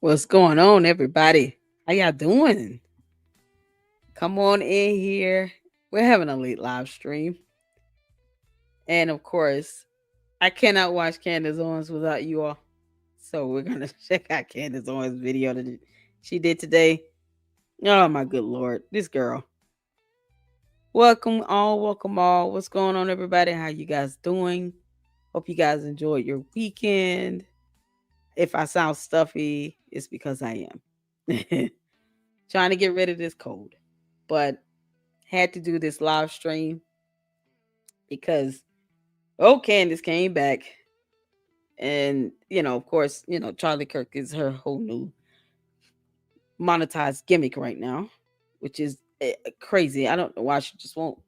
What's going on, everybody? How y'all doing? Come on in here. We're having a late live stream. And of course, I cannot watch Candace Owens without you all. So we're going to check out Candace Owens' video that she did today. Oh, my good Lord. This girl. Welcome all. Welcome all. What's going on, everybody? How you guys doing? Hope you guys enjoyed your weekend. If I sound stuffy, it's because I am. Trying to get rid of this cold. But had to do this live stream because Candace came back, and of course, Charlie Kirk is her whole new monetized gimmick right now, which is crazy. I don't know why she just won't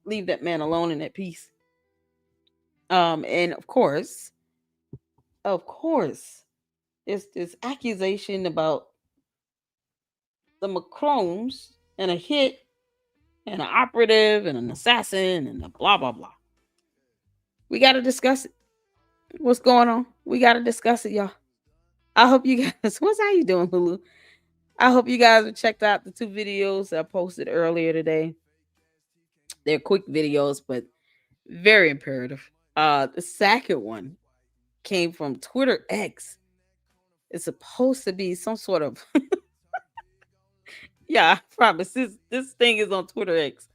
leave that man alone in that piece. And of course, there's this accusation about the Macrones and a hit and an operative and an assassin and a blah blah blah. We got to discuss it. What's going on? We got to discuss it, y'all. I hope you guys, how you doing, Lulu? I hope you guys have checked out the two videos I posted earlier today. They're quick videos, but very imperative. The second one came from Twitter X. It's supposed to be some sort of yeah, I promise this thing is on Twitter X.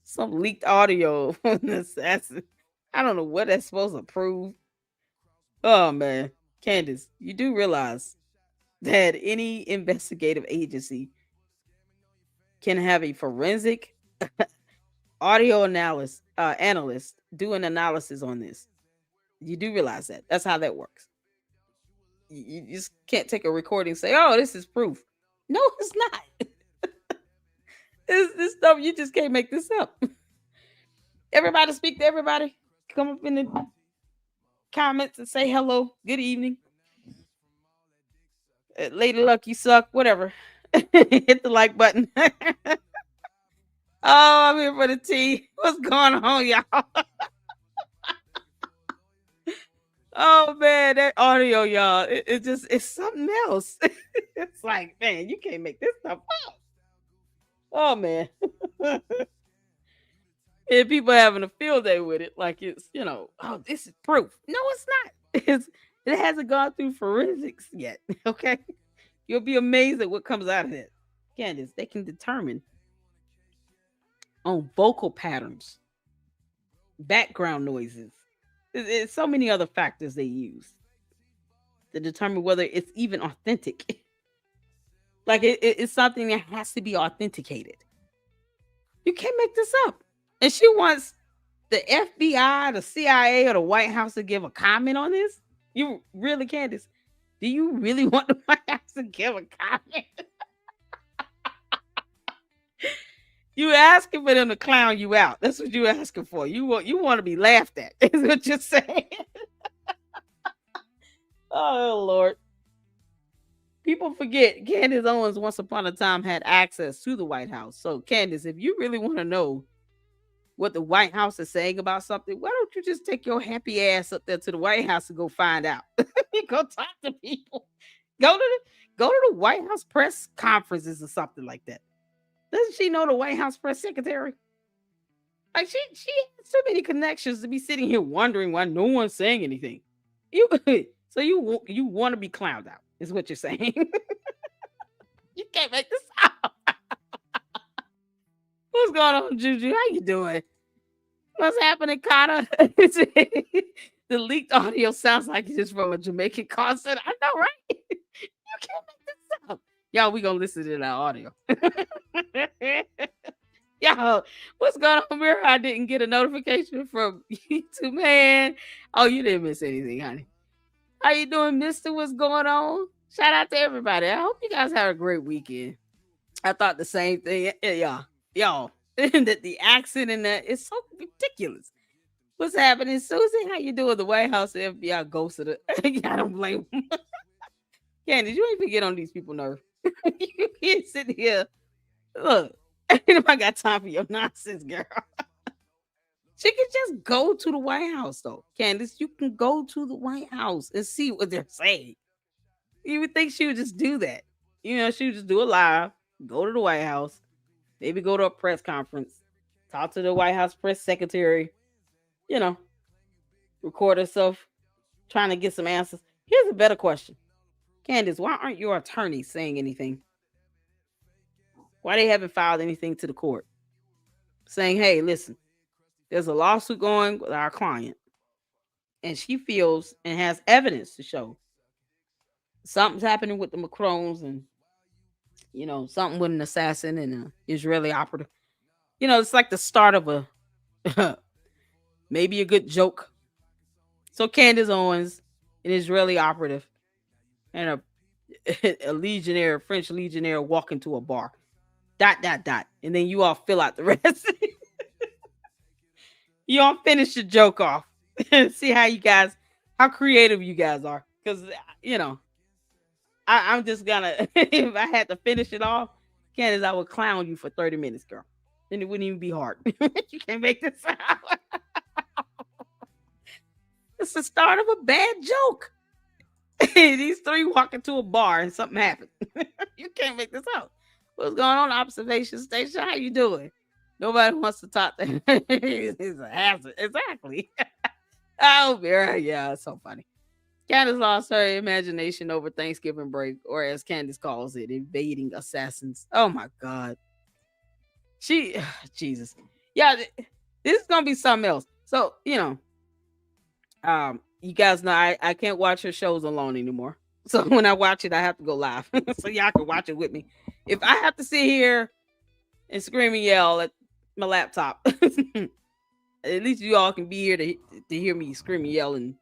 Some leaked audio from the assassin. I don't know what that's supposed to prove. Oh man, Candace, you do realize that any investigative agency can have a forensic audio analyst do an analysis on this. You do realize that. That's how that works. You just can't take a recording and say, oh, this is proof. No, it's not. This stuff, you just can't make this up. Everybody speak to everybody. Come up in the comments and say hello. Good evening. Lady Luck, you suck. Whatever. Hit the like button. Oh, I'm here for the tea. What's going on, y'all? Oh man, that audio, y'all. It's something else. It's like, man, you can't make this stuff up. Oh man. And people having a field day with it, like it's, oh, this is proof. No, it's not. It hasn't gone through forensics yet. Okay. You'll be amazed at what comes out of it. Candace, they can determine on vocal patterns, background noises. It's so many other factors they use to determine whether it's even authentic. Like it's something that has to be authenticated. You can't make this up. And she wants the FBI, the CIA, or the White House to give a comment on this. You really, Candace? Do you really want the White House to give a comment? You asking for them to clown you out. That's what you asking for. You want to be laughed at. Is what you're saying. Oh Lord. People forget Candace Owens once upon a time had access to the White House. So Candace, if you really want to know what the White House is saying about something, why don't you just take your happy ass up there to the White House and go find out? Go talk to people. Go to the White House press conferences or something like that. Doesn't she know the White House press secretary? Like she has so many connections to be sitting here wondering why no one's saying anything. You so you want to be clowned out, is what you're saying. You can't make this up. What's going on, Juju? How you doing? What's happening, Connor? The leaked audio sounds like it's from a Jamaican concert. I know, right? You can't make this up. Y'all, we gonna listen to that audio. Y'all, what's going on here? I didn't get a notification from YouTube, man. Oh, you didn't miss anything, honey. How you doing, mister? What's going on? Shout out to everybody. I hope you guys had a great weekend. I thought the same thing. Yeah, y'all. That the accent and that is so ridiculous. What's happening, Susie? How you doing? The White House, the FBI ghosted her. I don't blame them. Candace, you ain't forget on these people nerve. You can't sit here. Look, ain't nobody got time for your nonsense, girl. She can just go to the White House, though. Candace, you can go to the White House and see what they're saying. You would think she would just do that. She would just do a live, go to the White House, maybe go to a press conference, talk to the White House press secretary, you know, record herself trying to get some answers. Here's a better question. Candace, why aren't your attorneys saying anything? Why they haven't filed anything to the court saying, hey, listen, there's a lawsuit going with our client, and she feels and has evidence to show something's happening with the Macrons, and something with an assassin and an Israeli operative. It's like the start of a maybe a good joke. So Candace Owens, an Israeli operative, and a legionnaire, French legionnaire, walk into a bar. ... And then you all fill out the rest. You all finish your joke off. See how creative you guys are. Because, I'm just gonna, if I had to finish it off, Candace, I would clown you for 30 minutes, girl. Then it wouldn't even be hard. You can't make this out. It's the start of a bad joke. These three walk into a bar and something happened. You can't make this out. What's going on, observation station? How you doing? Nobody wants to talk to him. He's a hazard. Exactly. Oh, yeah, it's so funny. Candace lost her imagination over Thanksgiving break, or as Candace calls it, invading assassins. Oh my God. Jesus. Yeah, this is gonna be something else. So, you guys know I can't watch her shows alone anymore. So when I watch it, I have to go live. So y'all can watch it with me. If I have to sit here and scream and yell at my laptop, at least you all can be here to hear me scream and yell, and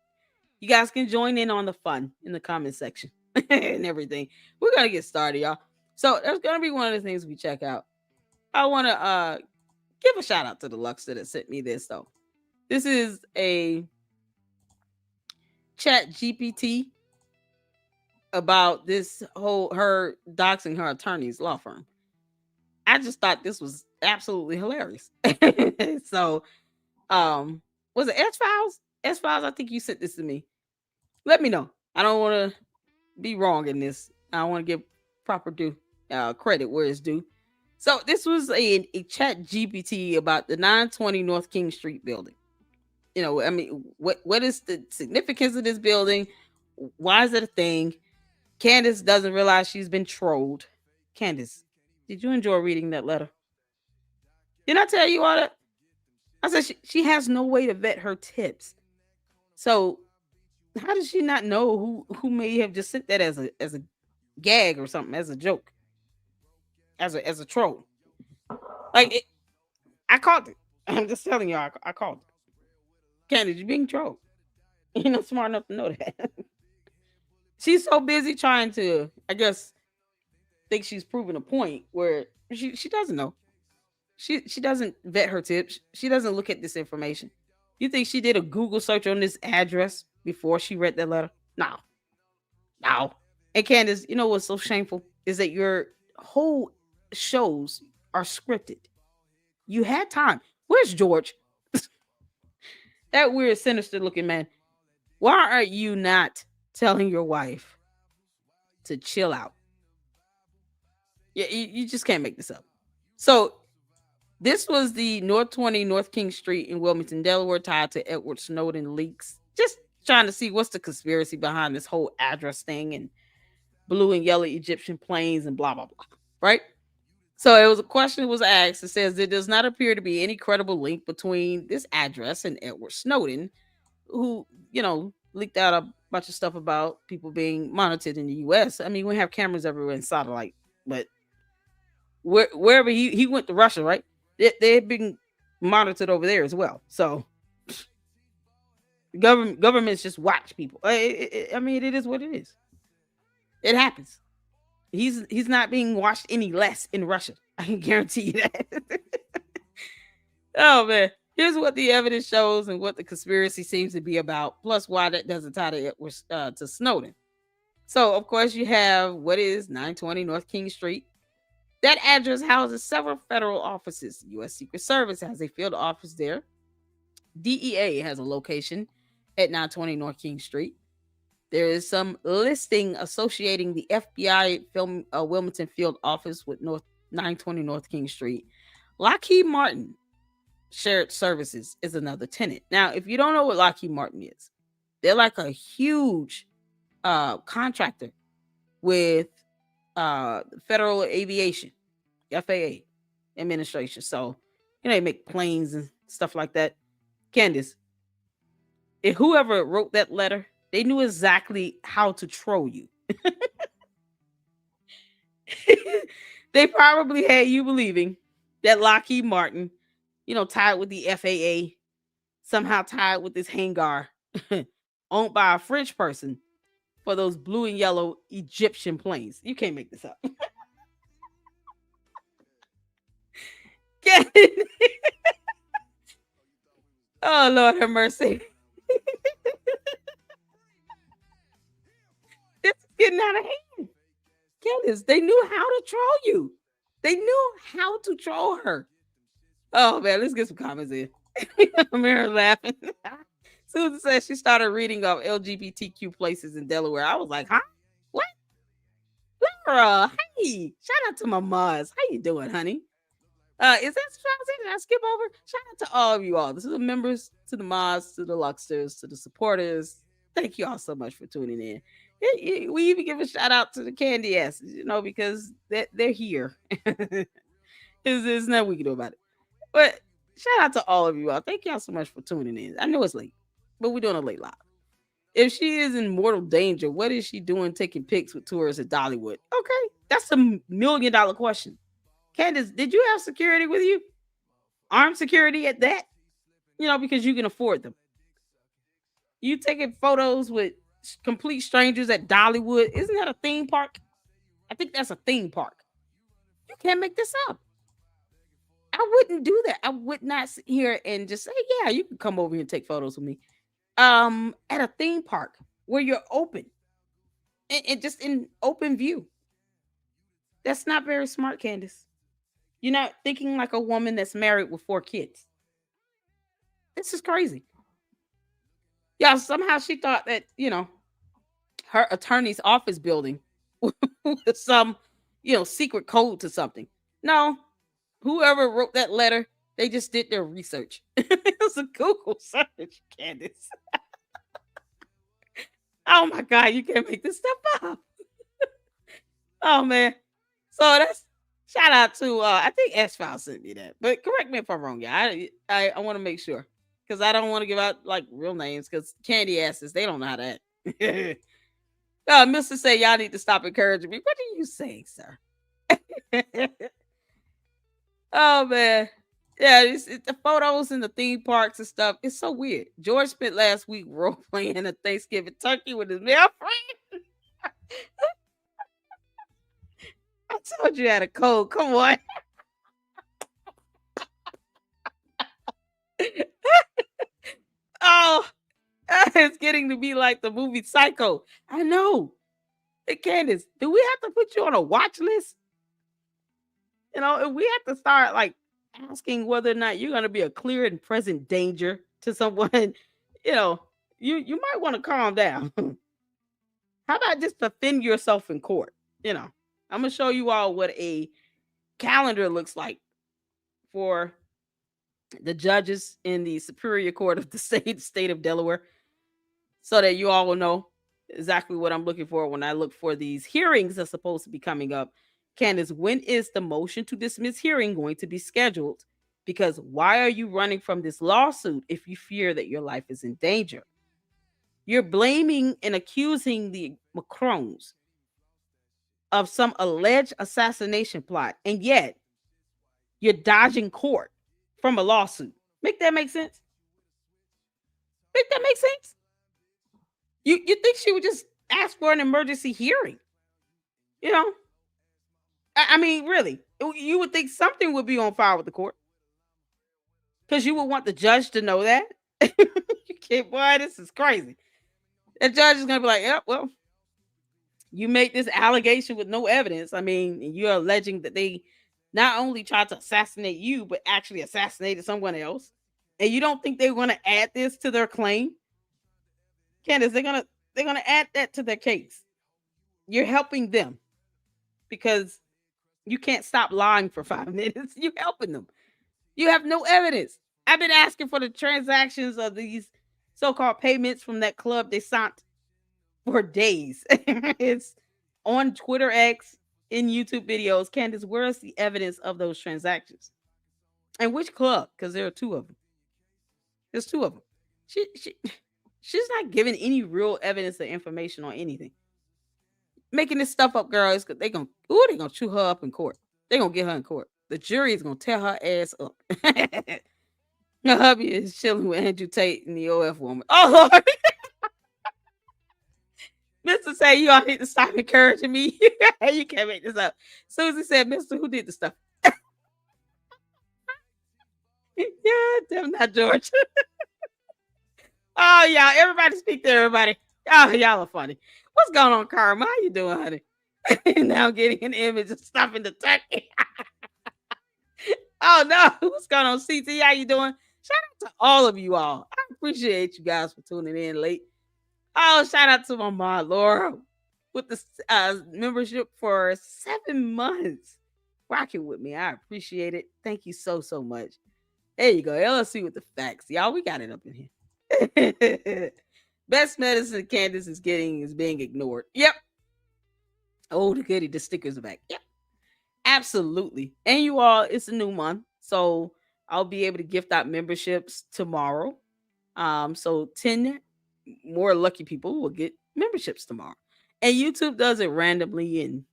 you guys can join in on the fun in the comment section and everything. We're gonna get started, y'all. So there's gonna be one of the things we check out. I want to give a shout out to the Lux that sent me this though. This is a chat GPT about this whole her doxing her attorney's law firm. I just thought this was absolutely hilarious. So, was it S Files? S Files, I think you sent this to me. Let me know. I don't want to be wrong in this. I want to give proper due credit where it's due. So this was a chat GPT about the 920 North King Street building. What is the significance of this building? Why is it a thing? Candace doesn't realize she's been trolled. Candace, did you enjoy reading that letter? Didn't I tell you all that? I said she has no way to vet her tips. So how does she not know who may have just sent that as a gag or something, as a joke, as a troll? Like I called it. I'm just telling you, I called it. Candace, you're being trolled. You're not smart enough to know that. She's so busy trying to, I guess, think she's proving a point where she doesn't know. She doesn't vet her tips. She doesn't look at this information. You think she did a Google search on this address before she read that letter? No. And Candace, you know what's so shameful is that your whole shows are scripted. You had time. Where's George? That weird, sinister looking man. Why are you not telling your wife to chill out? Yeah, you just can't make this up. So this was the North 20 North King Street in Wilmington, Delaware, tied to Edward Snowden leaks. Just trying to see what's the conspiracy behind this whole address thing and blue and yellow Egyptian planes and blah, blah, blah. Right? So it was a question that was asked. It says there does not appear to be any credible link between this address and Edward Snowden, who, leaked out a bunch of stuff about people being monitored in the U.S. I mean, we have cameras everywhere in satellite, but wherever he went to Russia, right? They've been monitored over there as well. So governments just watch people. I mean, it is what it is. It happens. He's not being watched any less in Russia. I can guarantee you that. Oh man. Here's what the evidence shows and what the conspiracy seems to be about, plus why that doesn't tie to Snowden. So, of course, you have what is 920 North King Street. That address houses several federal offices. U.S. Secret Service has a field office there. DEA has a location at 920 North King Street. There is some listing associating the FBI film Wilmington field office with North 920 North King Street. Lockheed Martin Shared Services is another tenant. Now, if you don't know what Lockheed Martin is, they're like a huge contractor with Federal Aviation, FAA administration. So, they make planes and stuff like that. Candace, if whoever wrote that letter, they knew exactly how to troll you. They probably had you believing that Lockheed Martin, tied with the FAA, somehow tied with this hangar owned by a French person for those blue and yellow Egyptian planes. You can't make this up. Oh, Lord have mercy. This is getting out of hand. Candace, they knew how to troll you. They knew how to troll her. Oh, man, let's get some comments in. I'm here laughing. Susan says she started reading of LGBTQ places in Delaware. I was like, huh? What? Laura, hey, shout out to my Maz. How you doing, honey? Is that something did I skip over? Shout out to all of you all. This is the members, to the Mods, to the Lucksters, to the supporters. Thank you all so much for tuning in. We even give a shout out to the candy asses, because they're here. There's nothing we can do about it. But shout out to all of you all. Thank y'all so much for tuning in. I know it's late, but we're doing a late live. If she is in mortal danger, what is she doing taking pics with tourists at Dollywood? Okay, that's a $1 million question. Candace, did you have security with you? Armed security at that? Because you can afford them. You taking photos with complete strangers at Dollywood? Isn't that a theme park? I think that's a theme park. You can't make this up. I wouldn't do that. I would not sit here and just say, yeah, you can come over here and take photos with me. At a theme park where you're open and just in open view. That's not very smart, Candace. You're not thinking like a woman that's married with 4 kids. This is crazy. Yeah, somehow she thought that, her attorney's office building was some, secret code to something. No, whoever wrote that letter, they just did their research. It was a Google search, Candace. Oh my God, you can't make this stuff up. Oh man. So that's shout out to I think S File sent me that. But correct me if I'm wrong, yeah. I want to make sure. Because I don't want to give out like real names because candy asses, they don't know how that. Mr. Say y'all need to stop encouraging me. What are you saying, sir? Oh man. Yeah, it's the photos in the theme parks and stuff. It's so weird. George spent last week role playing a Thanksgiving turkey with his male friend. I told you had a cold. Come on. Oh, it's getting to be like the movie Psycho. I know. Hey, Candace, do we have to put you on a watch list? If we have to start like asking whether or not you're going to be a clear and present danger to someone, you might want to calm down. How about just defend yourself in court? I'm going to show you all what a calendar looks like for the judges in the Superior Court of the state of Delaware, so that you all will know exactly what I'm looking for when I look for these hearings that's supposed to be coming up. Candace, when is the motion to dismiss hearing going to be scheduled? Because why are you running from this lawsuit if you fear that your life is in danger? You're blaming and accusing the Macrons of some alleged assassination plot, and yet you're dodging court from a lawsuit. Make that make sense? Make that make sense? You think she would just ask for an emergency hearing? I mean, really, you would think something would be on file with the court because you would want the judge to know that. You can't, boy, this is crazy. The judge is gonna be like, "Yep, well, you made this allegation with no evidence. I mean, you're alleging that they not only tried to assassinate you, but actually assassinated someone else. And you don't think they're going to add this to their claim? Candace, they're going to They're going to add that to their case. You're helping them because you can't stop lying for 5 minutes. You're helping them. You have no evidence. I've been asking for the transactions of these so-called payments from that club they sent for days. It's on Twitter X, in YouTube videos. Candace, where is the evidence of those transactions? And which club? Because there are two of them. There's two of them. She she's not giving any real evidence or information on anything. Making this stuff up, girl. They gonna chew her up in court. They gonna get her in court. The jury is gonna tear her ass up. Her hubby is chilling with Andrew Tate and the OF woman. Oh Lord. Mr. say you all need to stop encouraging me. You can't make this up. Susie said, Mr. Who did the stuff? Yeah, damn not George. Oh, y'all, everybody speak to everybody. Oh, y'all are funny. What's going on, Karma? How you doing, honey? Now getting an image of stuffing the turkey. Oh no, what's going on, CT? How you doing? Shout out to all of you all. I appreciate you guys for tuning in late. Oh, shout out to my mom, Laura, with the membership for 7 months. Rocking with me. I appreciate it. Thank you so, so much. There you go. LLC with the facts. Y'all, we got it up in here. Best medicine Candace is getting is being ignored. Yep. Oh, the goodie. The stickers are back. Yep. Absolutely. And you all, it's a new month. So I'll be able to gift out memberships tomorrow. So 10 more lucky people will get memberships tomorrow. And YouTube does it randomly. And,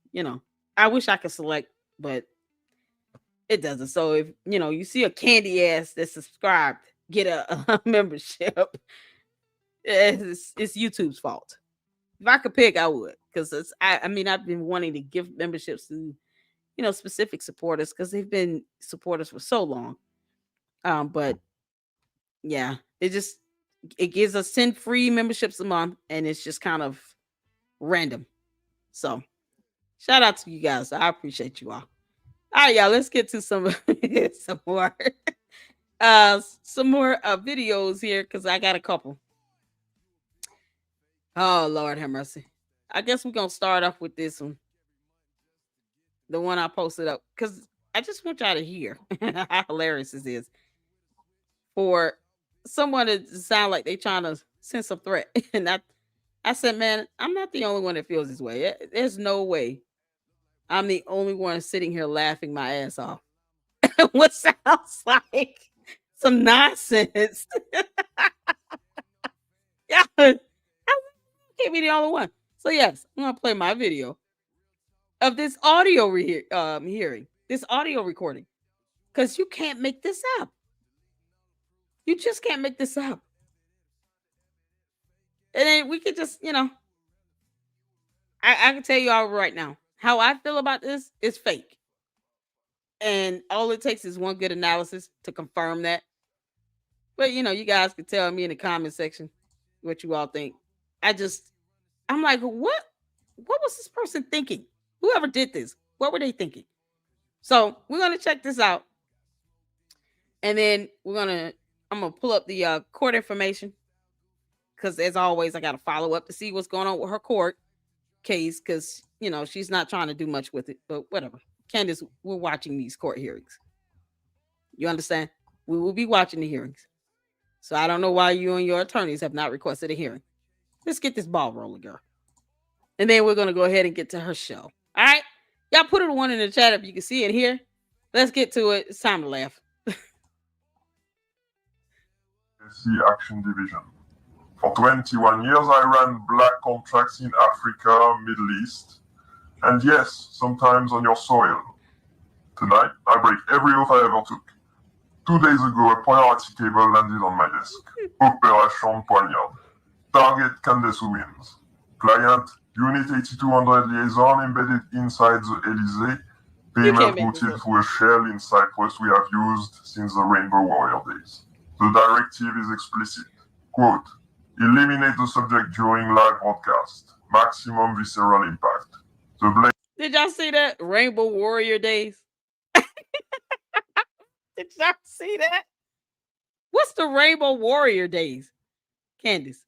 I wish I could select, but it doesn't. So if, you see a candy ass that's subscribed, get a membership. It's YouTube's fault. If I could pick, I would. Because I've been wanting to give memberships to, specific supporters because they've been supporters for so long. But yeah, it gives us 10 free memberships a month, and it's just kind of random. So shout out to you guys. I appreciate you all. All right, y'all, let's get to some some more videos here because I got a couple. Oh Lord have mercy. I guess we're gonna start off with this one. The one I posted up because I just want y'all to hear how hilarious this is for someone to sound like they trying to sense a threat. And I said, man, I'm not the only one that feels this way. There's no way I'm the only one sitting here laughing my ass off. What sounds like some nonsense. Yeah, I can't be the only one. So yes, I'm gonna play my video of this audio hearing, this audio recording, because you can't make this up. You just can't make this up. And then we could just, I can tell you all right now how I feel about this is fake. And all it takes is one good analysis to confirm that. But you guys can tell me in the comment section what you all think. I'm like, what was this person thinking? Whoever did this, what were they thinking? So we're gonna check this out. And then I'm gonna pull up the court information. Because as always, I gotta follow up to see what's going on with her court case, because she's not trying to do much with it, but whatever. Candace, we're watching these court hearings. You understand? We will be watching the hearings. So I don't know why you and your attorneys have not requested a hearing. Let's get this ball rolling, girl. And then we're going to go ahead and get to her show. All right? Y'all put it one in the chat if you can see it here. Let's get to it. It's time to laugh. Action Division. For 21 years, I ran black contracts in Africa, Middle East, and yes, sometimes on your soil. Tonight, I break every oath I ever took. 2 days ago, a priority cable landed on my desk. Operation Poignard. Target Candace Owens. Client, Unit 8200 liaison embedded inside the Elysee. Payment routed through a shell in Cyprus we have used since the Rainbow Warrior days. The directive is explicit. Quote, eliminate the subject during live broadcast. Maximum visceral impact. Did y'all see that? Rainbow Warrior days? Did y'all see that? What's the Rainbow Warrior days? Candace.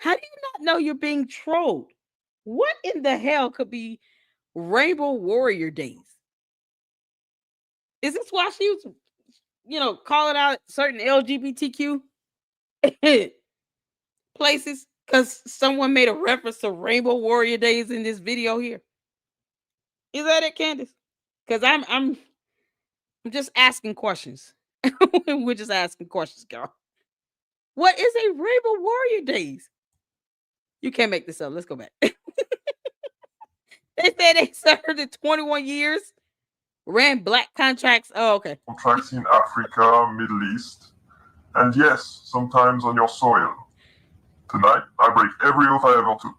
How do you not know you're being trolled? What in the hell could be Rainbow Warrior Days? Is this why she was, calling out certain LGBTQ places? Because someone made a reference to Rainbow Warrior Days in this video here. Is that it, Candace? Because I'm just asking questions. We're just asking questions, girl. What is a Rainbow Warrior Days? You can't make this up. Let's go back. They said they served in 21 years, ran black contracts. Oh, okay. Contracts in Africa, Middle East, and yes, sometimes on your soil. Tonight, I break every oath I ever took.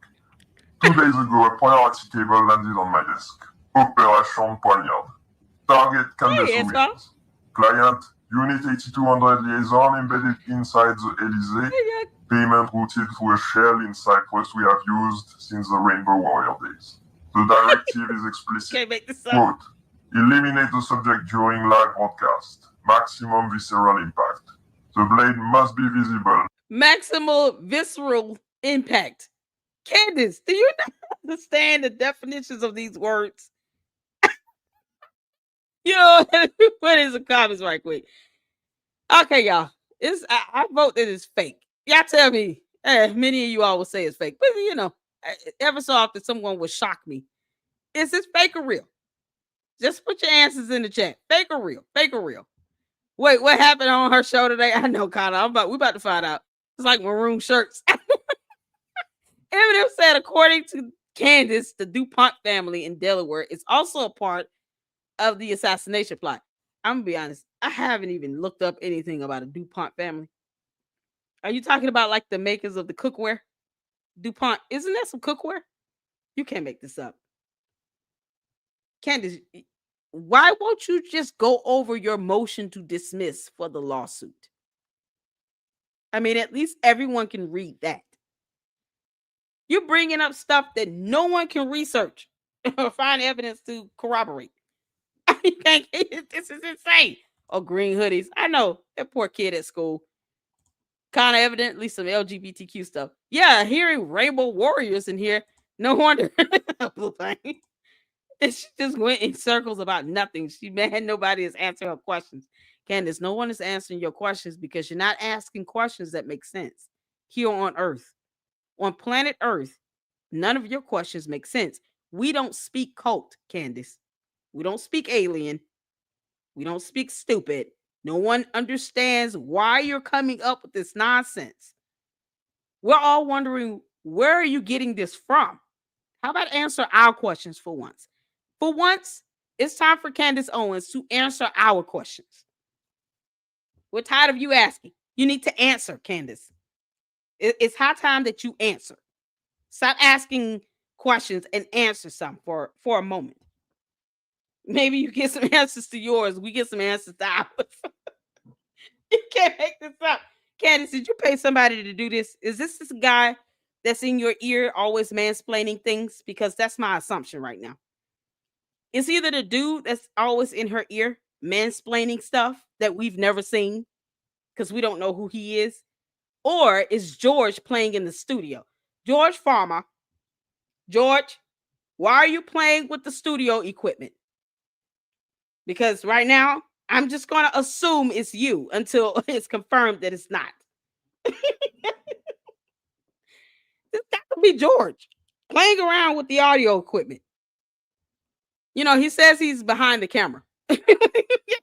2 days ago, a poignardi cable landed on my desk. Opération Poignard. Target Candace Owens. Client Unit 8200 liaison embedded inside the Elysee. Payment routed through a shell in Cyprus we have used since the Rainbow Warrior days. The directive is explicit. Can't make this up. Quote, eliminate the subject during live broadcast. Maximum visceral impact. The blade must be visible. Maximal visceral impact. Candace, do you not understand the definitions of these words? Put in some comments right quick. Okay, y'all. I vote that it's fake. Y'all tell me. Many of you all will say it's fake, but ever so often someone will shock me. Is this fake or real? Just put your answers in the chat. Fake or real? Fake or real? Wait, what happened on her show today? I know, Connor. We're about to find out. It's like maroon shirts. Eminem said, according to Candace, the DuPont family in Delaware is also a part of the assassination plot. I'm gonna be honest. I haven't even looked up anything about a DuPont family. Are you talking about like the makers of the cookware? DuPont, isn't that some cookware? You can't make this up. Candace, why won't you just go over your motion to dismiss for the lawsuit? I mean, at least everyone can read that. You're bringing up stuff that no one can research or find evidence to corroborate. You can't, this is insane. Oh, green hoodies. I know that poor kid at school. Kind of evidently some LGBTQ stuff. Yeah, hearing Rainbow Warriors in here. No wonder. And she just went in circles about nothing. She had nobody is answering her questions. Candace, no one is answering your questions because you're not asking questions that make sense here on Earth. On planet Earth, none of your questions make sense. We don't speak cult, Candace. We don't speak alien. We don't speak stupid. No one understands why you're coming up with this nonsense. We're all wondering, where are you getting this from? How about answer our questions for once? For once, it's time for Candace Owens to answer our questions. We're tired of you asking. You need to answer, Candace. It's high time that you answer. Stop asking questions and answer some for a moment. Maybe you get some answers to yours. We get some answers to ours. You can't make this up. Candace, did you pay somebody to do this? Is this guy that's in your ear always mansplaining things? Because that's my assumption right now. It's either the dude that's always in her ear mansplaining stuff that we've never seen because we don't know who he is, or is George playing in the studio? George Farmer, George, why are you playing with the studio equipment? Because right now, I'm just going to assume it's you until it's confirmed that it's not. This got to be George playing around with the audio equipment. He says he's behind the camera.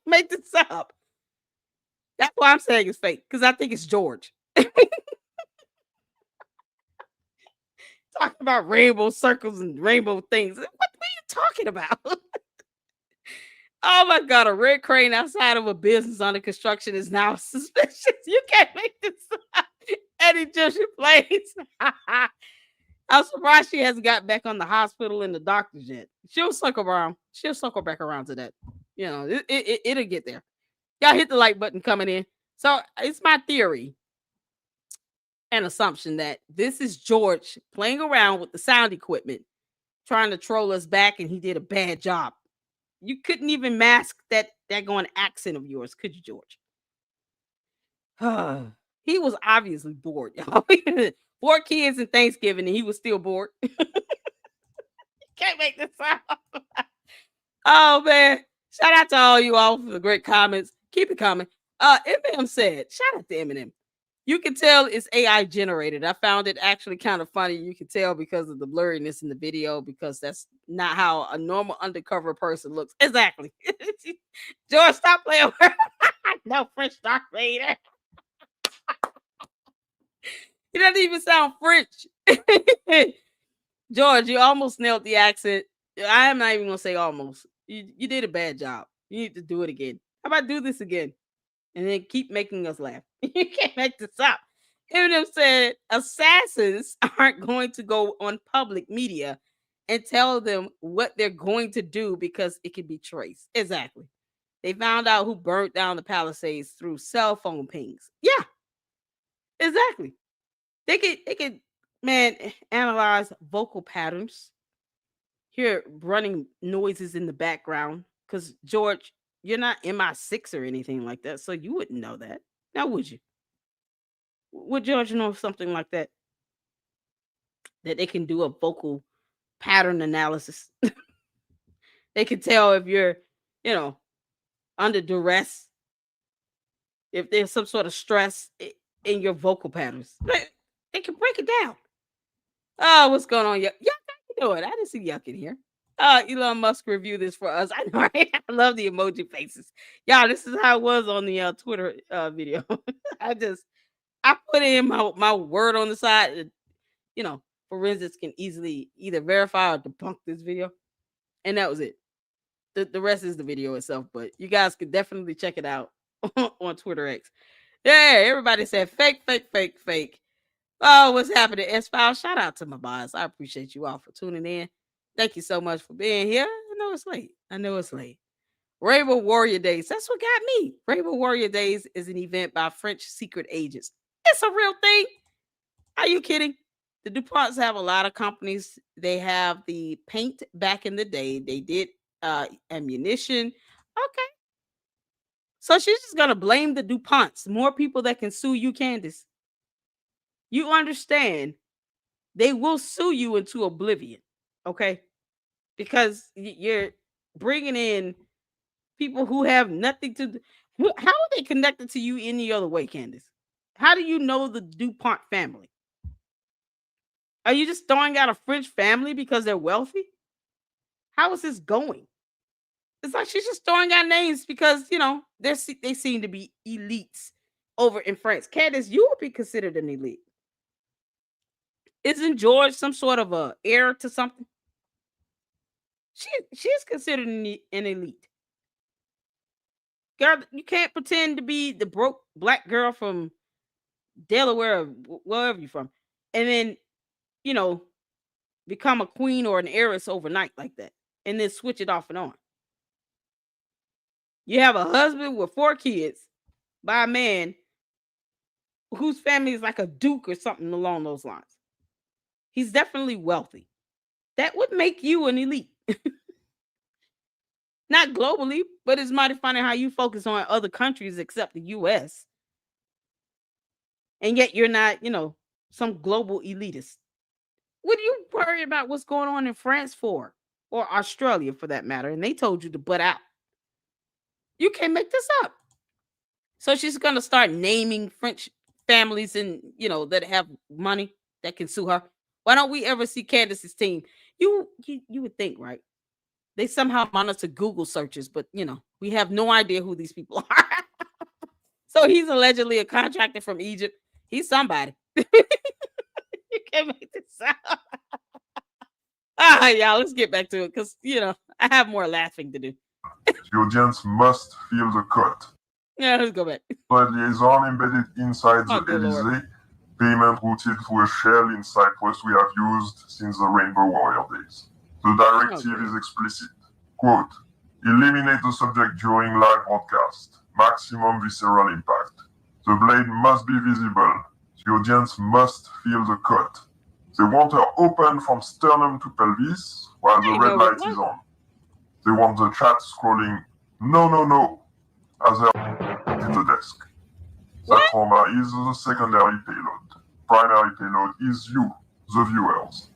Make this up. That's why I'm saying it's fake, because I think it's George. Talking about rainbow circles and rainbow things. What are you talking about? Oh my God, a red crane outside of a business under construction is now suspicious. You can't make this up. And Egyptian planes. I'm surprised she hasn't got back on the hospital and the doctors yet. She'll circle around. She'll circle back around to that. It'll get there. Y'all hit the like button coming in. So it's my theory and assumption that this is George playing around with the sound equipment, trying to troll us back, and he did a bad job. You couldn't even mask that going accent of yours, could you, George? He was obviously bored, y'all. 4 kids in Thanksgiving, and he was still bored. Can't make this up. Oh man. Shout out to all you all for the great comments. Keep it coming. Eminem said, shout out to Eminem. You can tell it's AI generated. I found it actually kind of funny. You can tell because of the blurriness in the video, because that's not how a normal undercover person looks. Exactly. George, stop playing with no French Darth Vader. He doesn't even sound French. George, you almost nailed the accent. I am not even gonna say almost. You did a bad job. You need to do it again. How about do this again? And then keep making us laugh. You can't make this up. Eminem said assassins aren't going to go on public media and tell them what they're going to do because it can be traced. Exactly. They found out who burnt down the Palisades through cell phone pings. Yeah, exactly. They could man analyze vocal patterns, hear running noises in the background. Because George, you're not MI6 or anything like that, so you wouldn't know that. Now, would you? Would George know something like that? That they can do a vocal pattern analysis. They can tell if you're, you know, under duress, if there's some sort of stress in your vocal patterns. They can break it down. Oh, what's going on? Yuck, how you doing? I didn't see Yuck in here. Elon Musk review this for us. I know, right? I love the emoji faces. Y'all, this is how it was on the Twitter video. I put in my word on the side. And, you know, forensics can easily either verify or debunk this video. And that was it. The rest is the video itself, but you guys could definitely check it out on Twitter X. Yeah, everybody said fake, fake, fake, fake. Oh, what's happening, S-File? Shout out to my boss. I appreciate you all for tuning in. Thank you so much for being here. I know it's late. Rainbow Warrior Days. That's what got me. Rainbow Warrior Days is an event by French secret agents. It's a real thing. Are you kidding? The DuPonts have a lot of companies. They have the paint back in the day. They did ammunition. Okay. So she's just going to blame the DuPonts. More people that can sue you, Candace. You understand, they will sue you into oblivion, okay? Because you're bringing in people who have nothing to do. How are they connected to you any other way, Candace? How do you know the DuPont family? Are you just throwing out a French family because they're wealthy? How is this going? It's like she's just throwing out names because, you know, they seem to be elites over in France. Candace, you would be considered an elite. Isn't George some sort of a heir to something? She's considered an elite. Girl, you can't pretend to be the broke black girl from Delaware or wherever you're from, and then, you know, become a queen or an heiress overnight like that, and then switch it off and on. You have a husband with 4 kids by a man whose family is like a duke or something along those lines. He's definitely wealthy. That would make you an elite. Not globally, but it's mighty funny how you focus on other countries except the US. And yet you're not, you know, some global elitist. What do you worry about what's going on in France for? Or Australia for that matter? And they told you to butt out. You can't make this up. So she's going to start naming French families and, you know, that have money that can sue her. Why don't we ever see Candace's team? You would think, right? They somehow monitor Google searches, but, you know, we have no idea who these people are. So he's allegedly a contractor from Egypt. He's somebody. You can't make this up. Y'all, let's get back to it because, you know, I have more laughing to do. The audience must feel the cut. Yeah, let's go back. The liaison embedded inside the Elysee, payment routed through a shell in Cyprus we have used since the Rainbow Warrior days. The directive is explicit. Quote, eliminate the subject during live broadcast. Maximum visceral impact. The blade must be visible. The audience must feel the cut. They want her open from sternum to pelvis while the red light is on. They want the chat scrolling, no, as they hit the desk. That trauma is the secondary payload. primary payload is you, the viewers.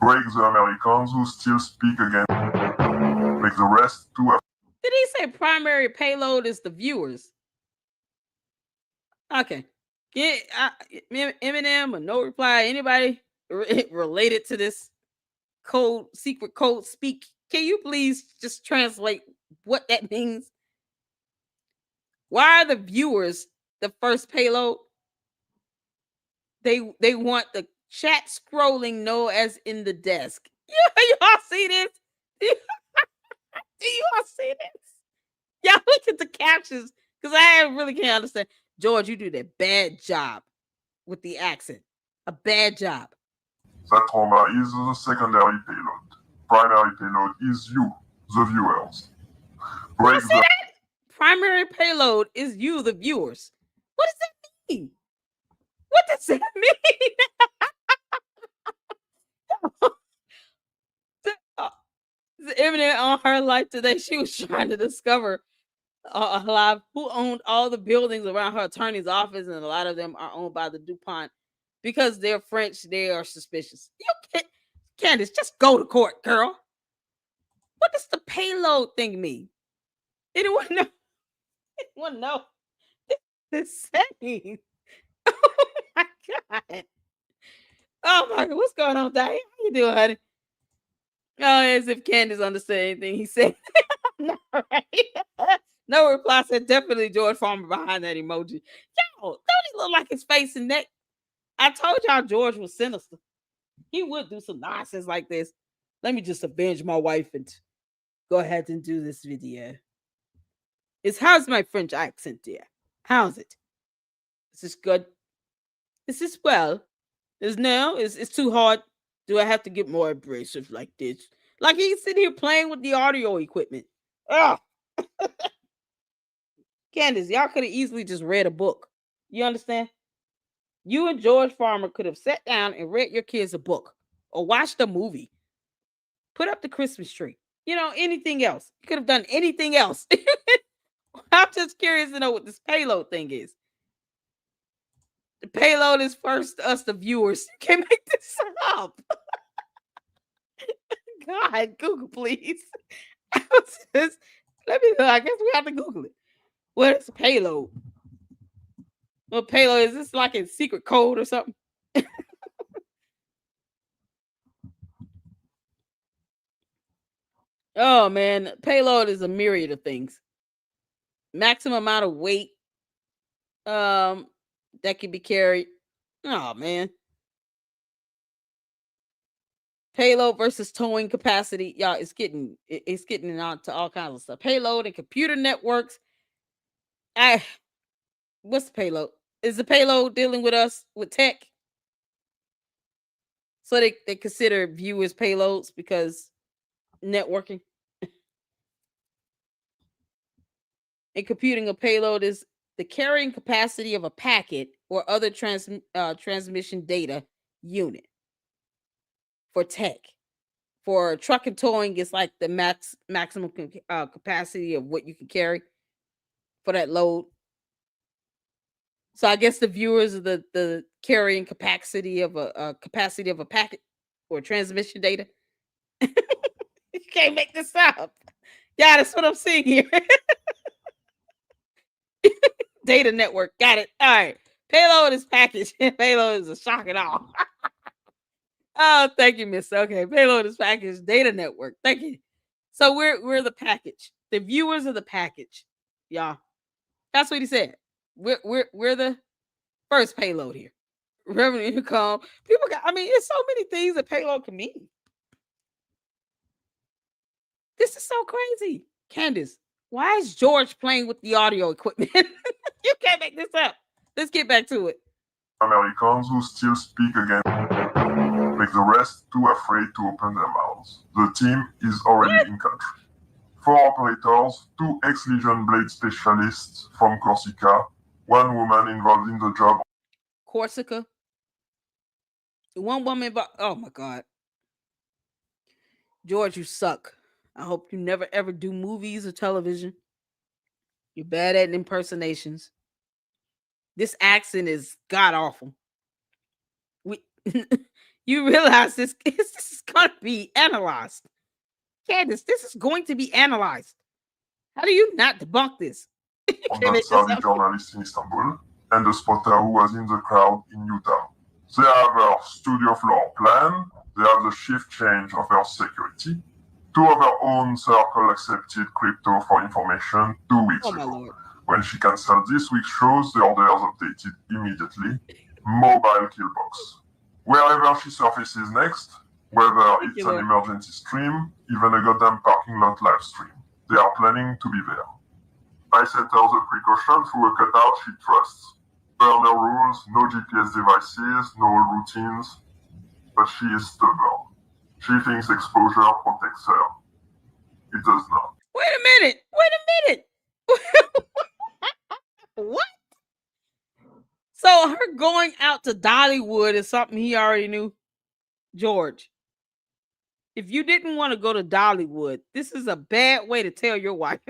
Break the Americans who still speak against. Make the rest too. Did he say primary payload is the viewers? Okay. Yeah, Eminem or no reply. Anybody related to this secret code speak? Can you please just translate what that means? Why are the viewers the first payload? They want the chat scrolling no as in the desk. Y'all see this? Do y'all see this? Y'all look at the captions because I really can't understand. George, you do that bad job with the accent. A bad job. That trauma is the secondary payload. Primary payload is you, the viewers. Break see that? Primary payload is you, the viewers. What does that mean? What does that mean? Eminem on her life today, she was trying to discover alive who owned all the buildings around her attorney's office, and a lot of them are owned by the DuPont. Because they're French, they are suspicious. You can't, Candace, just go to court, girl. What does the payload thing mean? Anyone know? Anyone know? This saying. Oh my god. Oh my god, what's going on, Diane? How you doing, honey? Oh, as if Candace understood anything he said. No, right? No reply said definitely George Farmer behind that emoji. Yo, don't he look like his face and neck? I told y'all George was sinister. He would do some nonsense like this. Let me just avenge my wife and go ahead and do this video. How's my French accent, dear? How's it? Is this good? Is this well? It's too hard. Do I have to get more abrasive like this? Like he's sitting here playing with the audio equipment. Ugh. Candace, y'all could have easily just read a book. You understand? You and George Farmer could have sat down and read your kids a book or watched a movie. Put up the Christmas tree. You know, anything else. You could have done anything else. I'm just curious to know what this payload thing is. The payload is first us, the viewers. You can't make this up. God, Google, please. Let me know. I guess we have to Google it. What is payload? What payload is this, like a secret code or something? Oh man, payload is a myriad of things. Maximum amount of weight that can be carried. Oh man. Payload versus towing capacity. Y'all, it's getting on to all kinds of stuff. Payload and computer networks. What's the payload? Is the payload dealing with us with tech? So they consider viewers payloads because networking. And computing a payload is the carrying capacity of a packet or other transmission data unit. For tech. For truck and towing, it's like the maximum capacity of what you can carry for that load. So I guess the viewers are the carrying capacity of a packet or transmission data. You can't make this up. Yeah, that's what I'm seeing here. Data network. Got it. All right. Payload is package. Payload is a shock and awe. Oh, thank you, miss. Okay. Payload is package. Data network. Thank you. So we're the package. The viewers are the package. Y'all. That's what he said. We're the first payload here. Revenue income. People got, there's so many things that payload can mean. This is so crazy. Candace, why is George playing with the audio equipment? You can't make this up. Let's get back to it. Americans who still speak against make the rest too afraid to open their mouths. The team is already in country. 4 operators, 2 ex-Legion blade specialists from Corsica, 1 woman involved in the job. Corsica? 1 woman, oh my God. George, you suck. I hope you never ever do movies or television. You're bad at impersonations. This accent is god awful. You realize this is going to be analyzed. Candace, this is going to be analyzed. How do you not debunk this? From that savvy journalist in Istanbul and the spotter who was in the crowd in Utah. They have our studio floor plan, they have the shift change of our security. Two of our own circle accepted crypto for information 2 weeks ago. Lord. When she canceled this week's shows, the orders updated immediately. Mobile killbox. Wherever she surfaces next, whether it's an emergency stream, even a goddamn parking lot live stream, they are planning to be there. I sent her the precaution through a cutout she trusts. Burner rules, no GPS devices, no routines. But she is stubborn. She thinks exposure protects her. It does not. Wait a minute. What? So her going out to Dollywood is something he already knew? George, if you didn't want to go to Dollywood, this is a bad way to tell your wife.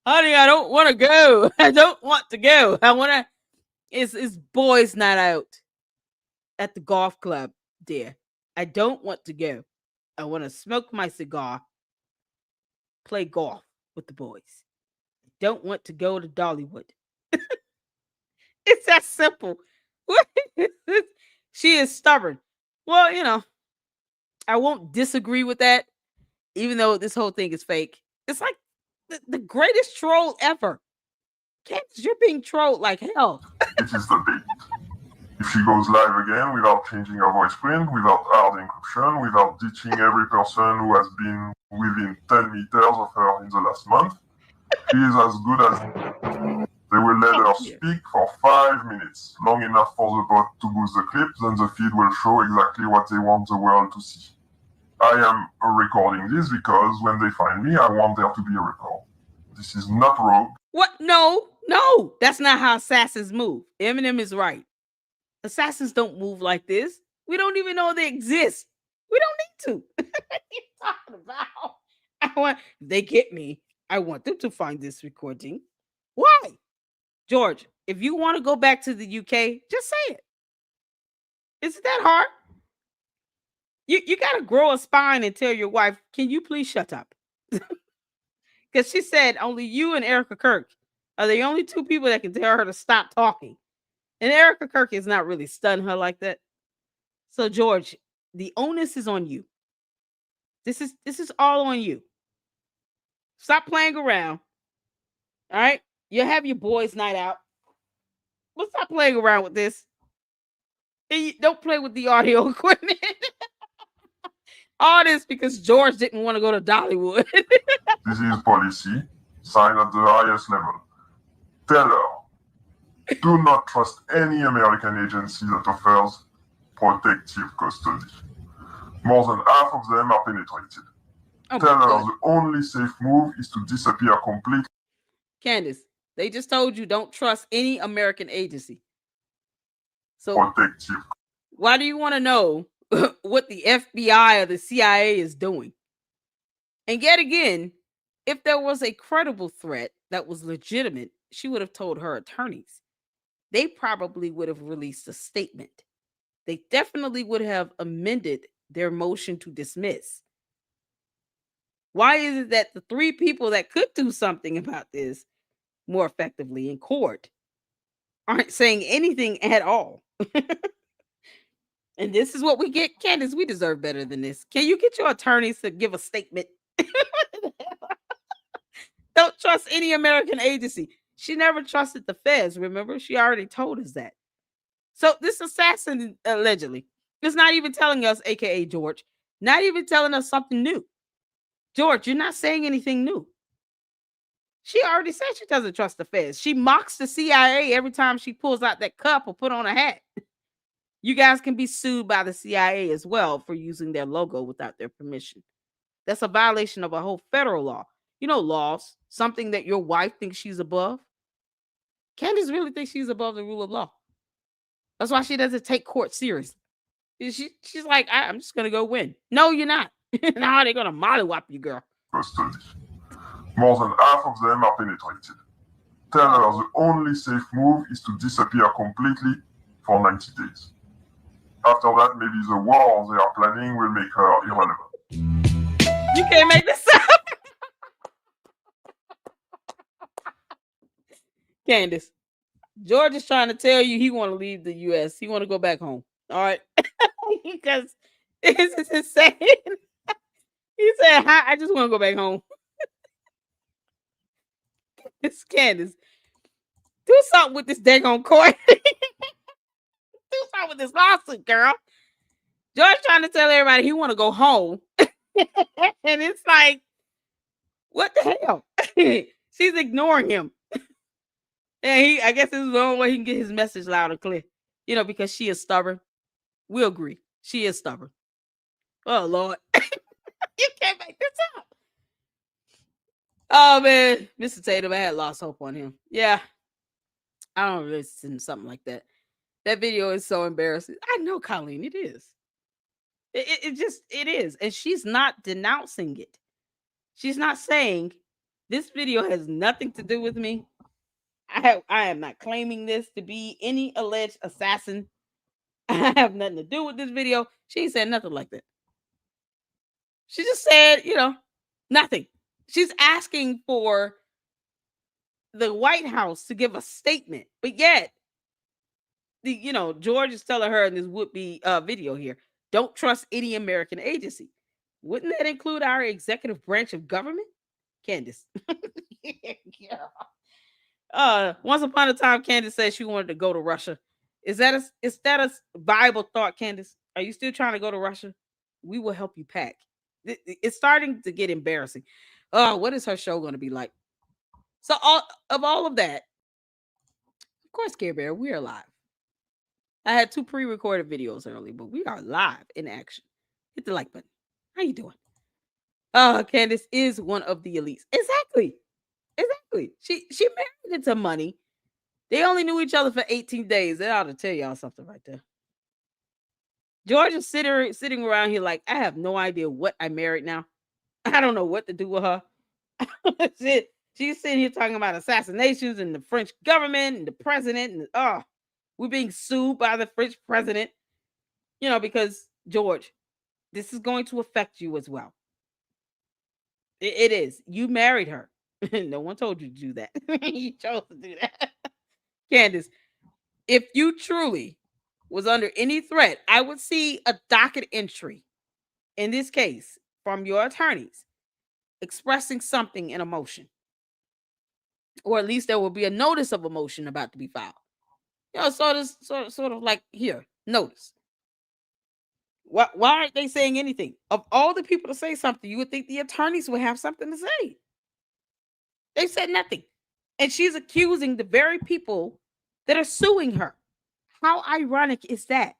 Honey, I don't want to go. I don't want to go. I want to. It's boys' night out at the golf club, dear. I don't want to go. I want to smoke my cigar, play golf with the boys. I don't want to go to Dollywood. It's that simple. She is stubborn. Well, I won't disagree with that, even though this whole thing is fake. It's like the greatest troll ever. Candace, you're being trolled like hell. It is the bait. If she goes live again without changing her voice print, without hard encryption, without ditching every person who has been within 10 meters of her in the last month, she is as good as... They will let her speak for 5 minutes, long enough for the bot to boost the clip, then the feed will show exactly what they want the world to see. I am recording this because when they find me, I want there to be a record. This is not rogue. What? No, that's not how assassins move. Eminem is right. Assassins don't move like this. We don't even know they exist. We don't need to. What are you talking about? If they get me, I want them to find this recording. Why? George, if you want to go back to the UK, just say it. Isn't that hard? You got to grow a spine and tell your wife, can you please shut up? Because she said only you and Erica Kirk are the only two people that can tell her to stop talking. And Erica Kirk is not really stunned her like that. So, George, the onus is on you. This is all on you. Stop playing around. All right? You have your boys' night out. But stop playing around with this. And you don't play with the audio equipment. All this because George didn't want to go to Dollywood. This is policy, signed at the highest level. Tell her, do not trust any American agency that offers protective custody. More than half of them are penetrated. Tell her the only safe move is to disappear completely. Candace, they just told you don't trust any American agency. So protective. Why do you want to know what the FBI or the CIA is doing? And yet again, if there was a credible threat that was legitimate, she would have told her attorneys. They probably would have released a statement. They definitely would have amended their motion to dismiss. Why is it that the three people that could do something about this more effectively in court aren't saying anything at all? And this is what we get. Candace, we deserve better than this. Can you get your attorneys to give a statement? Don't trust any American agency. She never trusted the feds, remember? She already told us that. So this assassin, allegedly, is not even telling us, aka George, not even telling us something new. George, you're not saying anything new. She already said she doesn't trust the feds. She mocks the CIA every time she pulls out that cup or put on a hat. You guys can be sued by the CIA as well for using their logo without their permission. That's a violation of a whole federal law. You know, laws, something that your wife thinks she's above. Candace really thinks she's above the rule of law. That's why she doesn't take court seriously. She's like, I'm just going to go win. No, you're not. Now they're going to mollywop you, girl. Custody. More than half of them are penetrated. Tell her the only safe move is to disappear completely for 90 days. After that, maybe the war they are planning will make her irrelevant. You can't make this up. Candace, George is trying to tell you he want to leave the U.S. He want to go back home. All right. Because this is insane. He said, I just want to go back home. It's Candace. Do something with this daggone court. Do something with this lawsuit, girl. George trying to tell everybody he want to go home. And it's like, what the hell? She's ignoring him. And I guess this is the only way he can get his message loud and clear. You know, because she is stubborn. We'll agree. She is stubborn. Oh, Lord. You can't make this up. Oh, man. Mr. Tatum, I had lost hope on him. Yeah. I don't listen to something like that. That video is so embarrassing. I know, Colleen, it is. It is. And she's not denouncing it. She's not saying this video has nothing to do with me. I am not claiming this to be any alleged assassin. I have nothing to do with this video. She ain't said nothing like that. She just said, nothing. She's asking for the White House to give a statement, but yet George is telling her in this would-be video here, don't trust any American agency. Wouldn't that include our executive branch of government? Candace. Yeah. Once upon a time, Candace said she wanted to go to Russia. Is that a viable thought, Candace? Are you still trying to go to Russia? We will help you pack. It's starting to get embarrassing. What is her show going to be like? So all of that, of course, Care Bear, we are live. I had 2 pre-recorded videos early, but we are live in action. Hit the like button. How you doing? Candace is one of the elites. Exactly. She married into money. They only knew each other for 18 days. That ought to tell y'all something right there. George is sitting around here like, I have no idea what I married now. I don't know what to do with her. She's sitting here talking about assassinations and the French government and the president. And we're being sued by the French president. Because, George, this is going to affect you as well. It is. You married her. No one told you to do that. You chose to do that. Candace, if you truly was under any threat, I would see a docket entry in this case from your attorneys expressing something in a motion. Or at least there will be a notice of a motion about to be filed. Sort of like here, notice. Why aren't they saying anything? Of all the people to say something, you would think the attorneys would have something to say. They said nothing. And she's accusing the very people that are suing her. How ironic is that?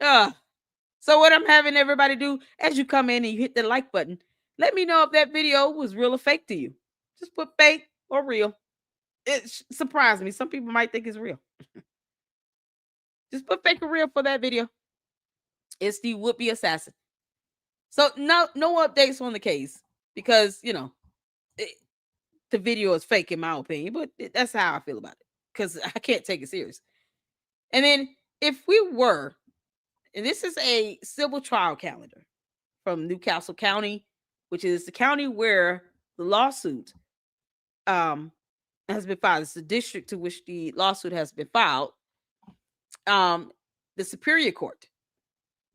So what I'm having everybody do, as you come in and you hit the like button, let me know if that video was real or fake to you. Just put fake or real. It surprised me. Some people might think it's real. Just put fake or real for that video. It's the would-be assassin. So no updates on the case because, the video is fake in my opinion, but that's how I feel about it because I can't take it serious. And then if we were, and this is a civil trial calendar from Newcastle County, which is the county where the lawsuit has been filed. It's the district to which the lawsuit has been filed. The Superior Court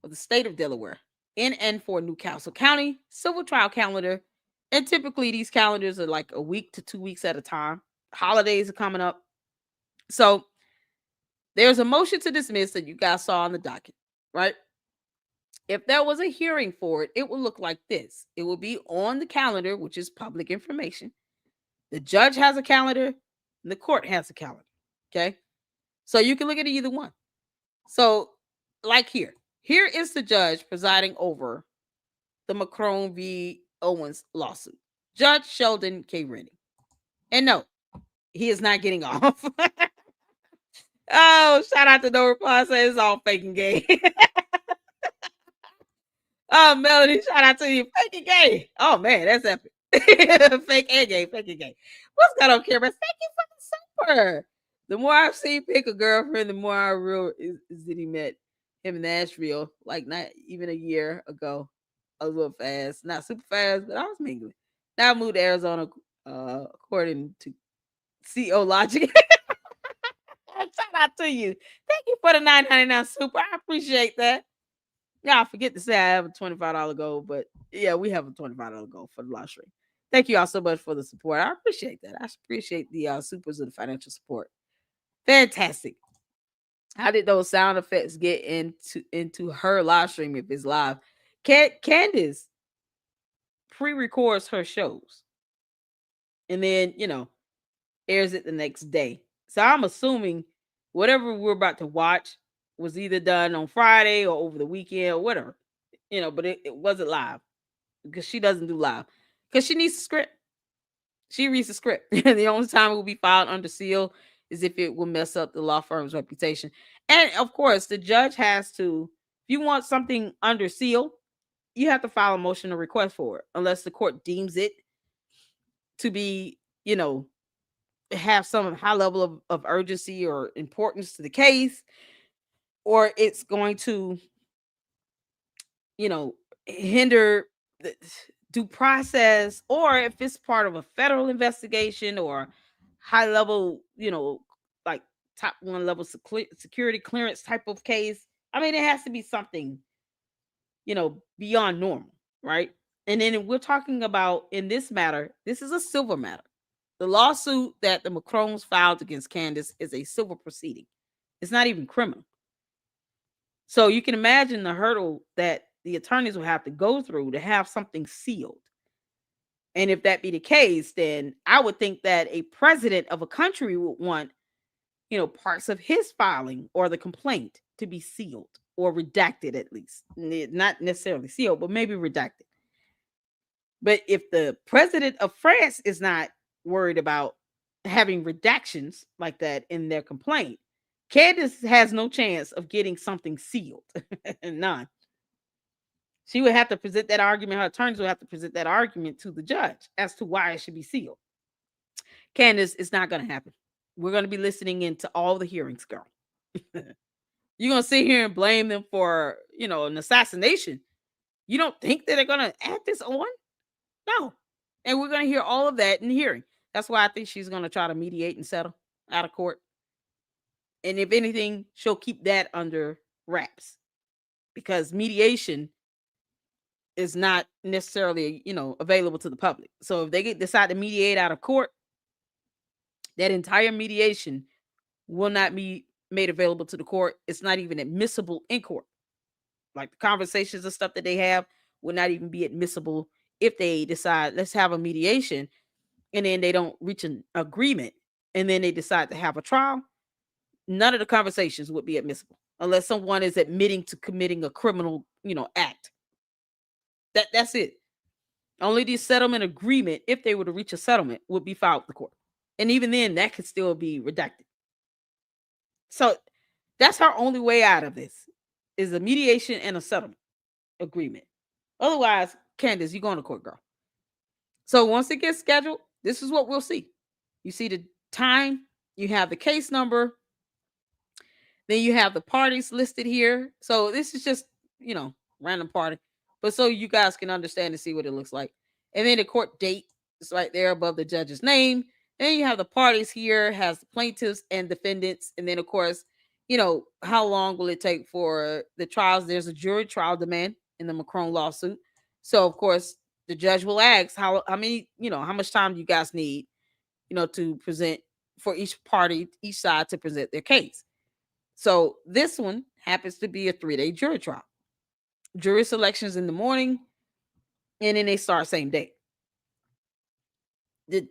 of the state of Delaware in and for Newcastle County civil trial calendar. And typically these calendars are like a week to 2 weeks at a time. Holidays are coming up. So there's a motion to dismiss that you guys saw on the docket, right? If there was a hearing for it, it will look like this. It will be on the calendar, which is public information. The judge has a calendar, and the court has a calendar, okay? So you can look at either one. So like here is the judge presiding over the Macron v. Owens lawsuit. Judge Sheldon K. Rennie. And no, he is not getting off. Oh, shout out to No Reply. Say it's all fake and gay. Oh, Melody, shout out to you. Fake and gay. Oh, man, that's epic. Fake and gay. What's going on, Kira? Thank you for the super. The more I've seen pick a girlfriend, the more I real is that he met him in Nashville, like not even a year ago. A little fast, not super fast, but I was mingling. Now I moved to Arizona, according to CO Logic. Shout out to you. Thank you for the 9.99 super. I appreciate that. Yeah, I forget to say I have a $25 goal, but yeah, we have a $25 goal for the live stream. Thank you all so much for the support. I appreciate that. I appreciate the supers of the financial support. Fantastic. How did those sound effects get into her live stream if it's live? Candace pre-records her shows and then airs it the next day. So I'm assuming whatever we're about to watch was either done on Friday or over the weekend or whatever. But it wasn't live because she doesn't do live because she needs a script. She reads the script. The only time it will be filed under seal is if it will mess up the law firm's reputation. And of course, the judge has to, if you want something under seal, you have to file a motion or request for it, unless the court deems it to be, have some high level of urgency or importance to the case, or it's going to, hinder the due process, or if it's part of a federal investigation or high level, like top one level security clearance type of case. I mean, it has to be something, beyond normal, right? And then we're talking about in this matter, this is a civil matter. The lawsuit that the Macrones filed against Candace is a civil proceeding. It's not even criminal. So you can imagine the hurdle that the attorneys will have to go through to have something sealed. And if that be the case, then I would think that a president of a country would want, parts of his filing or the complaint to be sealed or redacted at least. Not necessarily sealed, but maybe redacted. But if the president of France is not worried about having redactions like that in their complaint, Candace has no chance of getting something sealed. None. She would have to present that argument. Her attorneys would have to present that argument to the judge as to why it should be sealed. Candace, it's not going to happen. We're going to be listening into all the hearings, girl. You're going to sit here and blame them for, an assassination. You don't think that they're going to add this on? No. And we're going to hear all of that in the hearing. That's why I think she's going to try to mediate and settle out of court. And if anything, she'll keep that under wraps because mediation is not necessarily, available to the public. So if they decide to mediate out of court, that entire mediation will not be made available to the court. It's not even admissible in court. Like the conversations and stuff that they have will not even be admissible if they decide, let's have a mediation, and then they don't reach an agreement, and then they decide to have a trial. None of the conversations would be admissible unless someone is admitting to committing a criminal, act. That's it. Only the settlement agreement, if they were to reach a settlement, would be filed with the court. And even then, that could still be redacted. So that's our only way out of this is a mediation and a settlement agreement. Otherwise, Candace, you're going to court, girl. So once it gets scheduled, this is what we'll see. You see the time, you have the case number, then you have the parties listed here. So this is just, random party. But so you guys can understand and see what it looks like. And then the court date is right there above the judge's name. Then you have the parties here, has the plaintiffs and defendants. And then, of course, how long will it take for the trials? There's a jury trial demand in the Macron lawsuit. So, of course, the judge will ask how many, how much time do you guys need, to present for each party, each side to present their case. So this one happens to be a 3-day jury trial. Jury selections in the morning, and then they start same day. The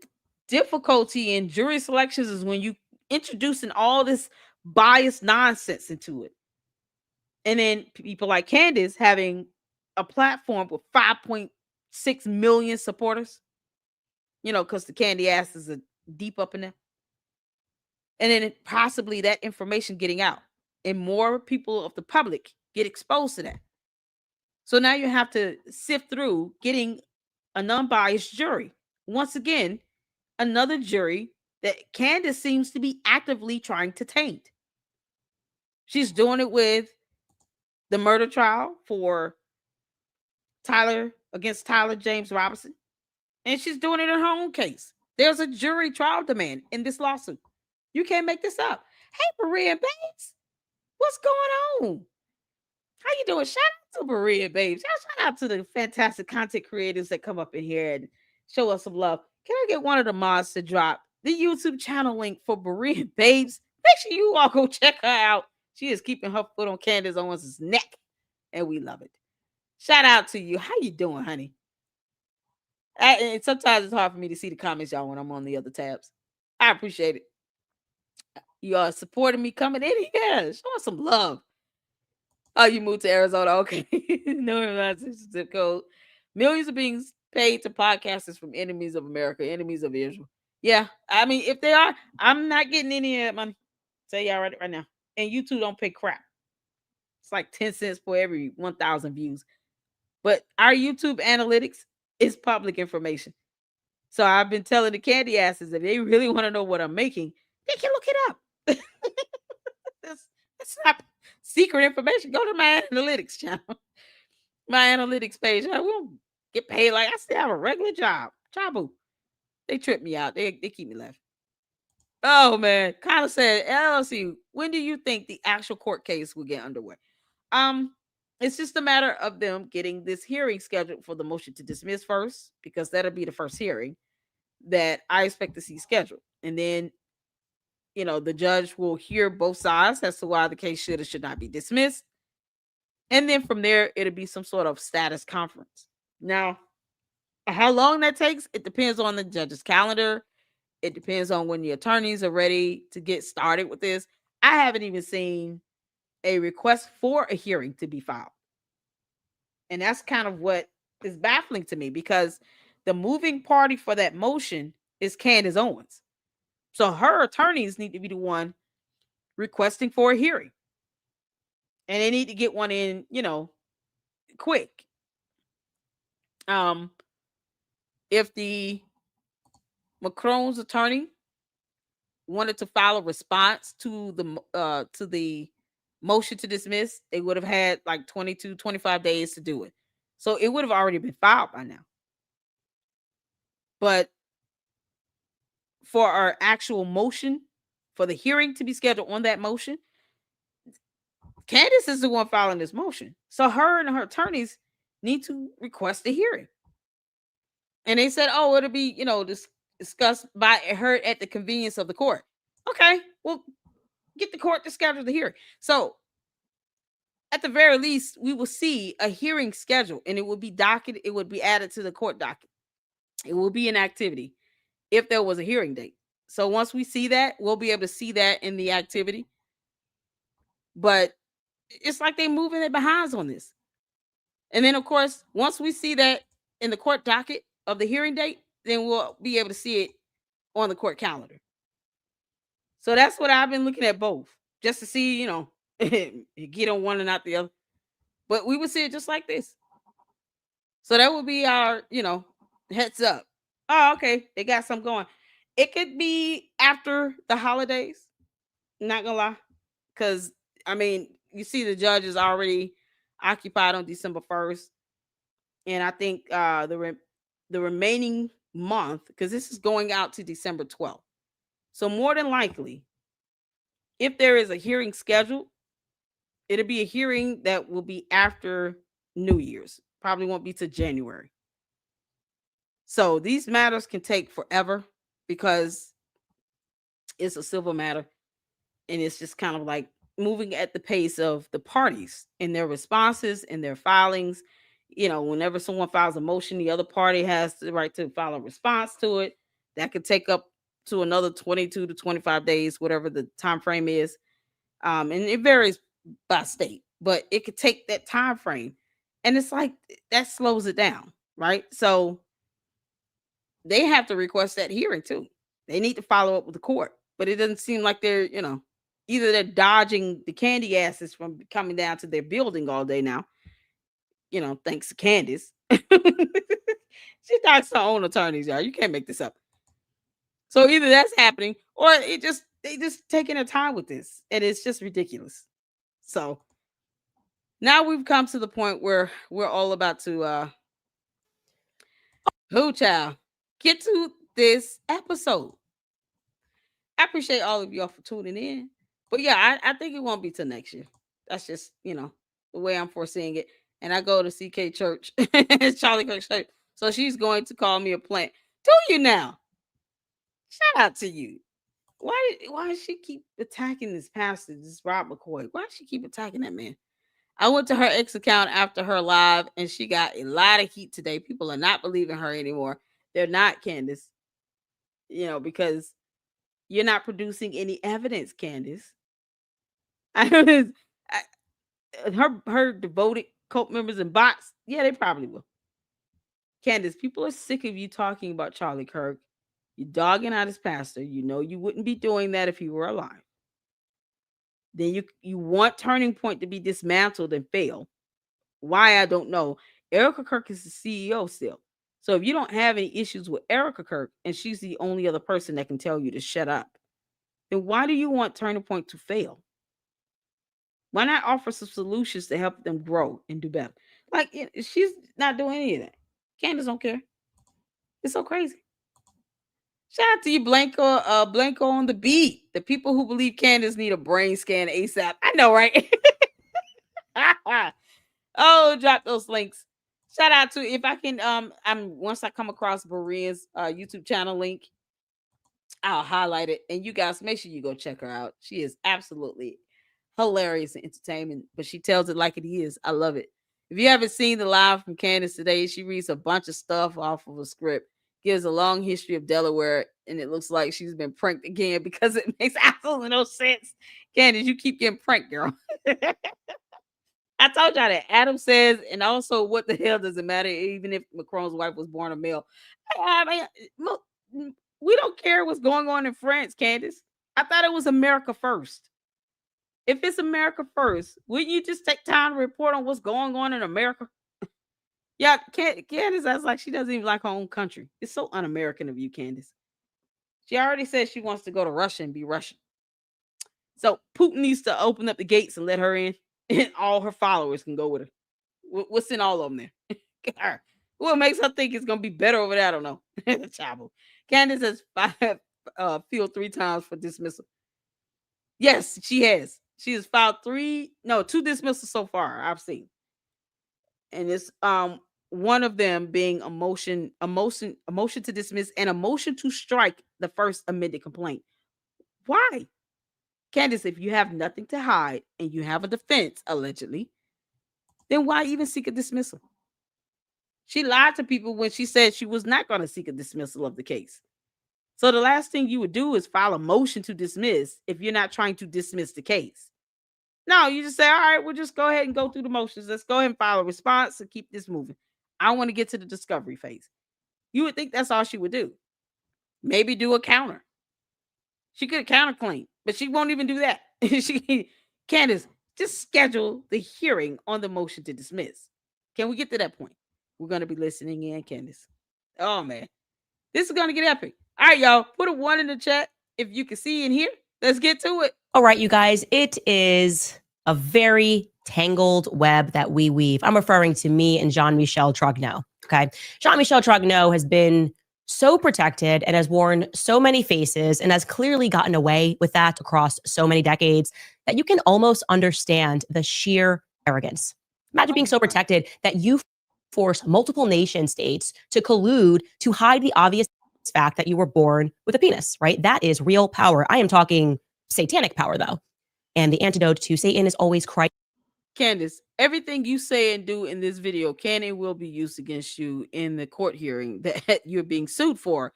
difficulty in jury selections is when you introducing all this biased nonsense into it. And then people like Candace having a platform with 5.6 million supporters, because the candy ass is a deep up in there. And then possibly that information getting out and more people of the public get exposed to that. So now you have to sift through getting a non-biased jury. Once again, another jury that Candace seems to be actively trying to taint. She's doing it with the murder trial for Tyler against Tyler James Robinson, and she's doing it in her own case. There's a jury trial demand in this lawsuit. You can't make this up. Hey, Maria Babes, what's going on? How you doing? Shout out to Maria Babes. Shout out to the fantastic content creators that come up in here and show us some love. Can I get one of the mods to drop the YouTube channel link for Maria Babes? Make sure you all go check her out. She is keeping her foot on Candace Owens' neck, and we love it. Shout out to you. How you doing, honey? And sometimes it's hard for me to see the comments, y'all, when I'm on the other tabs. I appreciate it. You are supporting me coming in here. Show us some love. Oh, you moved to Arizona. Okay. No zip code. Millions are being paid to podcasters from enemies of America, enemies of Israel. Yeah. I mean, if they are, I'm not getting any of that money. Tell y'all right now. And YouTube don't pay crap. It's like 10 cents for every 1,000 views. But our YouTube analytics is public information. So I've been telling the candy asses if they really want to know what I'm making, they can look it up. It's not secret information. Go to my analytics channel, my analytics page. I will get paid like I still have a regular job. Chabu. They trip me out. They keep me laughing. Oh man. Kyla said, LLC, when do you think the actual court case will get underway? It's just a matter of them getting this hearing scheduled for the motion to dismiss first, because that'll be the first hearing that I expect to see scheduled. And then, the judge will hear both sides as to why the case should or should not be dismissed. And then from there, it'll be some sort of status conference. Now, how long that takes, it depends on the judge's calendar. It depends on when the attorneys are ready to get started with this. I haven't even seen a request for a hearing to be filed. And that's kind of what is baffling to me, because the moving party for that motion is Candace Owens. So her attorneys need to be the one requesting for a hearing. And they need to get one in, quick. If the Macron's attorney wanted to file a response to the motion to dismiss, they would have had like 22, 25 days to do it. So it would have already been filed by now. But for our actual motion, for the hearing to be scheduled on that motion, Candace is the one filing this motion. So her and her attorneys need to request a hearing. And they said, oh, it'll be, discussed by her at the convenience of the court. Okay, well, get the court to schedule the hearing. So at the very least, we will see a hearing schedule, and it will be docketed. It would be added to the court docket. It will be an activity if there was a hearing date. So once we see that, we'll be able to see that in the activity. But it's like they're moving their behinds on this. And then, of course, once we see that in the court docket of the hearing date, then we'll be able to see it on the court calendar. So that's what I've been looking at, both, just to see, get on one and not the other. But we would see it just like this. So that would be our, heads up. Oh, okay, they got something going. It could be after the holidays. Not gonna lie, because you see the judge is already occupied on December 1st, and I think the remaining month, because this is going out to December 12th. So more than likely, if there is a hearing scheduled, it'll be a hearing that will be after New Year's. Probably won't be to January. So these matters can take forever because it's a civil matter, and it's just kind of like moving at the pace of the parties in their responses and their filings. Whenever someone files a motion, the other party has the right to file a response to it. That could take up to another 22 to 25 days, whatever the time frame is. And it varies by state, but it could take that time frame. And it's like that slows it down, right? So they have to request that hearing too. They need to follow up with the court, but it doesn't seem like they're, either they're dodging the candy asses from coming down to their building all day now. Thanks to Candace. She talks to her own attorneys, y'all. You can't make this up. So either that's happening or they just taking their time with this, and it's just ridiculous. So now we've come to the point where we're all about to who child get to this episode. I appreciate all of y'all for tuning in. But yeah, I think it won't be till next year. That's just, the way I'm foreseeing it. And I go to CK Church, Charlie Kirk Church. So she's going to call me a plant. Do you now? Shout out to you. Why does she keep attacking this pastor, this Rob McCoy? Why does she keep attacking that man? I went to her ex account after her live and she got a lot of heat today. People are not believing her anymore. They're not, Candace. Because you're not producing any evidence, Candace. Her devoted cult members and bots, yeah, they probably will. Candace, people are sick of you talking about Charlie Kirk. You're dogging out his pastor. You know you wouldn't be doing that if he were alive. Then you want Turning Point to be dismantled and fail. Why, I don't know. Erica Kirk is the CEO still. So if you don't have any issues with Erica Kirk and she's the only other person that can tell you to shut up, then why do you want Turning Point to fail? Why not offer some solutions to help them grow and do better? Like, she's not doing any of that. Candace don't care. It's so crazy. Shout out to you, Blanco, Blanco on the beat. The people who believe Candace need a brain scan ASAP. I know, right? Oh, drop those links. Shout out to, if I can, once I come across Berea's YouTube channel link, I'll highlight it. And you guys, make sure you go check her out. She is absolutely hilarious and entertainment, but she tells it like it is. I love it. If you haven't seen the live from Candace today, she reads a bunch of stuff off of a script, gives a long history of Delaware, and it looks like she's been pranked again because it makes absolutely no sense. Candace, you keep getting pranked, girl. I told y'all that Adam says, and also, what the hell does it matter, even if Macron's wife was born a male? Look, we don't care what's going on in France, Candace. I thought it was America first. If it's America first, wouldn't you just take time to report on what's going on in America? Yeah, Candace acts like she doesn't even like her own country. It's so un-American of you, Candace. She already said she wants to go to Russia and be Russian. So Putin needs to open up the gates and let her in, and all her followers can go with her. We'll send all of them there. What makes her think it's going to be better over there? I don't know. Chapel. Candace has filed 3 times for dismissal. Yes, she has. She has filed 2 dismissals so far, I've seen. And it's one of them being a motion to dismiss and a motion to strike the first amended complaint. Why? Candace, if you have nothing to hide and you have a defense, allegedly, then why even seek a dismissal? She lied to people when she said she was not going to seek a dismissal of the case. So the last thing you would do is file a motion to dismiss if you're not trying to dismiss the case. No, you just say, all right, we'll just go ahead and go through the motions. Let's go ahead and file a response and keep this moving. I want to get to the discovery phase. You would think that's all she would do. Maybe do a counter. She could counterclaim, but she won't even do that. Candace, just schedule the hearing on the motion to dismiss. Can we get to that point? We're going to be listening in, Candace. Oh, man. This is going to get epic. All right, y'all. Put a 1 in the chat if you can see and hear. Let's get to it. All right, you guys. It is a very tangled web that we weave. I'm referring to me and Jean-Michel Trogneau. Okay. Jean-Michel Trogneau has been so protected and has worn so many faces and has clearly gotten away with that across so many decades that you can almost understand the sheer arrogance. Imagine being so protected that you force multiple nation states to collude to hide the obvious fact that you were born with a penis, right? That is real power. I am talking satanic power, though. And the antidote to Satan is always Christ. Candace, everything you say and do in this video can and will be used against you in the court hearing that you're being sued for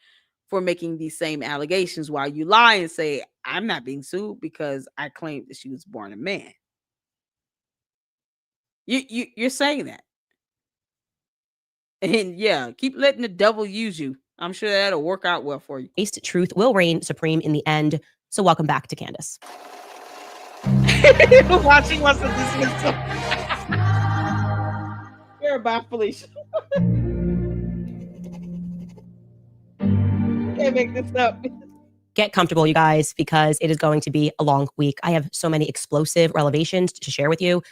making these same allegations, while you lie and say, I'm not being sued because I claimed that she was born a man. You're saying that. And yeah, keep letting the devil use you. I'm sure that'll work out well for you. Truth will reign supreme in the end. So welcome back to Candace. Watching wants to dismiss them. You're about Felicia. can't make this up. Get comfortable, you guys, because it is going to be a long week. I have so many explosive revelations to share with you,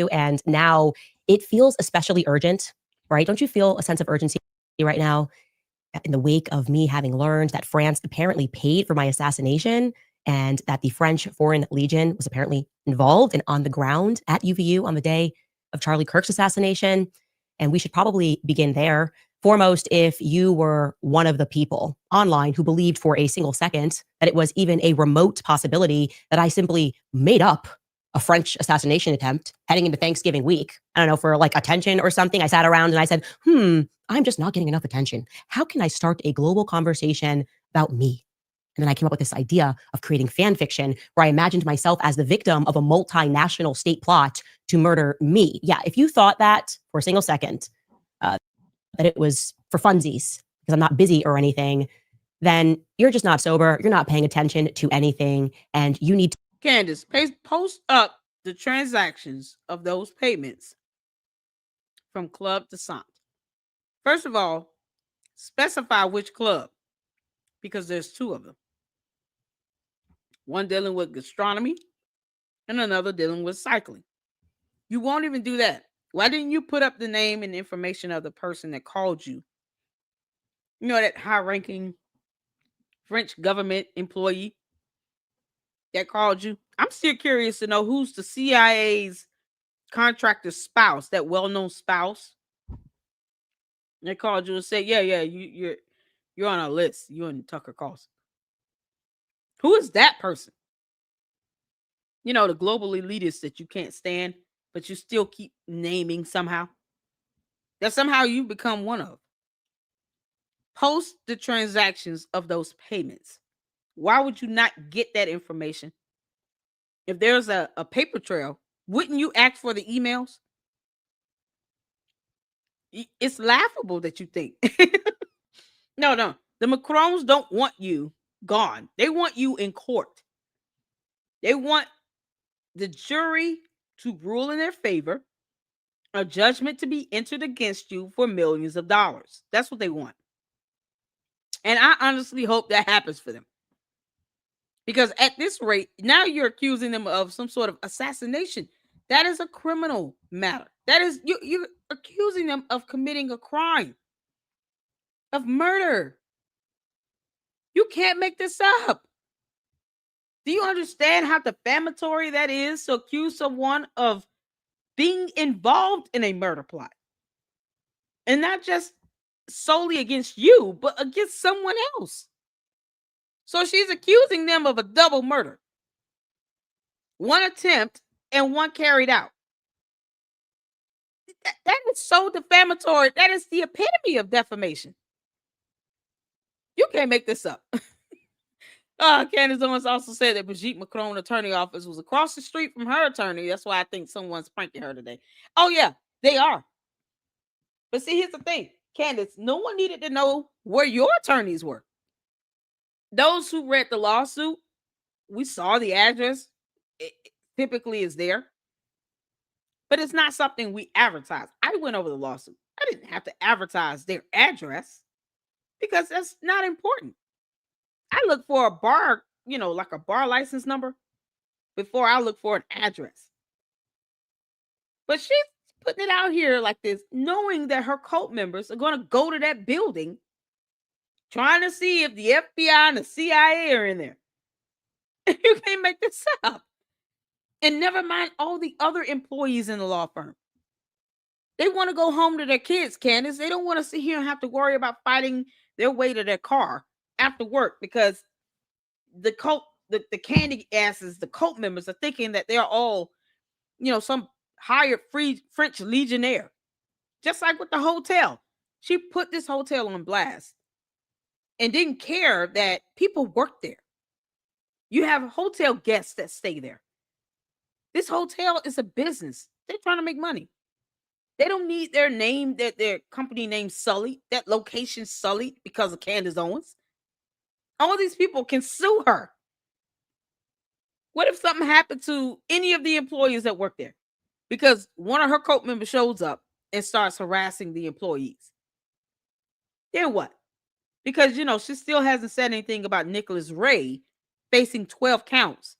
and now it feels especially urgent, right? Don't you feel a sense of urgency right now in the wake of me having learned that France apparently paid for my assassination and that the French Foreign Legion was apparently involved and on the ground at UVU on the day of Charlie Kirk's assassination? And we should probably begin there. Foremost, if you were one of the people online who believed for a single second that it was even a remote possibility that I simply made up a French assassination attempt heading into Thanksgiving week, I don't know, for like attention or something, I sat around and I said, I'm just not getting enough attention. How can I start a global conversation about me? And then I came up with this idea of creating fan fiction where I imagined myself as the victim of a multinational state plot to murder me. Yeah, if you thought that for a single second, that it was for funsies because I'm not busy or anything, then you're just not sober. You're not paying attention to anything. And you need to. Candace, post up the transactions of those payments from club to Sant. First of all, specify which club, because there's two of them. One dealing with gastronomy and another dealing with cycling. You won't even do that. Why didn't you put up the name and information of the person that called you? You know, that high-ranking French government employee that called you? I'm still curious to know who's the CIA's contractor's spouse, that well-known spouse. They called you and said, yeah, you're on our list. You and Tucker Carlson. Who is that person? You know, the global elitists that you can't stand, but you still keep naming somehow. That somehow you become one of. Post the transactions of those payments. Why would you not get that information? If there's a paper trail, wouldn't you ask for the emails? It's laughable that you think. No. The Macrons don't want you gone. They want you in court. They want the jury to rule in their favor, a judgment to be entered against you for millions of dollars. That's what they want. And I honestly hope that happens for them. Because at this rate, now you're accusing them of some sort of assassination. That is a criminal matter. That is, you're accusing them of committing a crime, of murder. You can't make this up. Do you understand how defamatory that is to accuse someone of being involved in a murder plot? And not just solely against you, but against someone else. So she's accusing them of a double murder. One attempt and one carried out. That is so defamatory. That is the epitome of defamation. You can't make this up. Candace Owens also said that Brigitte Macron attorney office was across the street from her attorney. That's why I think someone's pranking her today. Oh, yeah, they are. But see, here's the thing. Candace, no one needed to know where your attorneys were. Those who read the lawsuit, we saw the address. It typically is there. But it's not something we advertise. I went over the lawsuit. I didn't have to advertise their address because that's not important. I look for a bar, like a bar license number before I look for an address. But she's putting it out here like this, knowing that her cult members are going to go to that building trying to see if the FBI and the CIA are in there. You can't make this up. And never mind all the other employees in the law firm. They want to go home to their kids, Candace. They don't want to sit here and have to worry about fighting their way to their car after work because the candy asses, the cult members are thinking that they're all, some hired free French Legionnaire. Just like with the hotel. She put this hotel on blast and didn't care that people work there. You have hotel guests that stay there. This hotel is a business. They're trying to make money. They don't need their name, their company name sullied, that location sullied because of Candace Owens. All these people can sue her. What if something happened to any of the employees that work there? Because one of her cult members shows up and starts harassing the employees. Then what? Because, she still hasn't said anything about Nicholas Ray facing 12 counts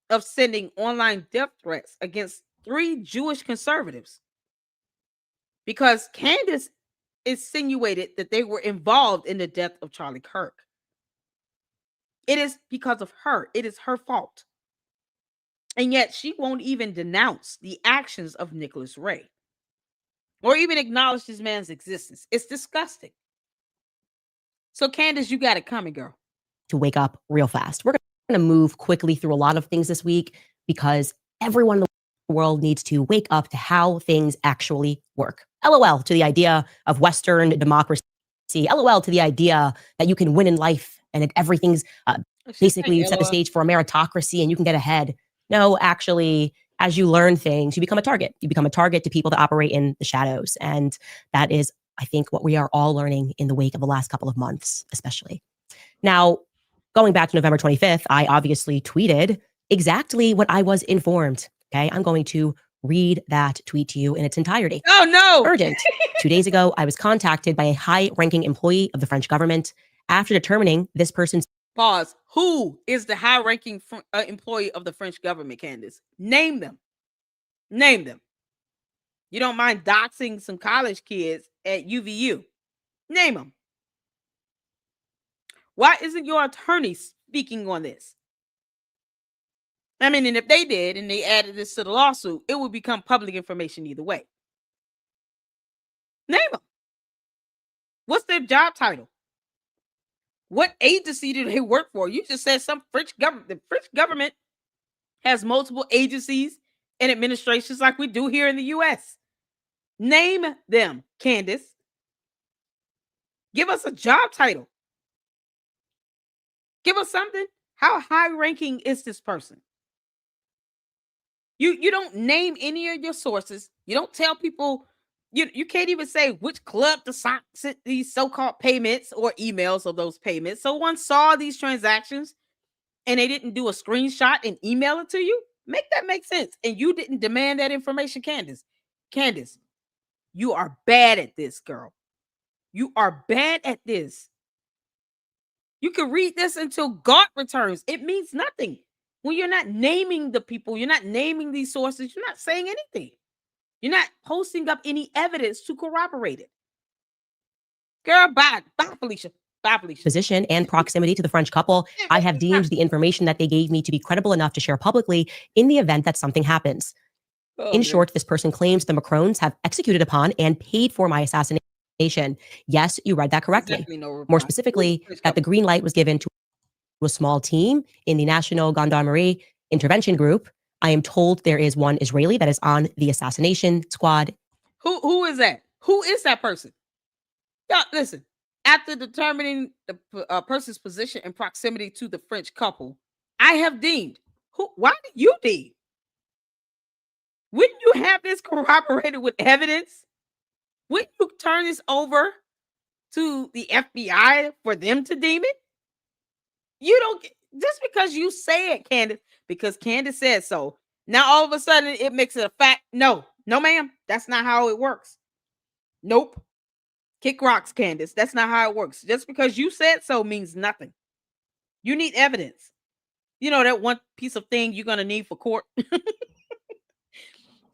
of sending online death threats against 3 Jewish conservatives. Because Candace insinuated that they were involved in the death of Charlie Kirk. It is because of her. It is her fault. And yet she won't even denounce the actions of Nicholas Ray or even acknowledge this man's existence. It's disgusting. So, Candace, you got it coming, girl. To wake up real fast. We're going to move quickly through a lot of things this week because everyone in the world needs to wake up to how things actually work. LOL to the idea of Western democracy. LOL to the idea that you can win in life and that everything's basically set the stage for a meritocracy and you can get ahead. No, actually, as you learn things, you become a target. You become a target to people that operate in the shadows. And that is, I think, what we are all learning in the wake of the last couple of months, especially. Now, going back to November 25th, I obviously tweeted exactly what I was informed. Okay, I'm going to read that tweet to you in its entirety. Oh, no. Urgent. 2 days ago, I was contacted by a high-ranking employee of the French government after determining this person's... Pause. Who is the high-ranking employee of the French government, Candace? Name them. Name them. You don't mind doxing some college kids at UVU. Name them. Why isn't your attorney speaking on this? I mean, and if they did and they added this to the lawsuit, it would become public information either way. Name them. What's their job title? What agency do they work for? You just said some French government. The French government has multiple agencies and administrations like we do here in the U.S. Name them, Candace. Give us a job title. Give us something. How high-ranking is this person? You don't name any of your sources. You don't tell people. You can't even say which club to send these so-called payments or emails of those payments. So one saw these transactions and they didn't do a screenshot and email it to you. Make that make sense. And you didn't demand that information, Candace. Candace, you are bad at this, girl. You are bad at this. You can read this until God returns. It means nothing. When you're not naming the people, you're not naming these sources, you're not saying anything. You're not posting up any evidence to corroborate it. Girl, bye. Bye, Felicia. Bye, Felicia. Position and proximity to the French couple, I have deemed the information that they gave me to be credible enough to share publicly in the event that something happens. In short, this person claims the Macrons have executed upon and paid for my assassination. Yes, you read that correctly. Exactly, no More specifically, that the green light was given to a small team in the National Gendarmerie Intervention Group. I am told there is one Israeli that is on the assassination squad. Who is that? Who is that person? Y'all, listen. After determining the person's position and proximity to the French couple, I have deemed. Why did you deem? Wouldn't you have this corroborated with evidence? Wouldn't you turn this over to the FBI for them to deem it? You don't, just because you say it, Candace, because Candace said so. Now all of a sudden it makes it a fact. No, ma'am. That's not how it works. Nope. Kick rocks, Candace. That's not how it works. Just because you said so means nothing. You need evidence. You know that one piece of thing you're going to need for court.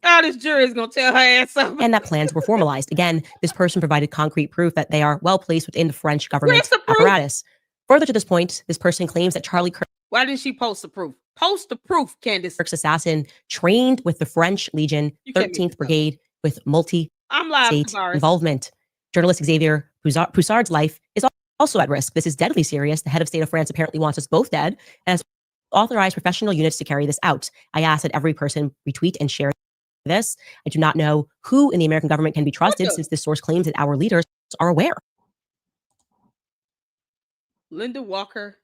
Oh, this jury is going to tell her ass something. And that plans were formalized. Again, this person provided concrete proof that they are well placed within the French government apparatus. Further to this point, this person claims that Charlie Kirk... Why didn't she post the proof? Post the proof, Candace. Kirk's assassin trained with the French Legion 13th Brigade with multi-state involvement. Journalist Xavier Poussard's life is also at risk. This is deadly serious. The head of state of France apparently wants us both dead and has authorized professional units to carry this out. I ask that every person retweet and share this. I do not know who in the American government can be trusted since this source claims that our leaders are aware. Linda Walker.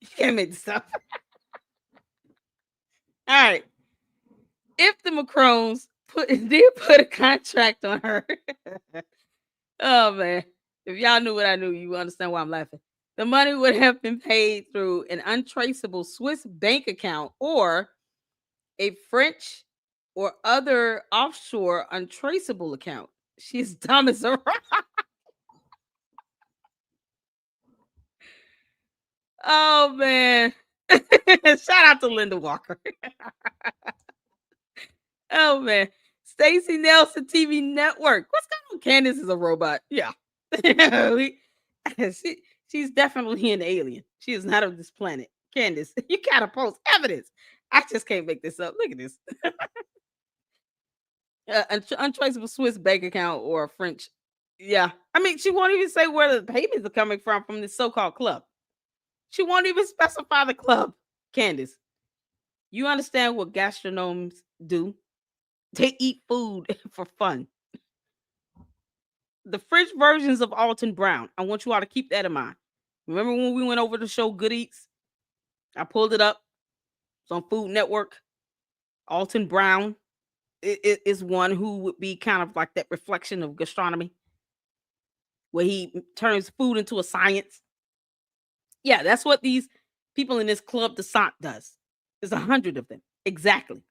You can't make this up. All right. If the Macrons did put a contract on her. Oh, man. If y'all knew what I knew, you understand why I'm laughing. The money would have been paid through an untraceable Swiss bank account or a French or other offshore untraceable account. She's dumb as a rock. Oh man. Shout out to Linda Walker. Oh man. Stacey Nelson TV Network. What's going on? Candace is a robot. Yeah. She's definitely an alien. She is not of this planet. Candace, you gotta post evidence. I just can't make this up. Look at this. Untraceable Swiss bank account or a French. Yeah. I mean, she won't even say where the payments are coming from this so-called club. She won't even specify the club. Candace, you understand what gastronomes do? They eat food for fun. The French versions of Alton Brown. I want you all to keep that in mind. Remember when we went over the show Good Eats? I pulled it up. It's on Food Network. Alton Brown is one who would be kind of like that reflection of gastronomy, where he turns food into a science. Yeah, that's what these people in this Club de Sant does. There's 100 of them. Exactly.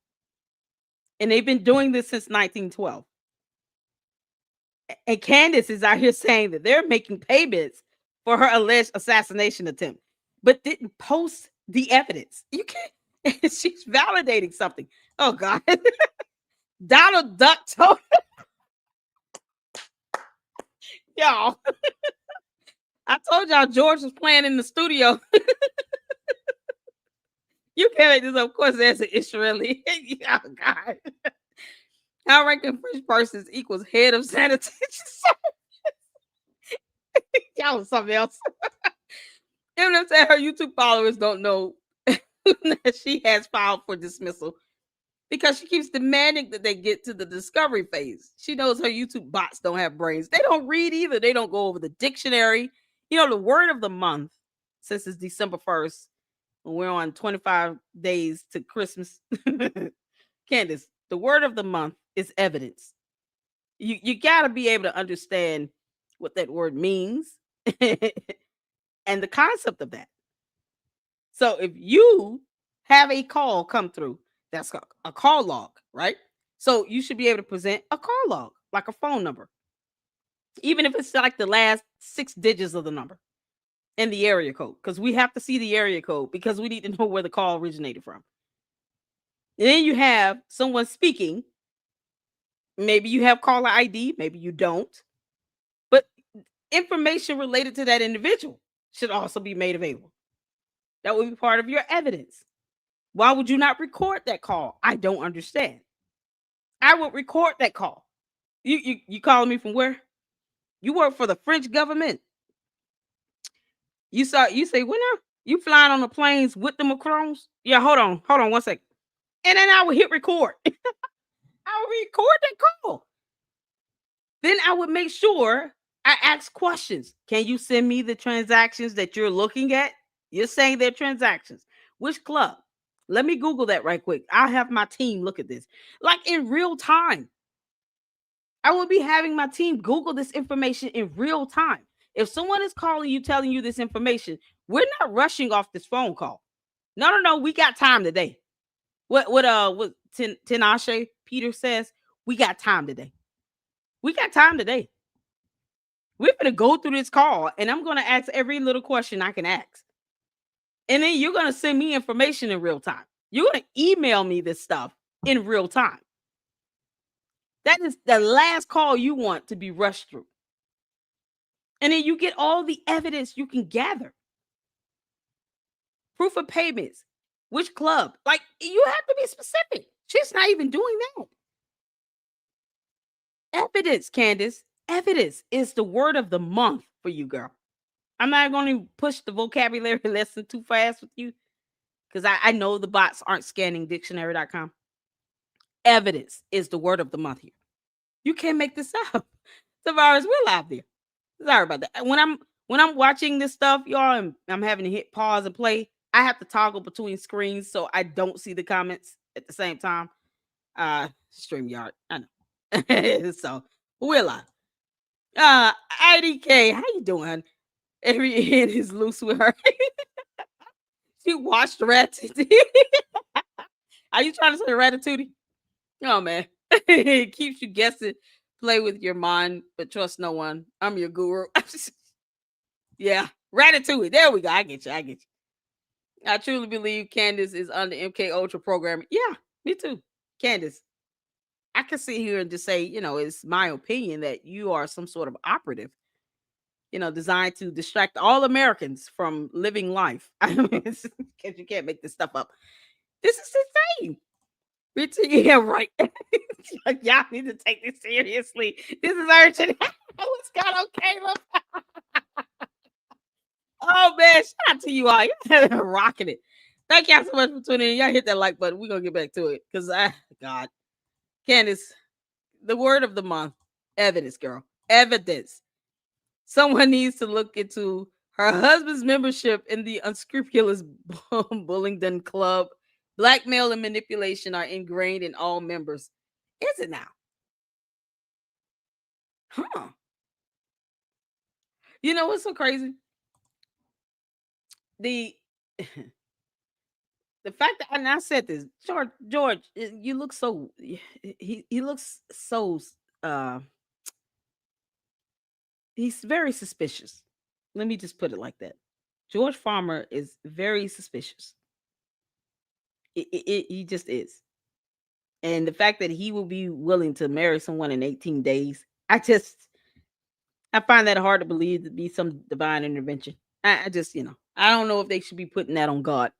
And they've been doing this since 1912. And Candace is out here saying that they're making payments for her alleged assassination attempt, but didn't post the evidence. You can't. She's validating something. Oh, God. Donald Duck told y'all. I told y'all George was playing in the studio. You can't make this up. Of course, there's an Israeli. Oh, God. How ranking French persons equals head of sanitation service. Y'all something else. Even if her YouTube followers don't know that she has filed for dismissal because she keeps demanding that they get to the discovery phase. She knows her YouTube bots don't have brains. They don't read either. They don't go over the dictionary. You know, the word of the month, since it's December 1st, when we're on 25 days to Christmas. Candace, the word of the month is evidence. You got to be able to understand what that word means and the concept of that. So if you have a call come through, that's a call log, right? So you should be able to present a call log, like a phone number, even if it's like the last 6 digits of the number and the area code, because we have to see the area code because we need to know where the call originated from. And then you have someone speaking. Maybe you have caller ID, maybe you don't. But information related to that individual should also be made available. That would be part of your evidence. Why would you not record that call? I don't understand. I would record that call. You calling me from where? You work for the French government. You say, when are you flying on the planes with the Macrons? Yeah, hold on 1 second. And then I would hit record. I would record that call. Then I would make sure I ask questions. Can you send me the transactions that you're looking at? You're saying they're transactions. Which club? Let me Google that right quick. I'll have my team look at this. Like in real time. I will be having my team Google this information in real time. If someone is calling you, telling you this information, we're not rushing off this phone call. No. We got time today. What Tinashe Peter says, we got time today. We got time today. We're going to go through this call and I'm going to ask every little question I can ask. And then you're going to send me information in real time. You're going to email me this stuff in real time. That is the last call you want to be rushed through. And then you get all the evidence you can gather. Proof of payments. Which club? Like, you have to be specific. She's not even doing that. Evidence, Candace. Evidence is the word of the month for you, girl. I'm not going to push the vocabulary lesson too fast with you because I know the bots aren't scanning dictionary.com. Evidence is the word of the month here. You can't make this up. Tavares, we're live there. Sorry about that. When I'm watching this stuff, y'all, I'm having to hit pause and play. I have to toggle between screens so I don't see the comments at the same time. StreamYard, I know. So we're live. IDK, how you doing? Every hand is loose with her. She watched Ratatouille. Are you trying to say Ratatouille? Oh man, it keeps you guessing. Play with your mind, but trust no one. I'm your guru. Yeah, Ratatouille. There we go. I get you. I truly believe Candace is under MK Ultra programming. Yeah, me too. Candace, I can sit here and just say, it's my opinion that you are some sort of operative, designed to distract all Americans from living life. I mean, because you can't make this stuff up. This is insane. Yeah, right. Like, y'all need to take this seriously. This is urgent. What's going on, Caleb? Oh man, shout out to you all. You're rocking it. Thank y'all so much for tuning in. Y'all hit that like button. We're gonna get back to it. Because God. Candace, the word of the month. Evidence, girl. Evidence. Someone needs to look into her husband's membership in the unscrupulous Bullingdon Club. Blackmail and manipulation are ingrained in all members. Is it now? Huh. You know what's so crazy? The the fact that, and I said this, George, you look so, he looks so he's very suspicious. Let me just put it like that. George Farmer is very suspicious. He just is. And the fact that he will be willing to marry someone in 18 days, I find that hard to believe to be some divine intervention. I just, I don't know if they should be putting that on God.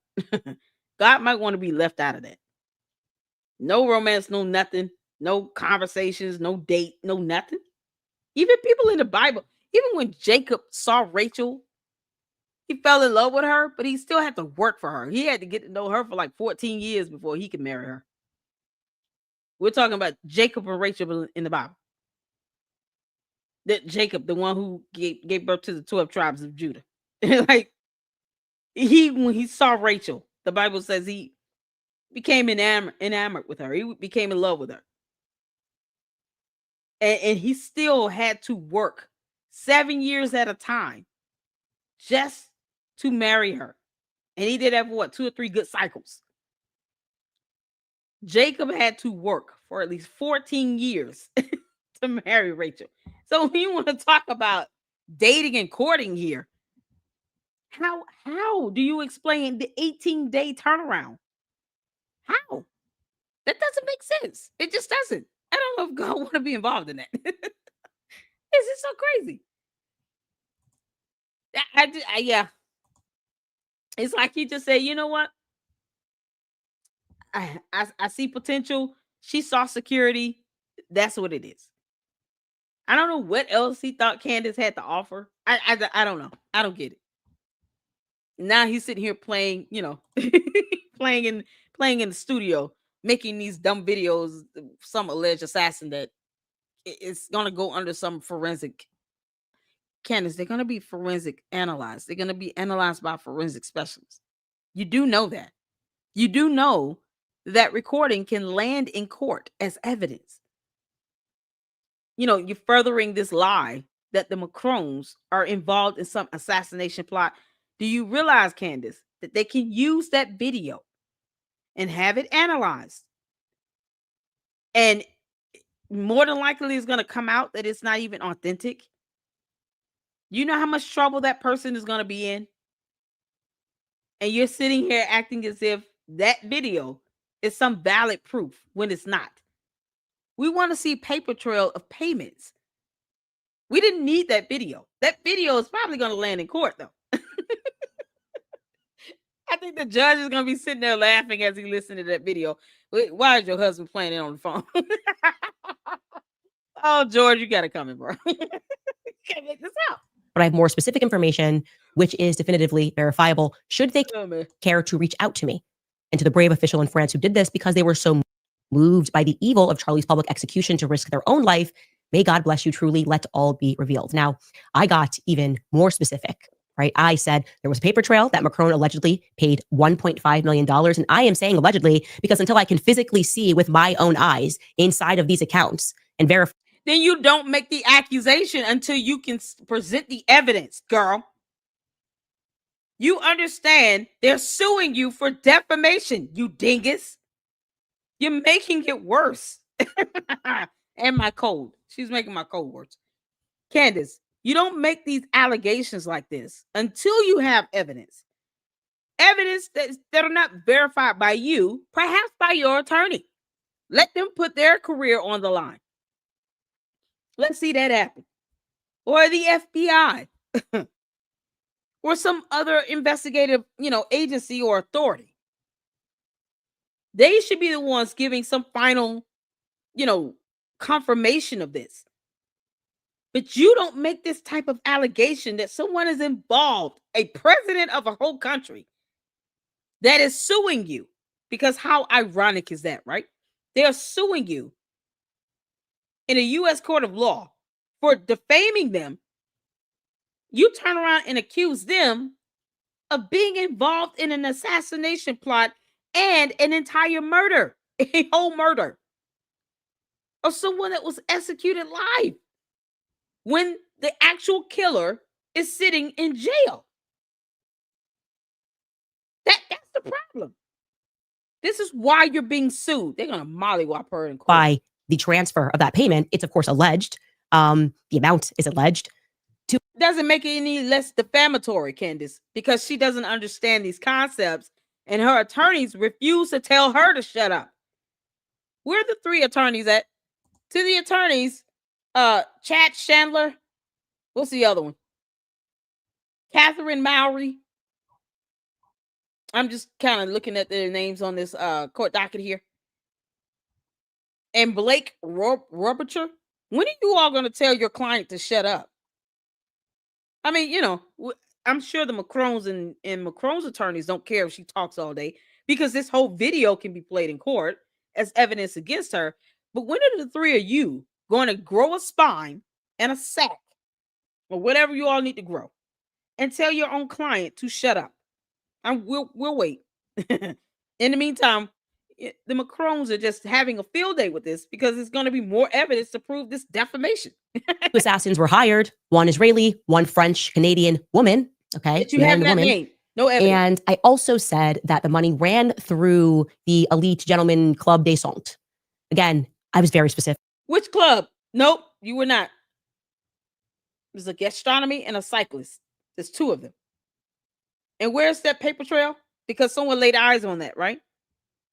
God might want to be left out of that. No romance, no nothing, no conversations, no date, no nothing. Even people in the Bible, even when Jacob saw Rachel, he fell in love with her, but he still had to work for her. He had to get to know her for like 14 years before he could marry her. We're talking about Jacob and Rachel in the Bible. That Jacob, the one who gave birth to the 12 tribes of Judah. Like, when he saw Rachel, the Bible says he became enamored with her. He became in love with her. And he still had to work 7 years at a time just to marry her. And he did that for 2 or 3 good cycles. Jacob had to work for at least 14 years to marry Rachel. So when you want to talk about dating and courting here, how do you explain the 18-day turnaround? How? That doesn't make sense. It just doesn't. I don't know if God want to be involved in that. This is so crazy. Yeah. It's like he just said, you know what? I see potential. She saw security. That's what it is. I don't know what else he thought Candace had to offer. I don't know. I don't get it. Now he's sitting here playing, playing in the studio, making these dumb videos. Some alleged assassin that is gonna go under some forensic. Candace, they're gonna be forensic analyzed. They're gonna be analyzed by forensic specialists. You do know that. You do know that recording can land in court as evidence. You're furthering this lie that the Macrons are involved in some assassination plot. Do you realize, Candace, that they can use that video and have it analyzed? And more than likely it's going to come out that it's not even authentic. You know how much trouble that person is going to be in? And you're sitting here acting as if that video is some valid proof when it's not. We want to see paper trail of payments. We didn't need that video. That video is probably going to land in court, though. I think the judge is going to be sitting there laughing as he listens to that video. Why is your husband playing it on the phone? Oh, George, you got to come in, bro. You can't make this out. But I have more specific information, which is definitively verifiable, should they care to reach out to me. And to the brave official in France who did this because they were so moved by the evil of Charlie's public execution to risk their own life, may God bless you truly. Let all be revealed. Now, I got even more specific, right? I said there was a paper trail that Macron allegedly paid $1.5 million. And I am saying allegedly because until I can physically see with my own eyes inside of these accounts and verify. Then you don't make the accusation until you can present the evidence, girl. You understand they're suing you for defamation, you dingus. You're making it worse. And my code. She's making my code worse. Candace, you don't make these allegations like this until you have evidence. evidence that are not verified by you, perhaps by your attorney. Let them put their career on the line. Let's see that happen. Or the FBI. Or some other investigative, agency or authority. They should be the ones giving some final, confirmation of this. But you don't make this type of allegation that someone is involved, a president of a whole country that is suing you. Because how ironic is that, right? They are suing you in a U.S. court of law for defaming them. You turn around and accuse them of being involved in an assassination plot and an entire murder, a whole murder of someone that was executed live when the actual killer is sitting in jail. That's the problem. This is why you're being sued. They're going to mollywop her in court. By the transfer of that payment, it's of course alleged. The amount is alleged. Doesn't make it any less defamatory, Candace, because she doesn't understand these concepts and her attorneys refuse to tell her to shut up. Where are the three attorneys at? To the attorneys, Chad Chandler. What's the other one? Catherine Mowry. I'm just kind of looking at their names on this court docket here. And Blake Robercher. When are you all going to tell your client to shut up? I mean, I'm sure the Macrons and Macron's attorneys don't care if she talks all day because this whole video can be played in court as evidence against her. But when are the three of you going to grow a spine and a sack or whatever you all need to grow and tell your own client to shut up? And we'll wait. In the meantime, the Macrons are just having a field day with this because it's going to be more evidence to prove this defamation. Two assassins were hired, one Israeli, one French Canadian woman. Okay. But you have that name. No evidence. And I also said that the money ran through the Elite Gentlemen Club des Santé. Again, I was very specific. Which club? Nope, you were not. There's a gastronomy and a cyclist. There's two of them. And where's that paper trail? Because someone laid eyes on that, right?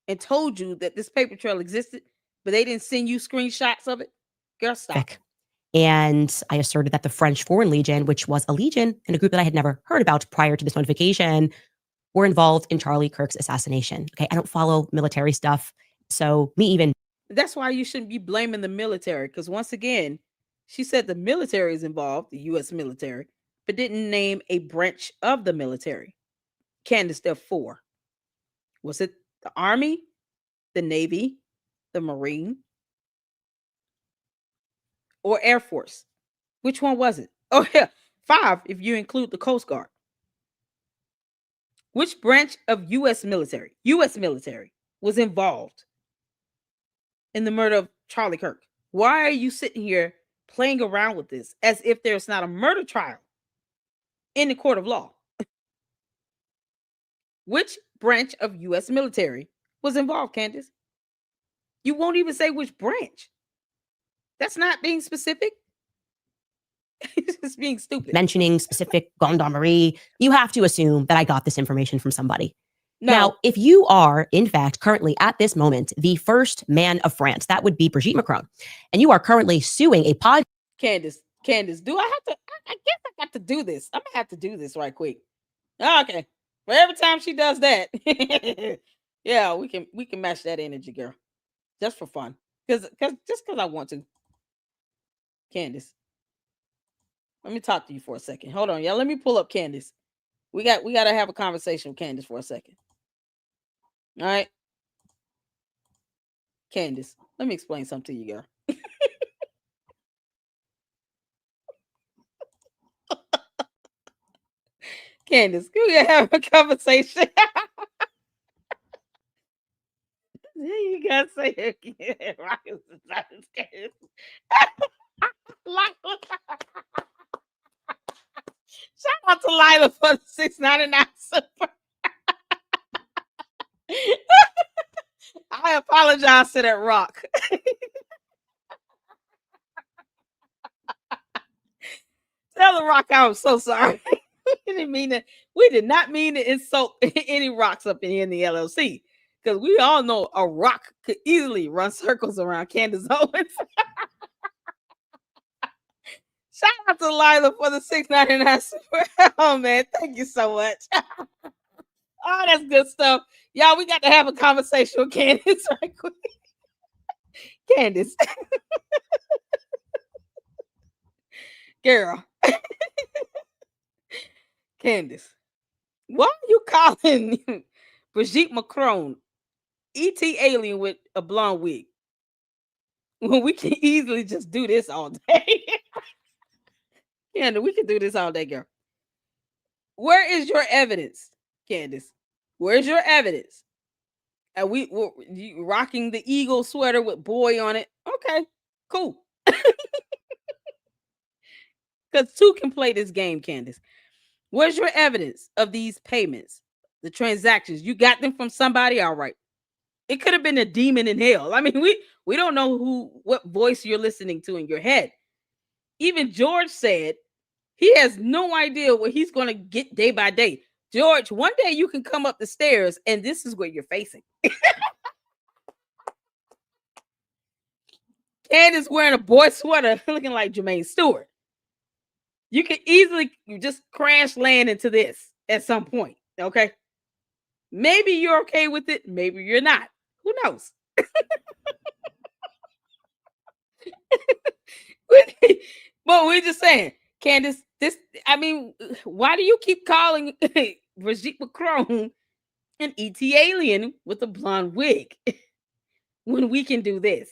And told you that this paper trail existed, but they didn't send you screenshots of it. Girl, stop. And I asserted that the French Foreign Legion, which was a legion and a group that I had never heard about prior to this notification, were involved in Charlie Kirk's assassination. Okay, I don't follow military stuff. So me even. That's why you shouldn't be blaming the military. Because once again, she said the military is involved, the U.S. military, but didn't name a branch of the military. Candace, there are four. Was it the Army, the Navy, the Marine, or Air Force? Which one was it? Oh, yeah, 5 if you include the Coast Guard. Which branch of U.S. military was involved in the murder of Charlie Kirk? Why are you sitting here playing around with this as if there's not a murder trial in the court of law? Which branch of U.S. military was involved, Candace? You won't even say which branch. That's not being specific. It's just being stupid. Mentioning specific gendarmerie, you have to assume that I got this information from somebody. No. Now, if you are, in fact, currently at this moment, the first man of France, that would be Brigitte Macron, and you are currently suing a pod. Candace, do I have to? I guess I got to do this. I'm gonna have to do this right quick. Okay. Well, every time she does that, yeah, we can match that energy, girl, just for fun, because I want to. Candace, let me talk to you for a second. Hold on, y'all. Let me pull up Candace. We got to have a conversation with Candace for a second. All right, Candace, let me explain something to you, girl. Candace, can we have a conversation? You gotta say it again. Shout out to Lila for the $6.99 super. I apologize to that rock. Tell the rock I'm so sorry. didn't mean to. We did not mean to insult any rocks up in here in the LLC, because we all know a rock could easily run circles around Candace Owens. Shout out to Lila for the $6.99 super. Oh man, thank you so much. Oh, that's good stuff. Y'all, we got to have a conversation with Candace right quick. Candace. Girl. Candace. Why are you calling Brigitte Macron ET alien with a blonde wig when we can easily just do this all day? Candace, we can do this all day, girl. Where is your evidence, Candace? Where's your evidence? Are you rocking the eagle sweater with boy on it? Okay, cool. Because two can play this game, Candace. Where's your evidence of these payments, the transactions? You got them from somebody, all right. It could have been a demon in hell. I mean, we don't know what voice you're listening to in your head. Even George said he has no idea what he's going to get day by day. George, one day you can come up the stairs and this is what you're facing. Candace wearing a boy sweater looking like Jermaine Stewart. You can easily just crash land into this at some point, okay? Maybe you're okay with it. Maybe you're not. Who knows? But we're just saying, Candace, why do you keep calling Brigitte Macron an ET alien with a blonde wig when we can do this?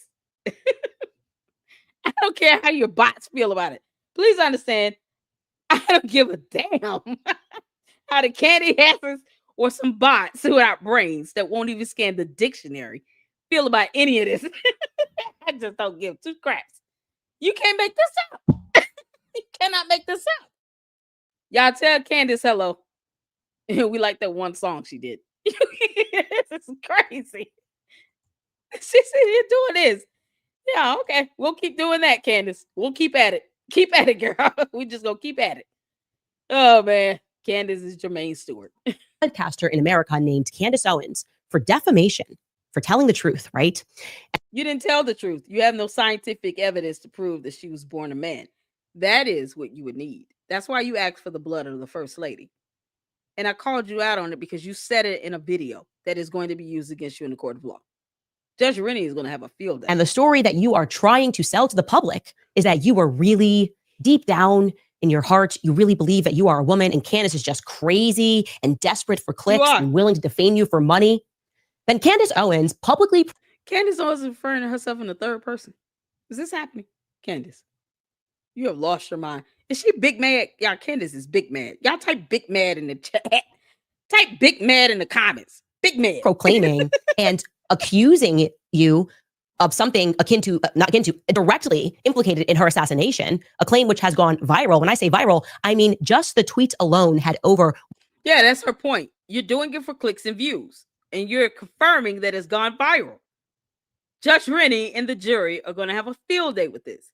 I don't care how your bots feel about it. Please understand, I don't give a damn how the candy hackers or some bots without brains that won't even scan the dictionary feel about any of this. I just don't give two craps. You can't make this up. You cannot make this up. Y'all tell Candace hello. We like that one song she did. This is crazy. She said you're doing this. Yeah, okay. We'll keep doing that, Candace. We'll keep at it. Keep at it, girl. We just gonna keep at it. Oh man, Candace is Jermaine Stewart. Podcaster in America named Candace Owens for defamation for telling the truth, right? You didn't tell the truth. You have no scientific evidence to prove that she was born a man. That is what you would need. That's why you asked for the blood of the first lady. And I called you out on it because you said it in a video that is going to be used against you in the court of law. Judge Rennie is going to have a field day. And the story that you are trying to sell to the public is that you are really deep down in your heart, you really believe that you are a woman and Candace is just crazy and desperate for clicks and willing to defame you for money. Then Candace Owens publicly... Candace Owens is referring to herself in the third person. Is this happening? Candace, you have lost your mind. Is she big mad? Y'all, Candace is big mad. Y'all type big mad in the chat. Type big mad in the comments. Big mad. Proclaiming and accusing you of something directly implicated in her assassination, a claim which has gone viral. When I say viral, I mean just the tweets alone had over... Yeah, that's her point. You're doing it for clicks and views, and you're confirming that it's gone viral. Judge Rennie and the jury are going to have a field day with this.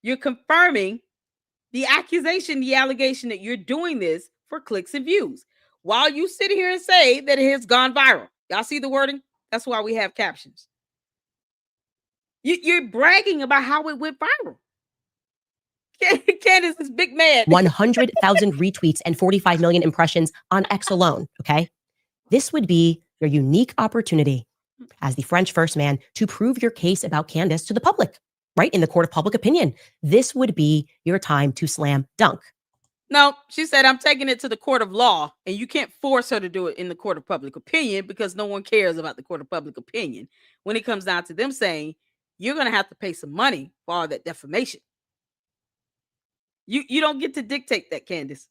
You're confirming the accusation, the allegation that you're doing this for clicks and views, while you sit here and say that it has gone viral. Y'all see the wording? That's why we have captions. You're bragging about how it went viral. Candace is big mad. 100,000 retweets and 45 million impressions on X alone, okay? This would be your unique opportunity as the French first man to prove your case about Candace to the public, right? In the court of public opinion. This would be your time to slam dunk. No, she said, I'm taking it to the court of law, and you can't force her to do it in the court of public opinion because no one cares about the court of public opinion when it comes down to them saying, you're going to have to pay some money for all that defamation. You don't get to dictate that, Candace.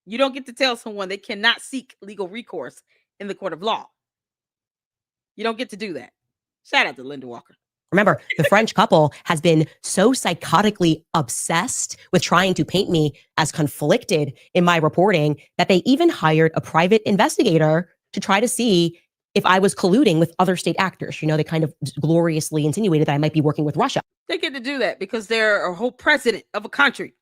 You don't get to tell someone they cannot seek legal recourse in the court of law. You don't get to do that. Shout out to Linda Walker. Remember, the French couple has been so psychotically obsessed with trying to paint me as conflicted in my reporting that they even hired a private investigator to try to see if I was colluding with other state actors. You know, they kind of gloriously insinuated that I might be working with Russia. They get to do that because they're a whole president of a country.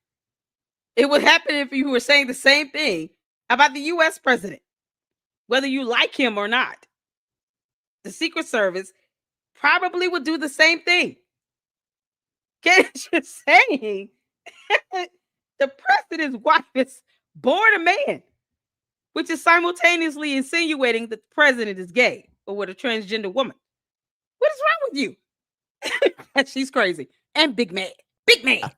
It would happen if you were saying the same thing about the U.S. president, whether you like him or not. The Secret Service probably would do the same thing. Candace, you're saying the president's wife is born a man, which is simultaneously insinuating that the president is gay or with a transgender woman. What is wrong with you? She's crazy. And big man. Big man.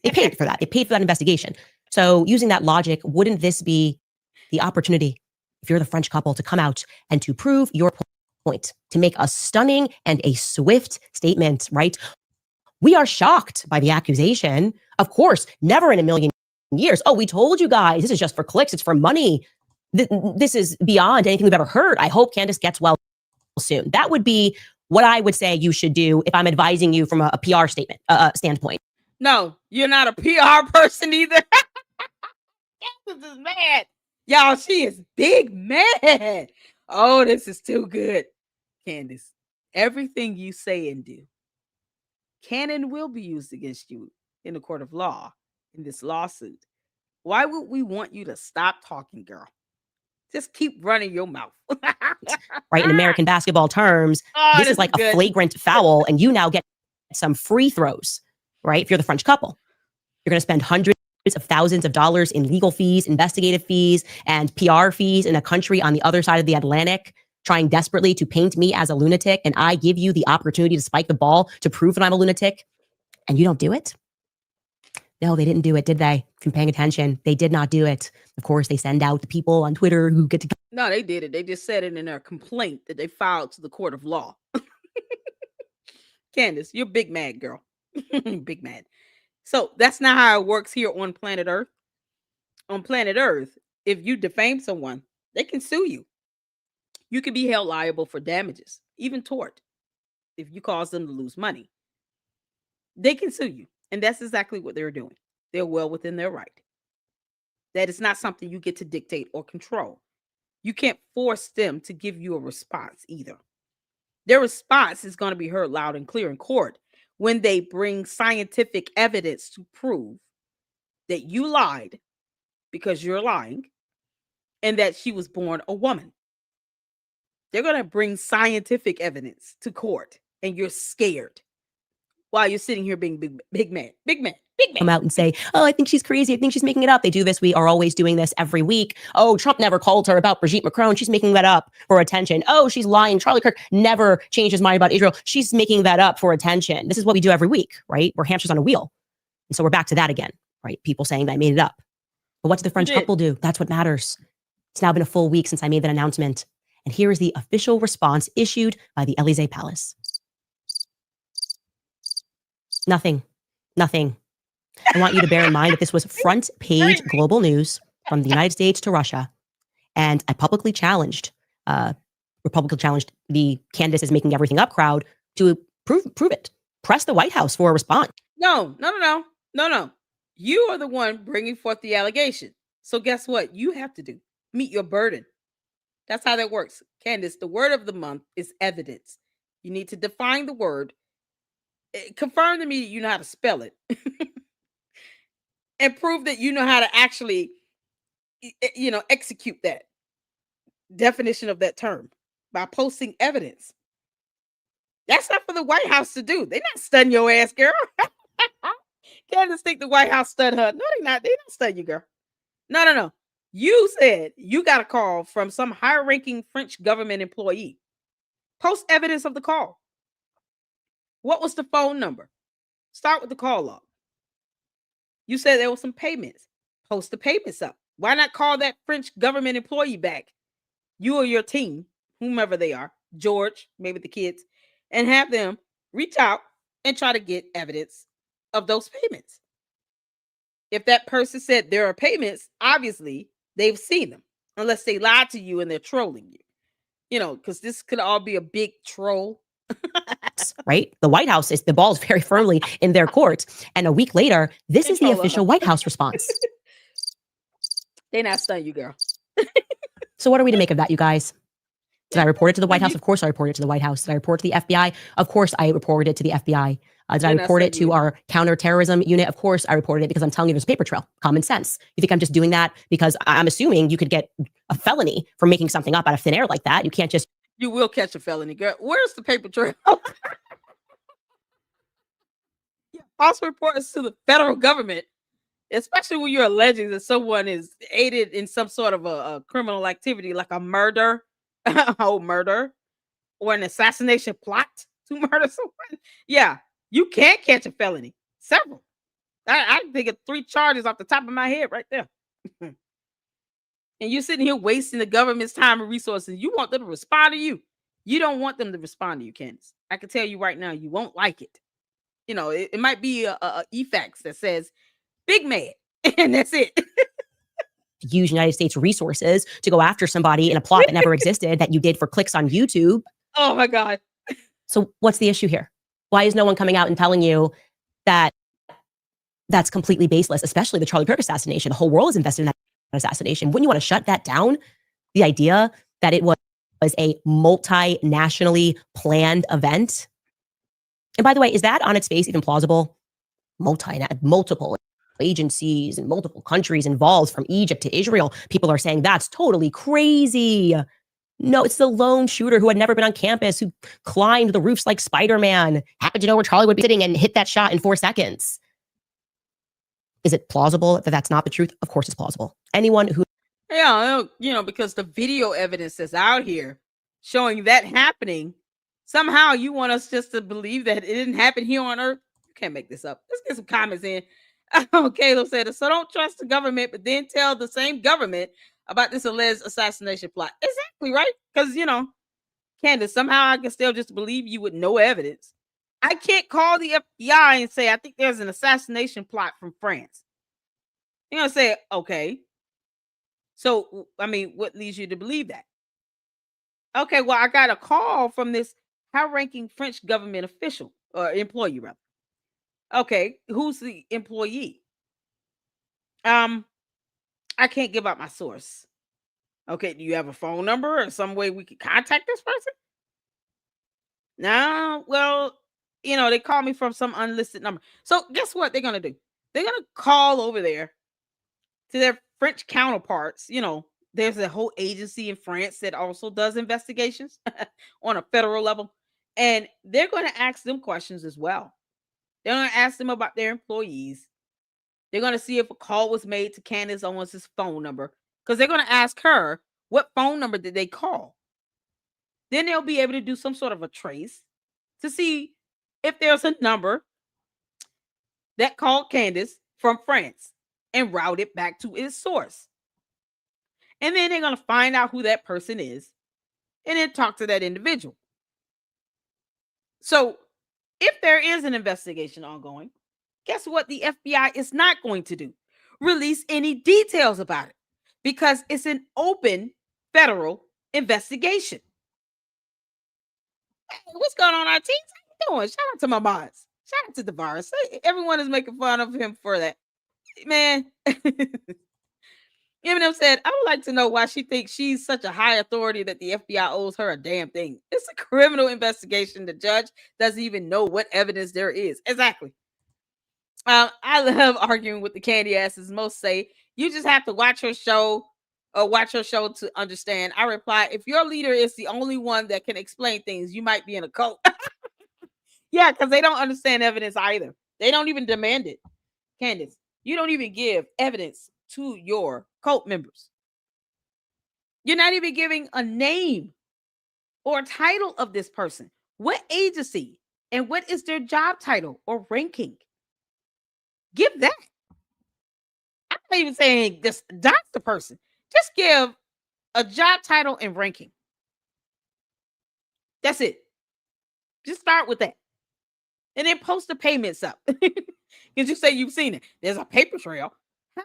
They paid for that. They paid for that investigation. So using that logic, wouldn't this be the opportunity, if you're the French couple, to come out and to prove your point, to make a stunning and a swift statement, right? We are shocked by the accusation. Of course, never in a million years. Oh, we told you guys, this is just for clicks. It's for money. This is beyond anything we've ever heard. I hope Candace gets well soon. That would be what I would say you should do if I'm advising you from a PR statement standpoint. No, you're not a PR person either. Candace is mad. Y'all, she is big mad. Oh, this is too good. Candace, everything you say and do can and will be used against you in the court of law in this lawsuit. Why would we want you to stop talking, girl? Just keep running your mouth. Right, in American basketball terms, this is like a flagrant foul, and you now get some free throws, right? If you're the French couple, you're going to spend hundreds of thousands of dollars in legal fees, investigative fees, and PR fees in a country on the other side of the Atlantic, trying desperately to paint me as a lunatic, and I give you the opportunity to spike the ball to prove that I'm a lunatic, and you don't do it? No, they didn't do it, did they? If you're paying attention, they did not do it. Of course, they send out the people on Twitter who get to... No, they did it. They just said it in their complaint that they filed to the court of law. Candace, you're big mad, girl. Big mad. So that's not how it works here on planet Earth. On planet Earth, if you defame someone, they can sue you. You can be held liable for damages, even tort, if you cause them to lose money. They can sue you. And that's exactly what they're doing. They're well within their right. That is not something you get to dictate or control. You can't force them to give you a response either. Their response is going to be heard loud and clear in court when they bring scientific evidence to prove that you lied because you're lying and that she was born a woman. They're going to bring scientific evidence to court and you're scared while you're sitting here being big man. Come out and say, oh, I think she's crazy. I think she's making it up. They do this. We are always doing this every week. Oh, Trump never called her about Brigitte Macron. She's making that up for attention. Oh, she's lying. Charlie Kirk never changed his mind about Israel. She's making that up for attention. This is what we do every week, right? We're hamsters on a wheel. And so we're back to that again, right? People saying that I made it up. But what did the French couple do? That's what matters. It's now been a full week since I made that announcement. And here is the official response issued by the Elysee Palace. Nothing. I want you to bear in mind that this was front page global news from the United States to Russia. And I publicly challenged the Candace is making everything up crowd to prove it. Press the White House for a response. No. You are the one bringing forth the allegation. So guess what? You have to do. Meet your burden. That's how that works. Candace, the word of the month is evidence. You need to define the word. Confirm to me that you know how to spell it. And prove that you know how to actually, execute that definition of that term by posting evidence. That's not for the White House to do. They're not studying your ass, girl. Candace think the White House studied her. No, they're not. They don't study you, girl. No. You said you got a call from some high-ranking French government employee. Post evidence of the call. What was the phone number? Start with the call log. You said there were some payments. Post the payments up. Why not call that French government employee back? You or your team, whomever they are, George, maybe the kids, and have them reach out and try to get evidence of those payments. If that person said there are payments, obviously they've seen them, unless they lied to you and they're trolling you. Because this could all be a big troll. Right? The White House the ball's very firmly in their court. And a week later, this is the official White House response. They not studying you, girl. So what are we to make of that, you guys? Did I report it to the White House? Of course I reported it to the White House. Did I report it to the FBI? Of course I reported it to the FBI. Did I report it to our counterterrorism unit? Of course, I reported it because I'm telling you there's a paper trail. Common sense. You think I'm just doing that because I'm assuming you could get a felony for making something up out of thin air like that? You can't just. You will catch a felony, girl. Where's the paper trail? False reports to the federal government, especially when you're alleging that someone is aided in some sort of a criminal activity, like a murder, murder, or an assassination plot to murder someone. Yeah, you can't catch a felony. Several. I can think of 3 charges off the top of my head right there. And you're sitting here wasting the government's time and resources. You want them to respond to you. You don't want them to respond to you, Candace. I can tell you right now, you won't like it. You know, it might be a eFax that says big man, and that's it. Use United States resources to go after somebody in a plot that never existed that you did for clicks on YouTube. Oh my God. So what's the issue here? Why is no one coming out and telling you that that's completely baseless, especially the Charlie Kirk assassination? The whole world is invested in that assassination. Wouldn't you want to shut that down? The idea that it was a multinationally planned event. And by the way, is that on its face even plausible? Multiple agencies and multiple countries involved from Egypt to Israel. People are saying that's totally crazy. No, it's the lone shooter who had never been on campus, who climbed the roofs like Spider-Man, happened to know where Charlie would be sitting and hit that shot in 4 seconds. Is it plausible that that's not the truth? Of course it's plausible. Anyone who... Yeah, you know, because the video evidence that's out here showing that happening, somehow you want us just to believe that it didn't happen here on Earth. You can't make this up. Let's get some comments in. Caleb said, so don't trust the government, but then tell the same government about this alleged assassination plot. Exactly, right? Because, you know, Candace, somehow I can still just believe you with no evidence. I can't call the FBI and say, I think there's an assassination plot from France. You're going to say, okay. So, I mean, what leads you to believe that? Okay, well, I got a call from this high-ranking French government official, or employee, rather. Okay, who's the employee? I can't give out my source. Okay, do you have a phone number or some way we could contact this person? No, well, you know, they call me from some unlisted number. So guess what they're going to do? They're going to call over there to their French counterparts. You know, there's a whole agency in France that also does investigations on a federal level. And they're going to ask them questions as well. They're going to ask them about their employees. They're going to see if a call was made to Candace Owens' phone number, because they're going to ask her, what phone number did they call? Then they'll be able to do some sort of a trace to see if there's a number that called Candace from France and route it back to its source. And then they're going to find out who that person is and then talk to that individual. So if there is an investigation ongoing, guess what the FBI is not going to do? Release any details about it, because it's an open federal investigation. Hey, what's going on, our teams? How you doing? Shout out to my mods. Shout out to Tavares. Everyone is making fun of him for that. Man. Eminem said, I would like to know why she thinks she's such a high authority that the FBI owes her a damn thing. It's a criminal investigation. The judge doesn't even know what evidence there is. Exactly. I love arguing with the candy asses. Most say you just have to watch her show to understand. I reply, if your leader is the only one that can explain things, you might be in a cult. Yeah, because they don't understand evidence either. They don't even demand it. Candace, you don't even give evidence to your cult members. You're not even giving a name or title of this person. What agency and what is their job title or ranking? Give that. I'm not even saying just dox the person. Just give a job title and ranking. That's it. Just start with that. And then post the payments up. Because you say you've seen it. There's a paper trail.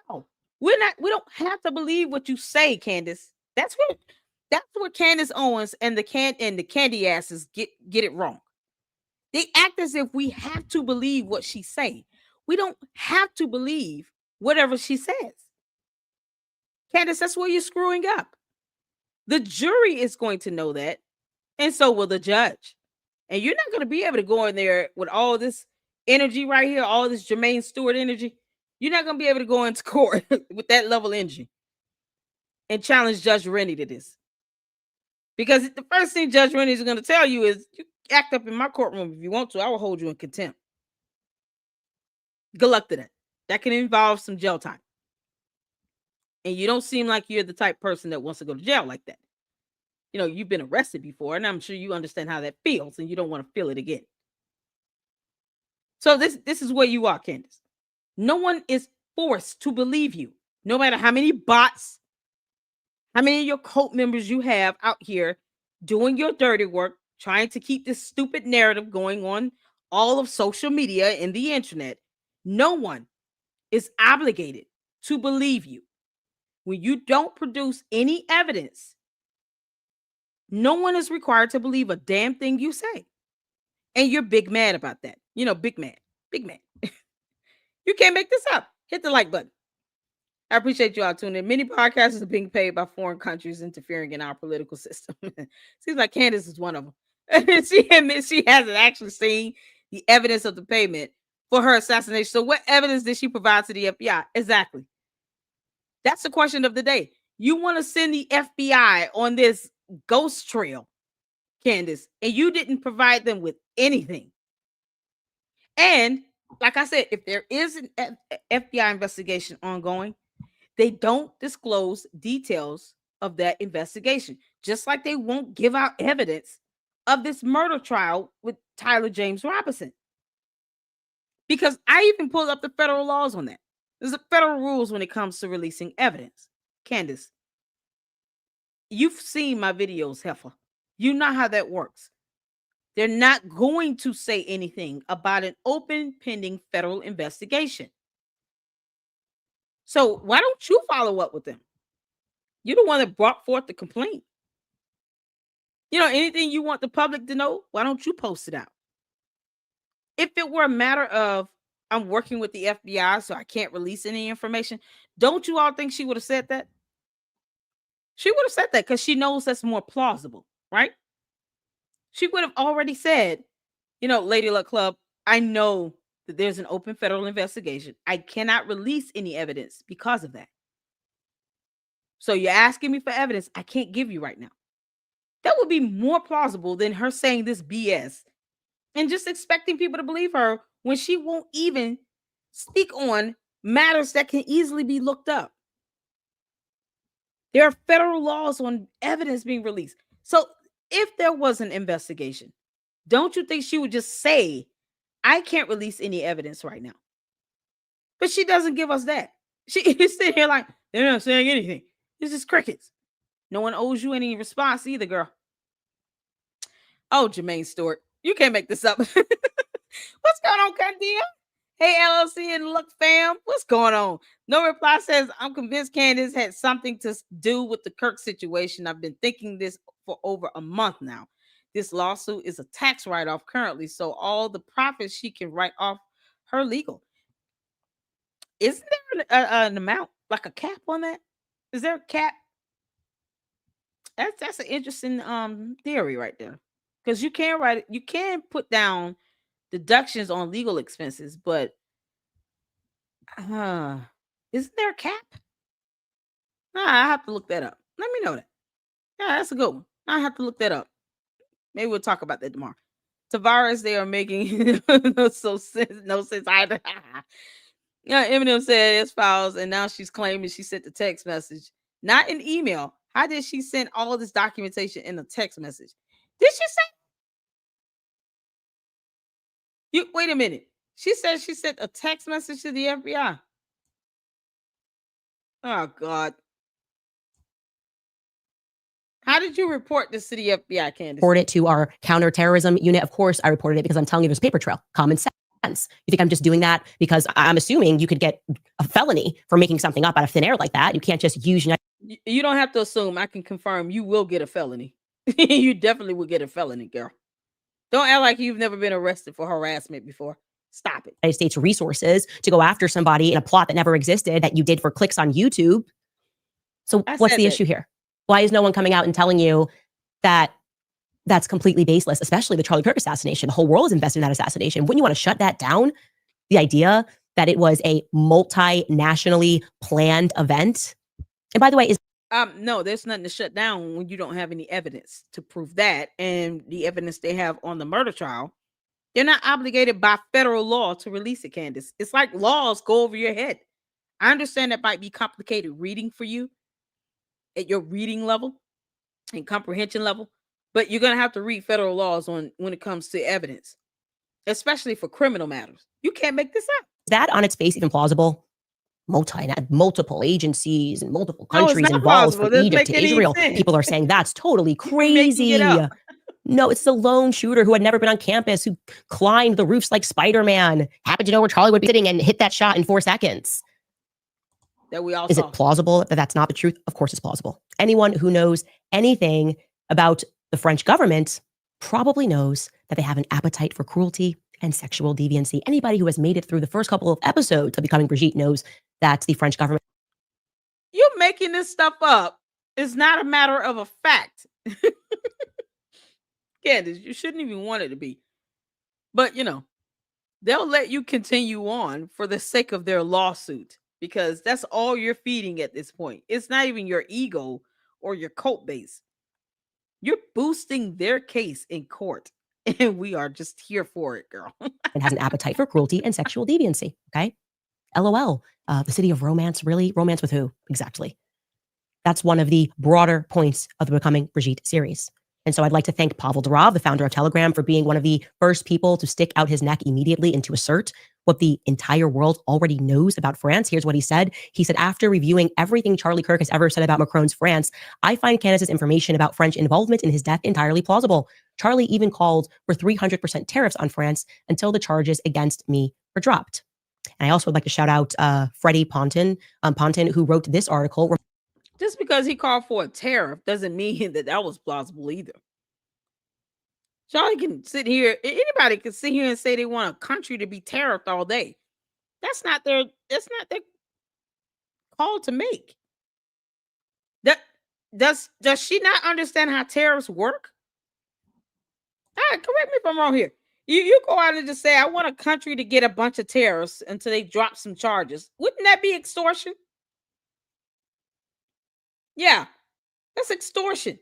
How? We don't have to believe what you say, Candace. That's where Candace Owens and the candy asses get it wrong. They act as if we have to believe what she say. We don't have to believe whatever she says. Candace, that's where you're screwing up. The jury is going to know that, and so will the judge. And you're not going to be able to go in there with all this energy right here, all this Jermaine Stewart energy, you're not going to be able to go into court with that level of energy and challenge Judge Rennie to this. Because the first thing Judge Rennie is going to tell you is, you act up in my courtroom if you want to. I will hold you in contempt. Good luck to that. That can involve some jail time. And you don't seem like you're the type person that wants to go to jail like that. You know, you've been arrested before, and I'm sure you understand how that feels, and you don't want to feel it again. So this is where you are, Candace. No one is forced to believe you, no matter how many bots, how many of your cult members you have out here doing your dirty work, trying to keep this stupid narrative going on all of social media and the internet. No one is obligated to believe you. When you don't produce any evidence, no one is required to believe a damn thing you say. And you're big mad about that. You know, big mad. Big mad. You can't make this up. Hit the like button. I appreciate you all tuning in. Many podcasters are being paid by foreign countries interfering in our political system. Seems like Candace is one of them. She admits she hasn't actually seen the evidence of the payment for her assassination. So what evidence did she provide to the FBI? Exactly. That's the question of the day. You want to send the FBI on this ghost trail, Candace, and you didn't provide them with anything. And like I said, if there is an FBI investigation ongoing, they don't disclose details of that investigation, just like they won't give out evidence of this murder trial with Tyler James Robinson. Because I even pulled up the federal laws on that. There's federal rules when it comes to releasing evidence. Candace, you've seen my videos, Heifer. You know how that works. They're not going to say anything about an open pending federal investigation. So why don't you follow up with them? You're the one that brought forth the complaint. You know, anything you want the public to know, why don't you post it out? If it were a matter of, I'm working with the FBI, so I can't release any information, don't you all think she would have said that? She would have said that because she knows that's more plausible, right? She would have already said, you know, Lady Luck Club, I know that there's an open federal investigation. I cannot release any evidence because of that. So you're asking me for evidence I can't give you right now. That would be more plausible than her saying this BS and just expecting people to believe her when she won't even speak on matters that can easily be looked up. There are federal laws on evidence being released. So if there was an investigation, don't you think she would just say, I can't release any evidence right now? But she doesn't give us that. She is sitting here like, they're not saying anything. This is crickets. No one owes you any response either, girl. Oh, Jermaine Stewart, you can't make this up. What's going on, Candace? Hey, LLC and Luck fam, what's going on? No reply says, I'm convinced Candace had something to do with the Kirk situation. I've been thinking this for over a month now. This lawsuit is a tax write-off currently, so all the profits she can write off her legal. Isn't there an amount, like a cap on that? Is there a cap? That's an interesting theory right there. Because you can put down deductions on legal expenses, but isn't there a cap? I have to look that up. Let me know that. Yeah, that's a good one. I have to look that up. Maybe we'll talk about that tomorrow. Tavares, they are making no sense either. Yeah, Eminem said it's files, and now she's claiming she sent the text message, not an email. How did she send all this documentation in a text message? Did she say? Wait a minute. She said she sent a text message to the FBI. Oh, God. How did you report this to the FBI, Candace? Report it to our counterterrorism unit. Of course, I reported it because I'm telling you there's a paper trail. Common sense. You think I'm just doing that because I'm assuming you could get a felony for making something up out of thin air like that? You can't just use... You don't have to assume. I can confirm you will get a felony. You definitely will get a felony, girl. Don't act like you've never been arrested for harassment before. Stop it. United States resources to go after somebody in a plot that never existed that you did for clicks on YouTube. So what's the issue here? Why is no one coming out and telling you that that's completely baseless, especially the Charlie Kirk assassination. The whole world is invested in that assassination. Wouldn't you want to shut that down? The idea that it was a multinationally planned event. And by the way, is no, there's nothing to shut down when you don't have any evidence to prove that. And the evidence they have on the murder trial, they're not obligated by federal law to release it, Candace. It's like laws go over your head. I understand that might be complicated reading for you at your reading level and comprehension level, but you're going to have to read federal laws on when it comes to evidence, especially for criminal matters. You can't make this up. Is that on its face even plausible? Multiple agencies and multiple No, it's countries not involved, plausible. from Doesn't Egypt make to any Israel. sense. People are saying that's totally You're making it crazy. up. No, it's the lone shooter who had never been on campus, who climbed the roofs like Spider-Man, happened to know where Charlie would be sitting and hit that shot in 4 seconds. That we all Is saw. it plausible that that's not the truth? Of course it's plausible. Anyone who knows anything about the French government probably knows that they have an appetite for cruelty and sexual deviancy. Anybody who has made it through the first couple of episodes of Becoming Brigitte knows that the French government. You're making this stuff up. It's not a matter of a fact. Candace, you shouldn't even want it to be. But, they'll let you continue on for the sake of their lawsuit because that's all you're feeding at this point. It's not even your ego or your cult base. You're boosting their case in court. And we are just here for it, girl. And has an appetite for cruelty and sexual deviancy. Okay. LOL. The city of romance, really? Romance with who? Exactly. That's one of the broader points of the Becoming Brigitte series. And so I'd like to thank Pavel Durov, the founder of Telegram, for being one of the first people to stick out his neck immediately and to assert what the entire world already knows about France. Here's what he said. He said, after reviewing everything Charlie Kirk has ever said about Macron's France, I find Candace's information about French involvement in his death entirely plausible. Charlie even called for 300% tariffs on France until the charges against me were dropped. And I also would like to shout out Freddie Ponton, who wrote this article. Just because he called for a tariff doesn't mean that was plausible either. Charlie can sit here, anybody can sit here and say they want a country to be tariffed all day. That's not their call to make. Does she not understand how tariffs work? Correct me if I'm wrong here. You go out and just say, I want a country to get a bunch of tariffs until they drop some charges. Wouldn't that be extortion? Yeah, that's extortion.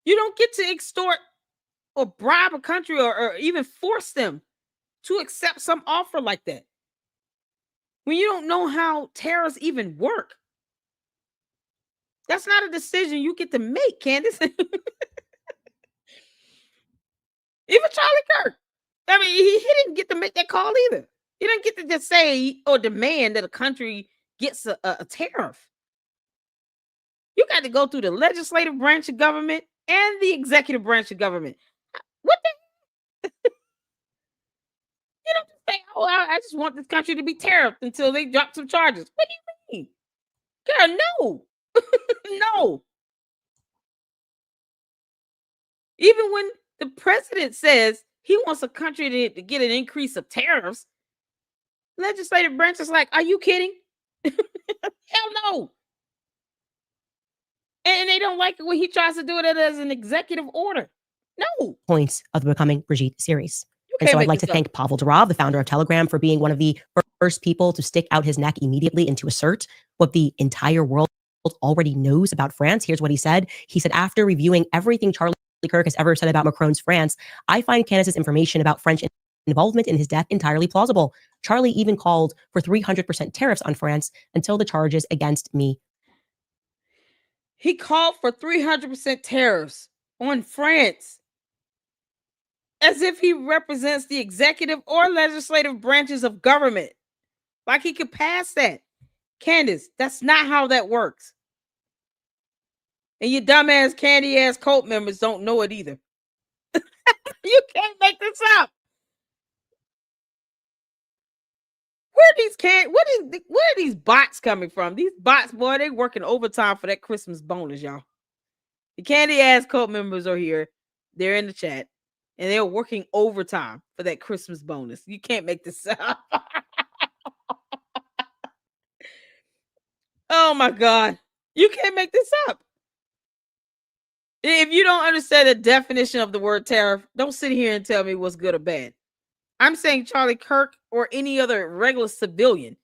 You don't get to extort or bribe a country or even force them to accept some offer like that when you don't know how tariffs even work. That's not a decision you get to make, Candace. Even Charlie Kirk. I mean, he didn't get to make that call either. He didn't get to just say or demand that a country gets a tariff. You got to go through the legislative branch of government and the executive branch of government. What the? You don't just say, oh, I just want this country to be tariffed until they drop some charges. What do you mean? Girl, no. No. Even when the president says he wants a country to get an increase of tariffs, legislative branch is like, are you kidding? Hell no. And they don't like it when he tries to do it as an executive order. No. Points of the Becoming Brigitte series. And so I'd like to thank Pavel Durov, the founder of Telegram, for being one of the first people to stick out his neck immediately and to assert what the entire world already knows about France. Here's what he said. He said, after reviewing everything Charlie Kirk has ever said about Macron's France, I find Candace's information about French involvement in his death entirely plausible. Charlie even called for 300% tariffs on France until the charges against me. He called for 300% tariffs on France, as if he represents the executive or legislative branches of government. Like he could pass that. Candace, that's not how that works. And you dumbass, candy-ass cult members don't know it either. You can't make this up. Where are these bots coming from? These bots, boy, they working overtime for that Christmas bonus, y'all. The candy-ass cult members are here. They're in the chat. And they're working overtime for that Christmas bonus. You can't make this up. Oh my God. You can't make this up. If you don't understand the definition of the word tariff, don't sit here and tell me what's good or bad. I'm saying Charlie Kirk or any other regular civilian,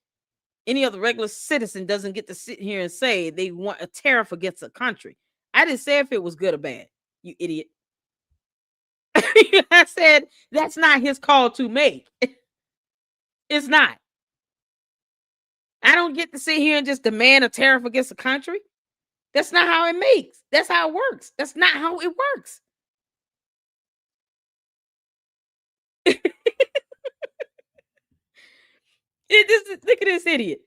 any other regular citizen doesn't get to sit here and say they want a tariff against a country. I didn't say if it was good or bad, you idiot. I said that's not his call to make. It's not. I don't get to sit here and just demand a tariff against a country. That's not how it makes. That's how it works. That's not how it works. Look at this idiot.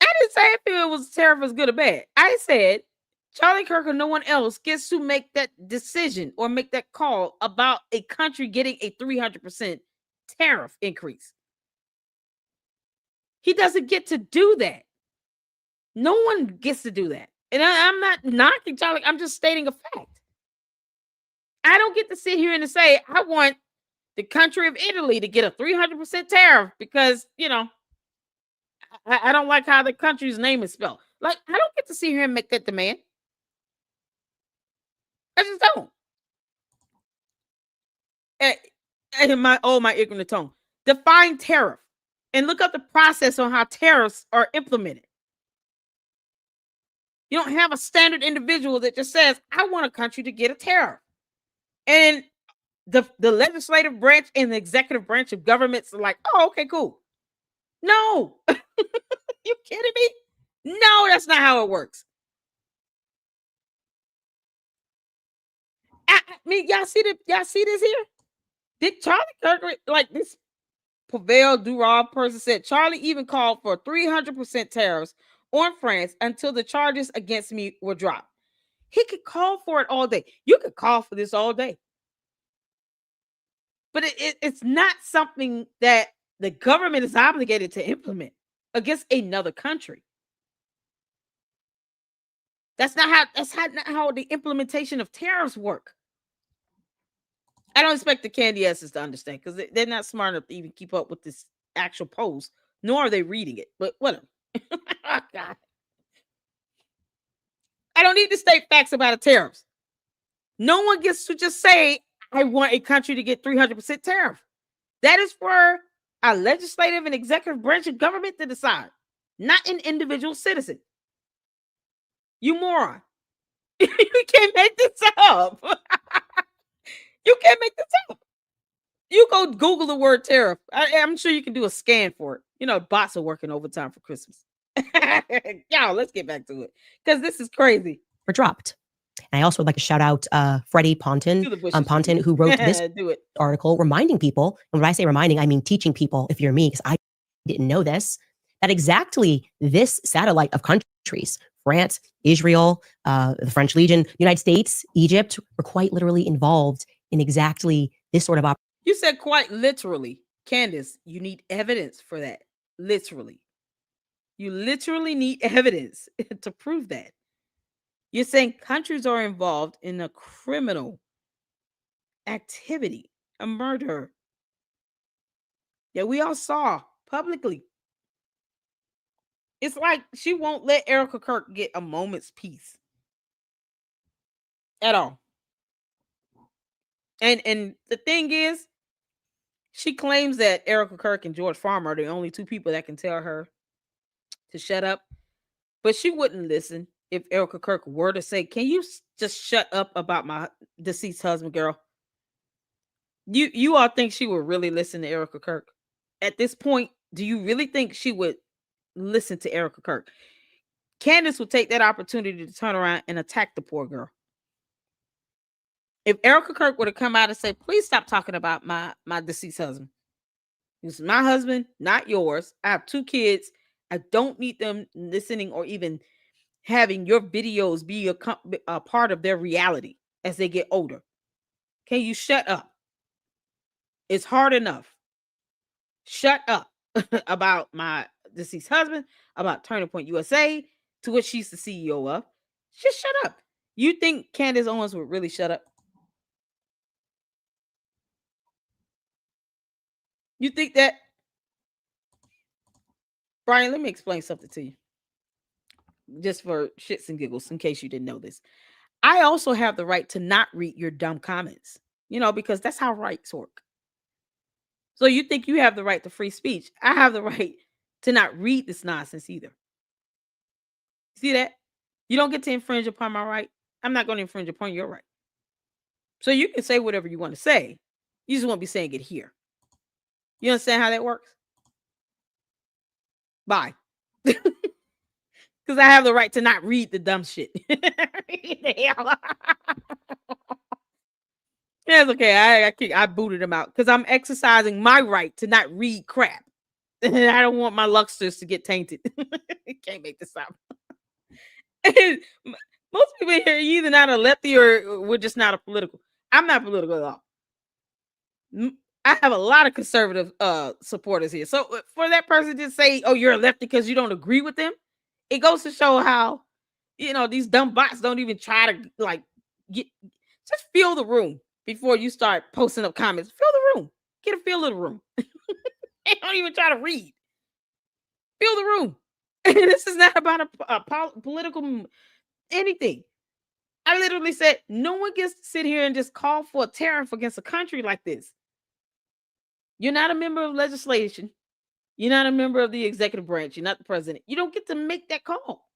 I didn't say if it was tariff was good or bad. I said Charlie Kirk or no one else gets to make that decision or make that call about a country getting a 300% tariff increase. He doesn't get to do that. No one gets to do that. And I'm not knocking Charlie. I'm just stating a fact. I don't get to sit here and say, I want the country of Italy to get a 300% tariff because, I don't like how the country's name is spelled. Like, I don't get to sit here and make that demand. I just don't. And my ignorant tone. Define tariff and look up the process on how tariffs are implemented. You don't have a standard individual that just says, I want a country to get a tariff. And the legislative branch and the executive branch of governments are like, oh, okay, cool. No. You kidding me? No, that's not how it works. I mean, y'all see this here? Did Charlie Kirk, like this Pavel Durov person said, Charlie even called for 300% tariffs on France until the charges against me were dropped. He could call for it all day. You could call for this all day. But it's not something that the government is obligated to implement against another country. That's not how the implementation of tariffs work. I don't expect the Candaces to understand because they're not smart enough to even keep up with this actual post, nor are they reading it. But whatever. Oh, God. I don't need to state facts about a tariffs. No one gets to just say, I want a country to get 300% tariff. That is for a legislative and executive branch of government to decide, not an individual citizen. You moron. You can't make this up. You can't make this up. You go Google the word tariff. I'm sure you can do a scan for it. Bots are working overtime for Christmas. Y'all, let's get back to it because this is crazy. Were dropped. And I also would like to shout out Freddie Ponton, who wrote this article reminding people, and when I say reminding, I mean teaching people, if you're me, because I didn't know this, that exactly this satellite of countries, France, Israel, the French Legion, United States, Egypt, were quite literally involved in exactly this sort of operation. You said quite literally. Candace, you need evidence for that. Literally. You literally need evidence to prove that. You're saying countries are involved in a criminal activity, a murder that we all saw publicly. It's like she won't let Erica Kirk get a moment's peace at all. And the thing is, she claims that Erica Kirk and George Farmer are the only two people that can tell her to shut up. But she wouldn't listen if Erica Kirk were to say, can you just shut up about my deceased husband, girl? You all think she would really listen to Erica Kirk? At this point, do you really think she would listen to Erica Kirk? Candace would take that opportunity to turn around and attack the poor girl. If Erica Kirk were to come out and say, please stop talking about my deceased husband. He's my husband, not yours. I have 2 kids. I don't need them listening or even having your videos be a part of their reality as they get older. Can you shut up? It's hard enough. Shut up about my deceased husband, about Turning Point USA, to which she's the CEO of. Just shut up. You think Candace Owens would really shut up? You think that? Brian, let me explain something to you. Just for shits and giggles, in case you didn't know this. I also have the right to not read your dumb comments, because that's how rights work. So you think you have the right to free speech. I have the right to not read this nonsense either. See that? You don't get to infringe upon my right. I'm not going to infringe upon your right. So you can say whatever you want to say. You just won't be saying it here. You understand how that works? Bye. Because I have the right to not read the dumb shit. That's okay. I booted him out because I'm exercising my right to not read crap. I don't want my lucksters to get tainted. Can't make this up. Most people here are either not a lefty or we're just not a political. I'm not political at all. I have a lot of conservative supporters here. So for that person to say, "Oh, you're a lefty because you don't agree with them," it goes to show how these dumb bots don't even try to just feel the room before you start posting up comments. Feel the room. Get a feel of the room. They don't even try to read. Feel the room. This is not about a political anything. I literally said no one gets to sit here and just call for a tariff against a country like this. You're not a member of legislation. You're not a member of the executive branch. You're not the president. You don't get to make that call.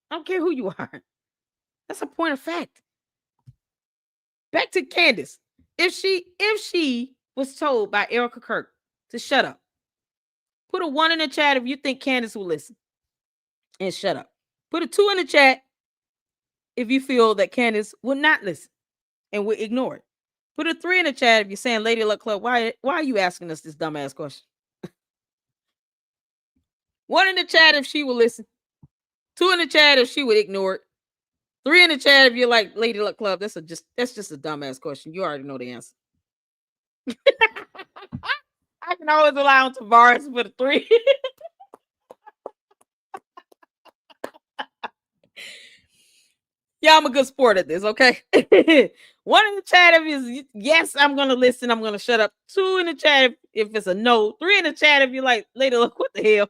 I don't care who you are. That's a point of fact. Back to Candace. If she was told by Erica Kirk to shut up, put a 1 in the chat if you think Candace will listen and shut up. Put a 2 in the chat if you feel that Candace will not listen and will ignore it. Put a 3 in the chat if you're saying, Lady Luck Club, why are you asking us this dumbass question? 1 in the chat if she will listen. 2 in the chat if she would ignore it. 3 in the chat if you're like, Lady Luck Club, that's just a dumbass question. You already know the answer. I can always allow Tavares for the 3. Yeah, I'm a good sport at this, okay? 1 in the chat if it's yes, I'm gonna listen, I'm gonna shut up. 2 in the chat if it's a no. 3 in the chat if you're like, Lady Luck, what the hell?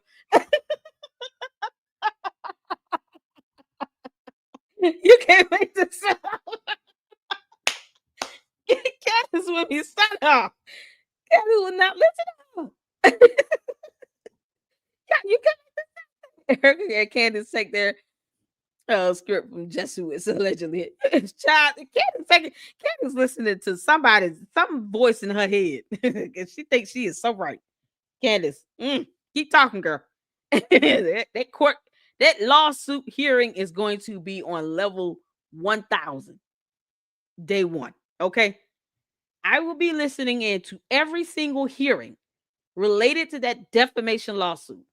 You can't make this up. Candace with me, son off. Candace will not listen. You can't. Erica and Candace take their script from Jesuits allegedly. Child, Candace listening to some voice in her head. And she thinks she is so right. Candace, keep talking, girl. That lawsuit hearing is going to be on level 1000. Day 1. Okay. I will be listening in to every single hearing related to that defamation lawsuit.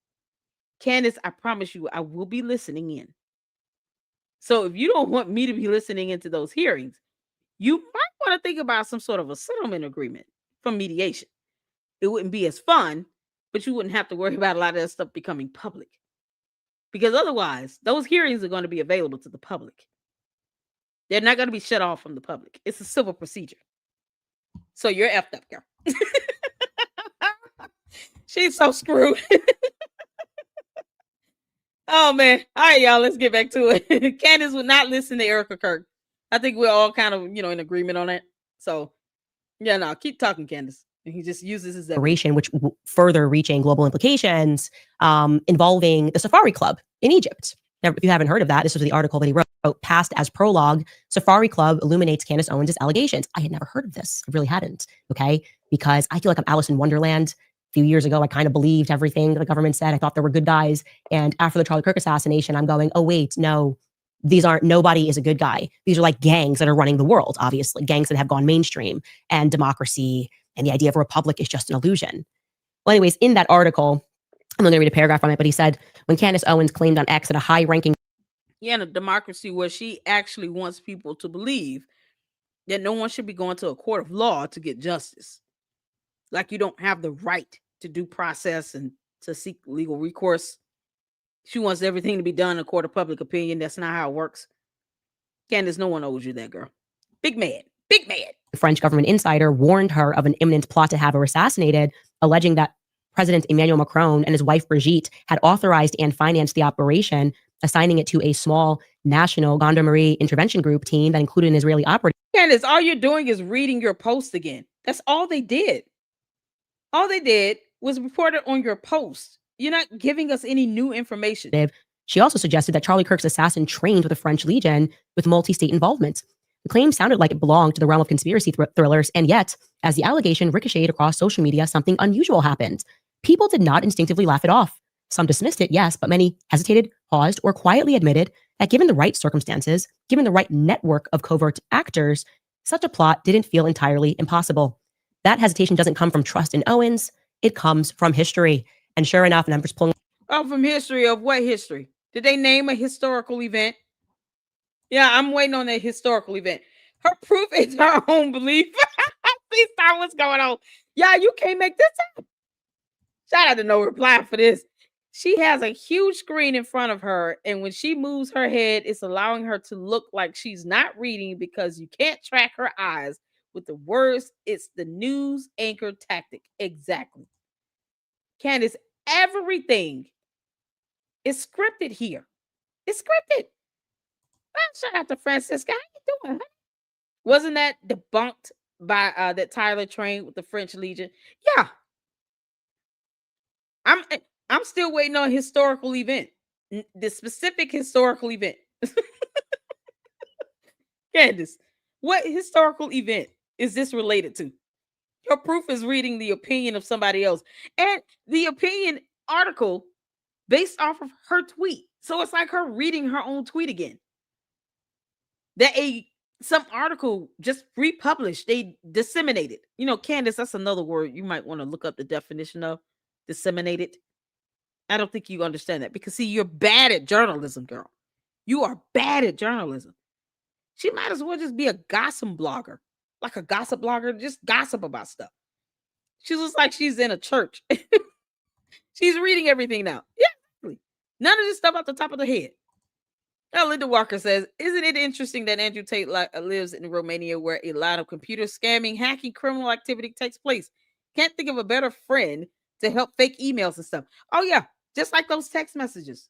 Candace, I promise you, I will be listening in. So if you don't want me to be listening into those hearings, you might want to think about some sort of a settlement agreement from mediation. It wouldn't be as fun, but you wouldn't have to worry about a lot of that stuff becoming public. Because otherwise, those hearings are going to be available to the public. They're not going to be shut off from the public. It's a civil procedure. So you're effed up, girl. She's so screwed. Oh, man. All right, y'all. Let's get back to it. Candace would not listen to Erica Kirk. I think we're all kind of, in agreement on that. So, yeah, no, keep talking, Candace. And he just uses his operation, which further reaching global implications involving the Safari Club in Egypt. Now, if you haven't heard of that, this was the article that he wrote, passed as prologue. Safari Club illuminates Candace Owens' allegations. I had never heard of this. I really hadn't. Okay. Because I feel like I'm Alice in Wonderland. A few years ago, I kind of believed everything the government said. I thought there were good guys. And after the Charlie Kirk assassination, I'm going, oh, wait, no, nobody is a good guy. These are like gangs that are running the world, obviously, gangs that have gone mainstream, and democracy and the idea of a republic is just an illusion. Well, anyways, in that article, I'm going to read a paragraph from it, but he said, when Candace Owens claimed on X that a high-ranking... Yeah, in a democracy where she actually wants people to believe that no one should be going to a court of law to get justice. Like you don't have the right to due process and to seek legal recourse. She wants everything to be done in a court of public opinion. That's not how it works. Candace, no one owes you that, girl. Big mad. Big mad. The French government insider warned her of an imminent plot to have her assassinated, alleging that President Emmanuel Macron and his wife Brigitte had authorized and financed the operation, assigning it to a small national gendarmerie intervention group team that included an Israeli operative. Candace, all you're doing is reading your post again. That's all they did. All they did was report it on your post. You're not giving us any new information. She also suggested that Charlie Kirk's assassin trained with the French Legion with multi-state involvement. The claim sounded like it belonged to the realm of conspiracy thrillers, and yet, as the allegation ricocheted across social media, something unusual happened. People did not instinctively laugh it off. Some dismissed it, yes, but many hesitated, paused, or quietly admitted that given the right circumstances, given the right network of covert actors, such a plot didn't feel entirely impossible. That hesitation doesn't come from trust in Owens, it comes from history. And sure enough, and I'm just pulling. Oh, from history of what history? Did they name a historical event? Yeah, I'm waiting on that historical event. Her proof is her own belief. Please stop what's going on. Yeah, you can't make this up. Shout out to No Reply for this. She has a huge screen in front of her, and when she moves her head, it's allowing her to look like she's not reading because you can't track her eyes with the words. It's the news anchor tactic. Exactly. Candace, everything is scripted here. It's scripted. Shout out to Francisca. How you doing? Huh? Wasn't that debunked by that Tyler trained with the French Legion? Yeah. I'm still waiting on a historical event. The specific historical event. Candace, what historical event is this related to? Your proof is reading the opinion of somebody else. And the opinion article based off of her tweet. So it's like her reading her own tweet again. That some article just republished, they disseminated. You know, Candace, that's another word you might want to look up the definition of. Disseminated. I don't think you understand that because, see, you're bad at journalism, girl. You are bad at journalism. She might as well just be a gossip blogger, like a gossip blogger, just gossip about stuff. She looks like she's in a church. She's reading everything now. Yeah, exactly. None of this stuff off the top of the head. Now, Linda Walker says, isn't it interesting that Andrew Tate lives in Romania where a lot of computer scamming, hacking, criminal activity takes place? Can't think of a better friend to help fake emails and stuff. Oh, yeah. Just like those text messages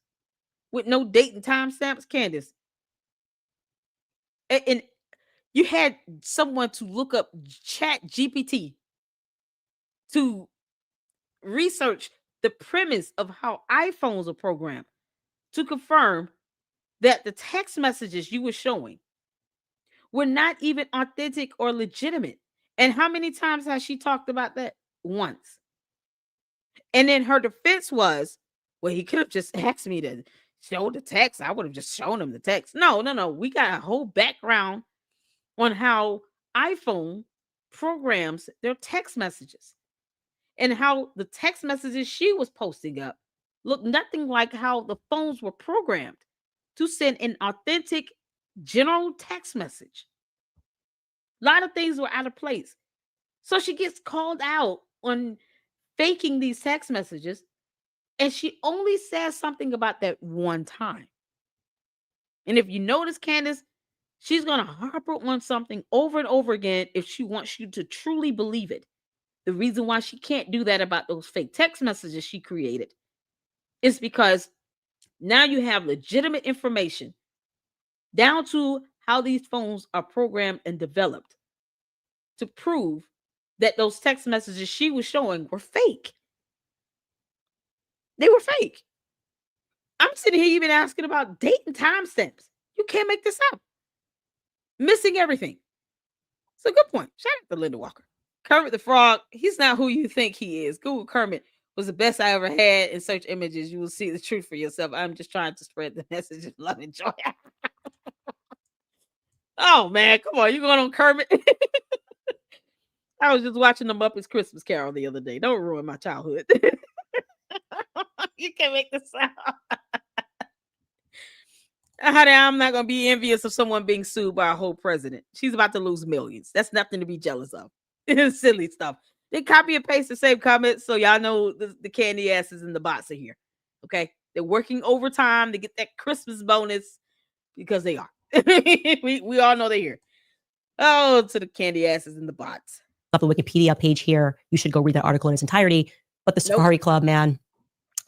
with no date and time stamps, Candace. And you had someone to look up Chat GPT to research the premise of how iPhones are programmed to confirm that the text messages you were showing were not even authentic or legitimate. And how many times has she talked about that? Once. And then her defense was, well, he could have just asked me to show the text. I would have just shown him the text. No. We got a whole background on how iPhone programs their text messages and how the text messages she was posting up looked nothing like how the phones were programmed to send an authentic general text message. A lot of things were out of place. So she gets called out on faking these text messages, and she only says something about that one time. And if you notice, Candace, she's going to harp on something over and over again if she wants you to truly believe it. The reason why she can't do that about those fake text messages she created is because now you have legitimate information down to how these phones are programmed and developed to prove that those text messages she was showing were fake. They were fake. I'm sitting here even asking about date and timestamps. You can't make this up. Missing everything. It's a good point. Shout out to Linda Walker. Kermit the Frog, he's not who you think he is. Google Kermit was the best I ever had in search images. You will see the truth for yourself. I'm just trying to spread the message of love and joy. Oh, man, come on. You going on Kermit? I was just watching the Muppets Christmas Carol the other day. Don't ruin my childhood. You can't make this up. Honey, I'm not going to be envious of someone being sued by a whole president. She's about to lose millions. That's nothing to be jealous of. It's silly stuff. They copy and paste the same comments, so y'all know the candy asses and the bots are here. Okay? They're working overtime to get that Christmas bonus because they are. we all know they're here. Oh, to the candy asses and the bots. The Wikipedia page here. You should go read that article in its entirety. But the Safari Club, man,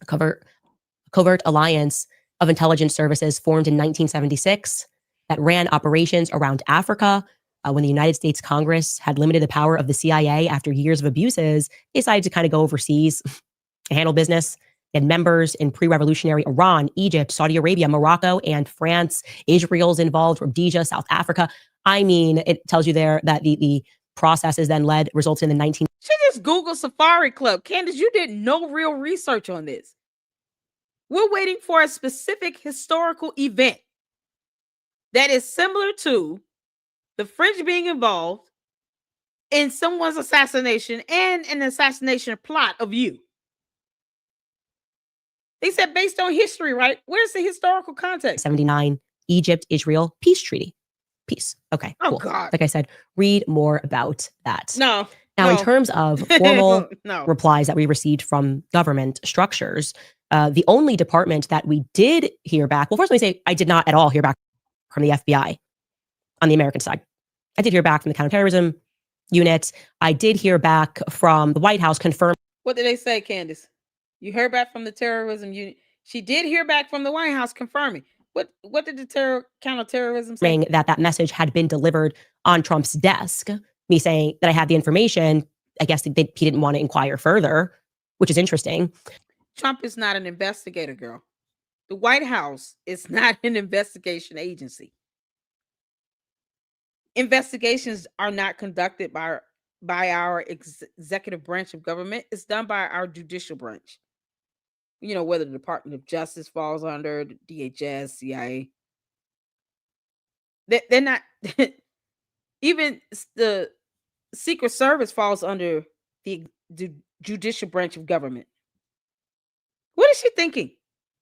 covert alliance of Intelligence Services formed in 1976 that ran operations around Africa. When the United States Congress had limited the power of the CIA after years of abuses, they decided to kind of go overseas and handle business. They had members in pre-revolutionary Iran, Egypt, Saudi Arabia, Morocco, and France. Israel's involved, Rhodesia, South Africa. I mean, it tells you there that the processes then resulted in the 19... She just Googled Safari Club. Candace, you did no real research on this. We're waiting for a specific historical event that is similar to the French being involved in someone's assassination and an assassination plot of you. They said based on history, right? Where's the historical context? 79, Egypt, Israel, peace treaty. Peace. Okay, Oh, cool. God. Like I said, read more about that. No. Now, in terms of formal No. replies that we received from government structures, the only department that we did hear back, well, first let me say, I did not at all hear back from the FBI on the American side. I did hear back from the counterterrorism unit. I did hear back from the White House confirming. What did they say, Candace? You heard back from the terrorism unit. She did hear back from the White House confirming. What did the counterterrorism say? That message had been delivered on Trump's desk. Me saying that I had the information. I guess he didn't want to inquire further, which is interesting. Trump is not an investigator, girl. The White House is not an investigation agency. Investigations are not conducted by our executive branch of government. It's done by our judicial branch. You know, whether the Department of Justice falls under the DHS, CIA. They're not, even the Secret Service falls under the judicial branch of government. What is she thinking?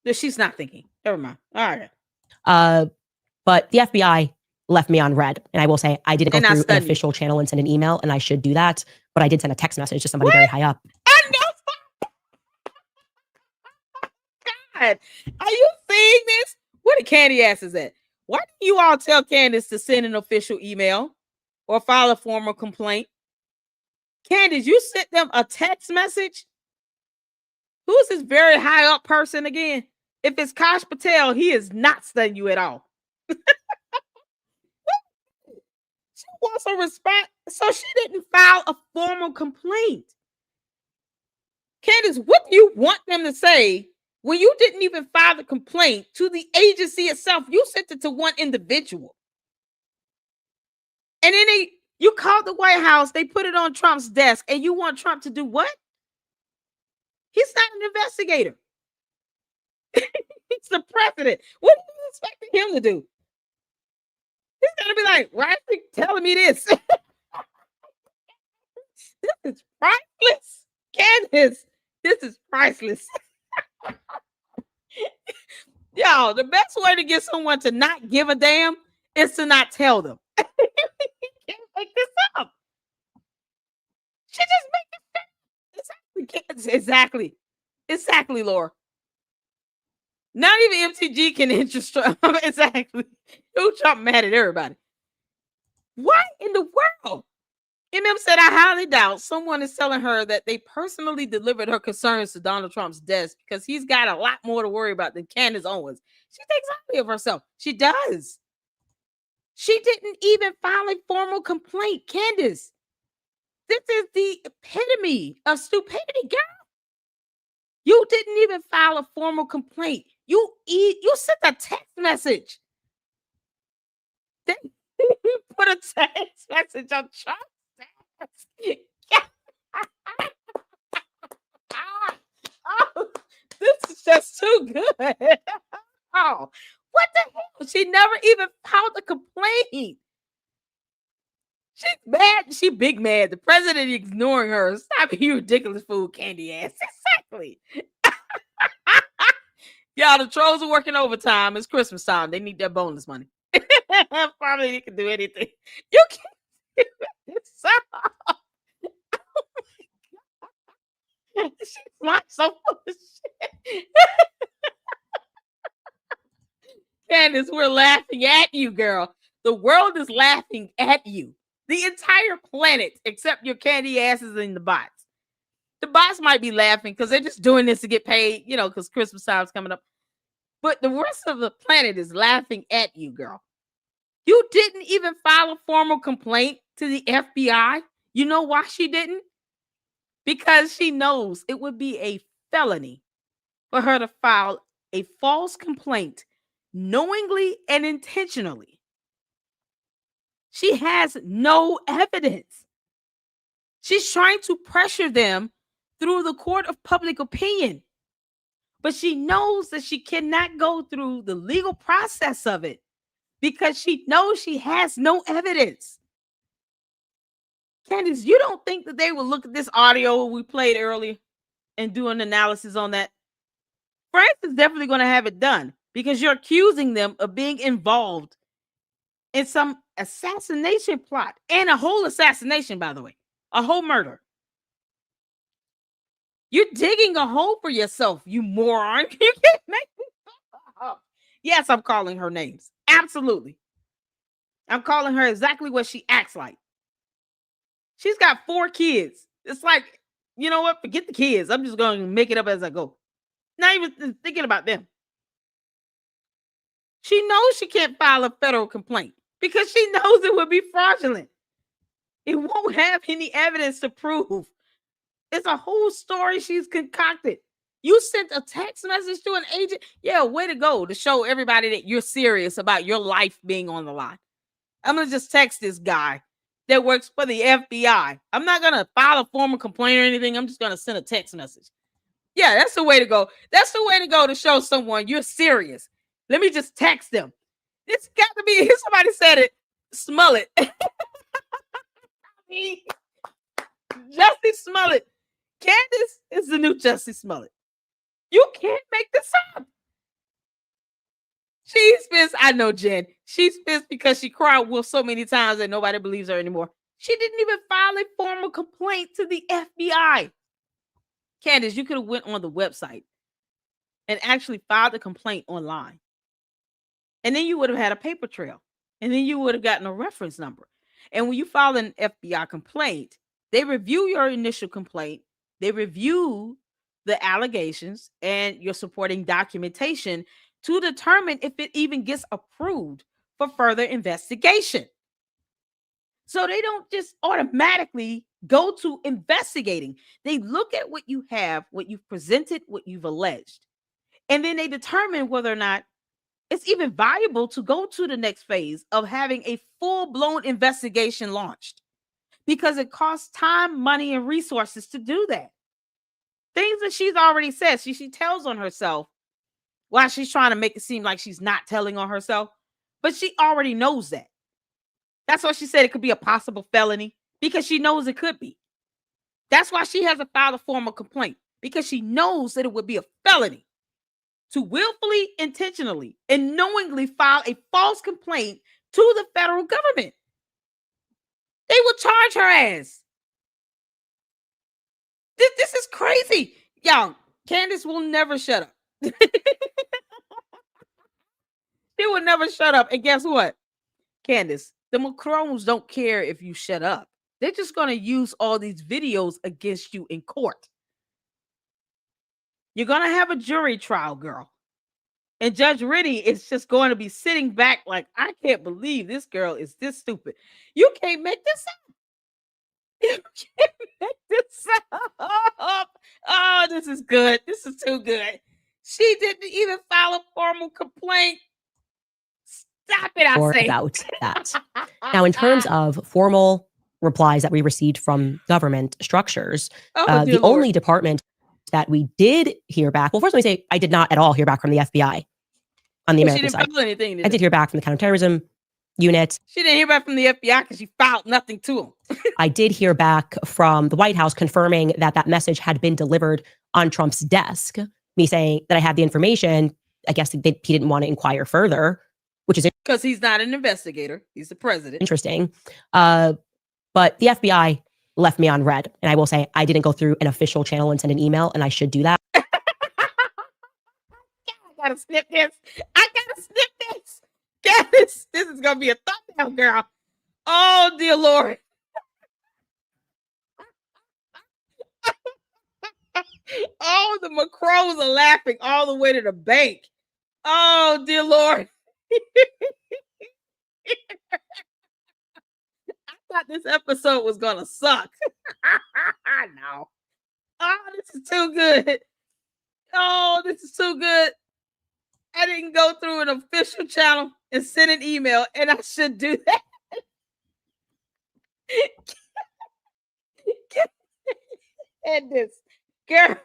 No, she's not thinking. Never mind. All right. But the FBI left me on red. And I will say, I didn't go through an you. official channel and send an email, and I should do that. But I did send a text message to somebody very high up. I know. God, are you seeing this? What a candy ass is that? Why didn't you all tell Candace to send an official email or file a formal complaint? Candace, you sent them a text message? Who's this very high up person again? If it's Kash Patel, he is not studying you at all. She wants a response, so she didn't file a formal complaint. Candace, what do you want them to say when you didn't even file the complaint to the agency itself? You sent it to one individual. And then you called the White House, they put it on Trump's desk, and you want Trump to do what? He's not an investigator. He's the president. What are you expecting him to do? He's gonna be like, why are you telling me this? This is priceless. Candace, this is priceless. Y'all, the best way to get someone to not give a damn is to not tell them. You can't make this up. She just made this up. Exactly, Laura. Not even MTG can interest Trump. Exactly. Who Trump mad at everybody? What in the world? MM said, I highly doubt someone is telling her that they personally delivered her concerns to Donald Trump's desk because he's got a lot more to worry about than Candace Owens. She thinks highly of herself. She does. She didn't even file a formal complaint. Candace, this is the epitome of stupidity, girl. You didn't even file a formal complaint. You sent a text message. Then you put a text message on Trump's desk. Oh, this is just too good. Oh, what the hell? She never even filed a complaint. She's mad. She big mad. The president ignoring her. Stop you ridiculous fool, candy ass. Exactly. Y'all, the trolls are working overtime. It's Christmas time. They need their bonus money. Probably they can do anything. You can't do this. Oh my God. She's like so full of shit. Candace, we're laughing at you, girl. The world is laughing at you. The entire planet, except your candy asses and the bots. The bots might be laughing because they're just doing this to get paid, because Christmas time's coming up. But the rest of the planet is laughing at you, girl. You didn't even file a formal complaint to the FBI. You know why she didn't? Because she knows it would be a felony for her to file a false complaint knowingly and intentionally. She has no evidence. She's trying to pressure them through the court of public opinion, but she knows that she cannot go through the legal process of it because she knows she has no evidence. Candace, you don't think that they will look at this audio we played earlier and do an analysis on that? France is definitely going to have it done because you're accusing them of being involved in some assassination plot, and a whole assassination, by the way, a whole murder. You're digging a hole for yourself, you moron. You can't make me up. Yes, I'm calling her names. Absolutely. I'm calling her exactly what she acts like. She's got 4 kids. It's like, you know what? Forget the kids. I'm just going to make it up as I go. Not even thinking about them. She knows she can't file a federal complaint because she knows it would be fraudulent. It won't have any evidence to prove. It's a whole story she's concocted. You sent a text message to an agent. Yeah, way to go to show everybody that you're serious about your life being on the line. I'm going to just text this guy that works for the FBI. I'm not going to file a formal complaint or anything. I'm just going to send a text message. Yeah, that's the way to go. That's the way to go to show someone you're serious. Let me just text them. It's got to be, somebody said it, Smollett. Jussie Smollett. Candace is the new Jussie Smollett. You can't make this up. She's pissed. I know, Jen. She's pissed because she cried wolf so many times that nobody believes her anymore. She didn't even file a formal complaint to the FBI. Candace, you could have went on the website and actually filed a complaint online. And then you would have had a paper trail. And then you would have gotten a reference number. And when you file an FBI complaint, they review your initial complaint. They review the allegations and your supporting documentation to determine if it even gets approved for further investigation. So they don't just automatically go to investigating. They look at what you have, what you've presented, what you've alleged, and then they determine whether or not it's even viable to go to the next phase of having a full-blown investigation launched, because it costs time, money, and resources to do that. Things that she's already said, she tells on herself while she's trying to make it seem like she's not telling on herself, but she already knows that. That's why she said it could be a possible felony, because she knows it could be. That's why she hasn't filed a formal complaint, because she knows that it would be a felony to willfully, intentionally, and knowingly file a false complaint to the federal government. They will charge her ass. This is crazy. Y'all, Candace will never shut up. She will never shut up. And guess what? Candace, the Macrons don't care if you shut up. They're just going to use all these videos against you in court. You're going to have a jury trial, girl. And Judge Rennie is just going to be sitting back like, I can't believe this girl is this stupid. You can't make this up. You can't make this up. Oh, this is good. This is too good. She didn't even file a formal complaint. Stop it, I say. About that. Now, in terms of formal replies that we received from government structures, the only department that we did hear back, well, first let me say, I did not at all hear back from the FBI on the American side. Anything, I did hear back from the counterterrorism unit. She didn't hear back from the FBI because she filed nothing to them. I did hear back from the White House confirming that that message had been delivered on Trump's desk, me saying that I had the information. I guess he didn't want to inquire further, which is because he's not an investigator. He's the president. Interesting. But the FBI left me on red. And I will say I didn't go through an official channel and send an email, and I should do that. I gotta snip this. I gotta snip this. Candace, this is gonna be a thumbnail, girl. Oh, dear Lord. Oh, the Macrons are laughing all the way to the bank. Oh, dear Lord. I thought this episode was going to suck. No. Oh, this is too good. Oh, this is too good. I didn't go through an official channel and send an email, and I should do that. Candace, girl.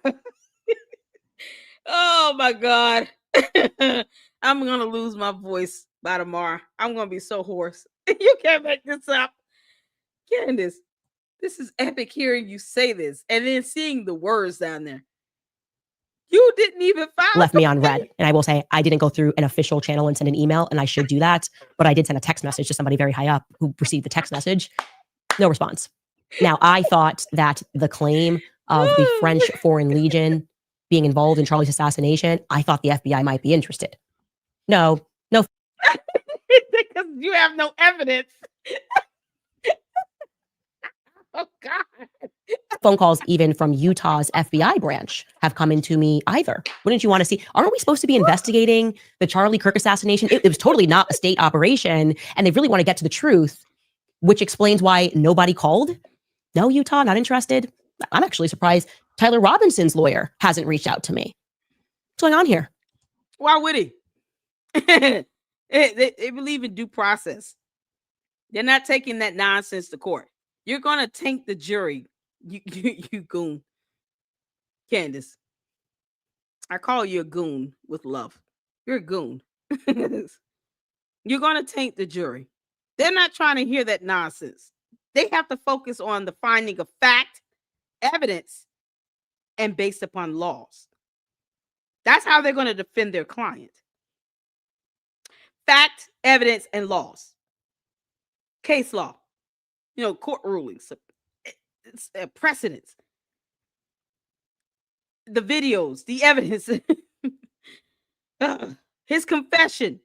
Oh my God. I'm gonna lose my voice by tomorrow. I'm gonna be so hoarse. You can't make this up. Candace, this is epic hearing you say this and then seeing the words down there. You didn't even file. Left me on red. And I will say, I didn't go through an official channel and send an email, and I should do that. But I did send a text message to somebody very high up who received the text message. No response. Now, I thought that the claim of the French Foreign Legion being involved in Charlie's assassination, I thought the FBI might be interested. No. Because you have no evidence. Oh, God. Phone calls even from Utah's FBI branch have come into me either. Wouldn't you want to see? Aren't we supposed to be investigating the Charlie Kirk assassination? It was totally not a state operation, and they really want to get to the truth, which explains why nobody called. No, Utah, not interested. I'm actually surprised Tyler Robinson's lawyer hasn't reached out to me. What's going on here? Why would he? They believe in due process. They're not taking that nonsense to court. You're going to taint the jury, you goon. Candace, I call you a goon with love. You're a goon. You're going to taint the jury. They're not trying to hear that nonsense. They have to focus on the finding of fact, evidence, and based upon laws. That's how they're going to defend their client. Fact, evidence, and laws. Case law. Court rulings. Precedents. The videos, the evidence. His confession.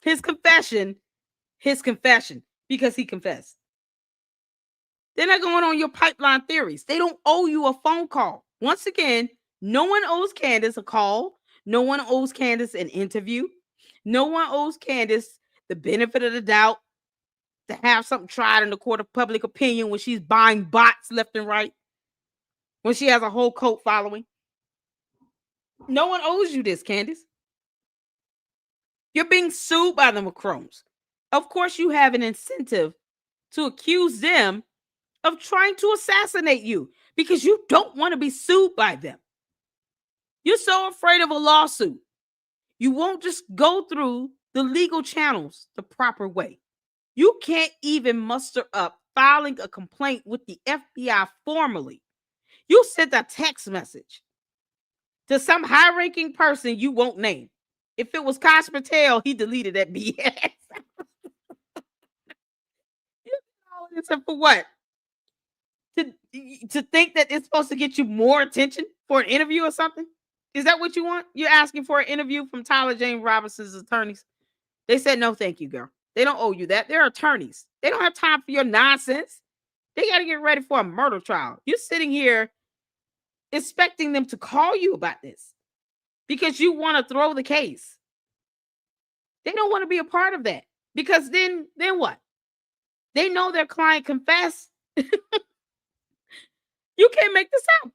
His confession. Because he confessed. They're not going on your pipeline theories. They don't owe you a phone call. Once again, no one owes Candace a call. No one owes Candace an interview. No one owes Candace the benefit of the doubt to have something tried in the court of public opinion when she's buying bots left and right, when she has a whole cult following. No one owes you this, Candace. You're being sued by the Macrones. Of course, you have an incentive to accuse them of trying to assassinate you because you don't want to be sued by them. You're so afraid of a lawsuit. You won't just go through the legal channels the proper way. You can't even muster up filing a complaint with the FBI formally. You sent a text message to some high-ranking person you won't name. If it was Kosh Patel, he deleted that BS. You know this for what? To think that it's supposed to get you more attention for an interview or something? Is that what you want? You're asking for an interview from Tyler James Robinson's attorneys? They said, no, thank you, girl. They don't owe you that. They're attorneys. They don't have time for your nonsense. They got to get ready for a murder trial. You're sitting here expecting them to call you about this because you want to throw the case. They don't want to be a part of that because then what? They know their client confessed. You can't make this up.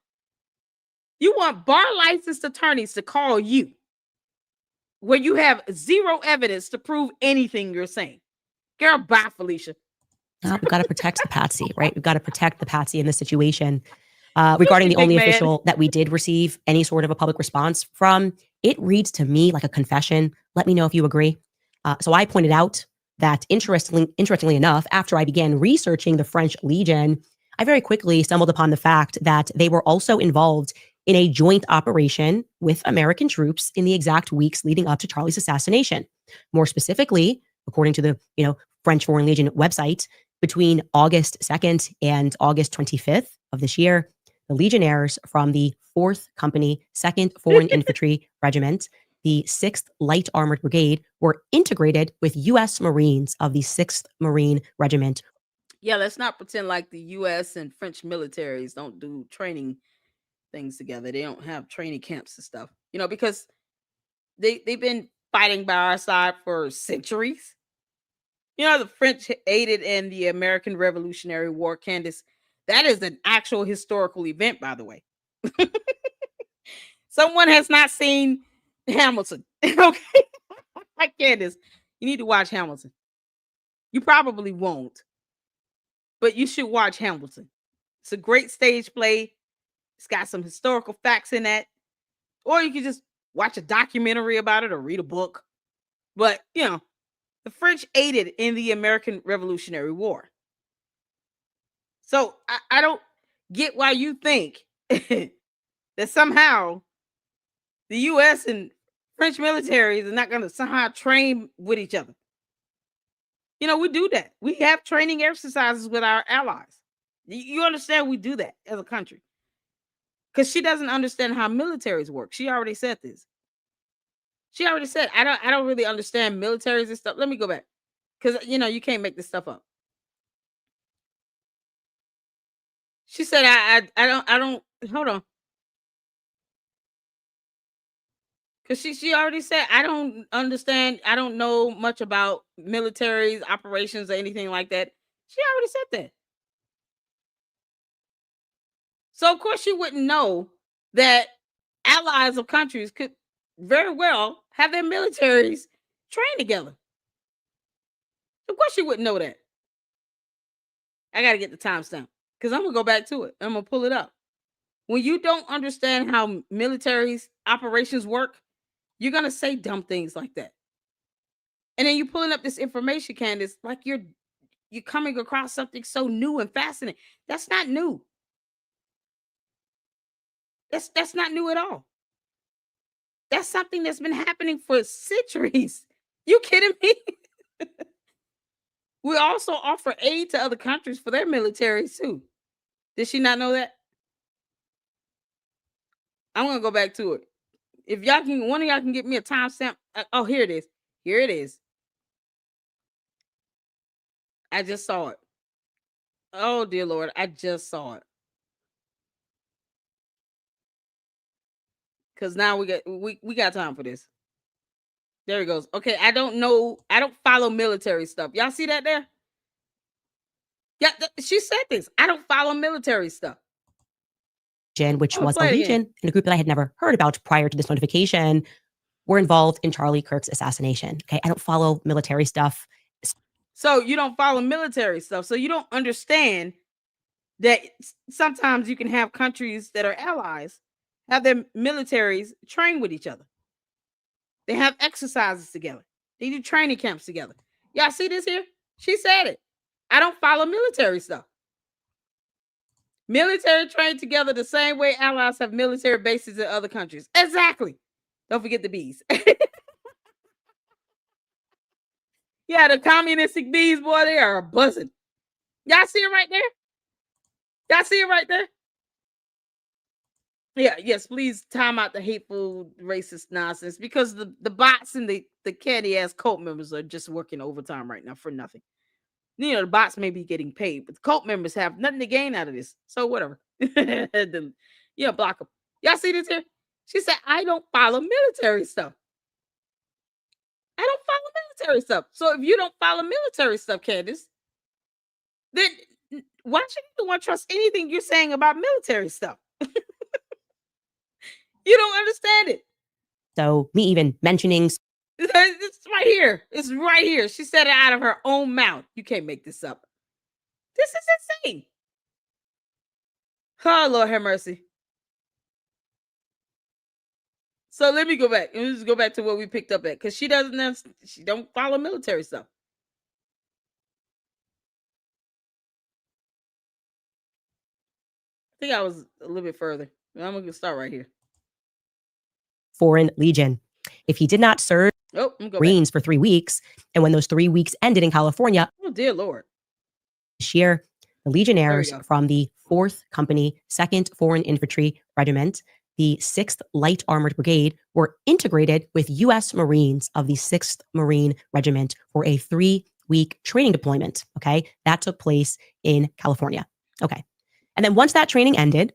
You want bar licensed attorneys to call you where you have zero evidence to prove anything you're saying. Girl, bye, Felicia. We've got to protect the Patsy, right? We've got to protect the Patsy in this situation. Regarding the only official that we did receive any sort of a public response from, it reads to me like a confession. Let me know if you agree. So I pointed out that interestingly enough, after I began researching the French Legion, I very quickly stumbled upon the fact that they were also involved in a joint operation with American troops in the exact weeks leading up to Charlie's assassination. More specifically, according to the French Foreign Legion website, between August 2nd and August 25th of this year, the Legionnaires from the 4th Company, 2nd Foreign Infantry Regiment, the 6th Light Armored Brigade, were integrated with U.S. Marines of the 6th Marine Regiment. Yeah, let's not pretend like the U.S. and French militaries don't do training things together. They don't have training camps and stuff, because they've been fighting by our side for centuries. You know, the French aided in the American Revolutionary War, Candace. That is an actual historical event, by the way. Someone has not seen Hamilton. Okay. Like Candace, you need to watch Hamilton. You probably won't, but you should watch Hamilton. It's a great stage play. It's got some historical facts in that. Or you can just watch a documentary about it or read a book. But, you know, the French aided in the American Revolutionary War. So I don't get why you think that somehow the U.S. and French militaries are not going to somehow train with each other. You know, we do that. We have training exercises with our allies. You understand we do that as a country. Because she doesn't understand how militaries work. She already said this. She already said, I don't really understand militaries and stuff. Let me go back. Because, you know, you can't make this stuff up. She said, I don't, hold on. Because she already said, I don't understand. I don't know much about militaries, operations, or anything like that. She already said that. So, of course, she wouldn't know that allies of countries could very well have their militaries train together. Of course, she wouldn't know that. I got to get the timestamp because I'm going to go back to it. I'm going to pull it up. When you don't understand how militaries operations work, you're going to say dumb things like that. And then you're pulling up this information, Candace, like you're coming across something so new and fascinating. That's not new. That's not new at all. That's something that's been happening for centuries. You kidding me? We also offer aid to other countries for their militaries too. Did she not know that? I'm gonna go back to it. If y'all can, one of y'all can get me a timestamp. Oh, here it is. Here it is. I just saw it. Oh dear Lord, I just saw it. Because now we got time for this. There it goes. Okay, I don't know. I don't follow military stuff. Y'all see that there? Yeah, she said this. I don't follow military stuff. Which was a Legion in a group that I had never heard about prior to this notification, were involved in Charlie Kirk's assassination. Okay, I don't follow military stuff. So you don't follow military stuff. So you don't understand that sometimes you can have countries that are allies have their militaries train with each other. They have exercises together. They do training camps together. Y'all see this here? She said it. I don't follow military stuff. Military train together the same way allies have military bases in other countries. Exactly. Don't forget the bees. Yeah, the communistic bees, boy, they are buzzing. Y'all see it right there? Y'all see it right there? Yeah, yes, please time out the hateful racist nonsense because the bots and the candy ass cult members are just working overtime right now for nothing. You know, the bots may be getting paid, but the cult members have nothing to gain out of this. So whatever. Yeah, block them. Y'all see this here? She said, I don't follow military stuff. I don't follow military stuff. So if you don't follow military stuff, Candace, then why should anyone trust anything you're saying about military stuff? You don't understand it. So me even mentioning it's right here. It's right here. She said it out of her own mouth. You can't make this up. This is insane. Oh, Lord have mercy. So let me go back. Let's just go back to what we picked up at. Because she don't follow military stuff. I think I was a little bit further. I'm going to start right here. Foreign Legion. If he did not serve Marines for 3 weeks, and when those 3 weeks ended in California, oh dear Lord, this year, the Legionnaires from the 4th Company, 2nd Foreign Infantry Regiment, the 6th Light Armored Brigade were integrated with U.S. Marines of the 6th Marine Regiment for a 3-week training deployment. Okay, that took place in California. Okay, and then once that training ended,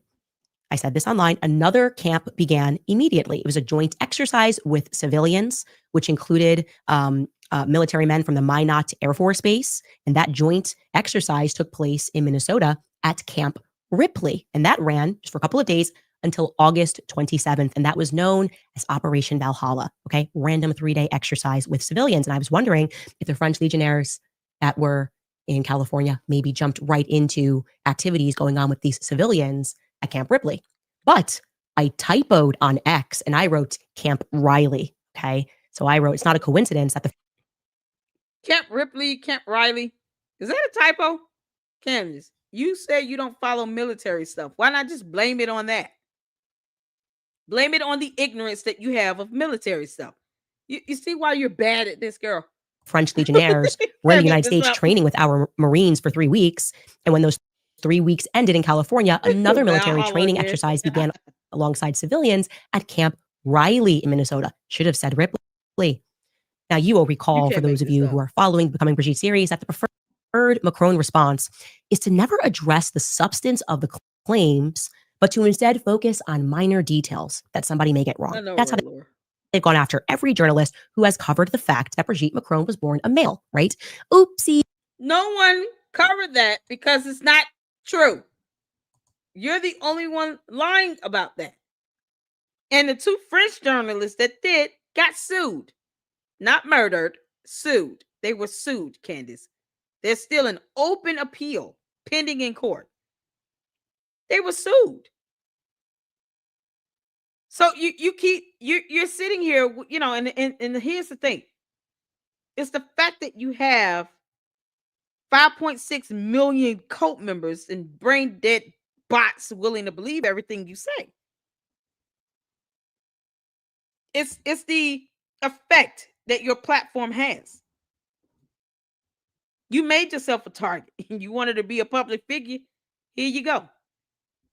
I said this online, another camp began immediately. It was a joint exercise with civilians, which included military men from the Minot Air Force Base. And that joint exercise took place in Minnesota at Camp Ripley. And that ran just for a couple of days until August 27th. And that was known as Operation Valhalla. Okay. Random 3-day exercise with civilians. And I was wondering if the French Legionnaires that were in California maybe jumped right into activities going on with these civilians at Camp Ripley. But I typoed on X and I wrote Camp Riley. Okay. So I wrote, it's not a coincidence that the Camp Ripley, Camp Riley. Is that a typo? Candace, you say you don't follow military stuff. Why not just blame it on that? Blame it on the ignorance that you have of military stuff. You see why you're bad at this, girl? French Legionnaires were in the United States training with our Marines for 3 weeks. And when those 3 weeks ended in California, another military training exercise began alongside civilians at Camp Riley in Minnesota. Should have said Ripley. Now, you will recall, for those of you who are following the Becoming Brigitte series, that the preferred Macron response is to never address the substance of the claims, but to instead focus on minor details that somebody may get wrong. That's how they've gone after every journalist who has covered the fact that Brigitte Macron was born a male, right? Oopsie. No one covered that because it's not true. You're the only one lying about that. And the 2 French journalists that did got sued. Not murdered, sued. They were sued, Candace. There's still an open appeal pending in court. They were sued. So you're sitting here, you know, and here's the thing. It's the fact that you have 5.6 million cult members and brain dead bots willing to believe everything you say. It's the effect that your platform has. You made yourself a target and you wanted to be a public figure. Here you go.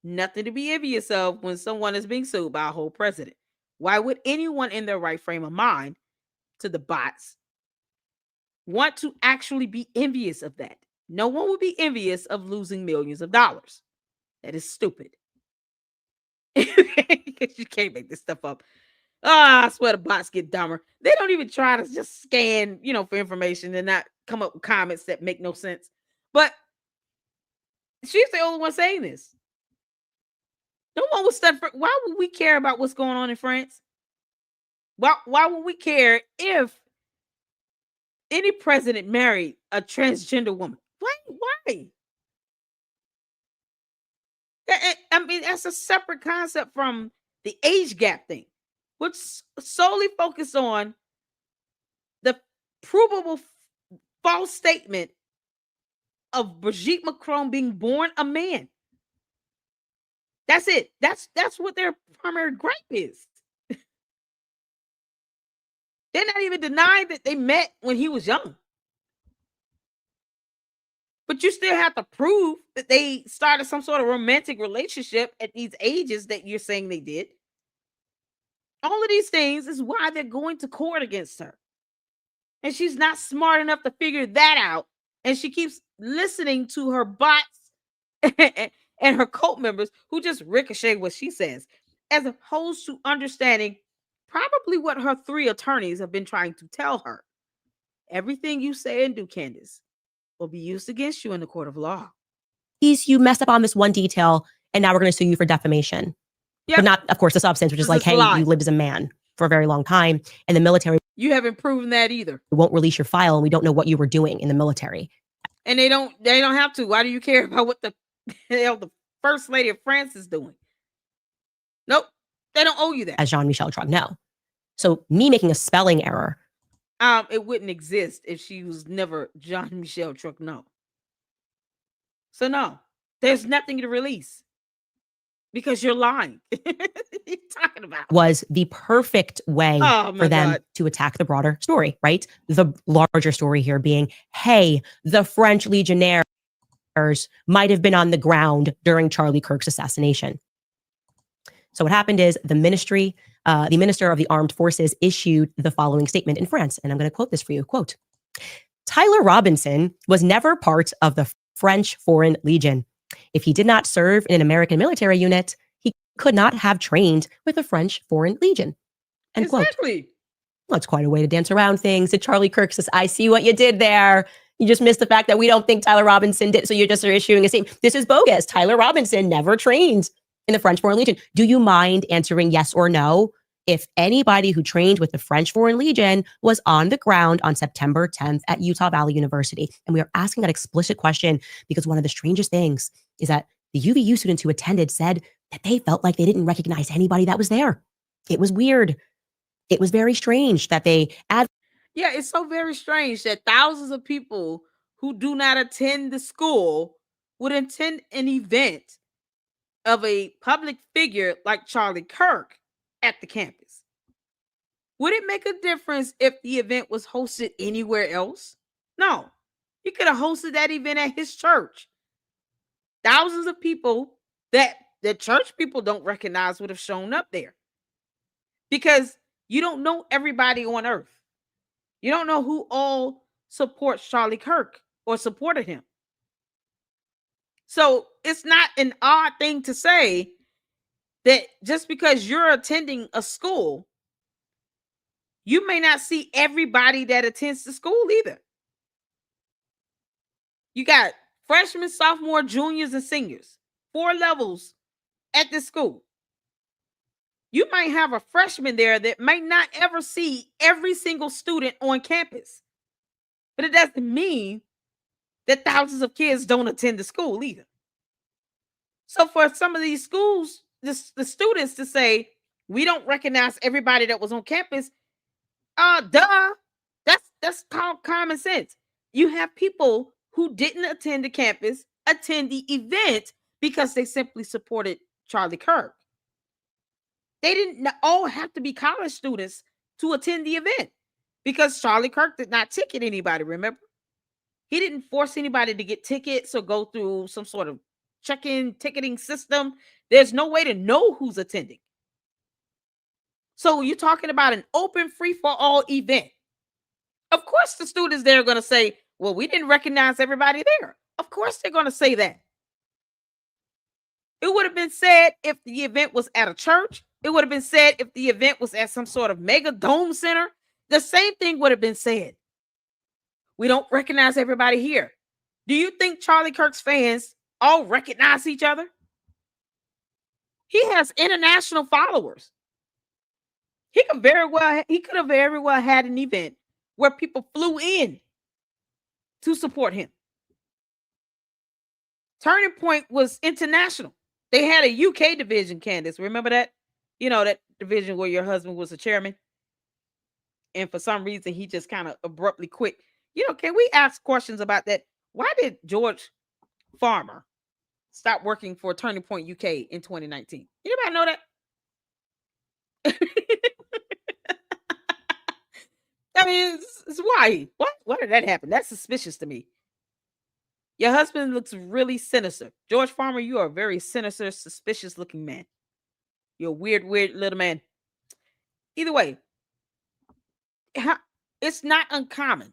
Nothing to be envious of when someone is being sued by a whole president. Why would anyone in their right frame of mind, to the bots, want to actually be envious of that? No one would be envious of losing millions of dollars. That is stupid. You can't make this stuff up. I swear the bots get dumber. They don't even try to just scan, you know, for information and not come up with comments that make no sense. But she's the only one saying this. No one would study. Why would we care about what's going on in France? Why would we care if any president married a transgender woman? Why? I mean, that's a separate concept from the age gap thing, which solely focused on the provable false statement of Brigitte Macron being born a man. That's it. That's what their primary gripe is. They're not even denying that they met when he was young. But you still have to prove that they started some sort of romantic relationship at these ages that you're saying they did. All of these things is why they're going to court against her. And she's not smart enough to figure that out. And she keeps listening to her bots and her cult members who just ricochet what she says, as opposed to understanding probably what her 3 attorneys have been trying to tell her. Everything you say and do, Candace, will be used against you in the court of law. You messed up on this one detail, and now we're going to sue you for defamation. Yep. But not, of course, the substance, which is like, hey, you lived as a man for a very long time, and the military. You haven't proven that either. Won't release your file, and we don't know what you were doing in the military. And they don't have to. Why do you care about what the hell the First Lady of France is doing? Nope. They don't owe you that. As Jean-Michel Trogneau. So me making a spelling error. It wouldn't exist if she was never Jean-Michel Trogneau. So no, there's nothing to release because you're lying. What are you talking about? Was the perfect way for them to attack the broader story, right? The larger story here being, hey, the French Legionnaires might have been on the ground during Charlie Kirk's assassination. So what happened is the minister of the Armed Forces issued the following statement in France. And I'm going to quote this for you. Quote, Tyler Robinson was never part of the French Foreign Legion. If he did not serve in an American military unit, he could not have trained with the French Foreign Legion. End quote. Exactly. Well, it's quite a way to dance around things. And Charlie Kirk says, I see what you did there. You just missed the fact that we don't think Tyler Robinson did. So you're just issuing a statement. This is bogus. Tyler Robinson never trained in the French Foreign Legion. Do you mind answering yes or no? If anybody who trained with the French Foreign Legion was on the ground on September 10th at Utah Valley University. And we are asking that explicit question because one of the strangest things is that the UVU students who attended said that they felt like they didn't recognize anybody that was there. It was weird. It was very strange that they add. Yeah, it's so very strange that thousands of people who do not attend the school would attend an event of a public figure like Charlie Kirk at the campus. Would it make a difference if the event was hosted anywhere else? No. He could have hosted that event at his church. Thousands of people that the church people don't recognize would have shown up there. Because you don't know everybody on earth. You don't know who all supports Charlie Kirk or supported him. So it's not an odd thing to say that just because you're attending a school, you may not see everybody that attends the school either. You got freshmen, sophomore, juniors, and seniors, 4 levels at this school. You might have a freshman there that might not ever see every single student on campus. But it doesn't mean that thousands of kids don't attend the school either. So for some of these schools, the students to say, we don't recognize everybody that was on campus, that's called common sense. You have people who didn't attend the campus attend the event because they simply supported Charlie Kirk. They didn't all have to be college students to attend the event because Charlie Kirk did not ticket anybody, remember? He didn't force anybody to get tickets or go through some sort of check-in ticketing system. There's no way to know who's attending. So you're talking about an open free-for-all event. Of course the students there are going to say, well, we didn't recognize everybody there. Of course they're going to say that. It would have been said if the event was at a church. It would have been said if the event was at some sort of mega dome center. The same thing would have been said. We don't recognize everybody here. Do you think Charlie Kirk's fans all recognize each other? He has international followers. He could have very well had an event where people flew in to support him. Turning Point was international. They had a UK division, Candace. Remember that? You know, that division where your husband was a chairman. And for some reason, he just kind of abruptly quit. You know, can we ask questions about that? Why did George Farmer stop working for Turning Point UK in 2019? Anybody know that? I mean, it's why? Why did that happen? That's suspicious to me. Your husband looks really sinister. George Farmer, you are a very sinister, suspicious looking man. You're a weird little man. Either way, it's not uncommon.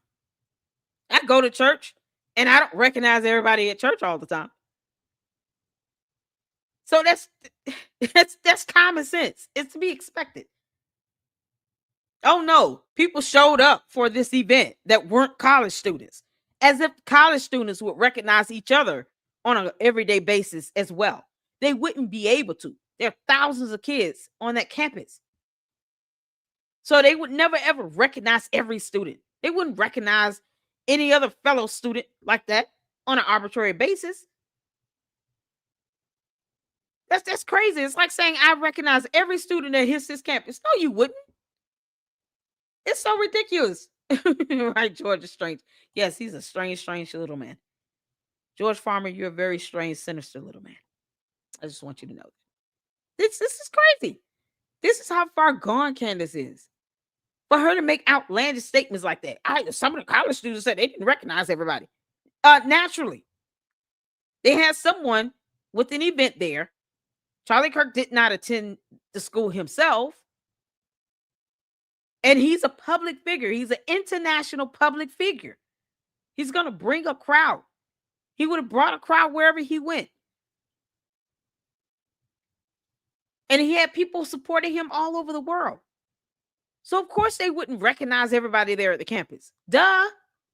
I go to church and I don't recognize everybody at church all the time. So that's common sense. It's to be expected. Oh no, people showed up for this event that weren't college students, as if college students would recognize each other on an everyday basis as well. They wouldn't be able to. There are thousands of kids on that campus. So they would never ever recognize every student. They wouldn't recognize any other fellow student like that on an arbitrary basis. That's crazy. It's like saying I recognize every student that hits this campus. No, you wouldn't. It's so ridiculous. Right, George is strange. Yes, he's a strange little man. George Farmer, you're a very strange, sinister little man. I just want you to know that. This is crazy. This is how far gone Candace is. For her to make outlandish statements like that. Some of the college students said they didn't recognize everybody. Naturally. They had someone with an event there. Charlie Kirk did not attend the school himself. And he's a public figure. He's an international public figure. He's going to bring a crowd. He would have brought a crowd wherever he went. And he had people supporting him all over the world. So, of course, they wouldn't recognize everybody there at the campus. Duh.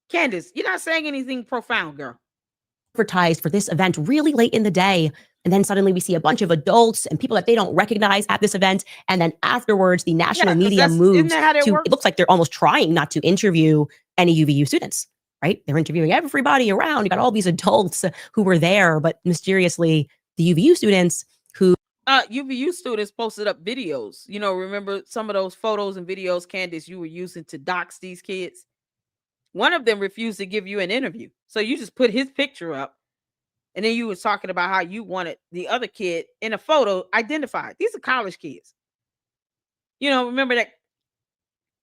Candace, you're not saying anything profound, girl. Advertised for this event really late in the day. And then suddenly we see a bunch of adults and people that they don't recognize at this event. And then afterwards, the national media moves to, it looks like they're almost trying not to interview any UVU students, right? They're interviewing everybody around. You got all these adults who were there, but mysteriously, the UVU students who... UVU students posted up videos. You know, remember some of those photos and videos, Candace, you were using to dox these kids? One of them refused to give you an interview. So you just put his picture up. And then you were talking about how you wanted the other kid in a photo identified. These are college kids. You know, remember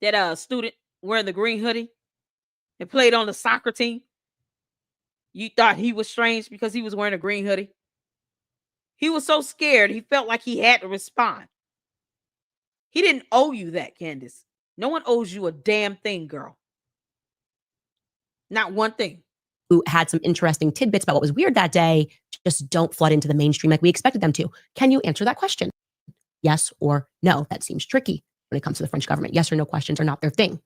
that student wearing the green hoodie and played on the soccer team? You thought he was strange because he was wearing a green hoodie? He was so scared, he felt like he had to respond. He didn't owe you that, Candace. No one owes you a damn thing, girl. Not one thing. Who had some interesting tidbits about what was weird that day, just don't flood into the mainstream like we expected them to. Can you answer that question? Yes or no? That seems tricky when it comes to the French government. Yes or no questions are not their thing.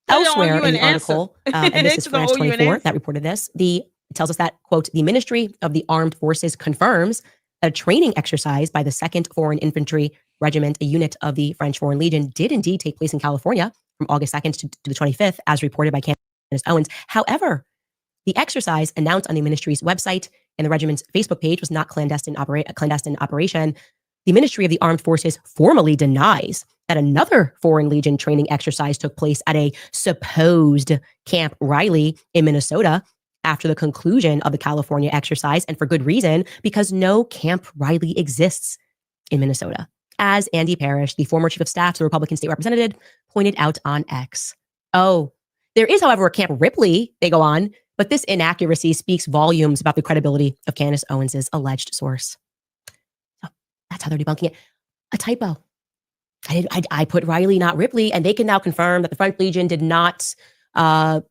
Elsewhere in the article, and this is France 24 that reported this, it tells us that, quote, the Ministry of the Armed Forces confirms a training exercise by the 2nd Foreign Infantry Regiment, a unit of the French Foreign Legion, did indeed take place in California from August 2nd to the 25th, as reported by Candace Owens. However, the exercise announced on the ministry's website and the regiment's Facebook page was not a clandestine operation. The Ministry of the Armed Forces formally denies that another Foreign Legion training exercise took place at a supposed Camp Riley in Minnesota after the conclusion of the California exercise, and for good reason, because no Camp Riley exists in Minnesota, as Andy Parrish, the former chief of staff to the Republican state representative, pointed out on X. Oh, there is, however, a Camp Ripley, they go on, but this inaccuracy speaks volumes about the credibility of Candace Owens' alleged source. So that's how they're debunking it. A typo. I put Riley, not Ripley, and they can now confirm that the French Legion did not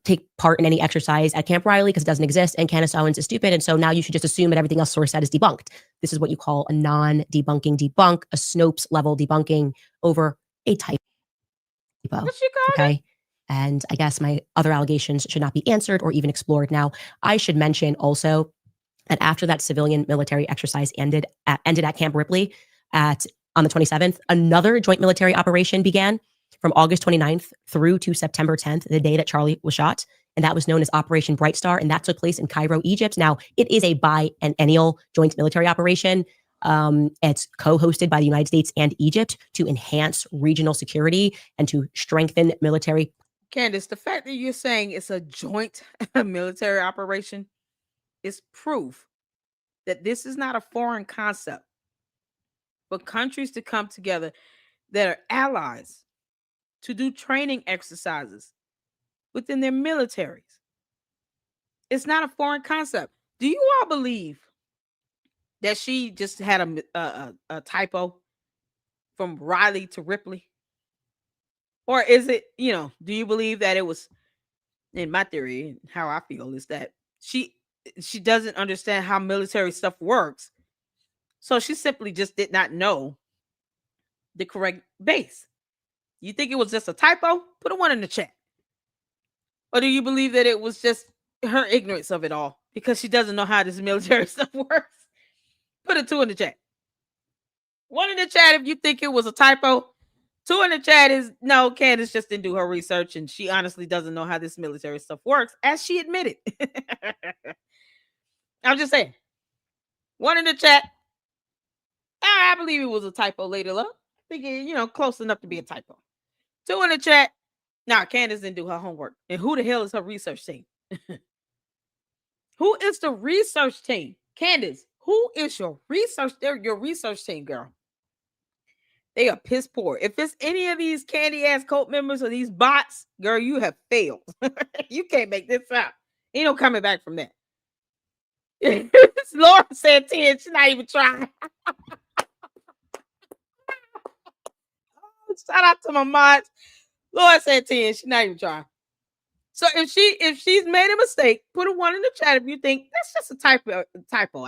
take part in any exercise at Camp Riley because it doesn't exist, and Candace Owens is stupid, and so now you should just assume that everything else source said is debunked. This is what you call a non-debunking debunk, a Snopes level debunking over a typo. What you call it? And I guess my other allegations should not be answered or even explored. Now, I should mention also that after that civilian military exercise ended at Camp Ripley on the 27th, another joint military operation began from August 29th through to September 10th, the day that Charlie was shot. And that was known as Operation Bright Star. And that took place in Cairo, Egypt. Now, it is a biennial joint military operation. It's co-hosted by the United States and Egypt to enhance regional security and to strengthen military. Candace, the fact that you're saying it's a joint military operation is proof that this is not a foreign concept, but countries to come together that are allies to do training exercises within their militaries. It's not a foreign concept. Do you all believe that she just had a typo from Riley to Ripley? Or is it, do you believe that it was, in my theory, how I feel is that she doesn't understand how military stuff works. So she simply just did not know the correct base. You think it was just a typo? Put a 1 in the chat. Or do you believe that it was just her ignorance of it all because she doesn't know how this military stuff works? Put a 2 in the chat. 1 in the chat if you think it was a typo. 2 in the chat is no, Candace just didn't do her research and she honestly doesn't know how this military stuff works, as she admitted. I'm just saying. 1 in the chat. I believe it was a typo, Lady Luck. I think close enough to be a typo. 2 in the chat. Nah, Candace didn't do her homework. And who the hell is her research team? Who is the research team? Candace, who is your research? They're your research team, girl. They are piss poor. If it's any of these candy ass cult members or these bots, girl, you have failed. You can't make this up. Ain't no coming back from that. Laura said 10. She's not even trying. Shout out to my mods. Laura said 10. She's not even trying. So if she's made a mistake, put a 1 in the chat if you think that's just a typo.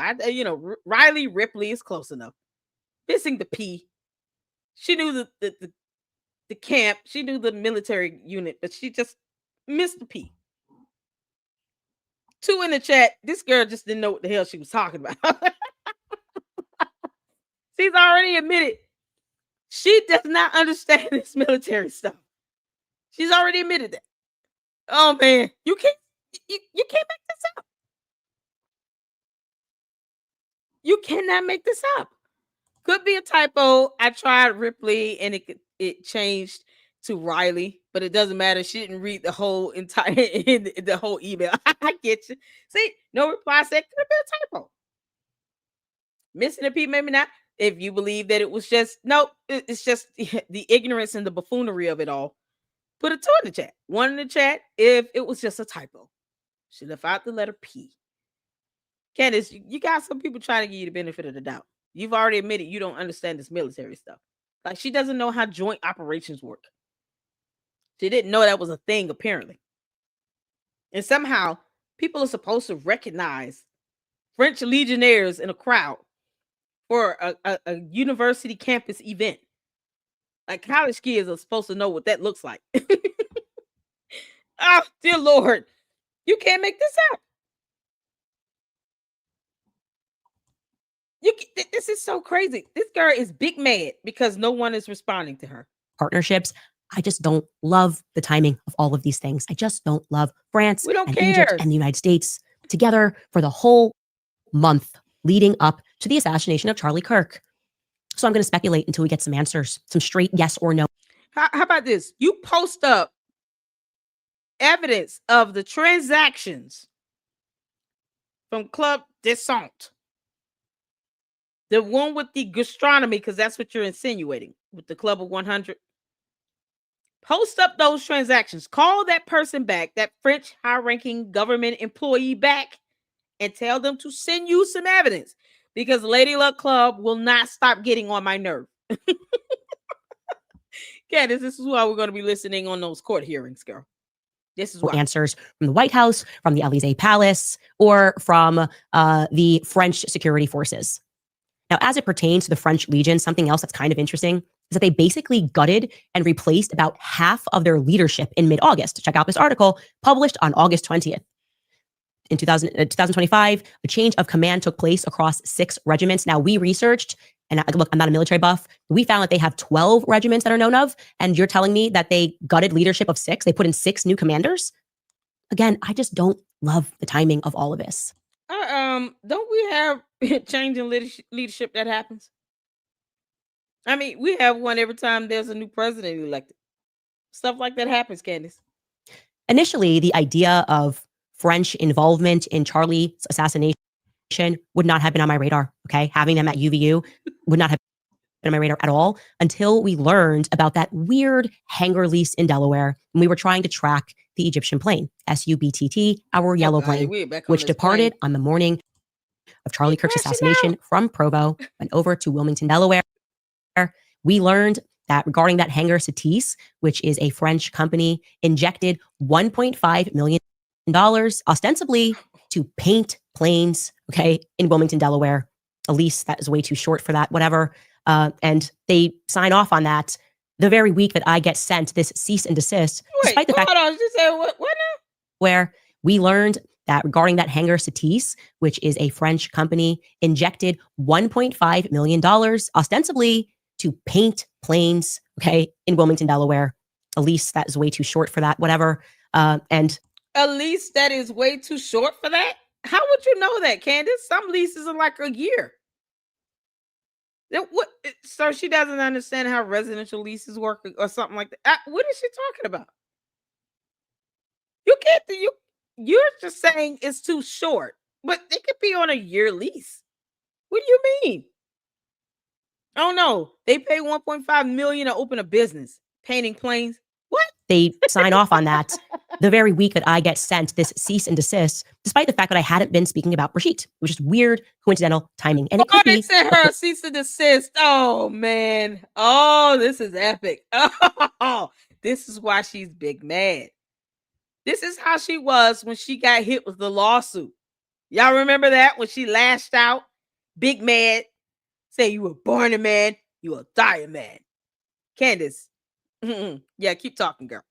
Riley Ripley is close enough. missing the P. She knew the camp. She knew the military unit, but she just missed the P. 2 in the chat. This girl just didn't know what the hell she was talking about. She's already admitted she does not understand this military stuff. She's already admitted that. Oh man, you can't make this up. You cannot make this up. Could be a typo. I tried Ripley and it changed to Riley, but it doesn't matter. She didn't read the whole entire the whole email. I get you. See, no reply said could have been a typo. Missing a P, maybe not. If you believe that it was just it's just the ignorance and the buffoonery of it all. Put a 2 in the chat. 1 in the chat if it was just a typo. She left out the letter P. Candace, you got some people trying to give you the benefit of the doubt. You've already admitted you don't understand this military stuff. Like, she doesn't know how joint operations work. She didn't know that was a thing, apparently. And somehow, people are supposed to recognize French Legionnaires in a crowd for a university campus event. Like, college kids are supposed to know what that looks like. Oh, dear Lord. You can't make this up. This is so crazy. This girl is big mad because no one is responding to her. Partnerships. I just don't love the timing of all of these things. I just don't love France and Egypt and the United States together for the whole month leading up to the assassination of Charlie Kirk. So I'm going to speculate until we get some answers, some straight yes or no. How about this? You post up evidence of the transactions from Club Descente. The one with the gastronomy, because that's what you're insinuating with the Club of 100. Post up those transactions. Call that person back, that French high-ranking government employee back, and tell them to send you some evidence, because Lady Luck Club will not stop getting on my nerve. Candace, this is why we're going to be listening on those court hearings, girl. This is why. Answers from the White House, from the Élysée Palace, or from the French security forces. Now, as it pertains to the French Legion, something else that's kind of interesting is that they basically gutted and replaced about half of their leadership in mid-August. Check out this article published on August 20th. In 2025, a change of command took place across 6 regiments. Now, we researched, and look, I'm not a military buff. We found that they have 12 regiments that are known of, and you're telling me that they gutted leadership of 6? They put in 6 new commanders? Again, I just don't love the timing of all of this. Don't we have change in leadership that happens? I mean, we have one every time there's a new president elected. Stuff like that happens, Candace. Initially, the idea of French involvement in Charlie's assassination would not have been on my radar, okay? Having them at UVU would not have been on my radar at all until we learned about that weird hangar lease in Delaware, and we were trying to track the Egyptian plane, SUBTT, our yellow plane, which departed on the morning of Charlie Kirk's assassination from Provo, went over to Wilmington, Delaware. We learned that regarding that hangar, Satis, which is a French company, injected $1.5 million ostensibly to paint planes, okay, in Wilmington, Delaware. A lease that is way too short for that, whatever. And they sign off on that the very week that I get sent this cease and desist, despite the fact what now? Where we learned that regarding that hangar, Satis, which is a French company, injected $1.5 million ostensibly to paint planes, okay, in Wilmington, Delaware. A lease that is way too short for that, whatever. And a lease that is way too short for that? How would you know that, Candace? Some leases are like a year. What? So she doesn't understand how residential leases work or something like that. What is she talking about? You can't. You're just saying it's too short, but it could be on a year lease. What do you mean? Oh no, they pay $1.5 million to open a business painting planes. What? They sign off on that the very week that I get sent this cease and desist, despite the fact that I hadn't been speaking about Brigitte, which is weird, coincidental timing. And it could they be sent her a cease and desist. Oh man. Oh, this is epic. Oh, this is why she's big mad. This is how she was when she got hit with the lawsuit. Y'all remember that when she lashed out, big mad, Say you were born a man, you will die a man. Candace, yeah, keep talking, girl.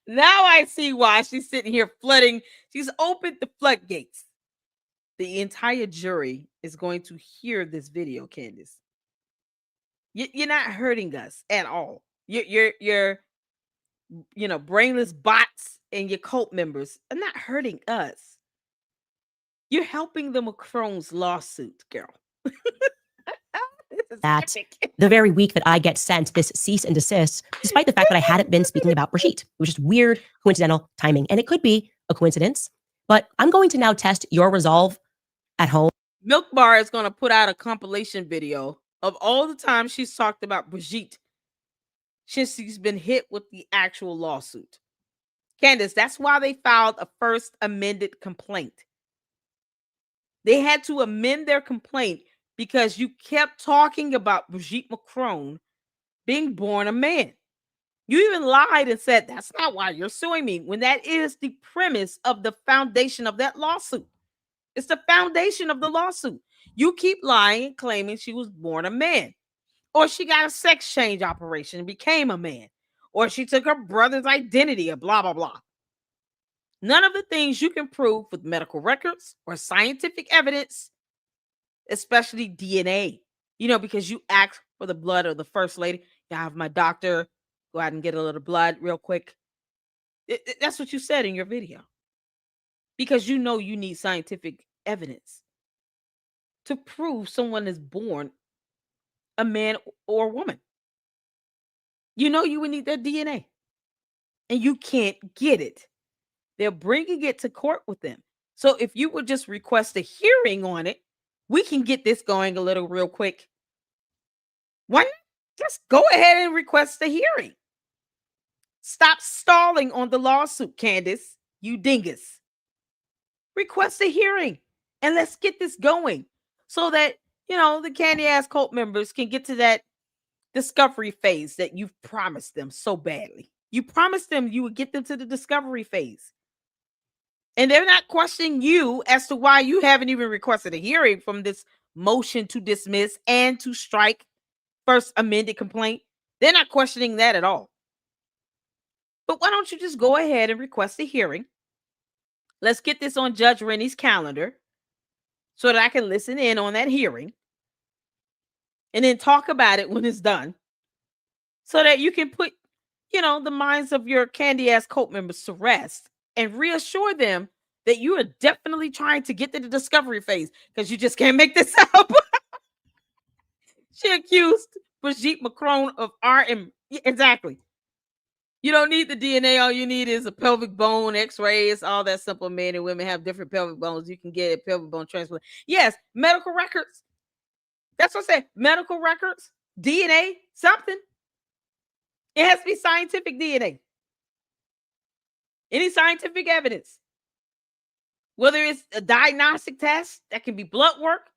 Now I see why she's sitting here flooding. She's opened the floodgates. The entire jury is going to hear this video, Candace. You're not hurting us at all. You're brainless bots and your cult members are not hurting us. You're helping the Macron's lawsuit, girl. That the very week that I get sent this cease and desist, despite the fact that I hadn't been speaking about Brigitte. It was just weird, coincidental timing. And it could be a coincidence, but I'm going to now test your resolve at home. Milk Bar is going to put out a compilation video of all the times she's talked about Brigitte since she's been hit with the actual lawsuit. Candace, that's why they filed a first amended complaint. They had to amend their complaint because you kept talking about Brigitte Macron being born a man. You even lied and said, that's not why you're suing me, when that is the premise of the foundation of that lawsuit. It's the foundation of the lawsuit. You keep lying and claiming she was born a man, or she got a sex change operation and became a man, or she took her brother's identity, or blah, blah, blah. None of the things you can prove with medical records or scientific evidence, especially DNA, because you asked for the blood of the first lady. I have my doctor go out and get a little blood real quick. That's what you said in your video. Because you need scientific evidence to prove someone is born a man or a woman. You would need their DNA. And you can't get it. They're bringing it to court with them. So if you would just request a hearing on it, we can get this going a little real quick. Why not just go ahead and request a hearing? Stop stalling on the lawsuit, Candace, you dingus. Request a hearing and let's get this going so that, the candy ass cult members can get to that discovery phase that you've promised them so badly. You promised them you would get them to the discovery phase. And they're not questioning you as to why you haven't even requested a hearing from this motion to dismiss and to strike first amended complaint. They're not questioning that at all. But why don't you just go ahead and request a hearing? Let's get this on Judge Rennie's calendar so that I can listen in on that hearing and then talk about it when it's done so that you can put, the minds of your candy ass cult members to rest and reassure them that you are definitely trying to get to the discovery phase because you just can't make this up. She accused Brigitte Macron of RM. Exactly. You don't need the DNA. All you need is a pelvic bone, x-rays, all that simple. Men and women have different pelvic bones. You can get a pelvic bone transplant. Yes, medical records. That's what I said. Medical records, DNA, something. It has to be scientific DNA. Any scientific evidence. Whether it's a diagnostic test, that can be blood work,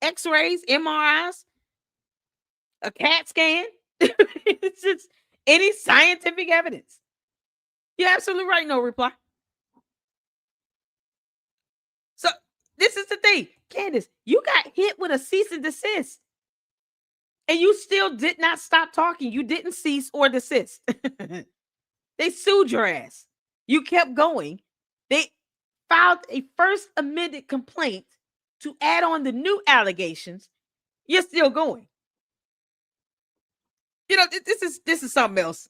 x-rays, MRIs, a CAT scan. It's just any scientific evidence. You're absolutely right. No reply. So this is the thing. Candace, you got hit with a cease and desist. And you still did not stop talking. You didn't cease or desist. They sued your ass. You kept going. They filed a first amended complaint to add on the new allegations. You're still going. This is something else.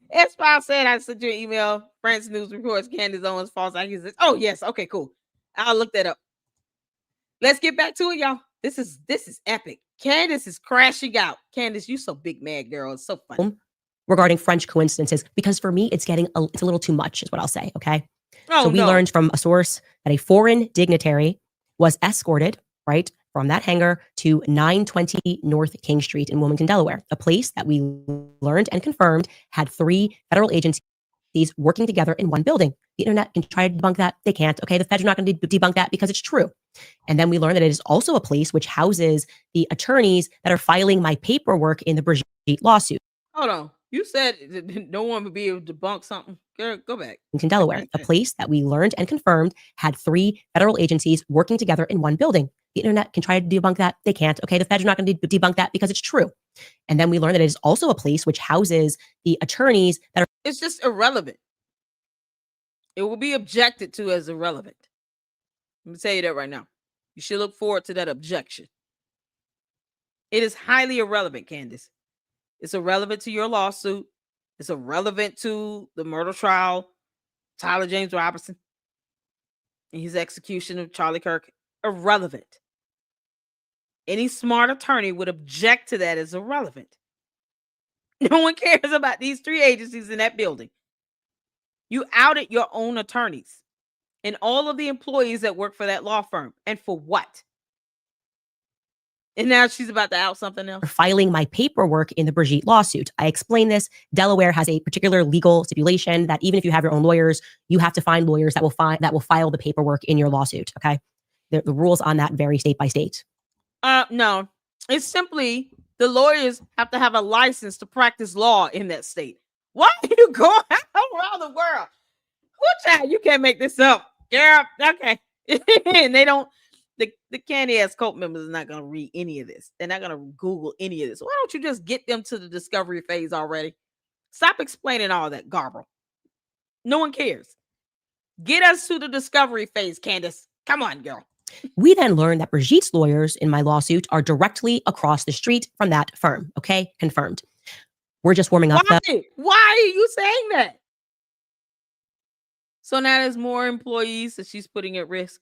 S-File said I sent you an email. France News reports Candace Owens false accusations. Oh, yes. Okay, cool. I'll look that up. Let's get back to it, y'all. This is epic. Candace is crashing out. Candace, you so big mad, girl. It's so funny. Regarding French coincidences, because for me, it's a little too much, is what I'll say. Okay. Oh, so we learned from a source that a foreign dignitary was escorted, right, from that hangar to 920 North King Street in Wilmington, Delaware, a place that we learned and confirmed had 3 federal agencies working together in one building. The internet can try to debunk that. They can't. Okay. The feds are not going to debunk that because it's true. And then we learned that it is also a place which houses the attorneys that are filing my paperwork in the Brigitte lawsuit. Hold on. You said no one would be able to debunk something. Girl, go back. In Delaware, a place that we learned and confirmed had 3 federal agencies working together in one building. The internet can try to debunk that. They can't. Okay, the feds are not going to debunk that because it's true. And then we learned that it is also a place which houses the attorneys that are. It's just irrelevant. It will be objected to as irrelevant. Let me tell you that right now. You should look forward to that objection. It is highly irrelevant, Candace. It's irrelevant to your lawsuit. It's irrelevant to the murder trial, Tyler James Robertson, and his execution of Charlie Kirk. Irrelevant. Any smart attorney would object to that as irrelevant. No one cares about these 3 agencies in that building. You outed your own attorneys and all of the employees that work for that law firm. And for what? And now she's about to out something else. Filing my paperwork in the Brigitte lawsuit. I explained this. Delaware has a particular legal stipulation that even if you have your own lawyers, you have to find lawyers that will file the paperwork in your lawsuit. Okay, the rules on that vary state by state. No, it's simply the lawyers have to have a license to practice law in that state. Why are you going around the world? What child? You can't make this up, girl. Okay, and they don't. The candy ass cult members are not going to read any of this. They're not going to Google any of this. Why don't you just get them to the discovery phase already? Stop explaining all that garble. No one cares. Get us to the discovery phase, Candace. Come on, girl. We then learned that Brigitte's lawyers in my lawsuit are directly across the street from that firm. Okay, confirmed. We're just warming up. Why are you saying that? So now there's more employees that she's putting at risk.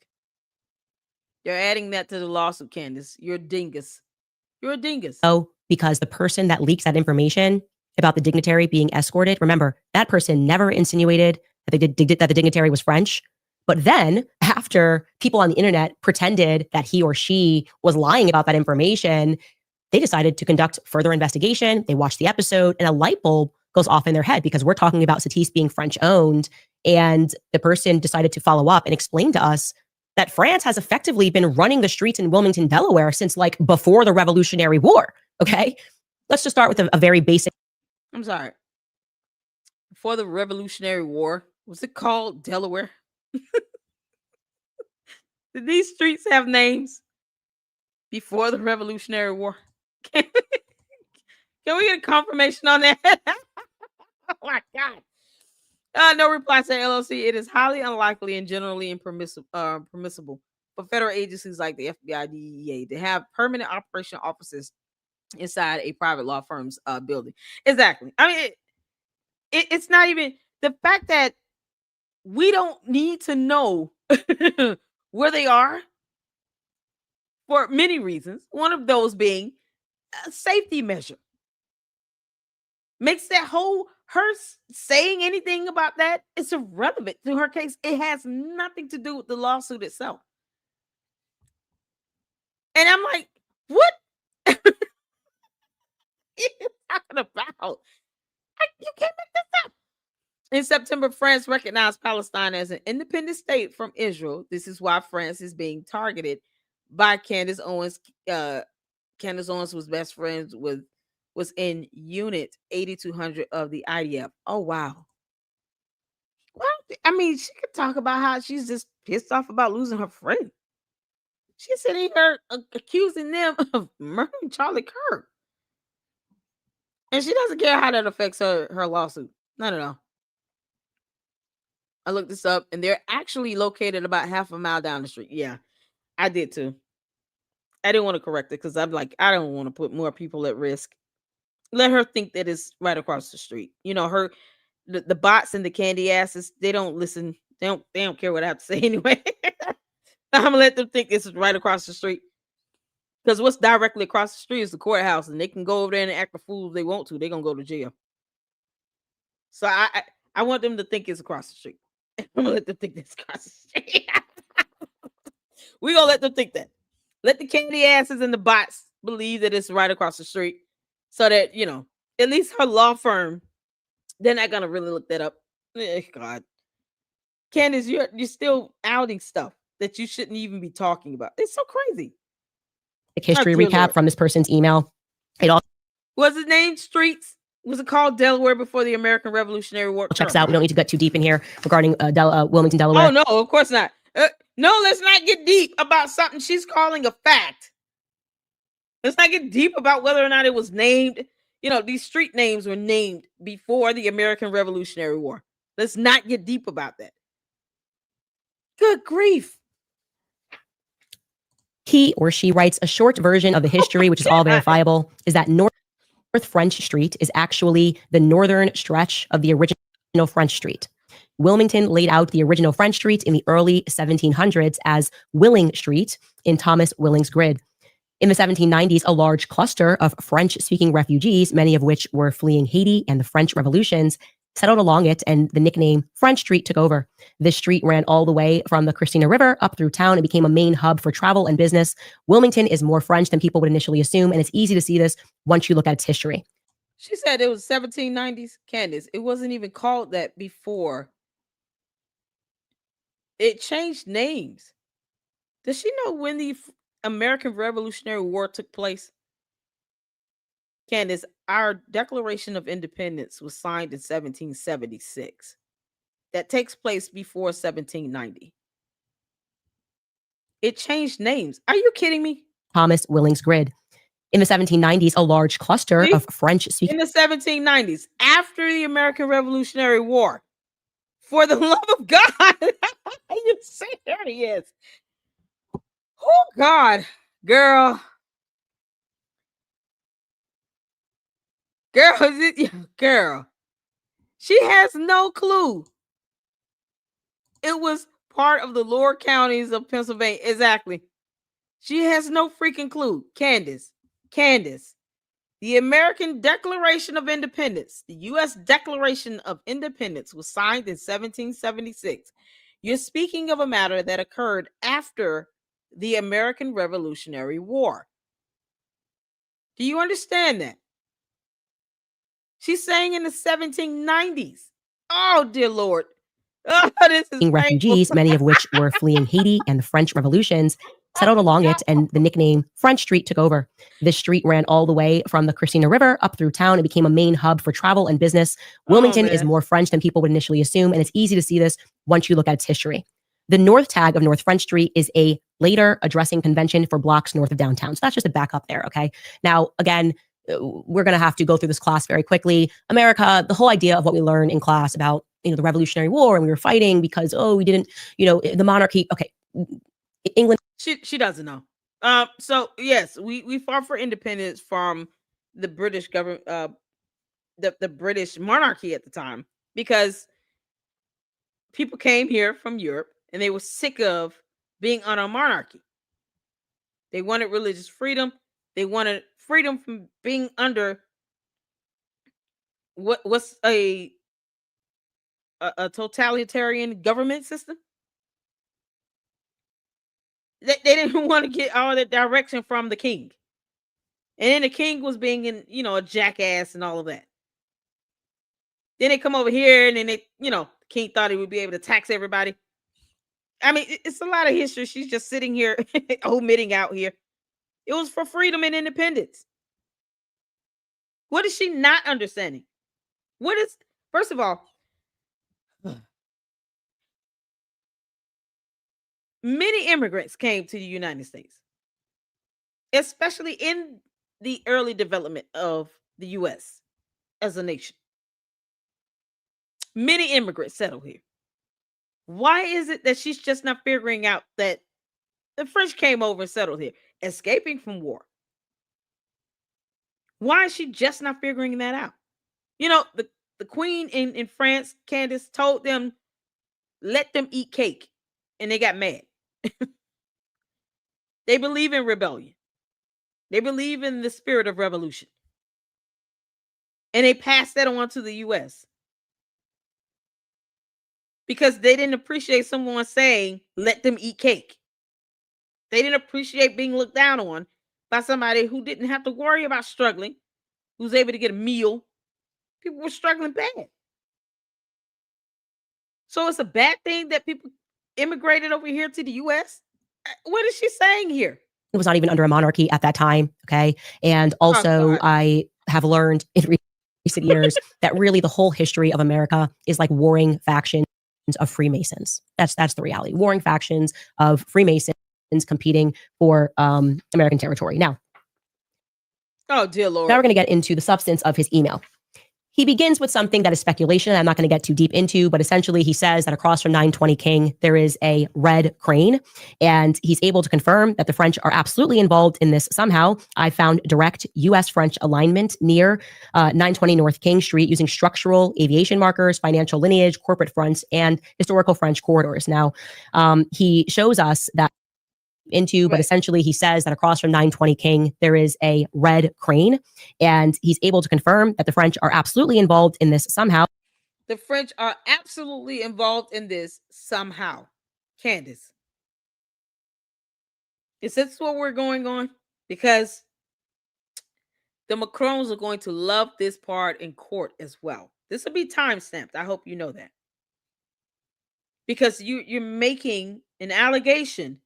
You're adding that to the lawsuit, Candace. You're a dingus. You're a dingus. Oh, because the person that leaks that information about the dignitary being escorted, remember, that person never insinuated that the dignitary was French. But then, after people on the internet pretended that he or she was lying about that information, they decided to conduct further investigation. They watched the episode, and a light bulb goes off in their head because we're talking about Satis being French-owned. And the person decided to follow up and explain to us that France has effectively been running the streets in Wilmington, Delaware since like before the Revolutionary War. Okay. Let's just start with a very basic. I'm sorry. Before the Revolutionary War, was it called Delaware? Did these streets have names before the Revolutionary War? Can we get a confirmation on that? Oh my God. No reply to LLC. It is highly unlikely and generally permissible for federal agencies like the FBI, DEA to have permanent operation offices inside a private law firm's building. Exactly. I mean, it's not even the fact that we don't need to know where they are for many reasons. One of those being a safety measure. Makes that whole her saying anything about that, it's irrelevant to her case. It has nothing to do with the lawsuit itself. And I'm like, what are you talking about? You can't make this up. In September, France recognized Palestine as an independent state from Israel. This is why France is being targeted by Candace Owens. Candace Owens was best friends was in Unit 8200 of the IDF. Oh, wow. Well, I mean, she could talk about how she's just pissed off about losing her friend. She's sitting here accusing them of murdering Charlie Kirk. And she doesn't care how that affects her lawsuit. Not at all. I looked this up, and they're actually located about half a mile down the street. Yeah, I did too. I didn't want to correct it because I'm like, I don't want to put more people at risk. Let her think that it's right across the street. You know, the bots and the candy asses, they don't listen. They don't care what I have to say anyway. I'm gonna let them think this is right across the street. Because what's directly across the street is the courthouse, and they can go over there and act the fool if they want to. They're gonna go to jail. So I want them to think it's across the street. I'm gonna let them think it's across the street. We're gonna let them think that. Let the candy asses and the bots believe that it's right across the street. So that, you know, at least her law firm, they're not gonna really look that up. God. Candace, you're still outing stuff that you shouldn't even be talking about. It's so crazy. History recap from this person's email. It all was his name Streets. Was it called Delaware before the American Revolutionary War? Checks out. We don't need to get too deep in here regarding Wilmington, Delaware. Oh, no, of course not. No, let's not get deep about something she's calling a fact. Let's not get deep about whether or not it was named. You know, these street names were named before the American Revolutionary War. Let's not get deep about that. Good grief. He or she writes a short version of the history, which is all verifiable, is that North French Street is actually the northern stretch of the original French Street. Wilmington laid out the original French Street in the early 1700s as Willing Street in Thomas Willing's grid. In the 1790s, a large cluster of French-speaking refugees, many of which were fleeing Haiti and the French revolutions, settled along it, and the nickname French Street took over. This street ran all the way from the Christina River up through town and became a main hub for travel and business. Wilmington is more French than people would initially assume, and it's easy to see this once you look at its history. She said it was 1790s. Candace, it wasn't even called that before. It changed names. Does she know when the American Revolutionary War took place? Candace, our Declaration of Independence was signed in 1776. That takes place before 1790. It changed names. Are you kidding me? Thomas Willing's grid. In the 1790s, a large cluster of French-speaking... In the 1790s, after the American Revolutionary War. For the love of God. You see, there he is. Oh, God. Girl. Girl. She has no clue. It was part of the lower counties of Pennsylvania. Exactly. She has no freaking clue. Candace. The American Declaration of Independence, the U.S. Declaration of Independence was signed in 1776. You're speaking of a matter that occurred after the American Revolutionary War. Do you understand that? She's saying in the 1790s. Oh, dear Lord. Oh, this is refugees, many of which were fleeing Haiti and the French revolutions, settled along it, and the nickname French Street took over. This street ran all the way from the Christina River up through town and became a main hub for travel and business. Wilmington is more French than people would initially assume, and it's easy to see this once you look at its history. The north tag of North French Street is a later addressing convention for blocks north of downtown. So that's just a backup there, okay? Now, again, we're going to have to go through this class very quickly. America, the whole idea of what we learned in class about, the Revolutionary War, and we were fighting because, we didn't, the monarchy. Okay. England. She doesn't know. So yes, we fought for independence from the British government, the British monarchy at the time, because people came here from Europe and they were sick of being on a monarchy. They wanted religious freedom. They wanted freedom from being under what's a totalitarian government system. They didn't want to get all the direction from the king. And then the king was being a jackass and all of that. Then they come over here and then the king thought he would be able to tax everybody. I mean, it's a lot of history. She's just sitting here omitting out here. It was for freedom and independence. What is she not understanding? First of all, many immigrants came to the United States, especially in the early development of the U.S. as a nation. Many immigrants settled here. Why is it that she's just not figuring out that the French came over and settled here, escaping from war? Why is she just not figuring that out? The queen in France, Candace, told them, let them eat cake. And they got mad. They believe in rebellion. They believe in the spirit of revolution. And they passed that on to the U.S. because they didn't appreciate someone saying, let them eat cake. They didn't appreciate being looked down on by somebody who didn't have to worry about struggling, who was able to get a meal. People were struggling bad. So it's a bad thing that people immigrated over here to the U.S.? What is she saying here? It was not even under a monarchy at that time, okay? And also, I have learned recent years that really the whole history of America is like warring factions of Freemasons. That's the reality. Warring factions of Freemasons competing for American territory. Now, oh dear Lord. Now we're going to get into the substance of his email. He begins with something that is speculation. I'm not going to get too deep into, but essentially he says that across from 920 King, there is a red crane, and he's able to confirm that the French are absolutely involved in this somehow. I found direct U.S.-French alignment near 920 North King Street using structural aviation markers, financial lineage, corporate fronts, and historical French corridors. Now, he shows us that but essentially he says that across from 920 King, there is a red crane, and he's able to confirm that the French are absolutely involved in this somehow. The French are absolutely involved in this somehow. Candace, is this what we're going on? Because the Macrons are going to love this part in court as well. This will be time stamped. I hope you know that. Because you're making an allegation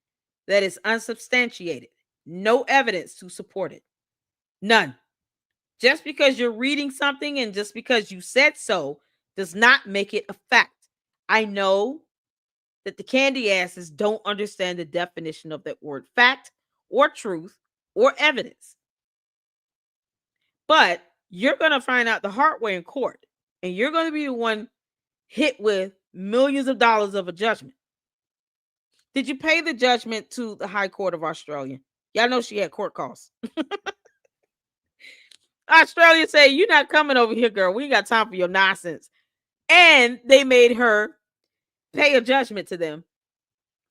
that is unsubstantiated. No evidence to support it. None. Just because you're reading something and just because you said so does not make it a fact. I know that the candy asses don't understand the definition of that word fact or truth or evidence. But you're going to find out the hard way in court, and you're going to be the one hit with millions of dollars of a judgment. Did you pay the judgment to the High Court of Australia? Y'all know she had court costs. Australia say, you're not coming over here, girl. We ain't got time for your nonsense. And they made her pay a judgment to them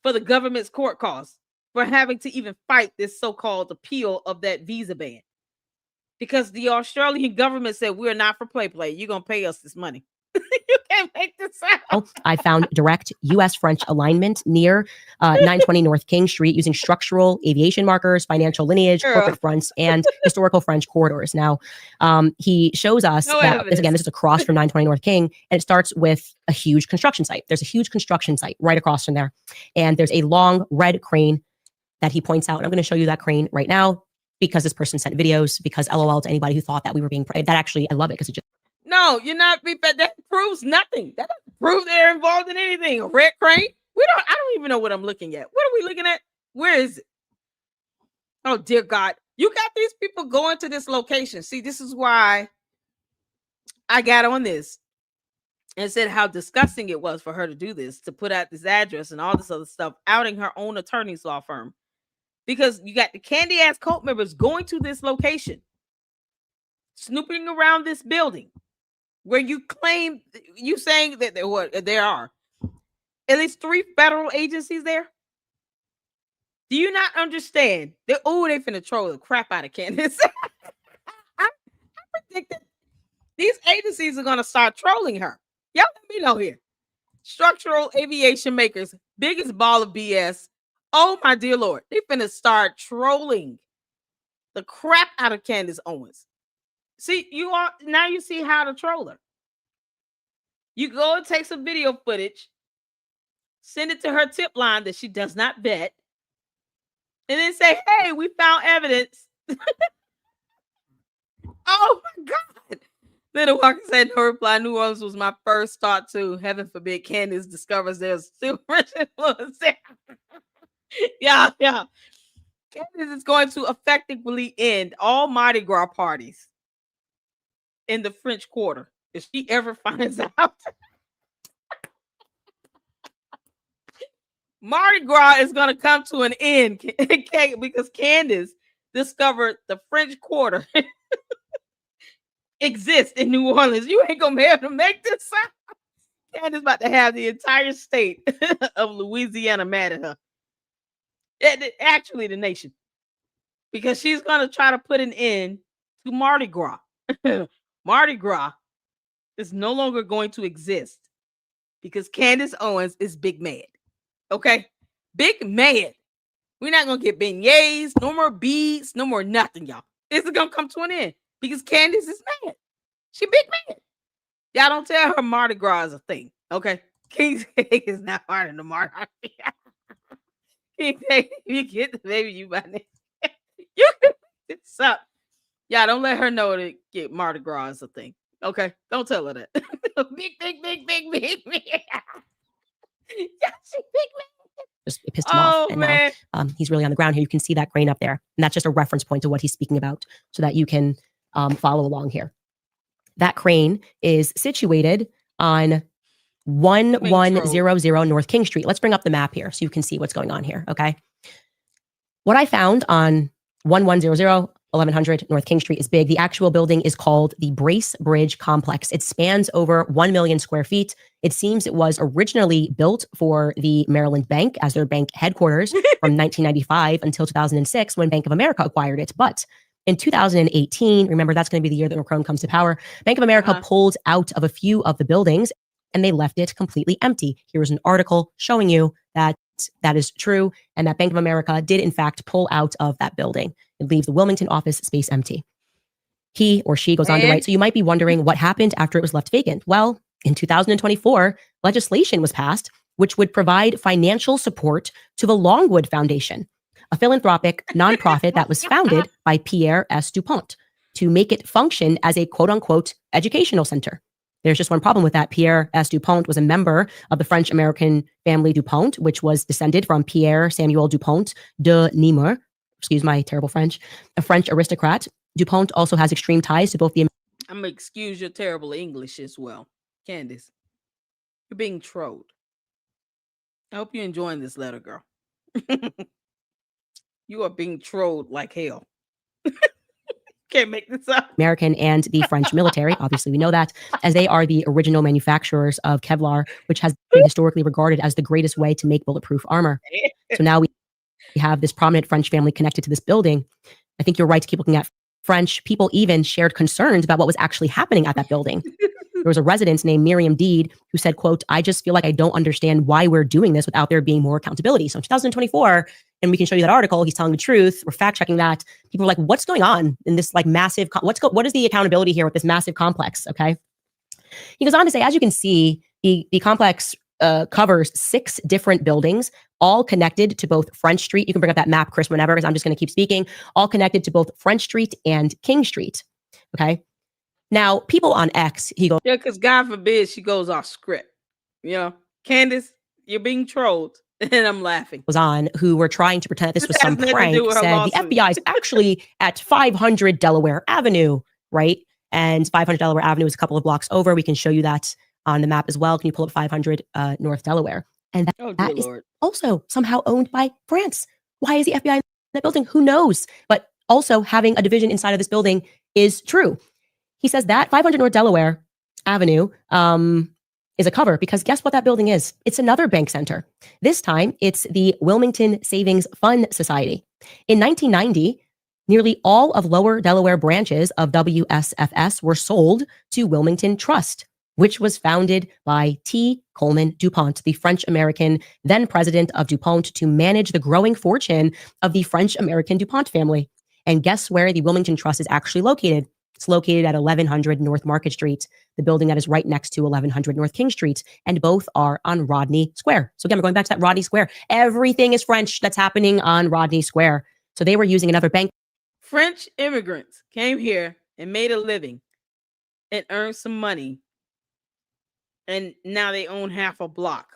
for the government's court costs for having to even fight this so-called appeal of that visa ban. Because the Australian government said, we're not for play. You're going to pay us this money. You can't make this out. I found direct U.S.-French alignment near 920 North King Street using structural aviation markers, financial lineage, corporate fronts, and historical French corridors. Now, he shows us that this is across from 920 North King, and it starts with a huge construction site. There's a huge construction site right across from there, and there's a long red crane that he points out. And I'm going to show you that crane right now because this person sent videos. Because LOL to anybody who thought that we were being that actually I love it because it just. No, you're not. That proves nothing. That doesn't prove they're involved in anything. A red crane? I don't even know what I'm looking at. What are we looking at? Where is it? Oh, dear God. You got these people going to this location. See, this is why I got on this and said how disgusting it was for her to do this, to put out this address and all this other stuff, outing her own attorney's law firm. Because you got the candy ass cult members going to this location, snooping around this building, where you claim, you saying that there are at least 3 federal agencies there. Do you not understand? They finna troll the crap out of Candace. I predicted these agencies are gonna start trolling her. Y'all let me know here. Structural aviation makers, biggest ball of BS. Oh my dear Lord, they finna start trolling the crap out of Candace Owens. See, you see how to troll her. You go and take some video footage, send it to her tip line that she does not vet, and then say, hey, we found evidence. Oh my God. Little Walker said, no reply. New Orleans was my first thought too. Heaven forbid Candace discovers there's super rich influence there. Yeah. Candace is going to effectively end all Mardi Gras parties in the French Quarter if she ever finds out. Mardi Gras is going to come to an end because Candace discovered the French Quarter exists in New Orleans. You ain't going to be able to make this out. Candace about to have the entire state of Louisiana mad at her. Actually, the nation. Because she's going to try to put an end to Mardi Gras. Mardi Gras is no longer going to exist because Candace Owens is big mad. Okay? Big mad. We're not going to get beignets, no more beads, no more nothing, y'all. This is going to come to an end because Candace is mad. She big mad. Y'all don't tell her Mardi Gras is a thing. Okay? King's Cake is not part of the Mardi Gras. King's Cake, you get the baby you by name. You can this up. Yeah, don't let her know that get Mardi Gras is a thing. Okay, don't tell her that. Big. Yeah, she big man. Just it pissed him off. Oh And man. now he's really on the ground here. You can see that crane up there. And that's just a reference point to what he's speaking about so that you can follow along here. That crane is situated on 1100 North King Street. Let's bring up the map here so you can see what's going on here, okay? What I found on 1100 1100 North King Street is big. The actual building is called the Brace Bridge Complex. It spans over 1 million square feet. It seems it was originally built for the Maryland Bank as their bank headquarters from 1995 until 2006 when Bank of America acquired it. But in 2018, remember that's going to be the year that Macron comes to power, Bank of America pulled out of a few of the buildings and they left it completely empty. Here's an article showing you that that is true and that Bank of America did in fact pull out of that building. It leaves the Wilmington office space empty. He or she goes on to write, so you might be wondering what happened after it was left vacant. Well, in 2024, legislation was passed which would provide financial support to the Longwood Foundation, a philanthropic nonprofit that was founded by Pierre S. DuPont to make it function as a quote unquote educational center. There's just one problem with that. Pierre S. DuPont was a member of the French-American family DuPont, which was descended from Pierre Samuel DuPont de Nemours, excuse my terrible French, a French aristocrat. DuPont also has extreme ties to both the... I'm going to excuse your terrible English as well. Candace, you're being trolled. I hope you're enjoying this letter, girl. You are being trolled like hell. Can't make this up. American and the French military, obviously we know that, as they are the original manufacturers of Kevlar, which has been historically regarded as the greatest way to make bulletproof armor. So now we have this prominent French family connected to this building. I think you're right to keep looking at French. People even shared concerns about what was actually happening at that building. There was a resident named Miriam Deed who said, quote, "I just feel like I don't understand why we're doing this without there being more accountability." So in 2024, and we can show you that article, he's telling the truth. We're fact checking that. People are like, what's going on in this like massive, what is the accountability here with this massive complex? Okay. He goes on to say, as you can see, the complex covers 6 different buildings, all connected to both French Street. You can bring up that map, Chris, whenever, because I'm just going to keep speaking. All connected to both French Street and King Street. Okay. Now, people on X, he goes, yeah, because God forbid she goes off script. You know, Candace, you're being trolled. And I'm laughing. Was on, who were trying to pretend that this was some prank, said the FBI is actually at 500 Delaware Avenue, right? And 500 Delaware Avenue is a couple of blocks over. We can show you that on the map as well. Can you pull up 500 North Delaware? And that is also somehow owned by France. Why is the FBI in that building? Who knows? But also having a division inside of this building is true. He says that 500 North Delaware Avenue is a cover because guess what that building is? It's another bank center. This time, it's the Wilmington Savings Fund Society. In 1990, nearly all of Lower Delaware branches of WSFS were sold to Wilmington Trust, which was founded by T. Coleman DuPont, the French-American then president of DuPont, to manage the growing fortune of the French-American DuPont family. And guess where the Wilmington Trust is actually located? It's located at 1100 North Market Street, the building that is right next to 1100 North King Street, and both are on Rodney Square. So again, we're going back to that Rodney Square. Everything is French that's happening on Rodney Square. So they were using another bank. French immigrants came here and made a living and earned some money. And now they own half a block.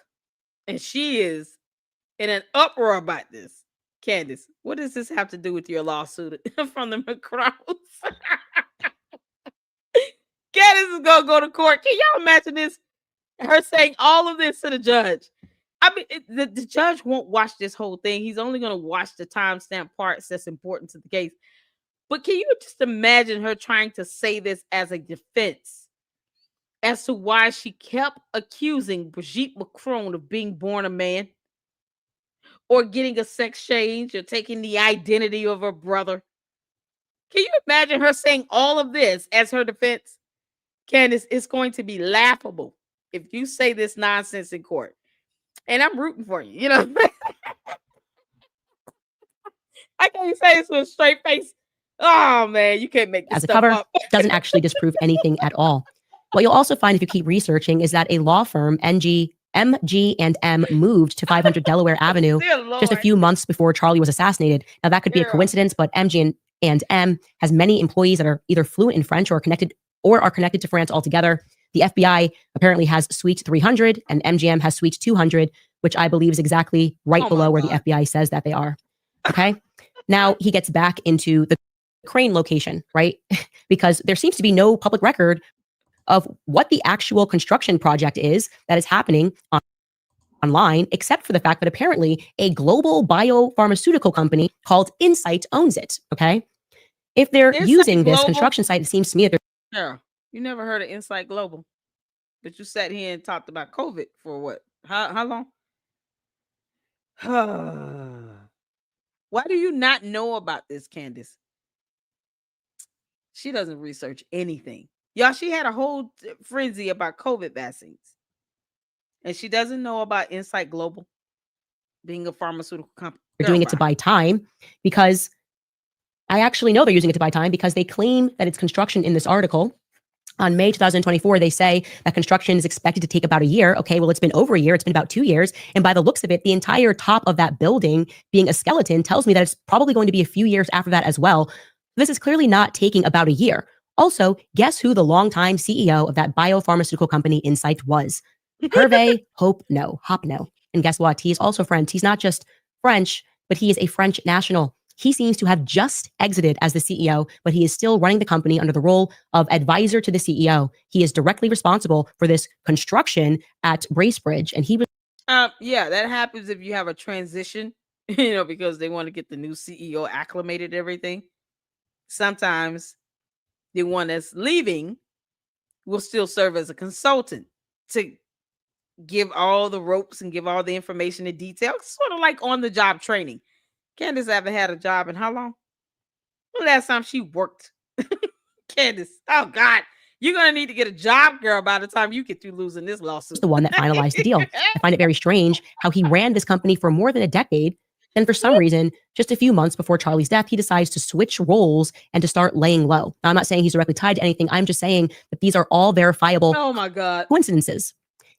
And she is in an uproar about this. Candace, what does this have to do with your lawsuit from the McCrows? Candace is going to go to court. Can y'all imagine this? Her saying all of this to the judge. I mean, the judge won't watch this whole thing. He's only going to watch the timestamp parts that's important to the case. But can you just imagine her trying to say this as a defense as to why she kept accusing Brigitte Macron of being born a man or getting a sex change or taking the identity of her brother? Can you imagine her saying all of this as her defense? Candace, it's going to be laughable if you say this nonsense in court. And I'm rooting for you, you know. I can't say this with a straight face. Oh, man, you can't make this as a stuff cover up. doesn't actually disprove anything at all. What you'll also find if you keep researching is that a law firm, MG&M, moved to 500 Delaware Avenue just a few months before Charlie was assassinated. Now, that could be a coincidence, but MG&M has many employees that are either fluent in French or connected or are connected to France altogether. The FBI apparently has Suite 300 and MGM has Suite 200, which I believe is exactly right below where the FBI says that they are. Okay. Now he gets back into the crane location, right? Because there seems to be no public record of what the actual construction project is that is happening online, except for the fact that apparently a global biopharmaceutical company called Insight owns it. Okay. If they're using this construction site, it seems to me that yeah, you never heard of Insight Global, but you sat here and talked about COVID for what? How long? Why do you not know about this, Candace? She doesn't research anything. Y'all, she had a whole frenzy about COVID vaccines. And she doesn't know about Insight Global being a pharmaceutical company. they're doing it to buy time, because I actually know they're using it to buy time because they claim that it's construction in this article. On May 2024, they say that construction is expected to take about a year. Okay, well, it's been over a year. It's been about 2 years. And by the looks of it, the entire top of that building being a skeleton tells me that it's probably going to be a few years after that as well. This is clearly not taking about a year. Also, guess who the longtime CEO of that biopharmaceutical company Insight was? Hervé Hopno. And guess what? He is also French. He's not just French, but he is a French national. He seems to have just exited as the CEO, but he is still running the company under the role of advisor to the CEO. He is directly responsible for this construction at Bracebridge. And he was... yeah, that happens if you have a transition, because they want to get the new CEO acclimated to everything. Sometimes the one that's leaving will still serve as a consultant to give all the ropes and give all the information and details, sort of like on the job training. Candace haven't had a job in how long? The last time she worked? Candace, oh God, you're going to need to get a job, girl, by the time you get through losing this lawsuit. The one that finalized the deal. I find it very strange how he ran this company for more than a decade. Then for some reason, just a few months before Charlie's death, he decides to switch roles and to start laying low. Now, I'm not saying he's directly tied to anything. I'm just saying that these are all verifiable coincidences.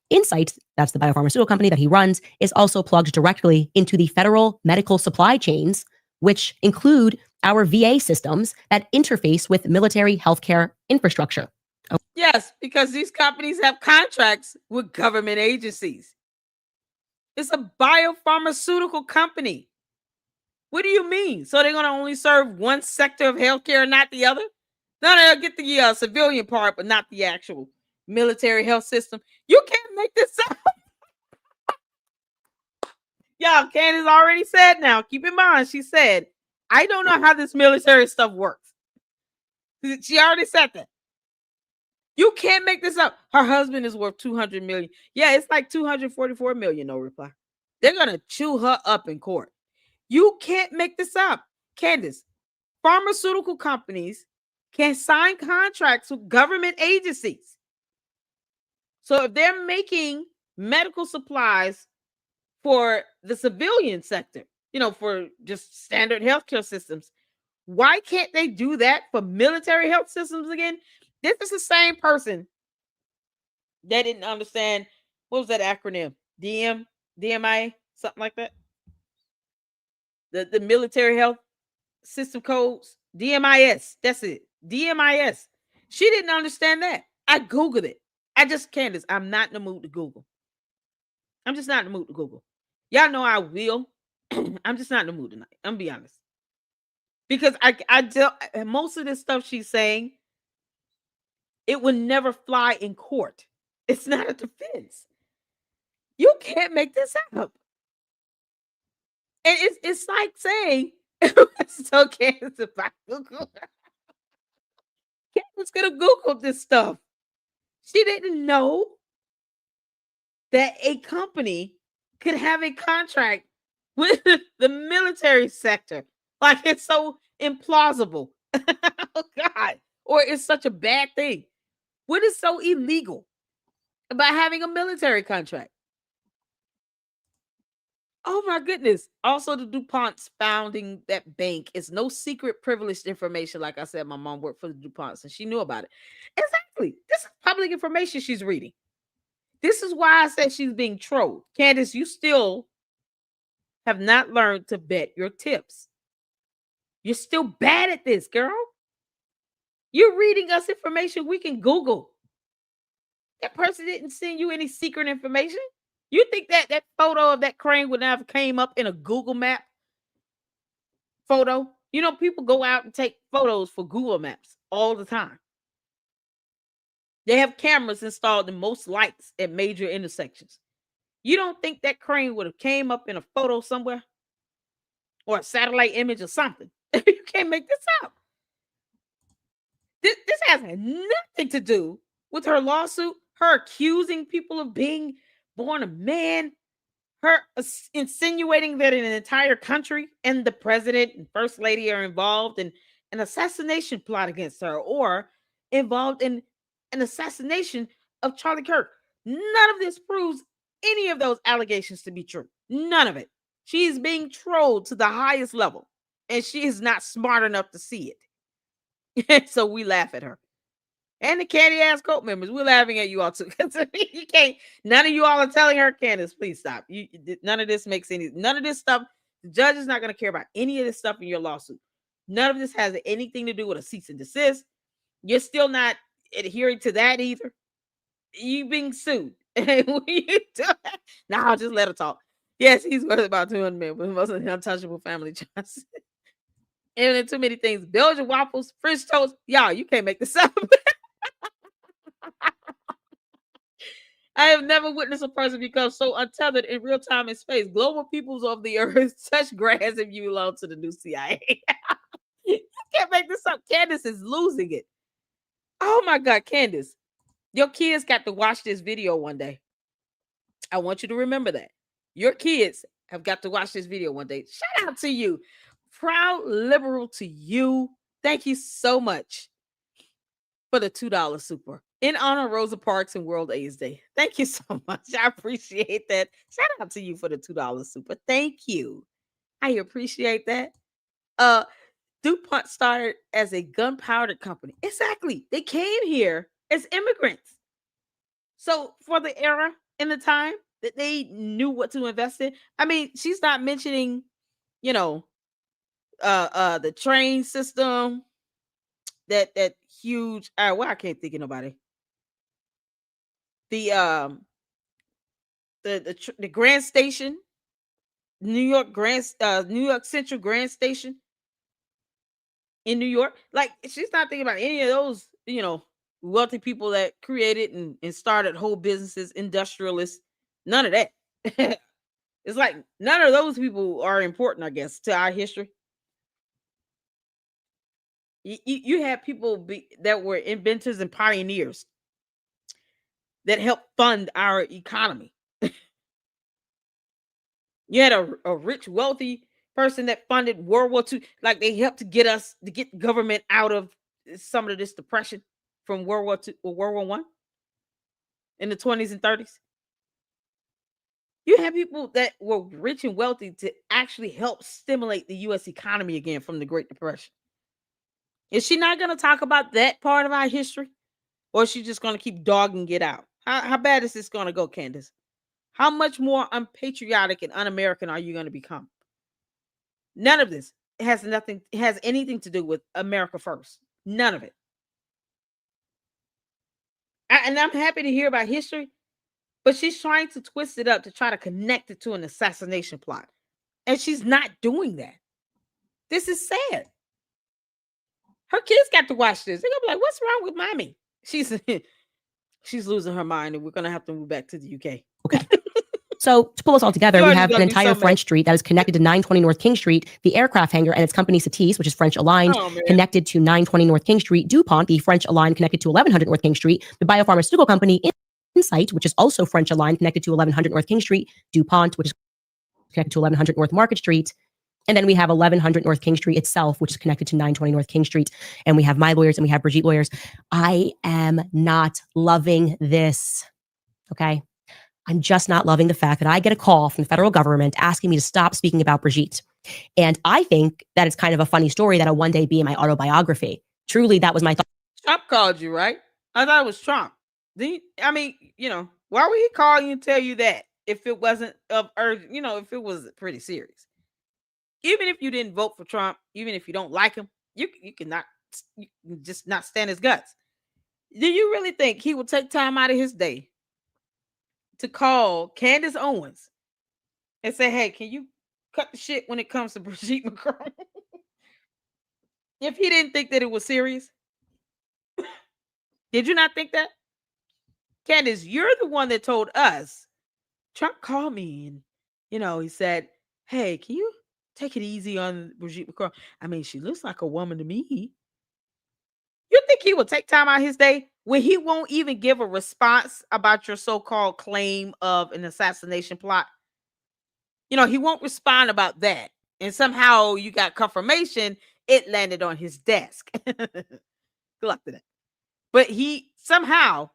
Insight, that's the biopharmaceutical company that he runs, is also plugged directly into the federal medical supply chains, which include our VA systems that interface with military healthcare infrastructure. Yes, because these companies have contracts with government agencies. It's a biopharmaceutical company. What do you mean? So they're going to only serve one sector of healthcare and not the other? No, they'll get the civilian part, but not the actual military health system. You can't make this up. Y'all, Candace already said now. Keep in mind, she said, I don't know how this military stuff works. She already said that. You can't make this up. Her husband is worth $200 million. Yeah, it's like $244 million, no reply. They're going to chew her up in court. You can't make this up. Candace, pharmaceutical companies can sign contracts with government agencies. So if they're making medical supplies for the civilian sector, for just standard healthcare systems, why can't they do that for military health systems again? This is the same person that didn't understand, what was that acronym? DMI, something like that. The military health system codes, DMIS. That's it. DMIS. She didn't understand that. I Googled it. Candace, I'm not in the mood to Google. I'm just not in the mood to Google. Y'all know I will. I'm just not in the mood tonight. I'm gonna be honest. Because most of this stuff she's saying, it would never fly in court. It's not a defense. You can't make this up. And it's like saying, so Candace, if I Google, Candace could have Googled this stuff. She didn't know that a company could have a contract with the military sector. Like, it's so implausible. Oh God. Or it's such a bad thing. What is so illegal about having a military contract? Oh my goodness. Also, the DuPonts founding that bank is no secret privileged information. Like I said, my mom worked for the DuPonts and she knew about it. Exactly. This is public information she's reading. This is why I said she's being trolled. Candace, you still have not learned to bet your tips. You're still bad at this, girl. You're reading us information we can Google. That person didn't send you any secret information. You think that photo of that crane would have came up in a Google map photo? You know, people go out and take photos for Google Maps all the time. They have cameras installed in most lights at major intersections. You don't think that crane would have came up in a photo somewhere? Or a satellite image or something? You can't make this up. This has nothing to do with her lawsuit, her accusing people of being born a man, her insinuating that an entire country and the president and first lady are involved in an assassination plot against her, or involved in an assassination of Charlie Kirk. None of this proves any of those allegations to be true. None of it. She is being trolled to the highest level, and she is not smart enough to see it. So we laugh at her. And the Candy Ass Cult members, we're laughing at you all too. You can't, none of you all are telling her, Candace, please stop. None of this makes none of this stuff. The judge is not going to care about any of this stuff in your lawsuit. None of this has anything to do with a cease and desist. You're still not adhering to that either. You being sued. Now I'll just let her talk. Yes, he's worth about 200 million, but most of the untouchable family trust. And then too many things. Belgian waffles, French toast. Y'all, you can't make this up. I have never witnessed a person become so untethered in real time and space. Global peoples of the earth, such grass if you belong to the new CIA. You can't make this up. Candace is losing it. Oh my God, Candace. Your kids got to watch this video one day. I want you to remember that. Your kids have got to watch this video one day. Shout out to you. Proud liberal to you. Thank you so much for the $2 super. In honor of Rosa Parks and World AIDS Day. Thank you so much. I appreciate that. Shout out to you for the $2 super. Thank you. I appreciate that. DuPont started as a gunpowder company. Exactly. They came here as immigrants. So for the era and the time that they knew what to invest in. I mean, she's not mentioning, the train system, that huge, well, I can't think of nobody. The Grand Station, New York Central Grand Station in New York. Like, she's not thinking about any of those, wealthy people that created and started whole businesses, industrialists. None of that. It's like none of those people are important, I guess, to our history. You have people that were inventors and pioneers that helped fund our economy. You had a rich, wealthy person that funded World War II. Like, they helped to get the government out of some of this depression from World War II or World War I in the 20s and 30s. You have people that were rich and wealthy to actually help stimulate the U.S. economy again from the Great Depression. Is she not going to talk about that part of our history? Or is she just going to keep dogging it out? How bad is this going to go, Candace? How much more unpatriotic and un-American are you going to become? None of this has anything to do with America first. None of it. And I'm happy to hear about history, but she's trying to twist it up to try to connect it to an assassination plot. And she's not doing that. This is sad. Her kids got to watch this. They're going to be like, what's wrong with mommy? She's losing her mind, and we're going to have to move back to the UK. Okay. So to pull us all together, we have an entire French street that is connected to 920 North King Street, the aircraft hangar and its company Satis, which is French aligned, connected to 920 North King Street, DuPont, the French aligned, connected to 1100 North King Street, the biopharmaceutical company Insight, which is also French aligned, connected to 1100 North King Street, DuPont, which is connected to 1100 North Market Street. And then we have 1100 North King Street itself, which is connected to 920 North King Street. And we have my lawyers and we have Brigitte lawyers. I am not loving this. Okay. I'm just not loving the fact that I get a call from the federal government asking me to stop speaking about Brigitte. And I think that it's kind of a funny story that'll one day be in my autobiography. Truly, that was my thought. Trump called you, right? I thought it was Trump. I mean, why would he call you and tell you that if it wasn't of urgent, if it was pretty serious? Even if you didn't vote for Trump, even if you don't like him, you cannot just not stand his guts. Do you really think he would take time out of his day to call Candace Owens and say, hey, can you cut the shit when it comes to Brigitte Macron? If he didn't think that it was serious? Did you not think that? Candace, you're the one that told us. Trump called me and, he said, hey, can you take it easy on Brigitte Macron? I mean, she looks like a woman to me. You think he will take time out his day when he won't even give a response about your so-called claim of an assassination plot? He won't respond about that. And somehow you got confirmation it landed on his desk. Good luck to that. But he somehow,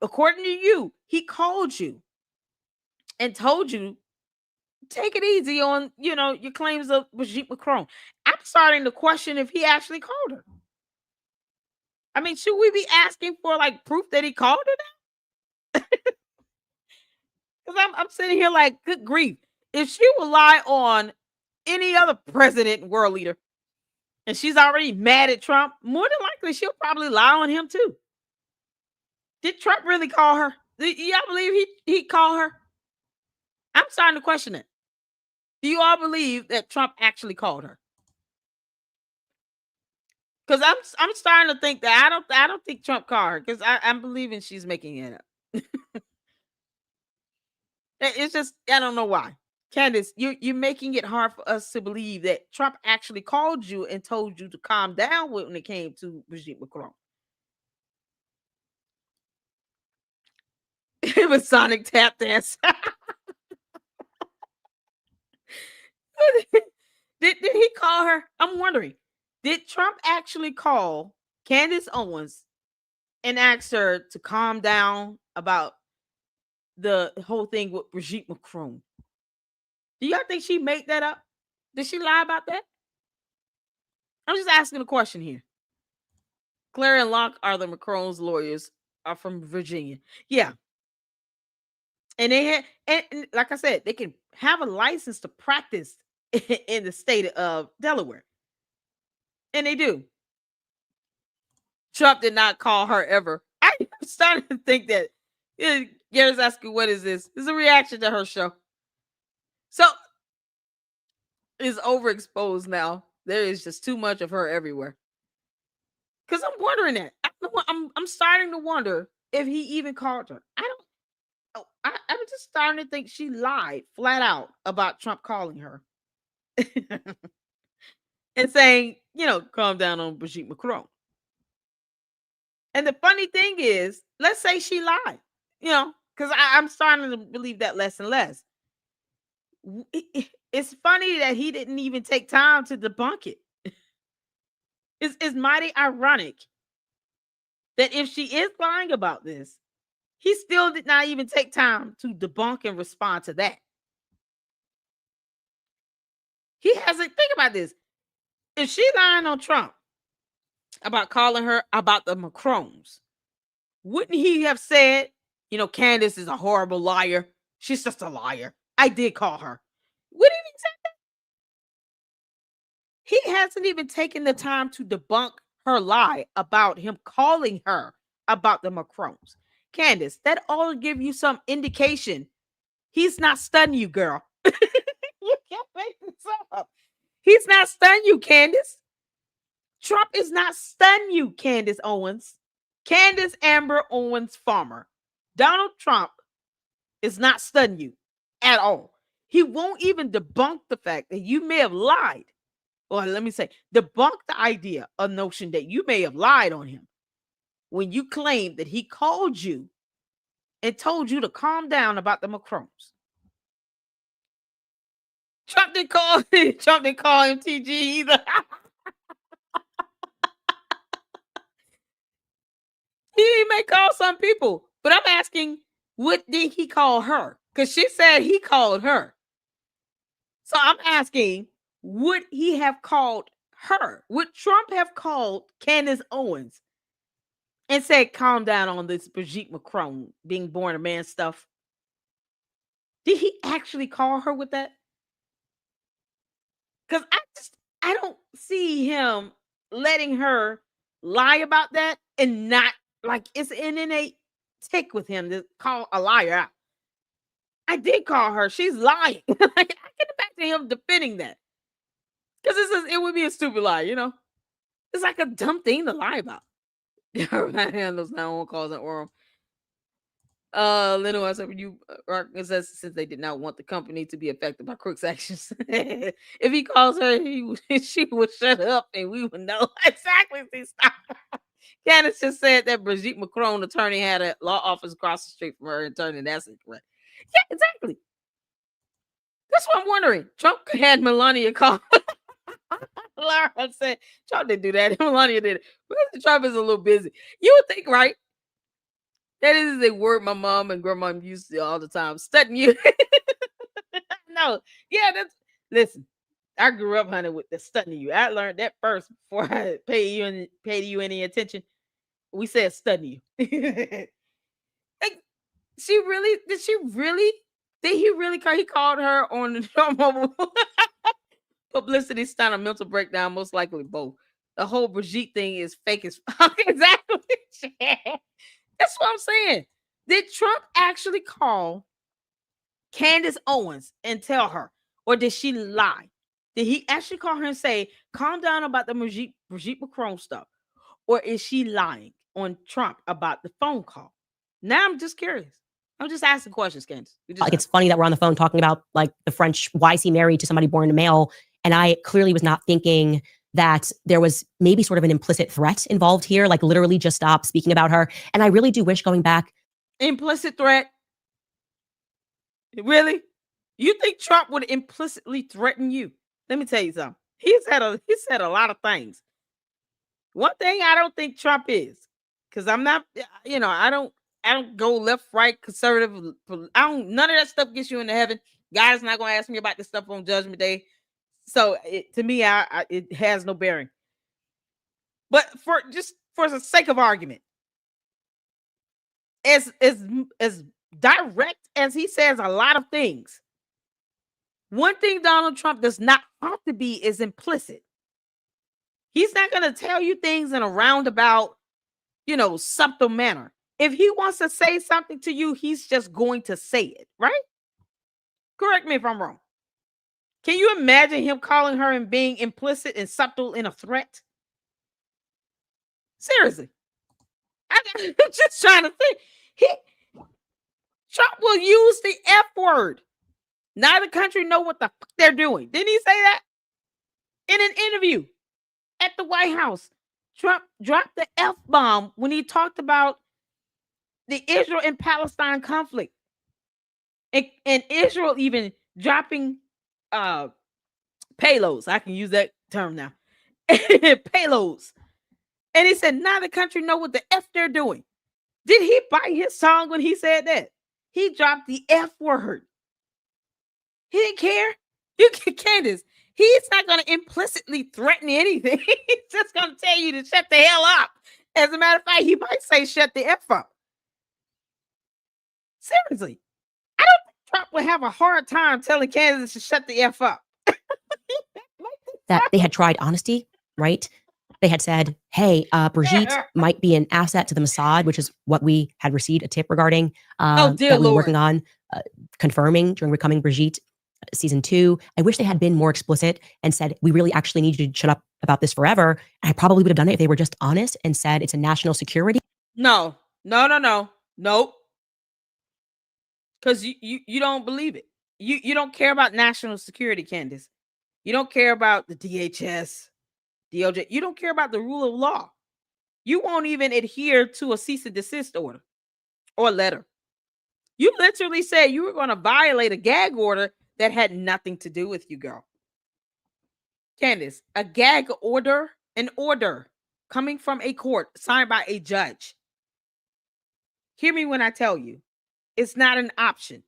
according to you, he called you and told you, take it easy on, your claims of Brigitte Macron. I'm starting to question if he actually called her. I mean, should we be asking for like proof that he called her now? Because I'm sitting here like, good grief. If she will lie on any other president, world leader, and she's already mad at Trump, more than likely she'll probably lie on him too. Did Trump really call her? Do y'all believe he called her? I'm starting to question it. Do you all believe that Trump actually called her? Because I'm starting to think that I don't think Trump called her, because I'm believing she's making it up. It's just, I don't know why. Candace, you're making it hard for us to believe that Trump actually called you and told you to calm down when it came to Brigitte Macron. It was Sonic tap dance. Did he call her? I'm wondering. Did Trump actually call Candace Owens and ask her to calm down about the whole thing with Brigitte Macron? Do y'all think she made that up? Did she lie about that? I'm just asking a question here. Claire and Locke are the Macron's lawyers, are from Virginia. Yeah. And they had, and like I said, they can have a license to practice in the state of Delaware. And they do. Trump did not call her ever. I started to think that Gary's asking, what is this? It's a reaction to her show. So it's overexposed now. There is just too much of her everywhere. Because I'm wondering that. I'm starting to wonder if he even called her. I'm just starting to think she lied flat out about Trump calling her. And saying, calm down on Brigitte Macron. And the funny thing is, let's say she lied, because I'm starting to believe that less and less. It's funny that he didn't even take time to debunk it. It's mighty ironic that if she is lying about this, he still did not even take time to debunk and respond to that. He hasn't, think about this. If she lying on Trump about calling her about the Macrons, wouldn't he have said, Candace is a horrible liar. She's just a liar. I did call her. Wouldn't he say that? He hasn't even taken the time to debunk her lie about him calling her about the Macrons. Candace, that all give you some indication he's not stunning you, girl. You can't make this up. He's not stunning you, Candace. Trump is not stunning you, Candace Owens. Candace Amber Owens Farmer. Donald Trump is not stunning you at all. He won't even debunk the fact that you may have lied. Or let me say, debunk the idea or notion that you may have lied on him when you claim that he called you and told you to calm down about the Macrons. Trump didn't call him TG either. He may call some people, but I'm asking, what did he call her? Because she said he called her. So I'm asking, would he have called her? Would Trump have called Candace Owens and said, calm down on this Brigitte Macron being born a man stuff? Did he actually call her with that? Because I don't see see him letting her lie about that and not like it's an innate tick with him to call a liar out. I did call her. She's lying. Like, I get back to him defending that. Because it would be a stupid lie, you know? It's like a dumb thing to lie about. Everybody handles 911 calls at oral. Leno asked you says since they did not want the company to be affected by Crook's actions. If he calls her, she would shut up and we would know exactly. Stop. Candace just said that Brigitte Macron attorney had a law office across the street from her attorney. That's incorrect. Yeah, exactly. That's what I'm wondering. Trump had Melania call. Laura said Trump didn't do that. Melania did it. Trump is a little busy. You would think, right? That is a word my mom and grandma used to all the time. Studying you. No, yeah, listen. I grew up, honey, with the studying you. I learned that first before I paid you any attention. We said studying you. Like, did he really call? He called her on the normal publicity stunt, a mental breakdown, most likely both. The whole Brigitte thing is fake as fuck. Exactly. That's what I'm saying. Did Trump actually call Candace Owens and tell her, or did she lie? Did he actually call her and say, calm down about the Brigitte Macron stuff? Or is she lying on Trump about the phone call? Now I'm just curious. I'm just asking questions, Candace. Like, it's funny that we're on the phone talking about like the French, why is he married to somebody born in a male? And I clearly was not thinking that there was maybe sort of an implicit threat involved here, like literally just stop speaking about her. And I really do wish going back. Implicit threat? Really? You think Trump would implicitly threaten you? Let me tell you something. He said a lot of things. One thing I don't think Trump is, because I'm not, I don't go left, right, conservative. None of that stuff gets you into heaven. God is not going to ask me about this stuff on Judgment Day. So to me, it has no bearing. But for the sake of argument, as direct as he says a lot of things, one thing Donald Trump does not have to be is implicit. He's not going to tell you things in a roundabout, subtle manner. If he wants to say something to you, he's just going to say it, right? Correct me if I'm wrong. Can you imagine him calling her and being implicit and subtle in a threat? Seriously. I'm just trying to think. Trump will use the F word. Neither country know what the fuck they're doing. Didn't he say that? In an interview at the White House. Trump dropped the F-bomb when he talked about the Israel and Palestine conflict. And Israel even dropping payloads. I can use that term now. Payloads. And he said, neither country know what the F they're doing. Did he bite his tongue when he said that? He dropped the F word. He didn't care. Candace, he's not going to implicitly threaten anything. He's just going to tell you to shut the hell up. As a matter of fact, he might say shut the F up. Seriously. I don't think Trump would have a hard time telling Candace to shut the F up. That they had tried honesty, right? They had said, hey, Brigitte might be an asset to the Mossad, which is what we had received a tip regarding that we were working on confirming during Becoming Brigitte season 2. I wish they had been more explicit and said, we really actually need you to shut up about this forever. And I probably would have done it if they were just honest and said it's a national security. No. Nope. Because you don't believe it. You don't care about national security, Candace. You don't care about the DHS, DOJ. You don't care about the rule of law. You won't even adhere to a cease and desist order or letter. You literally said you were going to violate a gag order that had nothing to do with you, girl. Candace, a gag order, an order coming from a court signed by a judge. Hear me when I tell you, it's not an option.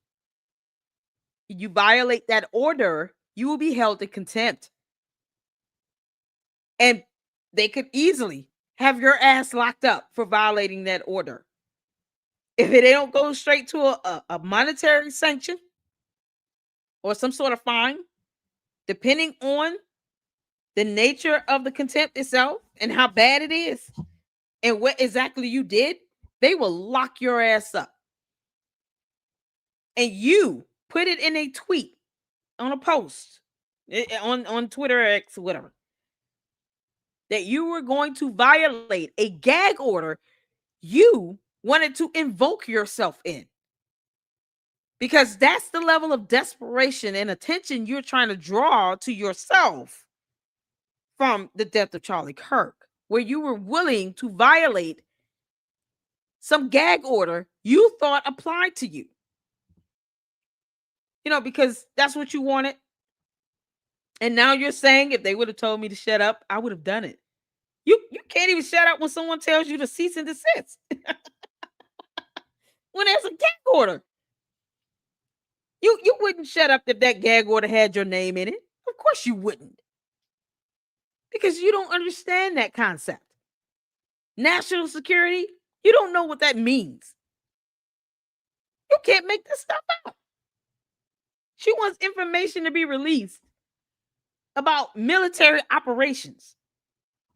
You violate that order, you will be held in contempt. And they could easily have your ass locked up for violating that order. If they don't go straight to a monetary sanction or some sort of fine, depending on the nature of the contempt itself and how bad it is and what exactly you did, they will lock your ass up. And you put it in a tweet, on a post, on Twitter or X, whatever, that you were going to violate a gag order you wanted to invoke yourself in. Because that's the level of desperation and attention you're trying to draw to yourself from the death of Charlie Kirk, where you were willing to violate some gag order you thought applied to you. You know, because that's what you wanted. And now you're saying if they would have told me to shut up, I would have done it. You can't even shut up when someone tells you to cease and desist. When there's a gag order. You wouldn't shut up if that gag order had your name in it. Of course you wouldn't. Because you don't understand that concept. National security, you don't know what that means. You can't make this stuff up. She wants information to be released about military operations,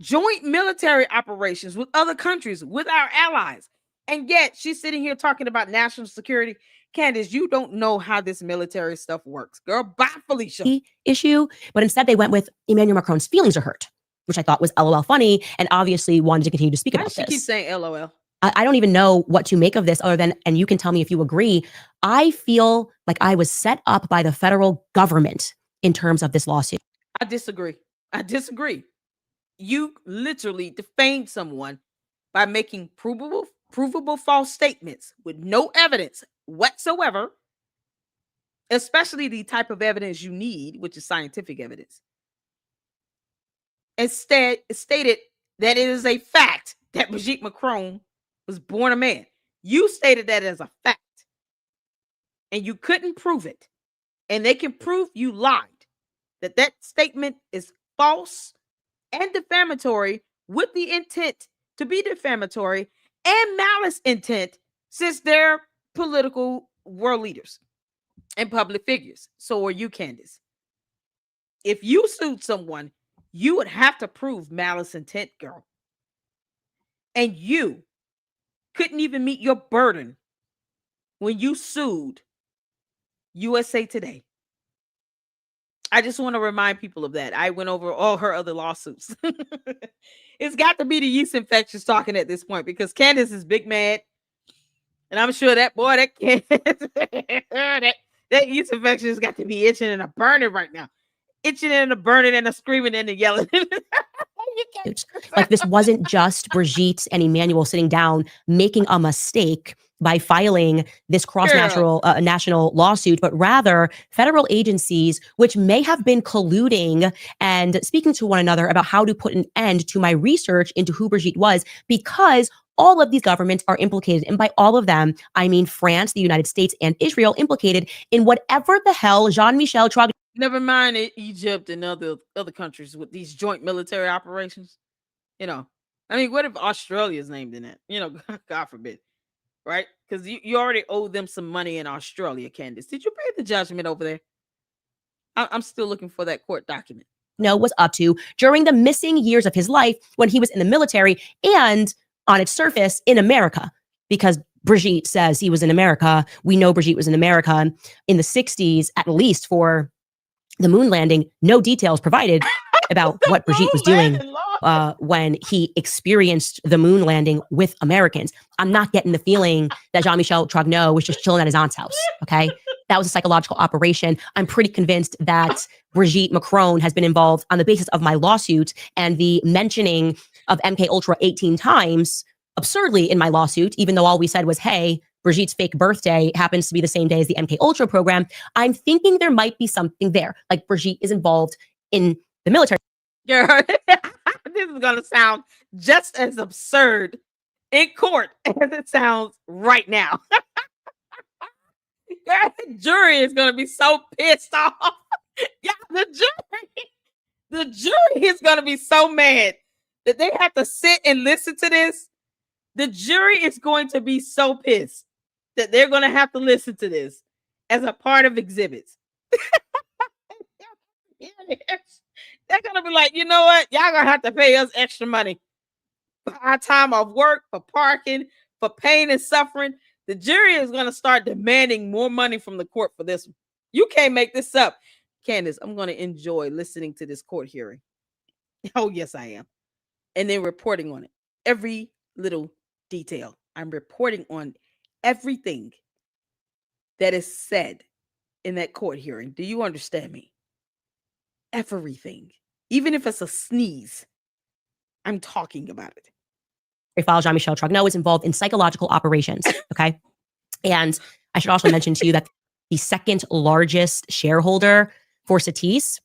joint military operations with other countries, with our allies. And yet she's sitting here talking about national security. Candace, you don't know how this military stuff works. Girl, bye, Felicia. Issue, but instead they went with Emmanuel Macron's feelings are hurt, which I thought was LOL funny and obviously wanted to continue to speak about this. She keeps saying LOL. I don't even know what to make of this other than, and you can tell me if you agree, I feel like I was set up by the federal government in terms of this lawsuit. I disagree. You literally defamed someone by making provable false statements with no evidence whatsoever, especially the type of evidence you need, which is scientific evidence. Instead, it stated that it is a fact that Brigitte Macron was born a man. You stated that as a fact, and you couldn't prove it. And they can prove you lied, that statement is false and defamatory with the intent to be defamatory and malice intent, since they're political world leaders and public figures. So are you, Candace. If you sued someone, you would have to prove malice intent, girl. And you couldn't even meet your burden when you sued USA Today. I just want to remind people of that. I went over all her other lawsuits. It's got to be the yeast infections talking at this point, because Candace is big mad. And I'm sure that boy, that yeast infection has got to be itching and a burning right now. Itching and a burning and a screaming and a yelling. Like, this wasn't just Brigitte and Emmanuel sitting down making a mistake by filing this national lawsuit, but rather federal agencies which may have been colluding and speaking to one another about how to put an end to my research into who Brigitte was, because all of these governments are implicated. And by all of them, I mean France, the United States, and Israel, implicated in whatever the hell Jean-Michel Trogneau. Never mind Egypt and other countries with these joint military operations. You know, I mean, what if Australia's named in it? You know, God forbid, right? Because you already owe them some money in Australia, Candace. Did you pay the judgment over there? I'm still looking for that court document. Was up to during the missing years of his life when he was in the military and on its surface in America, because Brigitte says he was in America. We know Brigitte was in America in the 60s, at least for the moon landing. No details provided about what Brigitte was doing when he experienced the moon landing with Americans. I'm not getting the feeling that Jean-Michel Trogneau was just chilling at his aunt's house, okay? That was a psychological operation. I'm pretty convinced that Brigitte Macron has been involved on the basis of my lawsuit and the mentioning of MK Ultra 18 times absurdly in my lawsuit, even though all we said was, hey, Brigitte's fake birthday happens to be the same day as the MK Ultra program. I'm thinking there might be something there. Like, Brigitte is involved in the military. Girl, this is going to sound just as absurd in court as it sounds right now. Girl, the jury is going to be so pissed off. Yeah, the jury is going to be so mad that they have to sit and listen to this. The jury is going to be so pissed that they're going to have to listen to this as a part of exhibits. They're going to be like, you know what? Y'all gonna have to pay us extra money for our time off work, for parking, for pain and suffering. The jury is gonna start demanding more money from the court for this. You can't make this up. Candace, I'm gonna enjoy listening to this court hearing. Oh, yes, I am. And then reporting on it. Every little detail. I'm reporting on everything that is said in that court hearing. Do you understand me? Everything. Even if it's a sneeze, I'm talking about it. File Jean-Michel Trogneau is involved in psychological operations. Okay. And I should also mention to you that the second largest shareholder for Satis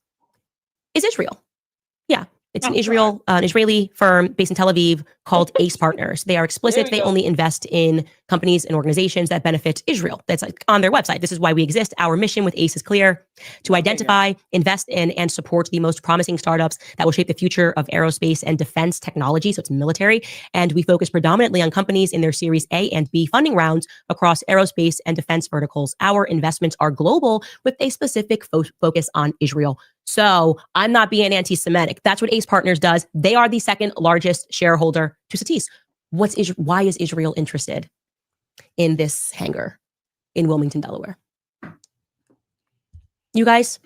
is Israel. Yeah. It's an Israeli firm based in Tel Aviv called Ace Partners. They are explicit. They only invest in companies and organizations that benefit Israel. That's like on their website. This is why we exist. Our mission with Ace is clear: to identify, invest in, and support the most promising startups that will shape the future of aerospace and defense technology. So it's military. And we focus predominantly on companies in their Series A and B funding rounds across aerospace and defense verticals. Our investments are global with a specific focus on Israel. So I'm not being anti-Semitic. That's what Ace Partners does. They are the second largest shareholder to Satis. Why is Israel interested in this hangar in Wilmington, Delaware? You guys?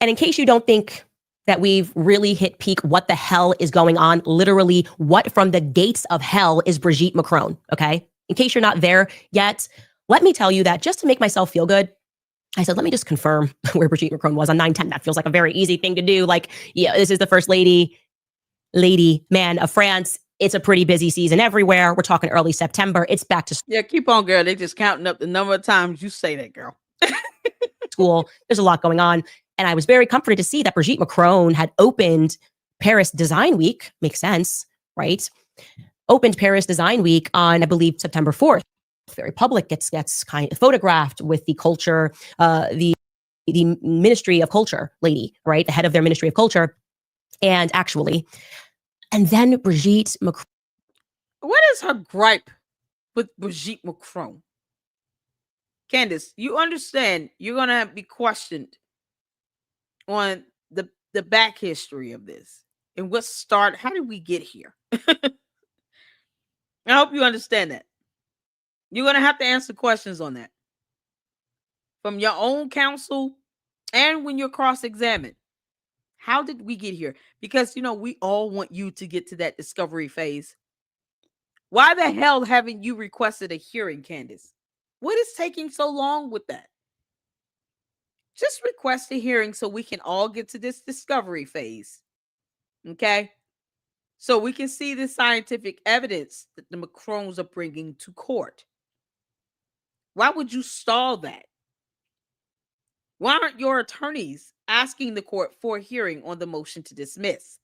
And in case you don't think that we've really hit peak, what the hell is going on? Literally, what from the gates of hell is Brigitte Macron? Okay? In case you're not there yet, let me tell you that just to make myself feel good, I said, let me just confirm where Brigitte Macron was on 9/10. That feels like a very easy thing to do. Like, yeah, this is the first lady, man of France. It's a pretty busy season everywhere. We're talking early September. It's back to Yeah, keep on, girl. They just counting up the number of times you say that, girl. school. There's a lot going on. And I was very comforted to see that Brigitte Macron had opened Paris Design Week. Makes sense, right? Opened Paris Design Week on, I believe, September 4th. Very public, gets kind of photographed with the culture, the Ministry of Culture lady, right? The head of their Ministry of Culture. And then Brigitte Macron. What is her gripe with Brigitte Macron? Candace, you understand you're going to be questioned on the back history of this and what started, how did we get here? I hope you understand that. You're going to have to answer questions on that from your own counsel and when you're cross-examined. How did we get here? Because, we all want you to get to that discovery phase. Why the hell haven't you requested a hearing, Candace? What is taking so long with that? Just request a hearing so we can all get to this discovery phase. Okay? So we can see the scientific evidence that the Macrons are bringing to court. Why would you stall that? Why aren't your attorneys asking the court for a hearing on the motion to dismiss?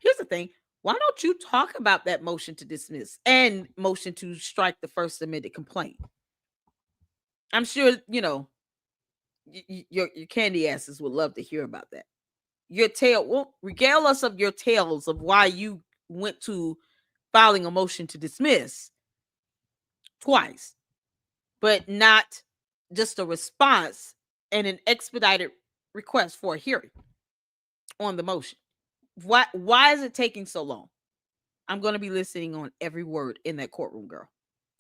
Here's the thing. Why don't you talk about that motion to dismiss and motion to strike the first amended complaint? I'm sure, your candy asses would love to hear about that. Regale us of your tales of why you went to filing a motion to dismiss twice, but not just a response and an expedited request for a hearing on the motion. Why is it taking so long? I'm going to be listening on every word in that courtroom, girl.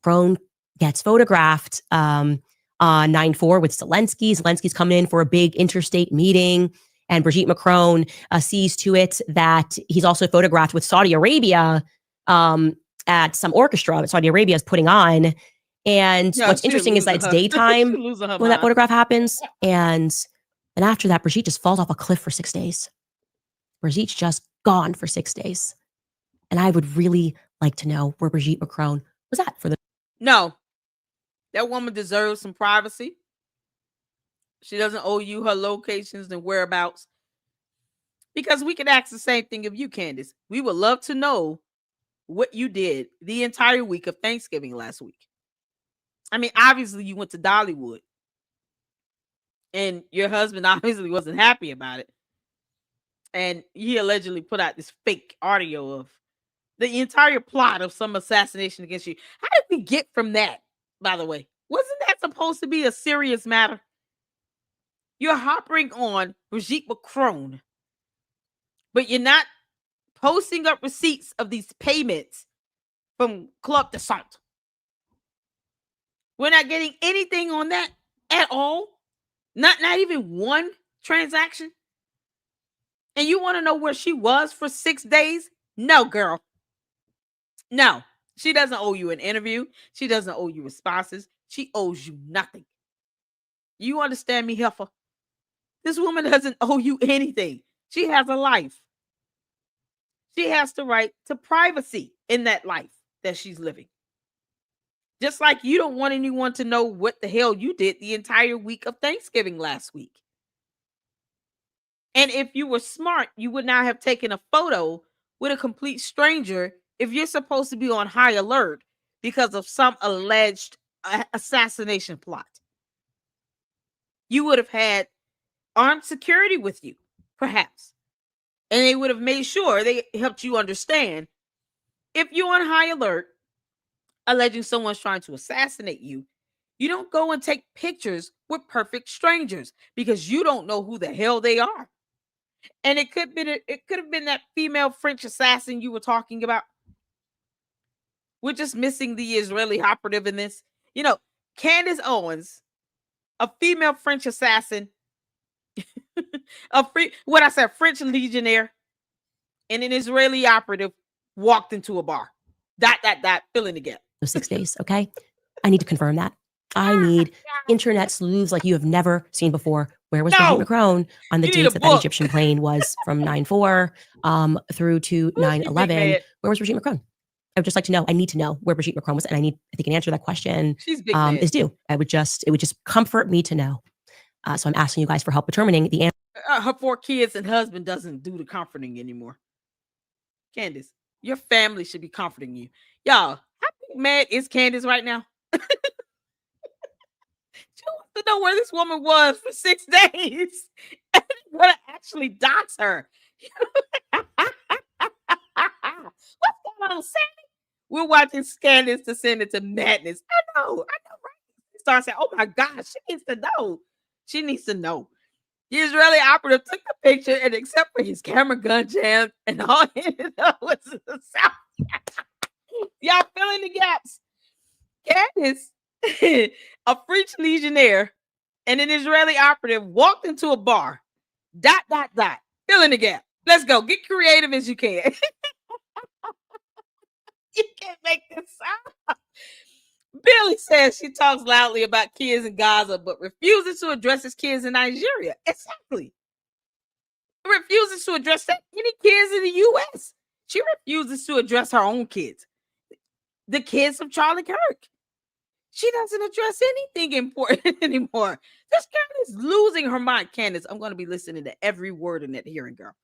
Macron gets photographed on 9/4 with Zelensky. Zelensky's coming in for a big interstate meeting, and Brigitte Macron sees to it that he's also photographed with Saudi Arabia at some orchestra that Saudi Arabia is putting on. And what's interesting is that it's daytime when that photograph happens. And after that, Brigitte just falls off a cliff for 6 days. Brigitte's just gone for 6 days. And I would really like to know where Brigitte Macron was at for the... No. That woman deserves some privacy. She doesn't owe you her locations and whereabouts. Because we could ask the same thing of you, Candace. We would love to know what you did the entire week of Thanksgiving last week. I mean, obviously you went to Dollywood. And your husband obviously wasn't happy about it. And he allegedly put out this fake audio of the entire plot of some assassination against you. How did we get from that, by the way? Wasn't that supposed to be a serious matter? You're harping on Brigitte Macron, but you're not posting up receipts of these payments from Club de Centre. We're not getting anything on that at all. Not even one transaction. And you want to know where she was for 6 days? No, girl. No. She doesn't owe you an interview. She doesn't owe you responses. She owes you nothing. You understand me, heifer? This woman doesn't owe you anything. She has a life. She has the right to privacy in that life that she's living. Just like you don't want anyone to know what the hell you did the entire week of Thanksgiving last week. And if you were smart, you would not have taken a photo with a complete stranger if you're supposed to be on high alert because of some alleged assassination plot. You would have had armed security with you, perhaps. And they would have made sure they helped you understand if you're on high alert, alleging someone's trying to assassinate you, you don't go and take pictures with perfect strangers because you don't know who the hell they are. And it could have been that female French assassin you were talking about. We're just missing the Israeli operative in this. You know, Candace Owens, a female French assassin, French Legionnaire, and an Israeli operative walked into a bar. Fill in the gap. 6 days, okay? I need to confirm that. I need internet sleuths like you have never seen before. Where was Brigitte Macron on the dates that Egyptian plane was from 9/4 through to 9/11? Where was Brigitte Macron? I would just like to know. I need to know where Brigitte Macron was, and I think an answer to that question is due. It would just comfort me to know. So I'm asking you guys for help determining the answer. Her 4 kids and husband doesn't do the comforting anymore. Candace, your family should be comforting you. Y'all, how mad is Candace right now? She wants to know where this woman was for 6 days. And I'm going to actually dox her. What's going on, Sammy? We're watching Candace descend into madness. I know, right? Start saying, oh my gosh, she needs to know. She needs to know. The Israeli operative took the picture, and except for his camera gun jammed and all he ended up was the sound. Y'all fill in the gaps. Candace, a French Legionnaire, and an Israeli operative walked into a bar. ... Fill in the gap. Let's go. Get creative as you can. You can't make this sound. Billy says she talks loudly about kids in Gaza, but refuses to address his kids in Nigeria. Exactly. Refuses to address any kids in the U.S. She refuses to address her own kids. The kids of Charlie Kirk. She doesn't address anything important anymore. This girl is losing her mind. Candace, I'm going to be listening to every word in that hearing, girl.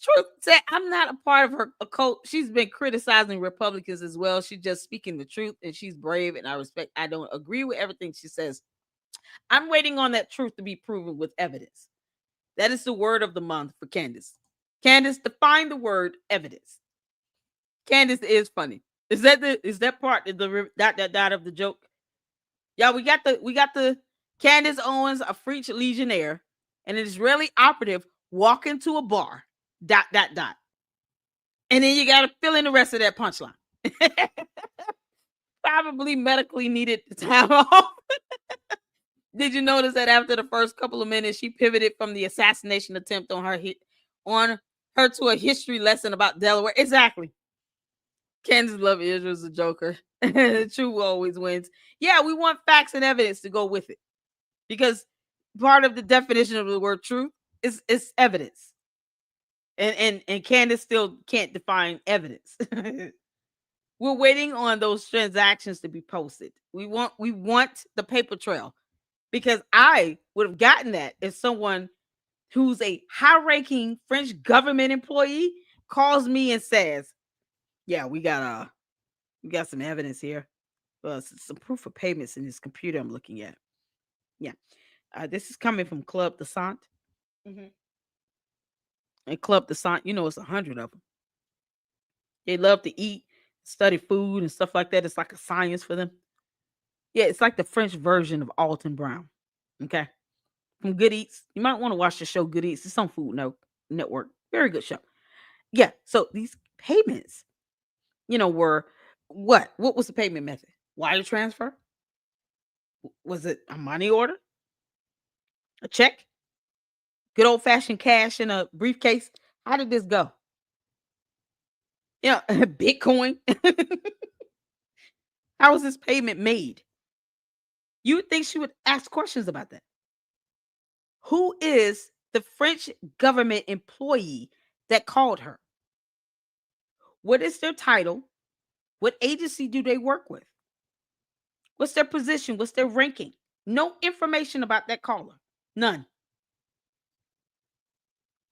Truth said, I'm not a part of her cult. She's been criticizing Republicans as well. She's just speaking the truth, and she's brave, and I don't agree with everything she says. I'm waiting on that truth to be proven with evidence. That is the word of the month for Candace. Candace, define the word evidence. Candace is funny. Is that part of the dot of the joke? Yeah, we got the Candace Owens, a French Legionnaire, and an Israeli operative walk into a bar. ... And then you got to fill in the rest of that punchline. Probably medically needed the time off. Did you notice that after the first couple of minutes, she pivoted from the assassination attempt on her to a history lesson about Delaware? Exactly. Candace Love Israel's a joker. The truth always wins. Yeah, we want facts and evidence to go with it, because part of the definition of the word truth is evidence. And Candace still can't define evidence. We're waiting on those transactions to be posted. We want the paper trail, because I would have gotten that if someone who's a high-ranking French government employee calls me and says, "Yeah, we got some evidence here. Some proof of payments in this computer I'm looking at." Yeah, this is coming from Club de Centre. Mm-hmm. And Club de Centre, it's 100 of them. They love to eat, study food, and stuff like that. It's like a science for them. Yeah, it's like the French version of Alton Brown. Okay. from Good Eats. You might want to watch the show Good Eats. It's on Food Network. Very good show. Yeah. So these payments, were what? What was the payment method? Wire transfer? Was it a money order? A check? Good old fashioned cash in a briefcase? How did this go? Bitcoin. How was this payment made? You would think she would ask questions about that. Who is the French government employee that called her? What is their title? What agency do they work with? What's their position? What's their ranking? No information about that caller. None.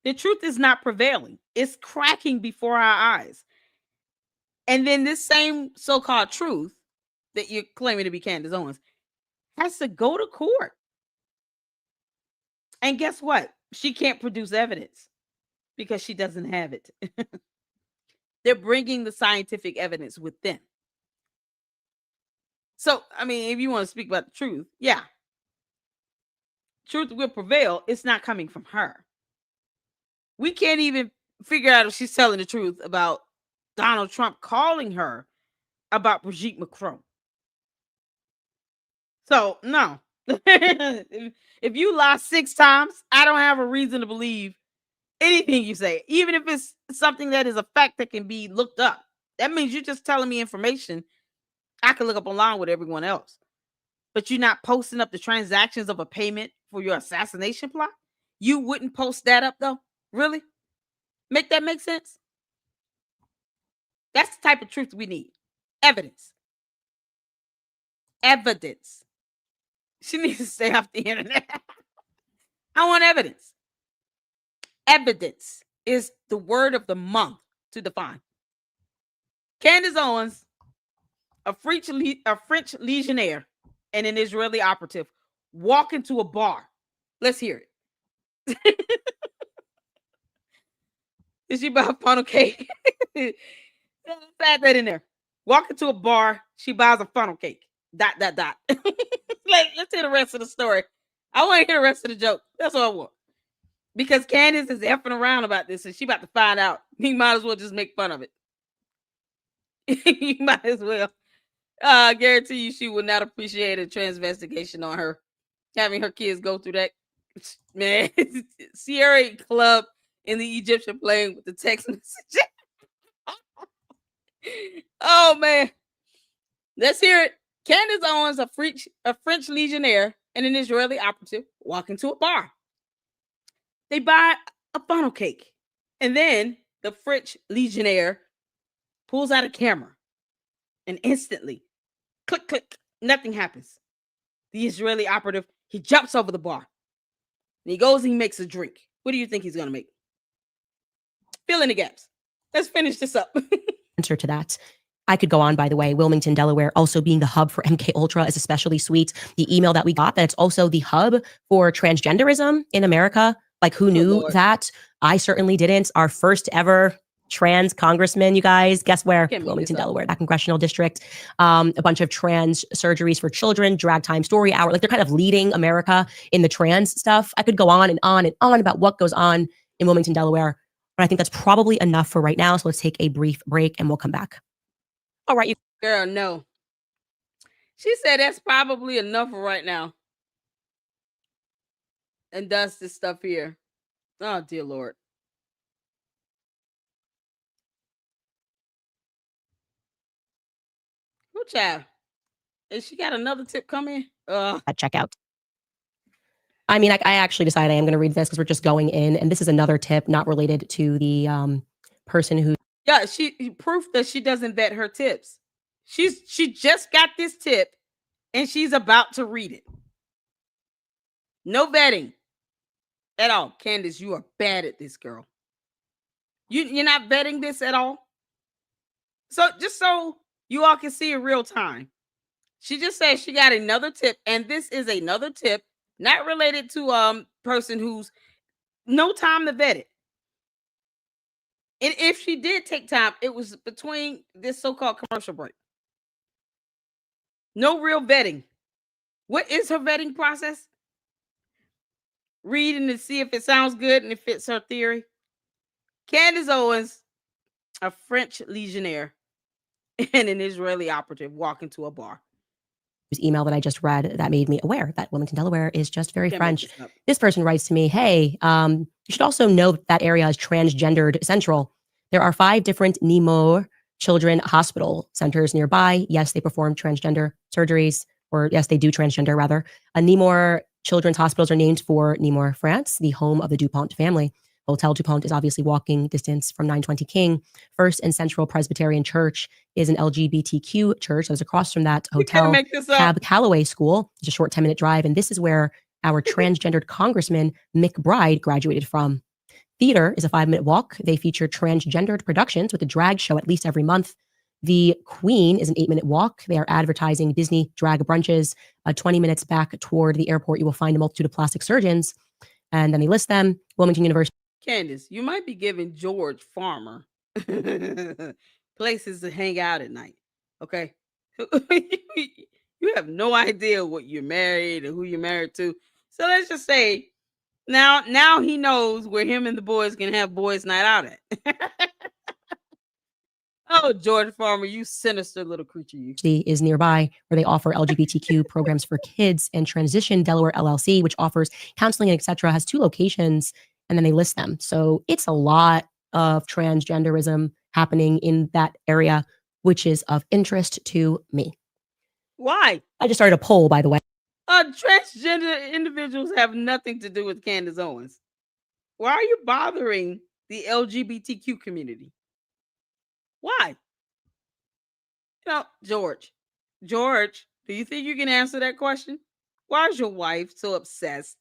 The truth is not prevailing. It's cracking before our eyes. And then this same so-called truth that you're claiming to be Candace Owens has to go to court. And guess what? She can't produce evidence because she doesn't have it. They're bringing the scientific evidence with them. So, I mean, if you want to speak about the truth, yeah. Truth will prevail. It's not coming from her. We can't even figure out if she's telling the truth about Donald Trump calling her about Brigitte Macron. So, no. if you lie 6 times, I don't have a reason to believe anything you say, even if it's something that is a fact that can be looked up. That means you're just telling me information I can look up online with everyone else. But you're not posting up the transactions of a payment for your assassination plot? You wouldn't post that up, though? Really? Make that make sense? That's the type of truth we need. Evidence. Evidence. She needs to stay off the internet. I want evidence. Evidence is the word of the month to define. Candace Owens, a French Legionnaire and an Israeli operative, walk into a bar. Let's hear it. Did she buy a funnel cake? Add that in there. Walk into a bar. She buys a funnel cake. ... Let's hear the rest of the story. I want to hear the rest of the joke. That's all I want. Because Candace is effing around about this and she about to find out. You might as well just make fun of it. You might as well. I guarantee you she would not appreciate a transvestigation on her. Having her kids go through that. Man, Sierra Club in the Egyptian plane with the text message. Oh, man. Let's hear it. Candace Owens, a French Legionnaire and an Israeli operative, walk into a bar. They buy a funnel cake. And then the French Legionnaire pulls out a camera. And instantly, click, click, nothing happens. The Israeli operative, he jumps over the bar. And he goes and he makes a drink. What do you think he's going to make? Fill in the gaps. Let's finish this up. Answer to that. I could go on, by the way. Wilmington, Delaware, also being the hub for MK Ultra is especially sweet. The email that we got, that it's also the hub for transgenderism in America. Like, who knew that? I certainly didn't. Our first ever trans congressman, you guys, guess where? Wilmington, Delaware, that congressional district. A bunch of trans surgeries for children, drag time, story hour. Like, they're kind of leading America in the trans stuff. I could go on and on and on about what goes on in Wilmington, Delaware. But I think that's probably enough for right now. So let's take a brief break and we'll come back. All right, you girl, no. She said that's probably enough for right now. And does this stuff here. Oh, dear Lord. Who child? Has she got another tip coming? At checkout. I mean, I actually decided I am going to read this because we're just going in. And this is another tip not related to the person who... Yeah, proof that she doesn't vet her tips. She just got this tip and she's about to read it. No vetting at all. Candace, you are bad at this, girl. You're not vetting this at all. So just so you all can see in real time, she just said she got another tip, and this is another tip not related to person who's no time to vet it. And if she did take time, it was between this so-called commercial break. No real vetting. What is her vetting process? reading to see if it sounds good and it fits her theory. Candace Owens, a French legionnaire and an Israeli operative, walk into a bar. Email that I just read that made me aware that Wilmington, Delaware is just very Can't French. make this up. This person writes to me, hey, you should also know that area is transgendered central. There are 5 different Nemours children hospital centers nearby. Yes, they perform transgender surgeries, or yes, they do transgender rather. Nemours children's hospitals are named for Nemours, France, the home of the DuPont family. Hotel DuPont is obviously walking distance from 920 King. First and Central Presbyterian Church is an LGBTQ church that was across from that hotel. Make this up. Cab Calloway School is a short 10-minute drive, and this is where our transgendered congressman McBride graduated from. Theater is a 5-minute walk. They feature transgendered productions with a drag show at least every month. The Queen is an 8-minute walk. They are advertising Disney drag brunches. 20 minutes back toward the airport, you will find a multitude of plastic surgeons. And then they list them. Wilmington University. Candace, you might be giving George Farmer places to hang out at night. Okay. You have no idea what you're married or who you're married to. So let's just say now he knows where him and the boys can have boys' night out at. Oh, George Farmer, you sinister little creature. You is nearby, where they offer LGBTQ programs for kids, and Transition Delaware LLC, which offers counseling and etc., has 2 locations, and then they list them. So it's a lot of transgenderism happening in that area, which is of interest to me. Why? I just started a poll, by the way. Transgender individuals have nothing to do with Candace Owens. Why are you bothering the LGBTQ community? Why? George, do you think you can answer that question? Why is your wife so obsessed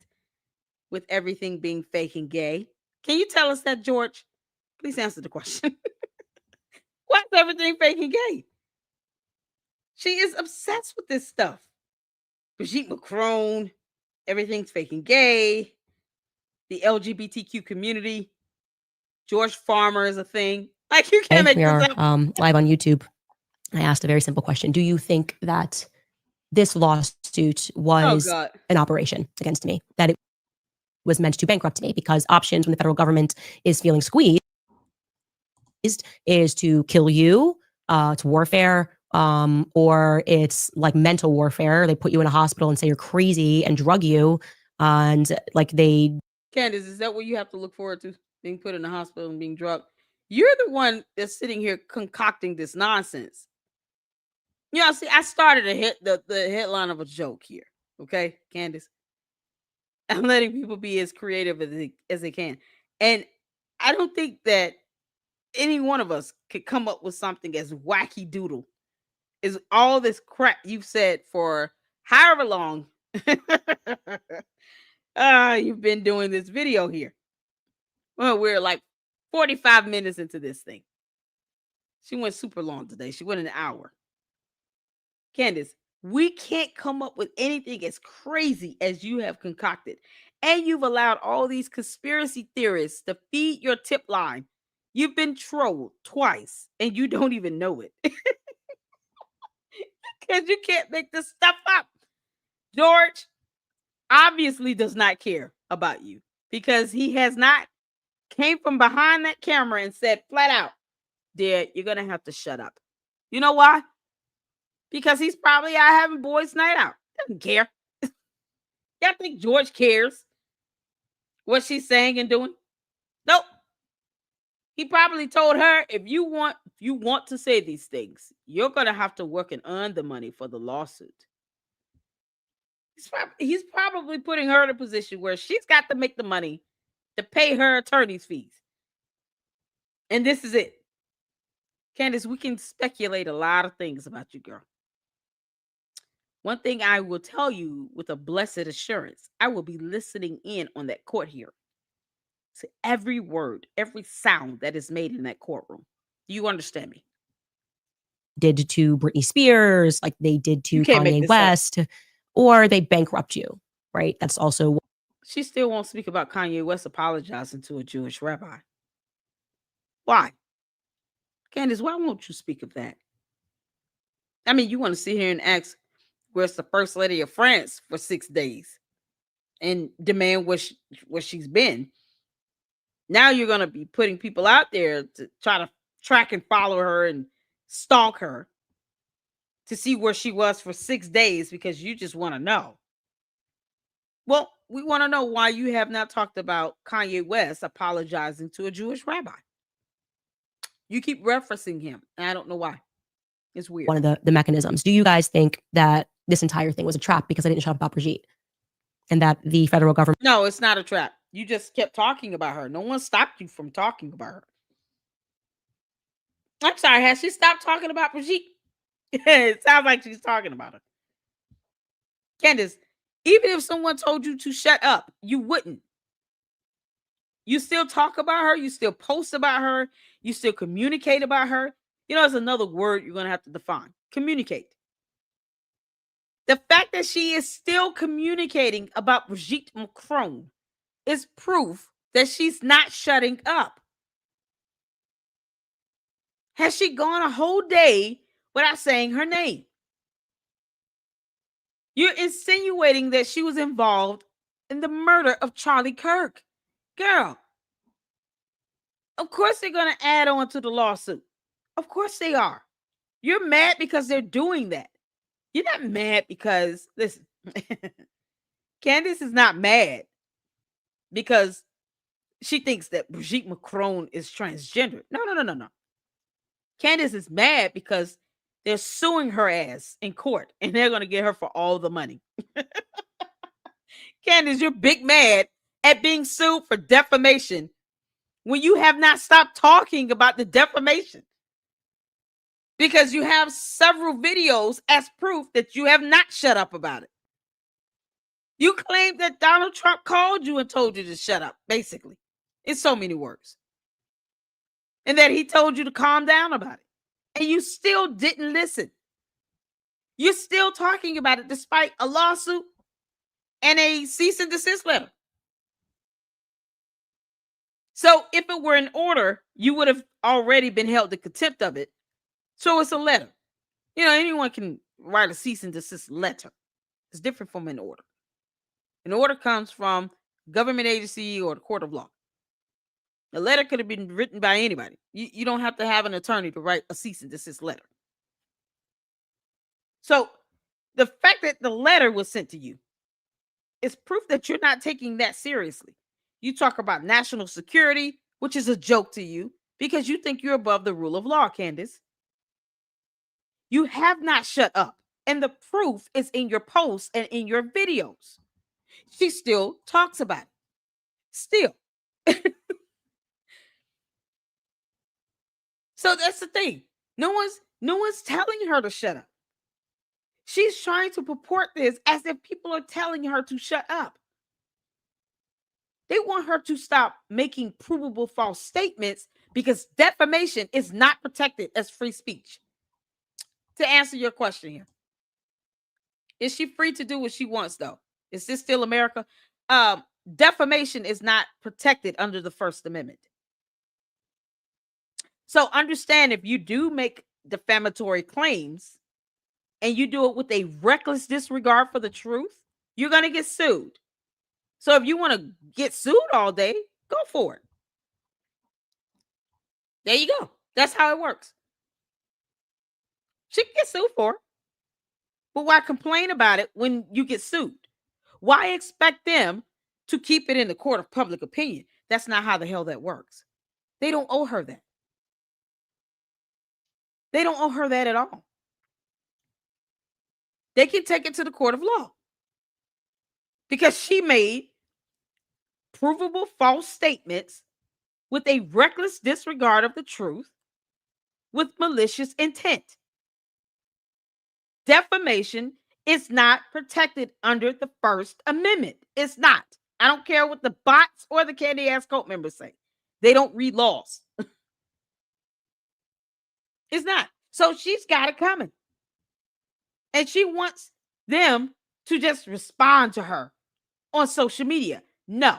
with everything being fake and gay? Can you tell us that, George? Please answer the question. Why is everything fake and gay? She is obsessed with this stuff. Brigitte Macron, everything's fake and gay. The LGBTQ community. George Farmer is a thing. Like, you can't make we this are up. Live on YouTube. I asked a very simple question. Do you think that this lawsuit was an operation against me? That it was meant to bankrupt me? Because options when the federal government is feeling squeezed is to kill you, it's warfare, or it's like mental warfare. They put you in a hospital and say you're crazy and drug you. And like Candace, is that what you have to look forward to? Being put in the hospital and being drugged? You're the one that's sitting here concocting this nonsense. See, I started the headline of a joke here. Okay, Candace? I'm letting people be as creative as they can. And I don't think that any one of us could come up with something as wacky doodle as all this crap you've said for however long you've been doing this video here. Well, we're like 45 minutes into this thing. She went super long today. She went an hour. Candace, we can't come up with anything as crazy as you have concocted. And you've allowed all these conspiracy theorists to feed your tip line. You've been trolled twice and you don't even know it. Because you can't make this stuff up. George obviously does not care about you because he has not came from behind that camera and said flat out, dear, you're going to have to shut up. You know why? Because he's probably out having boys' night out. Doesn't care. Y'all think George cares what she's saying and doing? Nope. He probably told her, if you want to say these things, you're going to have to work and earn the money for the lawsuit. He's probably putting her in a position where she's got to make the money to pay her attorney's fees. And this is it. Candace, we can speculate a lot of things about you, girl. One thing I will tell you with a blessed assurance, I will be listening in on that court hearing to every word, every sound that is made in that courtroom. Do you understand me? Did to Britney Spears, like they did to Kanye West, or they bankrupt you, right? That's also. She still won't speak about Kanye West apologizing to a Jewish rabbi. Why? Candace, why won't you speak of that? I mean, you want to sit here and ask, where's the first lady of France for 6 days? and demand what she's been. Now you're going to be putting people out there to try to track and follow her and stalk her to see where she was for 6 days because you just want to know. Well, we want to know why you have not talked about Kanye West apologizing to a Jewish rabbi. You keep referencing him, and I don't know why. It's weird. One of the mechanisms. Do you guys think that this entire thing was a trap because I didn't shut up about Brigitte? And that the federal government... No, it's not a trap. You just kept talking about her. No one stopped you from talking about her. I'm sorry, has she stopped talking about Brigitte? It sounds like she's talking about her. Candace, even if someone told you to shut up, you wouldn't. You still talk about her. You still post about her. You still communicate about her. You know, there's another word you're going to have to define. Communicate. The fact that she is still communicating about Brigitte Macron is proof that she's not shutting up. Has she gone a whole day without saying her name? You're insinuating that she was involved in the murder of Charlie Kirk. Girl, of course they're going to add on to the lawsuit. Of course they are. You're mad because they're doing that. You're not mad because, listen, Candace is not mad because she thinks that Brigitte Macron is transgender. No. Candace is mad because they're suing her ass in court and they're going to get her for all the money. Candace, you're big mad at being sued for defamation when you have not stopped talking about the defamation. Because you have several videos as proof that you have not shut up about it. You claim that Donald Trump called you and told you to shut up, basically, in so many words. And that he told you to calm down about it. And you still didn't listen. You're still talking about it despite a lawsuit and a cease and desist letter. So if it were in order, you would have already been held to contempt of it. So it's a letter. You know, anyone can write a cease and desist letter. It's different from an order. An order comes from government agency or the court of law. A letter could have been written by anybody. You don't have to have an attorney to write a cease and desist letter. So the fact that the letter was sent to you is proof that you're not taking that seriously. You talk about national security, which is a joke to you because you think you're above the rule of law, Candace. You have not shut up. And the proof is in your posts and in your videos. She still talks about it. Still. So that's the thing. No one's telling her to shut up. She's trying to purport this as if people are telling her to shut up. They want her to stop making provable false statements because defamation is not protected as free speech. To answer your question here, is she free to do what she wants, though? Is this still America? Defamation is not protected under the First Amendment. So understand, if you do make defamatory claims and you do it with a reckless disregard for the truth, you're going to get sued. So if you want to get sued all day, go for it. There you go. That's how it works. She can get sued for it. But why complain about it when you get sued? Why expect them to keep it in the court of public opinion? That's not how the hell that works. They don't owe her that. They don't owe her that at all. They can take it to the court of law because she made provable false statements with a reckless disregard of the truth with malicious intent. Defamation is not protected under the First Amendment. It's not. I don't care what the bots or the candy ass cult members say. They don't read laws. It's not. So she's got it coming. And she wants them to just respond to her on social media. No.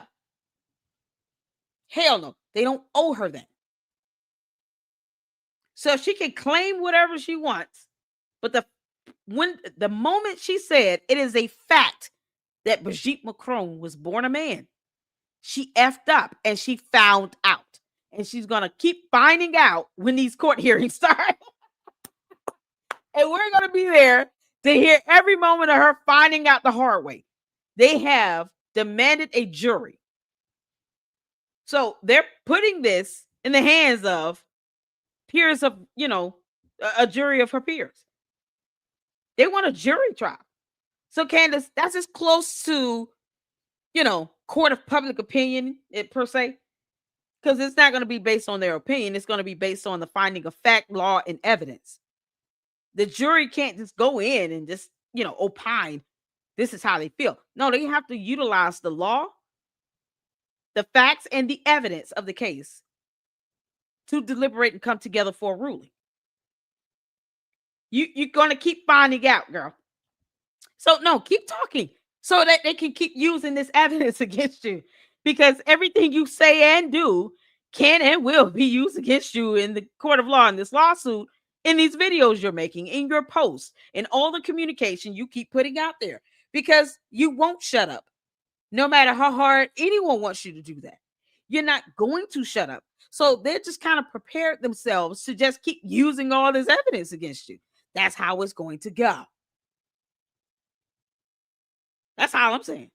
Hell no. They don't owe her that. So she can claim whatever she wants. But the moment she said it is a fact that Brigitte Macron was born a man. She effed up and she found out. And she's going to keep finding out when these court hearings start. And we're going to be there to hear every moment of her finding out the hard way. They have demanded a jury. So they're putting this in the hands of peers of, a jury of her peers. They want a jury trial. So Candace, that's as close to, court of public opinion per se. Because it's not going to be based on their opinion. It's going to be based on the finding of fact, law, and evidence. The jury can't just go in and just, opine. This is how they feel. No, they have to utilize the law, the facts, and the evidence of the case to deliberate and come together for a ruling. You're going to keep finding out, girl. So, no, keep talking so that they can keep using this evidence against you. Because everything you say and do can and will be used against you in the court of law, in this lawsuit, in these videos you're making, in your posts, in all the communication you keep putting out there. Because you won't shut up. No matter how hard anyone wants you to do that. You're not going to shut up. So they're just kind of prepared themselves to just keep using all this evidence against you. That's how it's going to go. That's all I'm saying.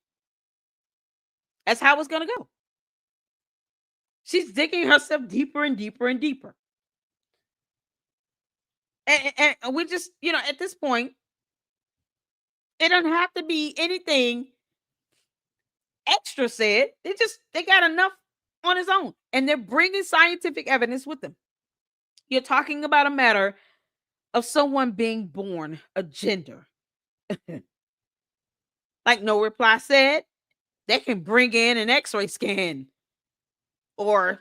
That's how it's going to go. She's digging herself deeper and deeper and deeper. And we just, at this point, it doesn't have to be anything extra said. They got enough on its own. And they're bringing scientific evidence with them. You're talking about a matter of someone being born a gender. Like No Reply said, they can bring in an x-ray scan or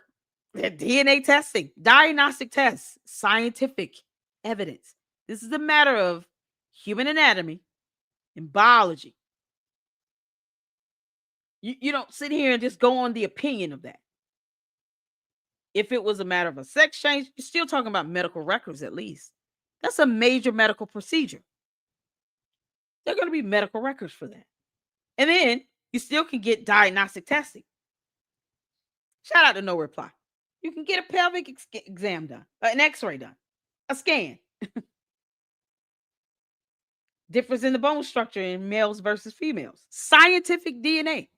DNA testing, diagnostic tests, scientific evidence. This is a matter of human anatomy and biology. You don't sit here and just go on the opinion of that. If it was a matter of a sex change, you're still talking about medical records at least. That's a major medical procedure. There are going to be medical records for that. And then you still can get diagnostic testing. Shout out to No Reply. You can get a pelvic exam done, an x-ray done, a scan. Difference in the bone structure in males versus females. Scientific DNA.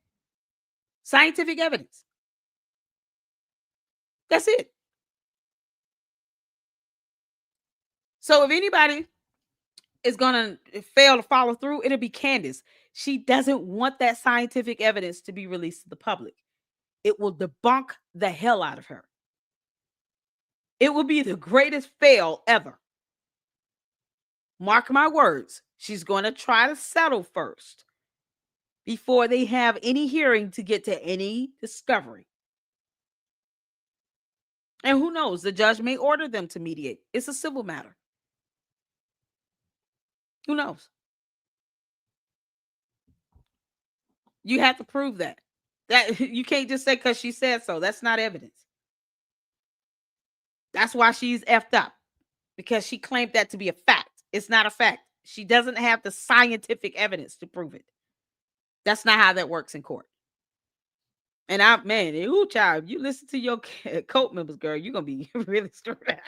Scientific evidence. That's it. So if anybody is going to fail to follow through, it'll be Candace. She doesn't want that scientific evidence to be released to the public. It will debunk the hell out of her. It will be the greatest fail ever. Mark my words. She's going to try to settle first before they have any hearing to get to any discovery. And who knows? The judge may order them to mediate. It's a civil matter. Who knows? You have to prove that. That you can't just say because she said so. That's not evidence. That's why she's effed up. Because she claimed that to be a fact. It's not a fact. She doesn't have the scientific evidence to prove it. That's not how that works in court. And child, you listen to your cult members, girl, you're going to be really screwed up.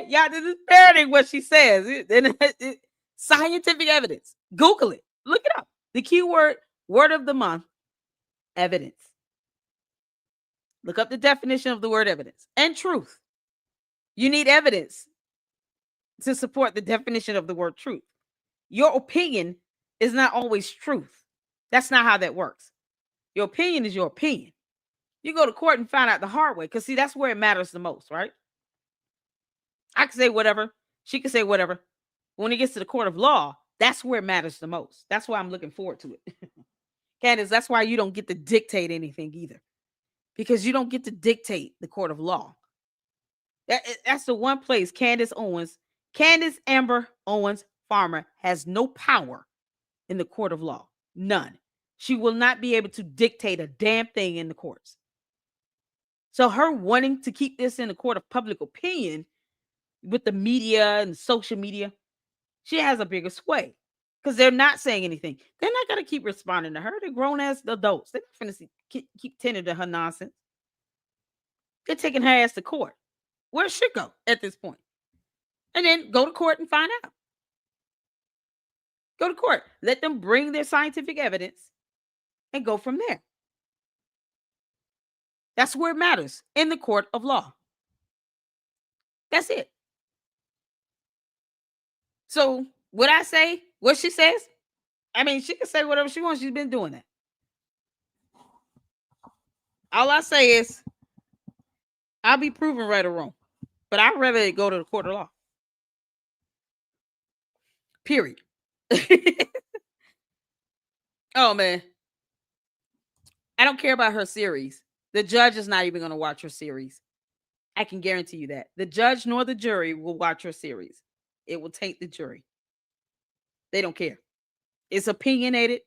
Y'all, this is parroting what she says. Scientific evidence. Google it. Look it up. The keyword, word of the month, evidence. Look up the definition of the word evidence and truth. You need evidence to support the definition of the word truth. Your opinion is not always truth. That's not how that works. Your opinion is your opinion. You go to court and find out the hard way because, see, that's where it matters the most, right? I can say whatever. She can say whatever. When it gets to the court of law, that's where it matters the most. That's why I'm looking forward to it. Candace, that's why you don't get to dictate anything either. Because you don't get to dictate the court of law. That's the one place Candace Amber Owens Farmer has no power in the court of law. None. She will not be able to dictate a damn thing in the courts. So her wanting to keep this in the court of public opinion with the media and social media, she has a bigger sway. because they're not saying anything. They're not going to keep responding to her. They're grown ass adults. They're not going to keep tending to her nonsense. They're taking her ass to court. Where it should go at this point. And then go to court and find out. Go to court. Let them bring their scientific evidence and go from there. That's where it matters, in the court of law. That's it. So what I say, what she says, I mean, she can say whatever she wants. She's been doing that. All I say is, I'll be proven right or wrong. But I'd rather it go to the court of law. Period. Oh, man. I don't care about her series. The judge is not even going to watch her series. I can guarantee you that. The judge nor the jury will watch her series. It will taint the jury. They don't care. It's opinionated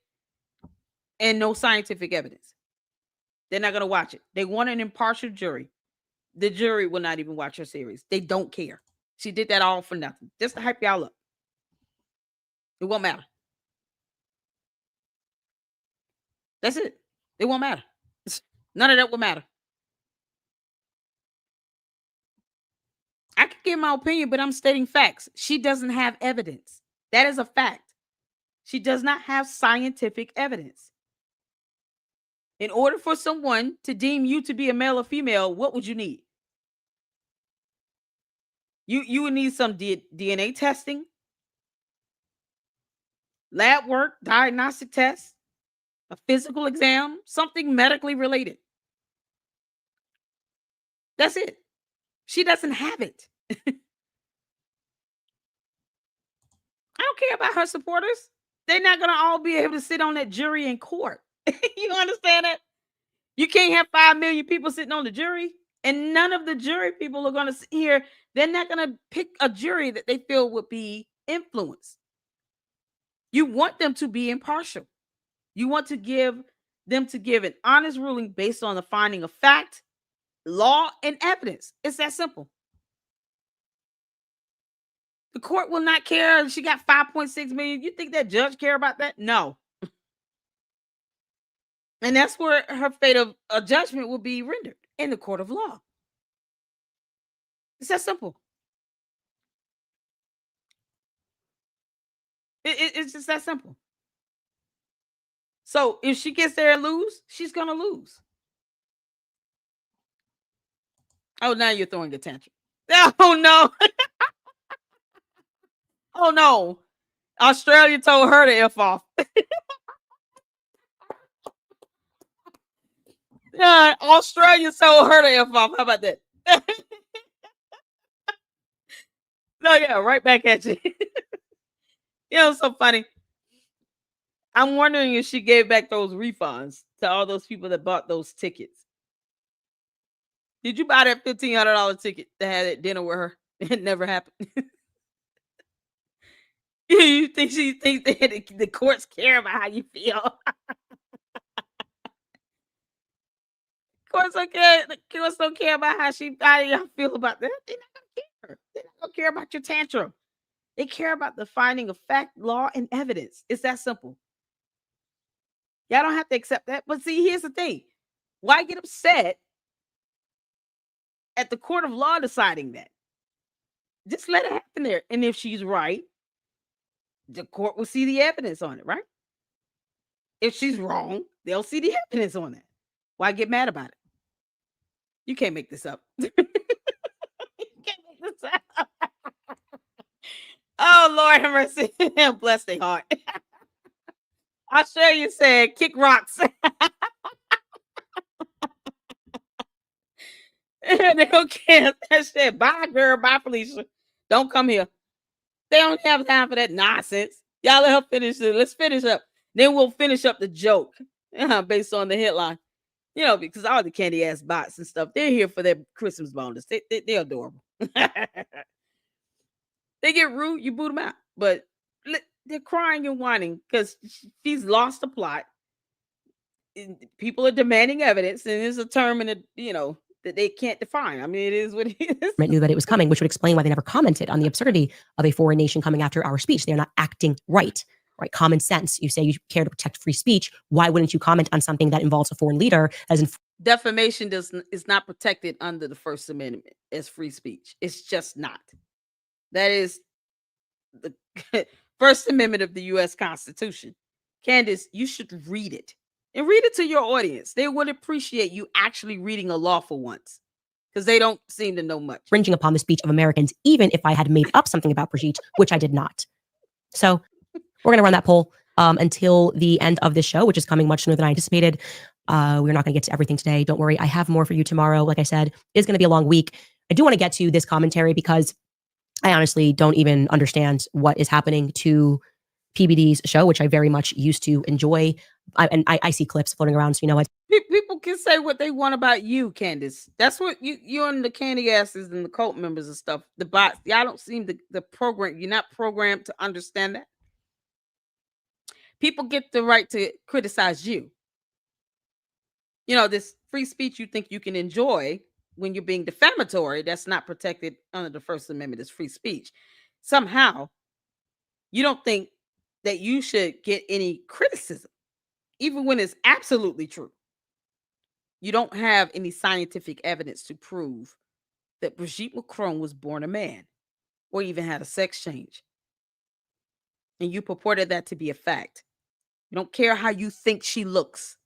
and no scientific evidence. They're not going to watch it. They want an impartial jury. The jury will not even watch her series. They don't care. She did that all for nothing. Just to hype y'all up. It won't matter. That's it. It won't matter. None of that will matter. I could give my opinion, but I'm stating facts. She doesn't have evidence. That is a fact. She does not have scientific evidence. In order for someone to deem you to be a male or female, what would you need? You would need some DNA testing, lab work, diagnostic tests, a physical exam, something medically related. That's it. She doesn't have it. I don't care about her supporters. They're not going to all be able to sit on that jury in court. You understand that? You can't have 5 million people sitting on the jury, and none of the jury people are going to sit here. They're not going to pick a jury that they feel would be influenced. You want them to be impartial. You want to give them to give an honest ruling based on the finding of fact, law, and evidence. It's that simple. The court will not care if she got 5.6 million. You think that judge care about that? No. And that's where her fate of a judgment will be rendered, in the court of law. It's that simple. It's just that simple. So if she gets there and lose, she's going to lose. Oh, now you're throwing a tantrum. Oh, no. Oh, no. Australia told her to F off. Australia told her to F off. How about that? No, yeah, right back at you. You know, it's so funny. I'm wondering if she gave back those refunds to all those people that bought those tickets. Did you buy that $1,500 ticket to have that dinner with her? It never happened. You think she thinks that the courts care about how you feel? Courts don't care. The courts don't care about how y'all feel about that. They're not gonna care. They're not gonna care about your tantrum. They care about the finding of fact, law, and evidence. It's that simple. Y'all don't have to accept that. But see, here's the thing. Why get upset at the court of law deciding that? Just let it happen there. And if she's right, the court will see the evidence on it, right? If she's wrong, they'll see the evidence on it. Why get mad about it? You can't make this up. You can't make this up. Oh, Lord have mercy. Bless their heart. Australia said, kick rocks. They don't care. That shit. Bye, girl. Bye, Felicia. Don't come here. They don't have time for that nonsense. Y'all let her finish it. Let's finish up. Then we'll finish up the joke based on the headline. You know, because all the candy ass bots and stuff, they're here for their Christmas bonus. They're adorable. They get rude, you boot them out. But they're crying and whining because she's lost the plot. People are demanding evidence, and it's a term in it, you know, that they can't define. I mean, it is what it is. Knew that it was coming, which would explain why they never commented on the absurdity of a foreign nation coming after our speech. They're not acting right. right? Common sense. You say you care to protect free speech. Why wouldn't you comment on something that involves a foreign leader defamation is not protected under the First Amendment as free speech. It's just not. That is the First Amendment of the U.S. Constitution. Candace, you should read it and read it to your audience. They would appreciate you actually reading a law for once, because they don't seem to know much. infringing upon the speech of Americans, even if I had made up something about Brigitte, which I did not. So we're going to run that poll until the end of this show, which is coming much sooner than I anticipated. We're not going to get to everything today. Don't worry. I have more for you tomorrow. Like I said, it is going to be a long week. I do want to get to this commentary because I honestly don't even understand what is happening to PBD's show, which I very much used to enjoy. I see clips floating around, so you know what? People can say what they want about you, Candace. That's what you and the candy asses and the cult members and stuff. The bots, y'all don't seem the program. You're not programmed to understand that. People get the right to criticize you. You know, this free speech you think you can enjoy when you're being defamatory, that's not protected under the First Amendment as free speech. Somehow, you don't think that you should get any criticism, even when it's absolutely true. You don't have any scientific evidence to prove that Brigitte Macron was born a man or even had a sex change. And you purported that to be a fact. You don't care how you think she looks.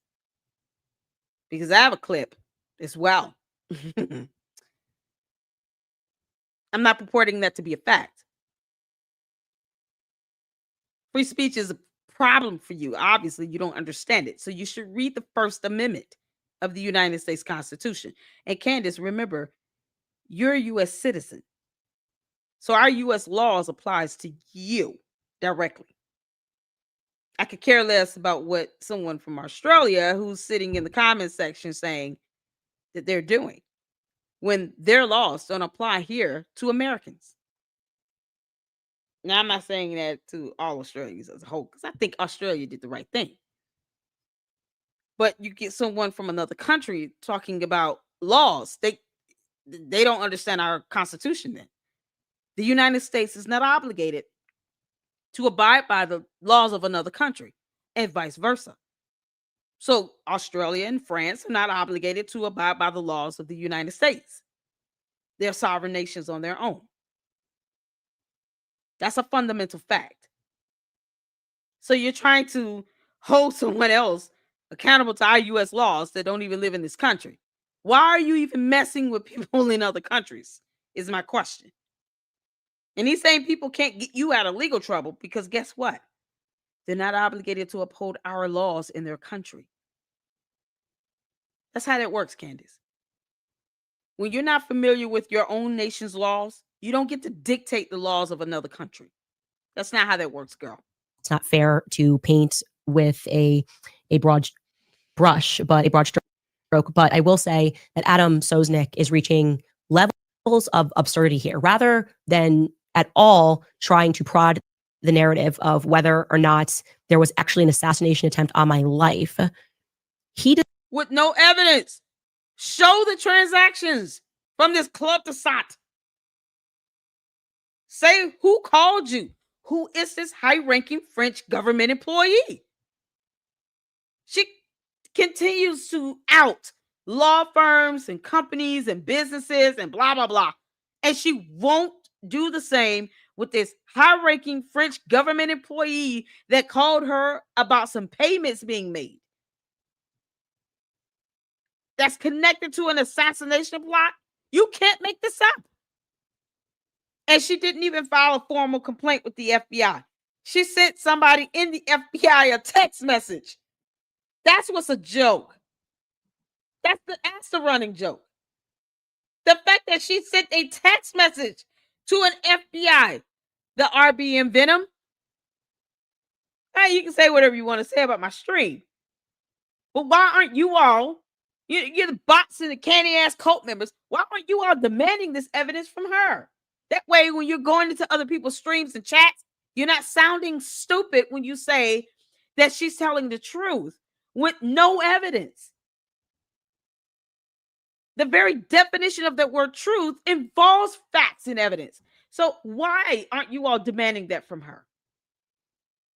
Because I have a clip as well. I'm not purporting that to be a fact. Free speech is a problem for you. Obviously, you don't understand it. So you should read the First Amendment of the United States Constitution. And Candace, remember, you're a U.S. citizen. So our U.S. laws applies to you directly. I could care less about what someone from Australia who's sitting in the comments section saying that they're doing when their laws don't apply here to Americans. Now, I'm not saying that to all Australians as a whole, because I think Australia did the right thing. But you get someone from another country talking about laws, they don't understand our Constitution then. The United States is not obligated to abide by the laws of another country and vice versa. So Australia and France are not obligated to abide by the laws of the United States. They're sovereign nations on their own. That's a fundamental fact. So you're trying to hold someone else accountable to our U.S. laws that don't even live in this country. Why are you even messing with people in other countries is my question. And these same people can't get you out of legal trouble because guess what? They're not obligated to uphold our laws in their country. That's how that works, Candace. When you're not familiar with your own nation's laws, you don't get to dictate the laws of another country. That's not how that works, girl. It's not fair to paint with a broad brush, but a broad stroke. But I will say that Adam Sosnick is reaching levels of absurdity here, rather than at all trying to prod the narrative of whether or not there was actually an assassination attempt on my life. He did with no evidence. Show the transactions from this club to SAT. Say who called you. Who is this high-ranking French government employee? She continues to out law firms and companies and businesses and blah, blah, blah. And she won't do the same with this high-ranking French government employee that called her about some payments being made. That's connected to an assassination plot. You can't make this up. And she didn't even file a formal complaint with the FBI. She sent somebody in the FBI a text message. That's what's a joke. That's the running joke. The fact that she sent a text message to an FBI, the RBM Venom. Now you can say whatever you want to say about my stream. But why aren't you all, you're the bots and the candy ass cult members, why aren't you all demanding this evidence from her? That way, when you're going into other people's streams and chats, you're not sounding stupid when you say that she's telling the truth with no evidence. The very definition of that word truth involves facts and evidence. So why aren't you all demanding that from her?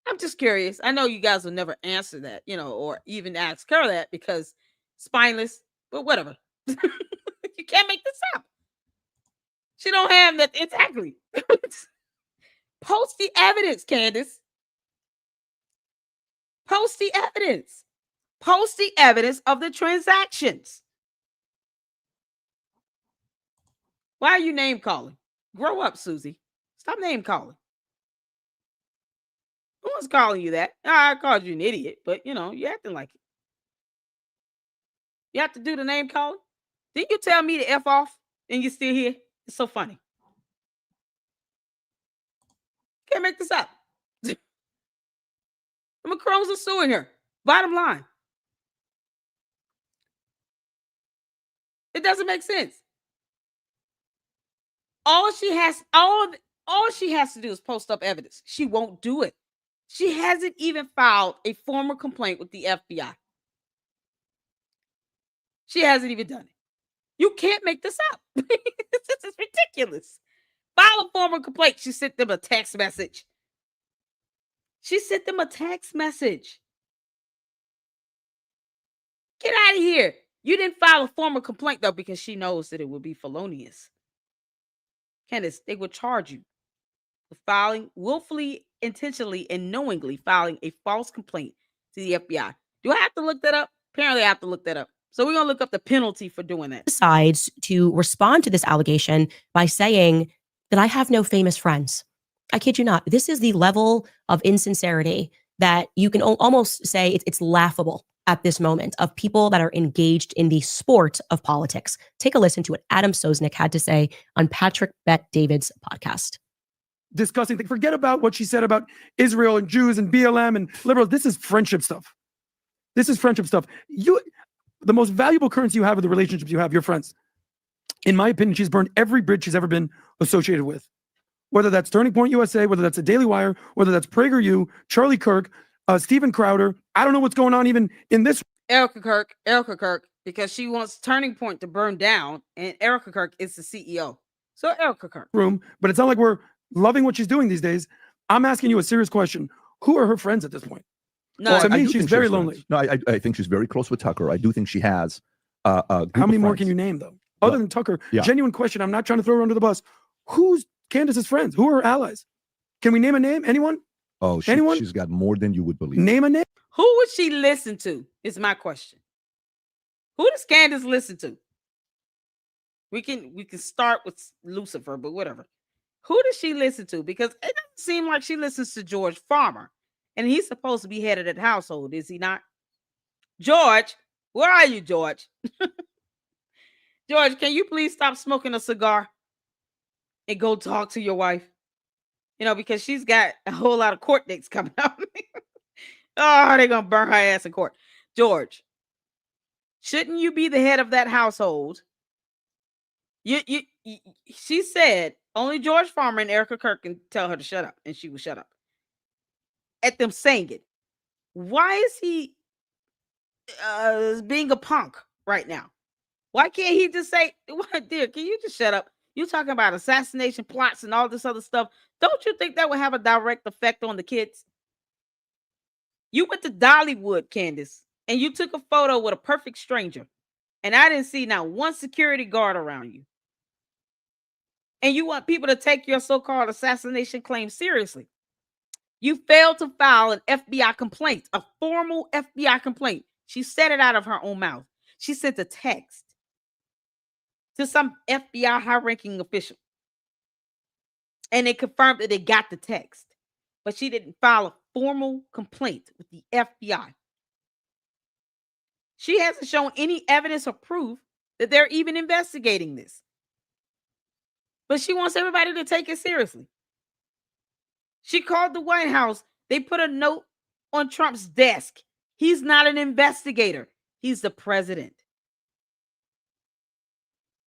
I'm just curious. I know you guys will never answer that, or even ask her that because spineless, but whatever. You can't make this up. She don't have that. Exactly. Post the evidence, Candace. Post the evidence. Post the evidence of the transactions. Why are you name calling? Grow up, Susie. Stop name calling. Who was calling you that? I called you an idiot, but you acting like it. You have to do the name calling. Didn't you tell me to F off and you're still here? It's so funny. Can't make this up. I'm a crows are suing her. Bottom line. It doesn't make sense. All she has to do is post up evidence. She won't do it. She hasn't even filed a formal complaint with the FBI. She hasn't even done it. You can't make this up. This is ridiculous. File a formal complaint. She sent them a text message. Get out of here. You didn't file a formal complaint, though, because she knows that it would be felonious. Candace, they would charge you with filing, willfully, intentionally, and knowingly filing a false complaint to the FBI. Do I have to look that up? Apparently, I have to look that up. So we're going to look up the penalty for doing that. Decides to respond to this allegation by saying that I have no famous friends. I kid you not. This is the level of insincerity that you can almost say it's laughable at this moment of people that are engaged in the sport of politics. Take a listen to what Adam Sosnick had to say on Patrick Bet-David's podcast. Discussing things. Forget about what she said about Israel and Jews and BLM and liberals. This is friendship stuff. The most valuable currency you have are the relationships you have, your friends. In my opinion, she's burned every bridge she's ever been associated with. Whether that's Turning Point USA, whether that's the Daily Wire, whether that's PragerU, Charlie Kirk, Steven Crowder. I don't know what's going on even in this. Erica Kirk, because she wants Turning Point to burn down, and Erica Kirk is the CEO. So Erica Kirk. Room, but it's not like we're loving what she's doing these days. I'm asking you a serious question. Who are her friends at this point? No, to me, she's very lonely. No, I think she's very close with Tucker. I do think she has a group How many of more friends. can you name, though? Other than Tucker, yeah. Genuine question. I'm not trying to throw her under the bus. Who's Candace's friends? Who are her allies? Can we name a name? Anyone? Oh, Anyone? She's got more than you would believe. Name a name. Who would she listen to is my question. Who does Candace listen to? We can start with Lucifer, but whatever. Who does she listen to? Because it doesn't seem like she listens to George Farmer. And he's supposed to be head of that household, is he not? George, where are you, George? George, can you please stop smoking a cigar and go talk to your wife? Because she's got a whole lot of court dates coming up. Oh, they're going to burn her ass in court. George, shouldn't you be the head of that household? She said only George Farmer and Erica Kirk can tell her to shut up, and she will shut up. At them saying it. Why is he being a punk right now? Why can't he just say, dear, can you just shut up? You're talking about assassination plots and all this other stuff. Don't you think that would have a direct effect on the kids? You went to Dollywood, Candace, and you took a photo with a perfect stranger. And I didn't see not one security guard around you. And you want people to take your so-called assassination claim seriously. You failed to file an FBI complaint, a formal FBI complaint. She said it out of her own mouth. She sent a text to some FBI high-ranking official. And they confirmed that they got the text. But she didn't file a formal complaint with the FBI. She hasn't shown any evidence or proof that they're even investigating this. But she wants everybody to take it seriously. She called the White House. They put a note on Trump's desk. He's not an investigator. He's the president.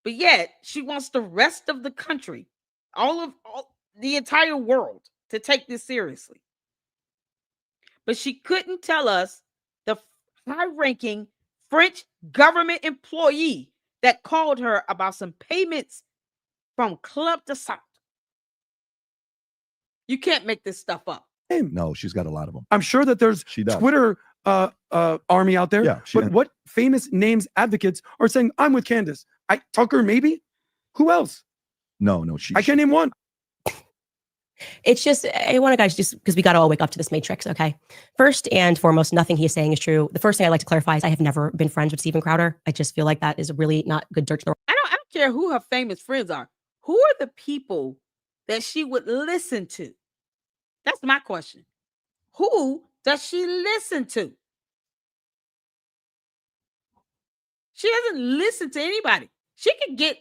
But yet, she wants the rest of the country, the entire world, to take this seriously. But she couldn't tell us the high-ranking French government employee that called her about some payments from Club de Salt. You can't make this stuff up. name. No, she's got a lot of them. I'm sure that there's She does. Twitter army out there. Yeah, but what famous names advocates are saying, I'm with Candace? Tucker, maybe? Who else? No, I can't name one. It's just, I want to guys, just because we got to all wake up to this matrix, okay? First and foremost, nothing he is saying is true. The first thing I'd like to clarify is I have never been friends with Steven Crowder. I just feel like that is really not good dirt to the I don't care who her famous friends are. Who are the people that she would listen to? That's my question. Who does she listen to? She doesn't listen to anybody. She could get,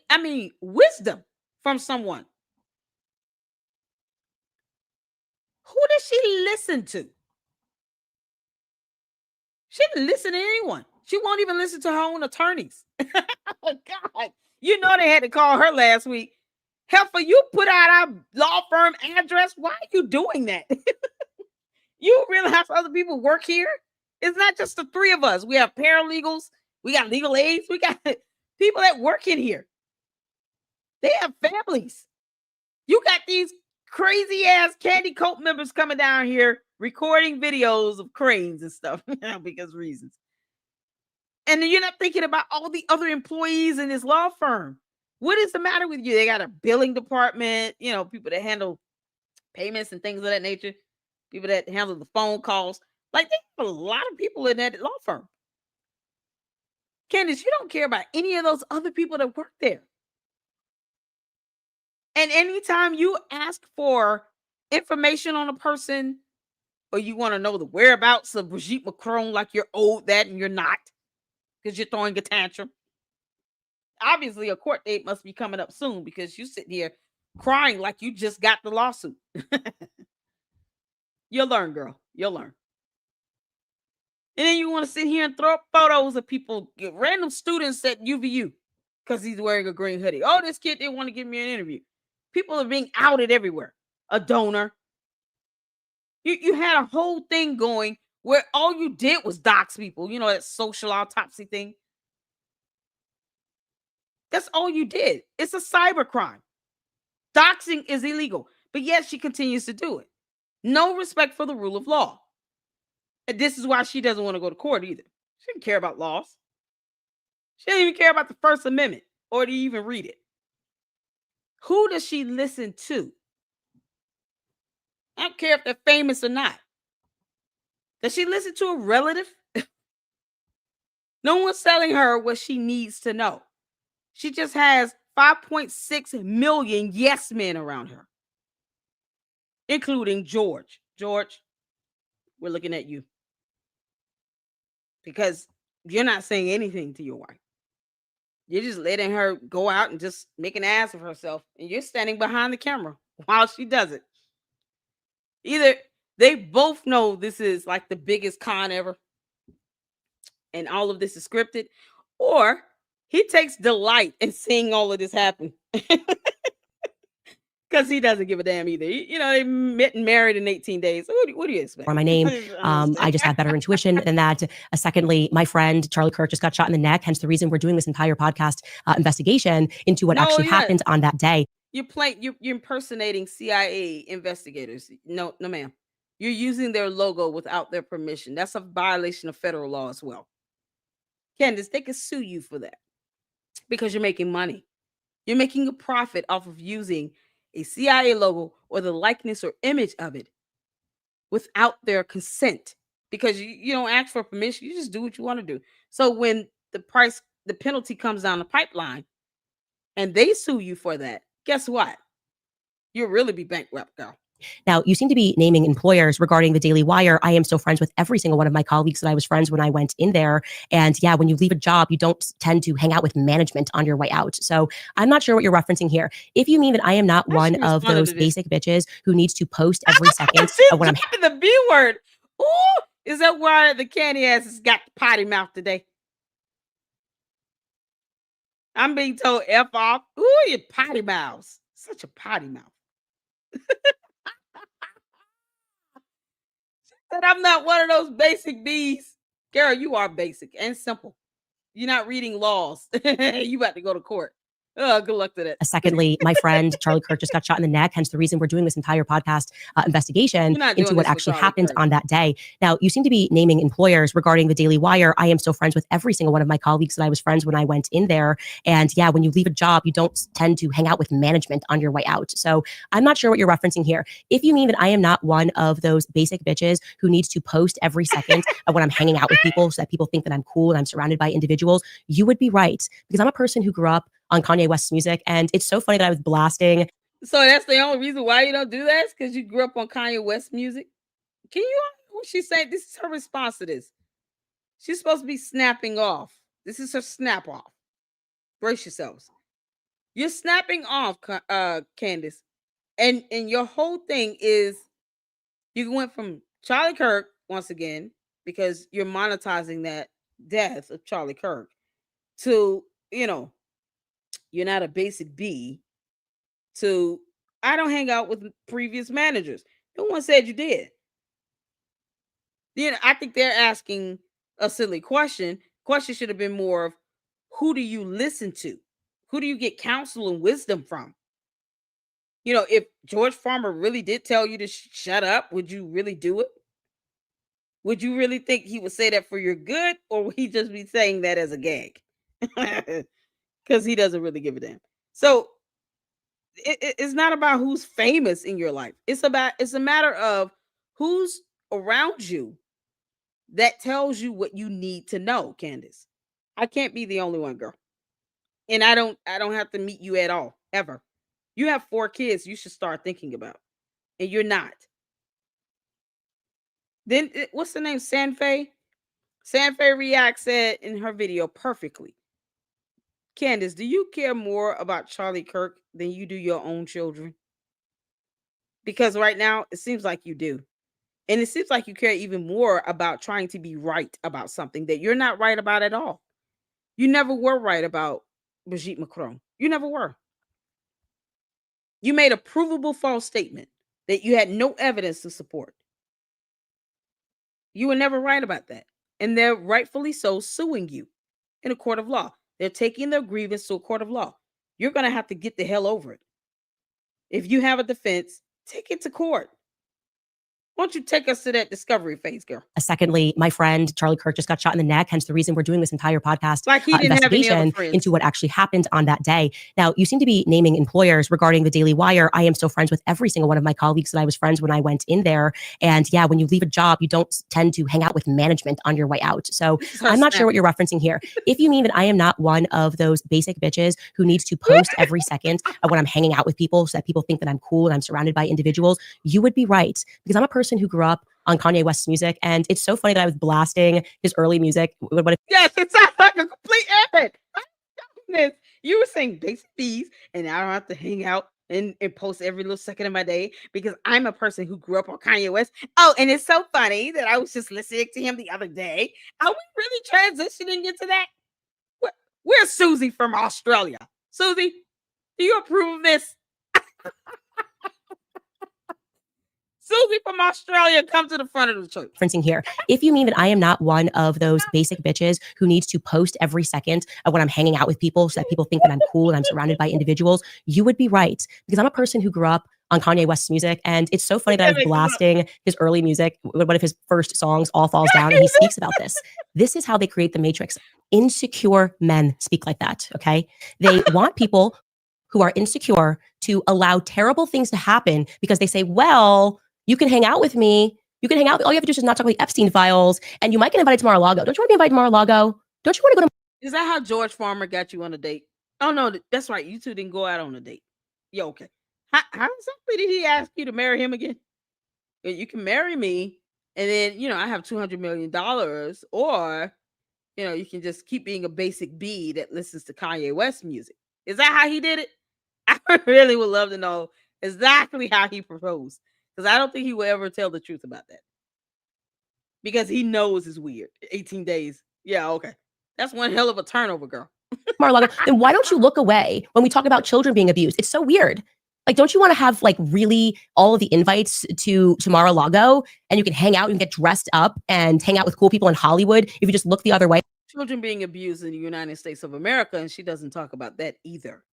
wisdom from someone. Who does she listen to? She didn't listen to anyone. She won't even listen to her own attorneys. Oh, God. You know they had to call her last week. Heifer, you put out our law firm address. Why are you doing that? You realize other people work here? It's not just the three of us. We have paralegals. We got legal aides. We got people that work in here. They have families. You got these crazy ass Candy Coat members coming down here recording videos of cranes and stuff because reasons. And then you're not thinking about all the other employees in this law firm. What is the matter with you? They got a billing department, people that handle payments and things of that nature, people that handle the phone calls. Like, they have a lot of people in that law firm. Candace, you don't care about any of those other people that work there. And anytime you ask for information on a person, or you want to know the whereabouts of Brigitte Macron, like you're owed that and you're not, because you're throwing a tantrum. Obviously, a court date must be coming up soon because you sit here crying like you just got the lawsuit. You'll learn, girl. You'll learn. And then you want to sit here and throw up photos of people, random students at UVU, because he's wearing a green hoodie. Oh, this kid didn't want to give me an interview. People are being outed everywhere. A donor. You had a whole thing going where all you did was dox people. You know, that social autopsy thing. That's all you did. It's a cyber crime. Doxing is illegal, but yet she continues to do it. No respect for the rule of law. And this is why she doesn't want to go to court either. She doesn't care about laws. She doesn't even care about the First Amendment or to even read it. Who does she listen to? I don't care if they're famous or not. Does she listen to a relative? No one's telling her what she needs to know. She just has 5.6 million yes men around her, including George. George, we're looking at you because you're not saying anything to your wife. You're just letting her go out and just make an ass of herself, and you're standing behind the camera while she does it. Either they both know this is like the biggest con ever, and all of this is scripted, or he takes delight in seeing all of this happen. Because he doesn't give a damn either. They met and married in 18 days. What do you expect? or my name. I just have better intuition than that. Secondly, my friend Charlie Kirk just got shot in the neck. Hence the reason we're doing this entire podcast investigation into what actually happened on that day. You're impersonating CIA investigators. No, ma'am. You're using their logo without their permission. That's a violation of federal law as well. Candace, they could sue you for that because you're making money. You're making a profit off of using a CIA logo or the likeness or image of it without their consent, because you don't ask for permission. You just do what you want to do. So when the penalty comes down the pipeline and they sue you for that, guess what? You'll really be bankrupt, girl. Now, you seem to be naming employers regarding the Daily Wire. I am still friends with every single one of my colleagues that I was friends when I went in there. And yeah, when you leave a job, you don't tend to hang out with management on your way out. So I'm not sure what you're referencing here. If you mean that I am not one of those basic bitches who needs to post every second of when I'm the B word. Ooh, is that why the candy ass has got the potty mouth today? I'm being told F off. Ooh, you potty mouths. Such a potty mouth. Said I'm not one of those basic bees. Girl, you are basic and simple. You're not reading laws. You about to go to court. Oh, good luck to that. Secondly, my friend Charlie Kirk just got shot in the neck. Hence the reason we're doing this entire podcast investigation You're not into doing what this with actually Charlie happened Kirk. on that day. Now, you seem to be naming employers regarding the Daily Wire. I am still friends with every single one of my colleagues that I was friends when I went in there. And yeah, when you leave a job, you don't tend to hang out with management on your way out. So I'm not sure what you're referencing here. If you mean that I am not one of those basic bitches who needs to post every second of when I'm hanging out with people so that people think that I'm cool and I'm surrounded by individuals, you would be right. Because I'm a person who grew up on Kanye West's music. And it's so funny that I was blasting. So that's the only reason why you don't do that? Because you grew up on Kanye West music? Can you, what she's saying? This is her response to this. She's supposed to be snapping off. This is her snap off. Brace yourselves. You're snapping off, Candace. And your whole thing is you went from Charlie Kirk once again, because you're monetizing that death of Charlie Kirk, to, you're not a basic B, to I don't hang out with previous managers. No one said you did. I think they're asking a silly question. Question should have been more of, who do you listen to? Who do you get counsel and wisdom from? If George Farmer really did tell you to shut up, would you really do it? Would you really think he would say that for your good, or would he just be saying that as a gag? Because he doesn't really give a damn. So it's not about who's famous in your life. It's a matter of who's around you that tells you what you need to know, Candace. I can't be the only one, girl. And I don't have to meet you at all, ever. You have 4 kids you should start thinking about, and you're not. Then what's the name? Sanfei React said in her video perfectly, Candace, do you care more about Charlie Kirk than you do your own children? Because right now it seems like you do. And it seems like you care even more about trying to be right about something that you're not right about at all. You never were right about Brigitte Macron. You never were. You made a provable false statement that you had no evidence to support. You were never right about that. And they're rightfully so suing you in a court of law. They're taking their grievance to a court of law. You're going to have to get the hell over it. If you have a defense, take it to court. Why don't you take us to that discovery phase, girl? Secondly, my friend Charlie Kirk just got shot in the neck. Hence the reason we're doing this entire podcast Like he didn't have any other investigation friends. into what actually happened on that day. Now, you seem to be naming employers regarding the Daily Wire. I am still friends with every single one of my colleagues that I was friends when I went in there. And yeah, when you leave a job, you don't tend to hang out with management on your way out. So I'm not sure what you're referencing here. If you mean that I am not one of those basic bitches who needs to post every second of when I'm hanging out with people so that people think that I'm cool and I'm surrounded by individuals, you would be right. Because I'm a person who grew up on Kanye West's music. And it's so funny that I was blasting his early music. Yes, it sounds like a complete epic. You were saying basic B's, and I don't have to hang out and post every little second of my day because I'm a person who grew up on Kanye West. Oh, and it's so funny that I was just listening to him the other day. Are we really transitioning into that? Where's Susie from Australia? Susie, do you approve of this? Susie from Australia, come to the front of the church. Referencing here. If you mean that I am not one of those basic bitches who needs to post every second of when I'm hanging out with people so that people think that I'm cool and I'm surrounded by individuals, you would be right. Because I'm a person who grew up on Kanye West's music. And it's so funny that I was blasting his early music. One of his first songs, All Falls Down. And he speaks about this. This is how they create the Matrix. Insecure men speak like that. Okay. They want people who are insecure to allow terrible things to happen because they say, well, you can hang out with me. You can hang out. All you have to do is just not talk about the Epstein files, and you might get invited to Mar-a-Lago. Don't you want to be invited to Mar-a-Lago? Don't you want to go to? Is that how George Farmer got you on a date? Oh no, that's right. You two didn't go out on a date. Yeah, okay. How exactly did he ask you to marry him again? You can marry me, and then I have $200 million, or you can just keep being a basic B that listens to Kanye West music. Is that how he did it? I really would love to know exactly how he proposed. Because I don't think he will ever tell the truth about that. Because he knows it's weird. 18 days. Yeah, okay. That's one hell of a turnover, girl. Mar-a-Lago. Then why don't you look away when we talk about children being abused? It's so weird. Like, don't you want to have really all of the invites to Mar-a-Lago, and you can hang out and get dressed up and hang out with cool people in Hollywood if you just look the other way? Children being abused in the United States of America, and she doesn't talk about that either.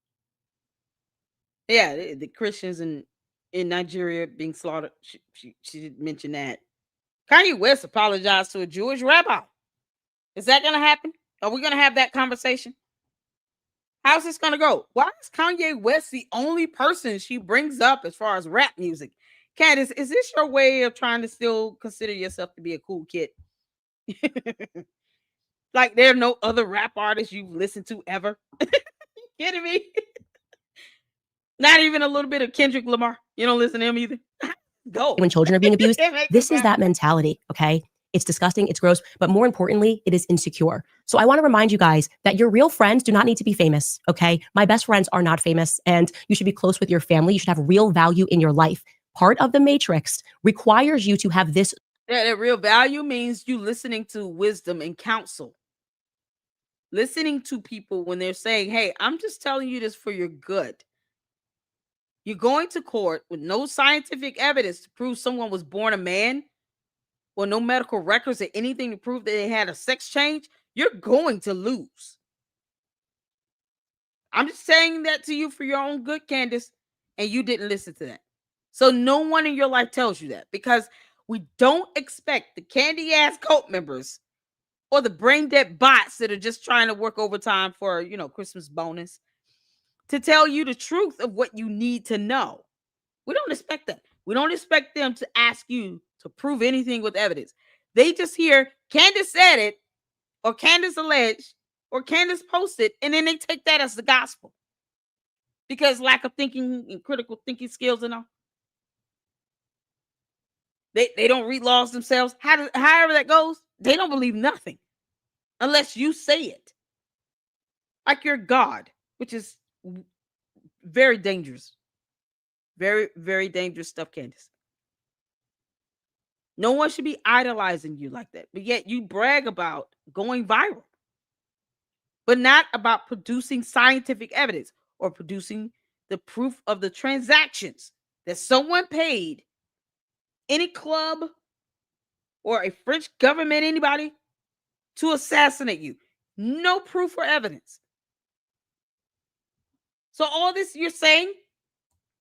Yeah, the Christians in Nigeria being slaughtered. She did mention that. Kanye West apologized to a Jewish rabbi. Is that going to happen? Are we going to have that conversation? How's this going to go? Why is Kanye West the only person she brings up as far as rap music? Candace, is this your way of trying to still consider yourself to be a cool kid? Like there are no other rap artists you've listened to ever? Kidding me? Not even a little bit of Kendrick Lamar. You don't listen to him either. Go. When children are being abused, this is that mentality, okay? It's disgusting, it's gross, but more importantly, it is insecure. So I want to remind you guys that your real friends do not need to be famous, okay? My best friends are not famous, and you should be close with your family. You should have real value in your life. Part of the matrix requires you to have this. That real value means you listening to wisdom and counsel. Listening to people when they're saying, hey, I'm just telling you this for your good. You're going to court with no scientific evidence to prove someone was born a man, or no medical records or anything to prove that they had a sex change. You're going to lose. I'm just saying that to you for your own good, Candace, and you didn't listen to that. So no one in your life tells you that, because we don't expect the candy ass cult members or the brain dead bots that are just trying to work overtime for, Christmas bonus to tell you the truth of what you need to know. We don't expect that. We don't expect them to ask you to prove anything with evidence. They just hear Candace said it, or Candace alleged, or Candace posted, and then they take that as the gospel. Because lack of thinking and critical thinking skills and all. They don't read laws themselves. However that goes, they don't believe nothing unless you say it. Like you're God, which is very dangerous. Very, very dangerous stuff, Candace. No one should be idolizing you like that. But yet you brag about going viral. But not about producing scientific evidence or producing the proof of the transactions that someone paid any club or a French government, anybody, to assassinate you. No proof or evidence. So all this you're saying,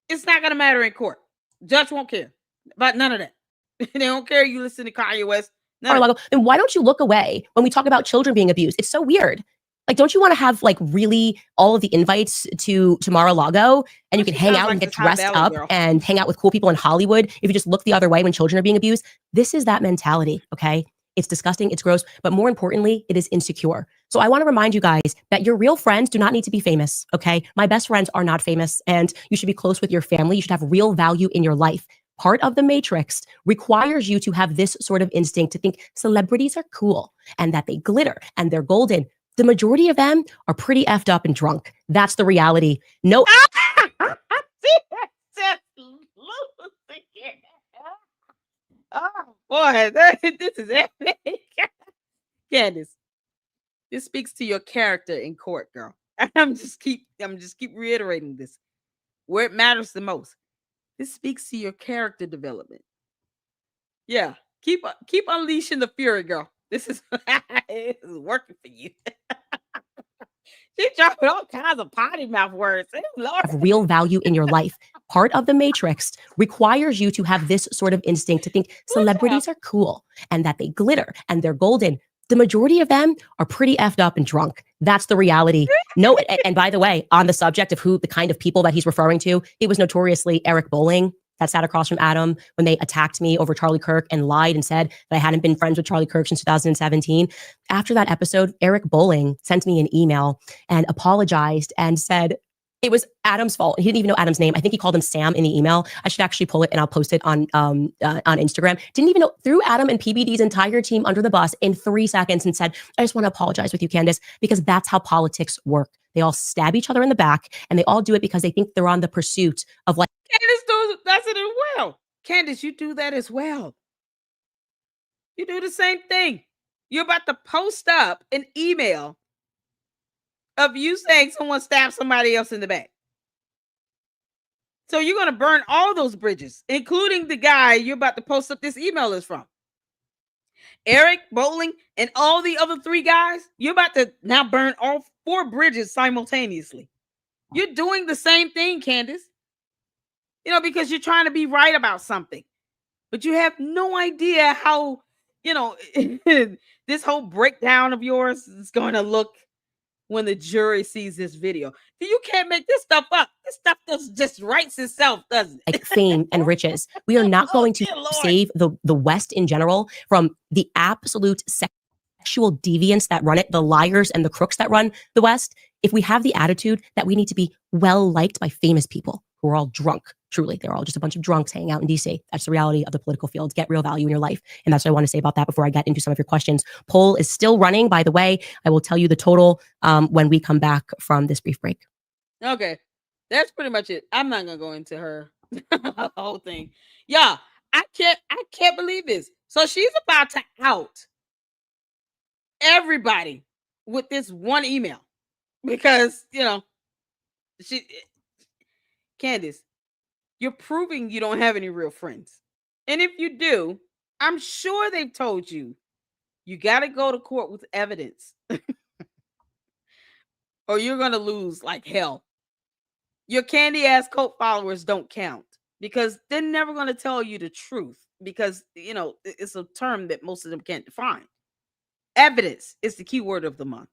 it's not going to matter in court. Judge won't care about none of that. They don't care you listen to Kanye West. Then why don't you look away when we talk about children being abused? It's so weird. Like, don't you want to have like really all of the invites to Mar-a-Lago, and you can hang out and get dressed up and hang out with cool people in Hollywood if you just look the other way when children are being abused? This is that mentality, okay? It's disgusting, it's gross, but more importantly, it is insecure. So I want to remind you guys that your real friends do not need to be famous, okay? My best friends are not famous, and you should be close with your family. You should have real value in your life. Part of the matrix requires you to have this sort of instinct to think celebrities are cool and that they glitter and they're golden. The majority of them are pretty effed up and drunk. That's the reality. No. Oh boy, this is epic. Candace, this speaks to your character in court, girl. I'm just keep reiterating this where it matters the most. This speaks to your character development. Yeah, keep unleashing the fury, girl. This is working for you. She's dropping all kinds of potty mouth words. Have real value in your life. Part of the matrix requires you to have this sort of instinct to think celebrities are cool and that they glitter and they're golden. The majority of them are pretty effed up and drunk. That's the reality. No, and by the way, on the subject of the kind of people that he's referring to, it was notoriously Eric Bowling that sat across from Adam when they attacked me over Charlie Kirk and lied and said that I hadn't been friends with Charlie Kirk since 2017. After that episode, Eric Bowling sent me an email and apologized and said it was Adam's fault. He didn't even know Adam's name. I think he called him Sam in the email. I should actually pull it and I'll post it on Instagram. Didn't even know, threw Adam and PBD's entire team under the bus in 3 seconds and said, I just want to apologize with you, Candace, because that's how politics work. They all stab each other in the back and they all do it because they think they're on the pursuit of like. Candace does it as well. Candace, you do that as well. You do the same thing. You're about to post up an email of you saying someone stabbed somebody else in the back. So you're going to burn all those bridges, including the guy you're about to post up this email is from. Eric Bowling and all the other 3 guys, you're about to now burn all 4 bridges simultaneously. You're doing the same thing, Candace. because you're trying to be right about something, but you have no idea how, this whole breakdown of yours is going to look when the jury sees this video. You can't make this stuff up. This stuff just writes itself, doesn't it? Like fame and riches. We are not going to dear Lord. save the West in general from the absolute sexual deviants that run it, the liars and the crooks that run the West, if we have the attitude that we need to be well liked by famous people who are all drunk. Truly, they're all just a bunch of drunks hanging out in DC. That's the reality of the political field. Get real value in your life. And that's what I want to say about that before I get into some of your questions. Poll is still running, by the way. I will tell you the total when we come back from this brief break. Okay. That's pretty much it. I'm not gonna go into her whole thing. Yeah, I can't believe this. So she's about to out everybody with this one email because Candace, you're proving you don't have any real friends. And if you do, I'm sure they've told you got to go to court with evidence or you're going to lose like hell. Your candy ass cult followers don't count because they're never going to tell you the truth because, it's a term that most of them can't define. Evidence is the key word of the month.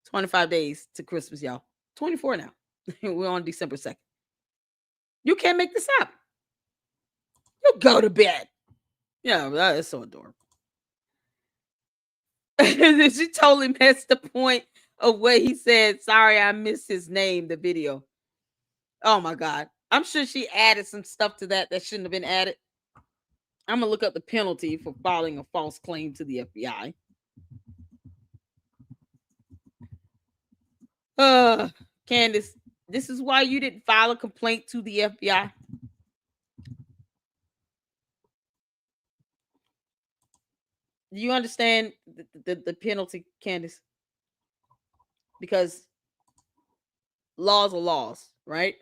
25 days to Christmas, y'all. 24 now. We're on December 2nd. You can't make this up. You go to bed. Yeah, that is so adorable. She totally missed the point of what he said. Sorry, I missed his name, the video. Oh my God. I'm sure she added some stuff to that shouldn't have been added. I'm going to look up the penalty for filing a false claim to the FBI. Candace, this is why you didn't file a complaint to the FBI. Do you understand the penalty, Candace? Because laws are laws, right?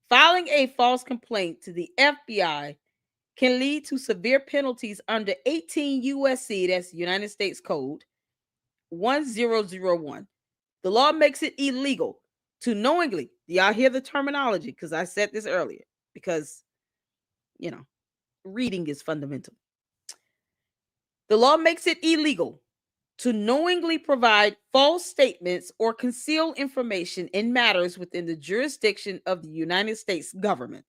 Filing a false complaint to the FBI can lead to severe penalties under 18 USC, that's United States Code 1001. The law makes it illegal to knowingly, y'all hear the terminology because I said this earlier, because, reading is fundamental. The law makes it illegal to knowingly provide false statements or conceal information in matters within the jurisdiction of the United States government.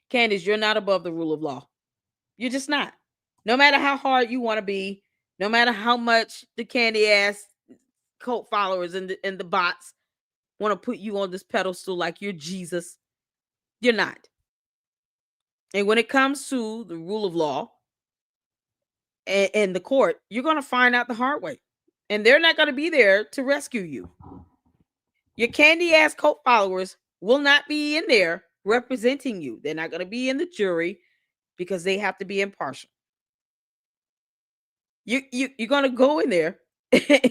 Candace, you're not above the rule of law. You're just not. No matter how hard you want to be, no matter how much the candy ass cult followers and the bots want to put you on this pedestal like you're Jesus, you're not. And when it comes to the rule of law and the court, you're going to find out the hard way. And they're not going to be there to rescue you. Your candy ass cult followers will not be in there representing you. They're not going to be in the jury because they have to be impartial. You're going to go in there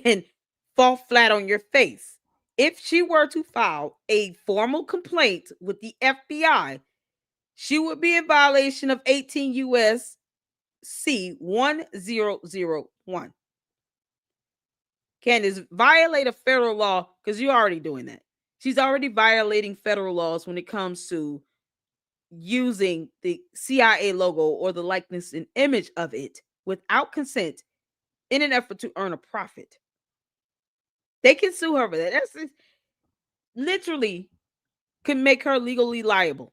and fall flat on your face. If she were to file a formal complaint with the FBI, she would be in violation of 18 USC 1001. Candace, violate a federal law because you're already doing that. She's already violating federal laws when it comes to using the CIA logo or the likeness and image of it without consent in an effort to earn a profit. They can sue her for that. That's literally could make her legally liable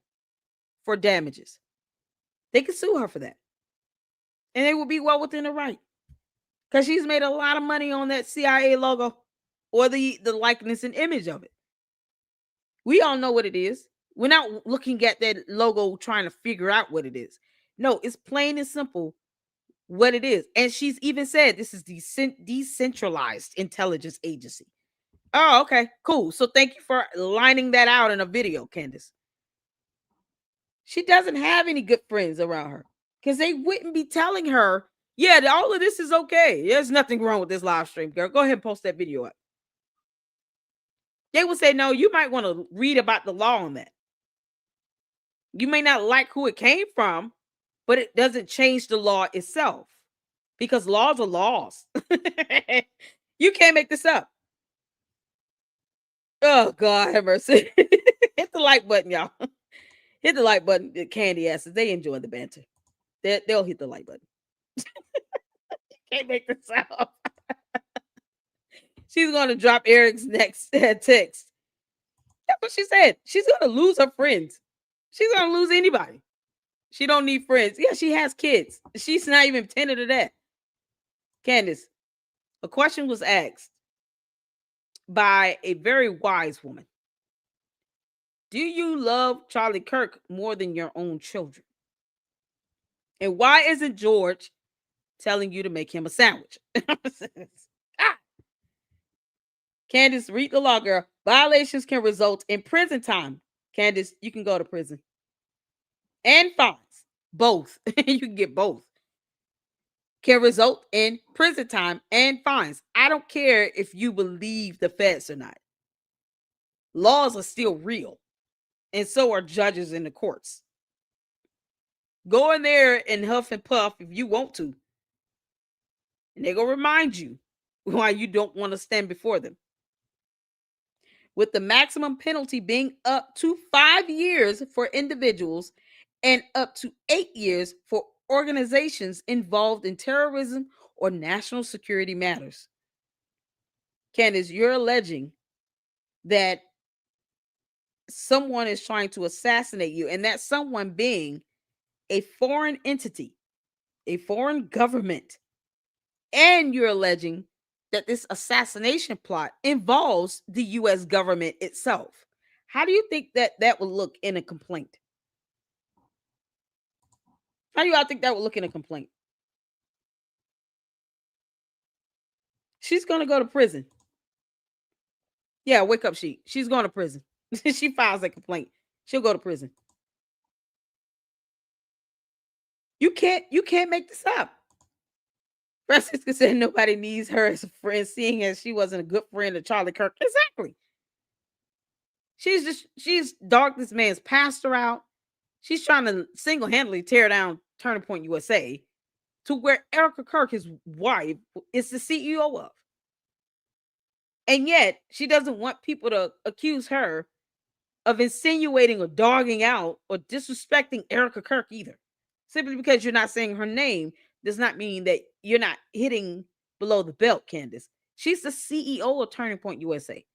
for damages. They could sue her for that. And they will be well within her right. Because she's made a lot of money on that CIA logo or the likeness and image of it. We all know what it is. We're not looking at that logo trying to figure out what it is. No, it's plain and simple what it is. And she's even said this is decentralized intelligence agency. Oh, okay, cool. So thank you for lining that out in a video, Candace. She doesn't have any good friends around her because they wouldn't be telling her, yeah, all of this is okay. There's nothing wrong with this live stream, girl. Go ahead and post that video up. They would say, no, you might want to read about the law on that. You may not like who it came from, but it doesn't change the law itself because laws are laws. You can't make this up. Oh, God have mercy. Hit the like button, y'all. Hit the like button. Candy asses, they enjoy the banter. They'll hit the like button. Can't make this out. She's gonna drop Eric's next text. That's what she said. She's gonna lose her friends. She's gonna lose anybody. She don't need friends. Yeah, she has kids. She's not even tending to that. Candace, a question was asked by a very wise woman. Do you love Charlie Kirk more than your own children? And why isn't George telling you to make him a sandwich? Candace, read the law, girl. Violations can result in prison time. Candace, you can go to prison. And fines. Both. You can get both. Can result in prison time and fines. I don't care if you believe the feds or not. Laws are still real. And so are judges in the courts. Go in there and huff and puff if you want to. And they're going to remind you why you don't want to stand before them. With the maximum penalty being up to 5 years for individuals and up to 8 years for organizations involved in terrorism or national security matters. Candace, you're alleging that someone is trying to assassinate you, and that someone being a foreign entity, a foreign government, and you're alleging that this assassination plot involves the U.S. government itself. How do you think that would look in a complaint? How do y'all think that would look in a complaint? She's going to go to prison. Yeah, wake up sheet. She's going to prison. She files a complaint. She'll go to prison. You can't make this up. Francisca said nobody needs her as a friend, seeing as she wasn't a good friend of Charlie Kirk. Exactly. She's dogged this man's pastor out. She's trying to single-handedly tear down Turning Point USA to where Erica Kirk, his wife, is the CEO of. And yet, she doesn't want people to accuse her of insinuating or dogging out or disrespecting Erica Kirk either. Simply because you're not saying her name does not mean that you're not hitting below the belt, Candace. She's the CEO of Turning Point USA.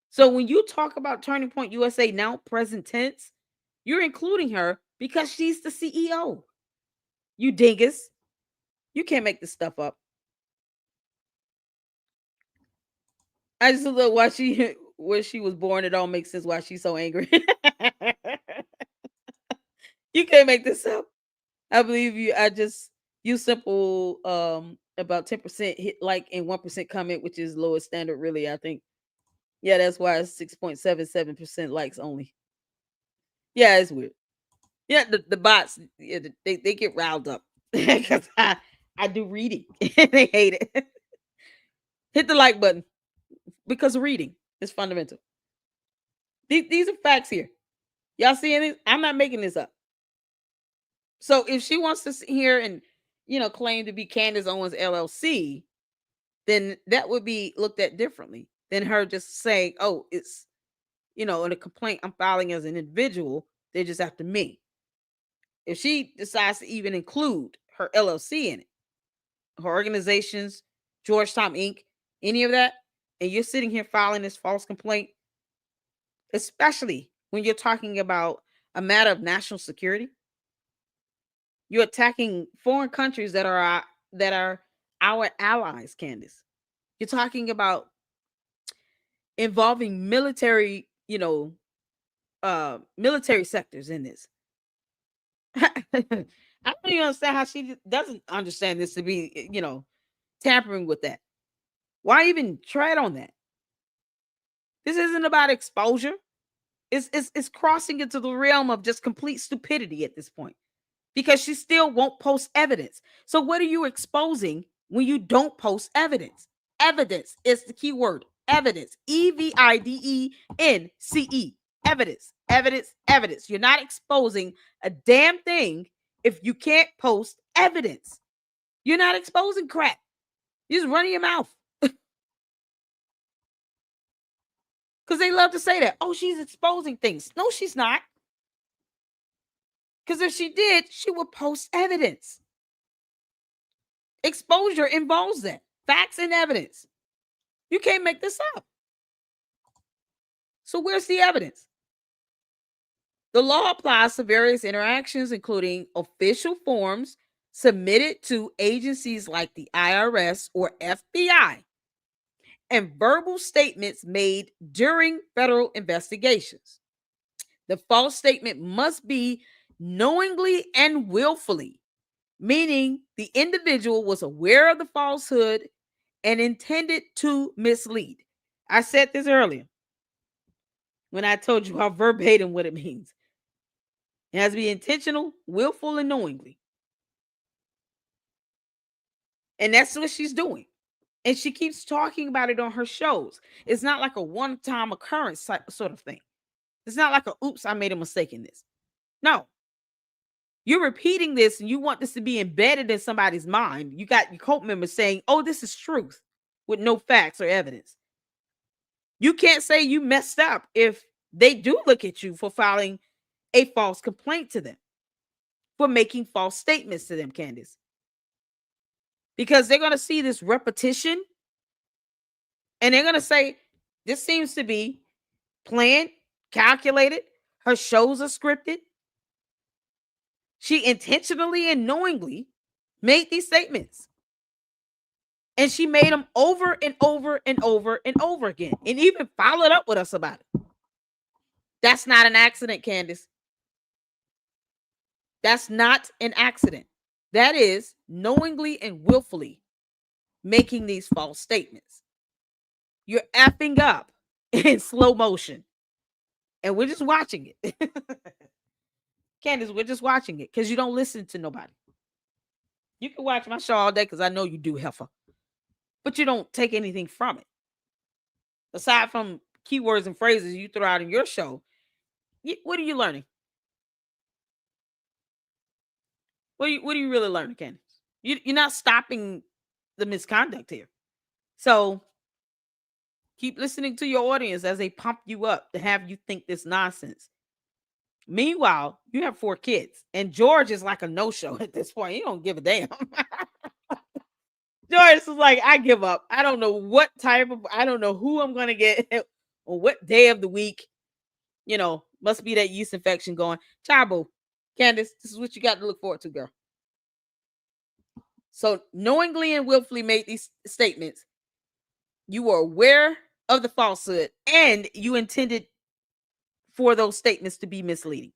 So when you talk about Turning Point USA now, present tense, you're including her because she's the CEO. You dingus. You can't make this stuff up. I just look where she was born. It all makes sense why she's so angry. You can't make this up. I believe you. You simple about 10% hit like and 1% comment, which is lowest standard, really. I think. Yeah, that's why it's 6.77% likes only. Yeah, it's weird. Yeah, the bots, yeah, they get riled up because I do reading. They hate it. Hit the like button because reading is fundamental. These are facts here. Y'all seeing it? I'm not making this up. So if she wants to sit here and claim to be Candace Owens LLC, then that would be looked at differently than her just saying, "Oh, it's in a complaint I'm filing as an individual. They're just after me." If she decides to even include her LLC in it, her organizations, Georgetown Inc., any of that, and you're sitting here filing this false complaint, especially when you're talking about a matter of national security, you're attacking foreign countries that are our allies, Candace. You're talking about involving military, military sectors in this. I don't even understand how she doesn't understand this to be, tampering with that. Why even tread on that? This isn't about exposure. It's crossing into the realm of just complete stupidity at this point because she still won't post evidence. So what are you exposing when you don't post evidence? Evidence is the key word. Evidence. EVIDENCE. Evidence. Evidence. Evidence. You're not exposing a damn thing if you can't post evidence. You're not exposing crap. You're just running your mouth. Because they love to say that. Oh, she's exposing things. No, she's not. Because if she did, she would post evidence. Exposure involves that. Facts and evidence. You can't make this up. So where's the evidence? The law applies to various interactions, including official forms submitted to agencies like the IRS or FBI, and verbal statements made during federal investigations. The false statement must be knowingly and willfully, meaning the individual was aware of the falsehood and intended to mislead. I said this earlier when I told you how verbatim what it means. It has to be intentional, willful, and knowingly. And that's what she's doing. And she keeps talking about it on her shows. It's not like a one-time occurrence sort of thing. It's not like a, oops, I made a mistake in this. No. You're repeating this and you want this to be embedded in somebody's mind. You got your cult members saying, oh, this is truth with no facts or evidence. You can't say you messed up if they do look at you for filing a false complaint to them, for making false statements to them, Candace. Because they're going to see this repetition and they're going to say, this seems to be planned, calculated. Her shows are scripted. She intentionally and knowingly made these statements. And she made them over and over and over and over again. And even followed up with us about it. That's not an accident, Candace. That's not an accident. That is knowingly and willfully making these false statements. You're effing up in slow motion. And we're just watching it. Candace, we're just watching it because you don't listen to nobody. You can watch my show all day because I know you do, heifer. But you don't take anything from it. Aside from keywords and phrases you throw out in your show, what are you learning? What are you really learning, Candace? You're not stopping the misconduct here. So keep listening to your audience as they pump you up to have you think this nonsense. Meanwhile, you have 4 kids, and George is like a no-show at this point. He don't give a damn. George is like, I give up. I don't know I don't know who I'm going to get on what day of the week. You know, must be that yeast infection going. Chabo, Candace, this is what you got to look forward to, girl. So knowingly and willfully made these statements. You were aware of the falsehood and you intended for those statements to be misleading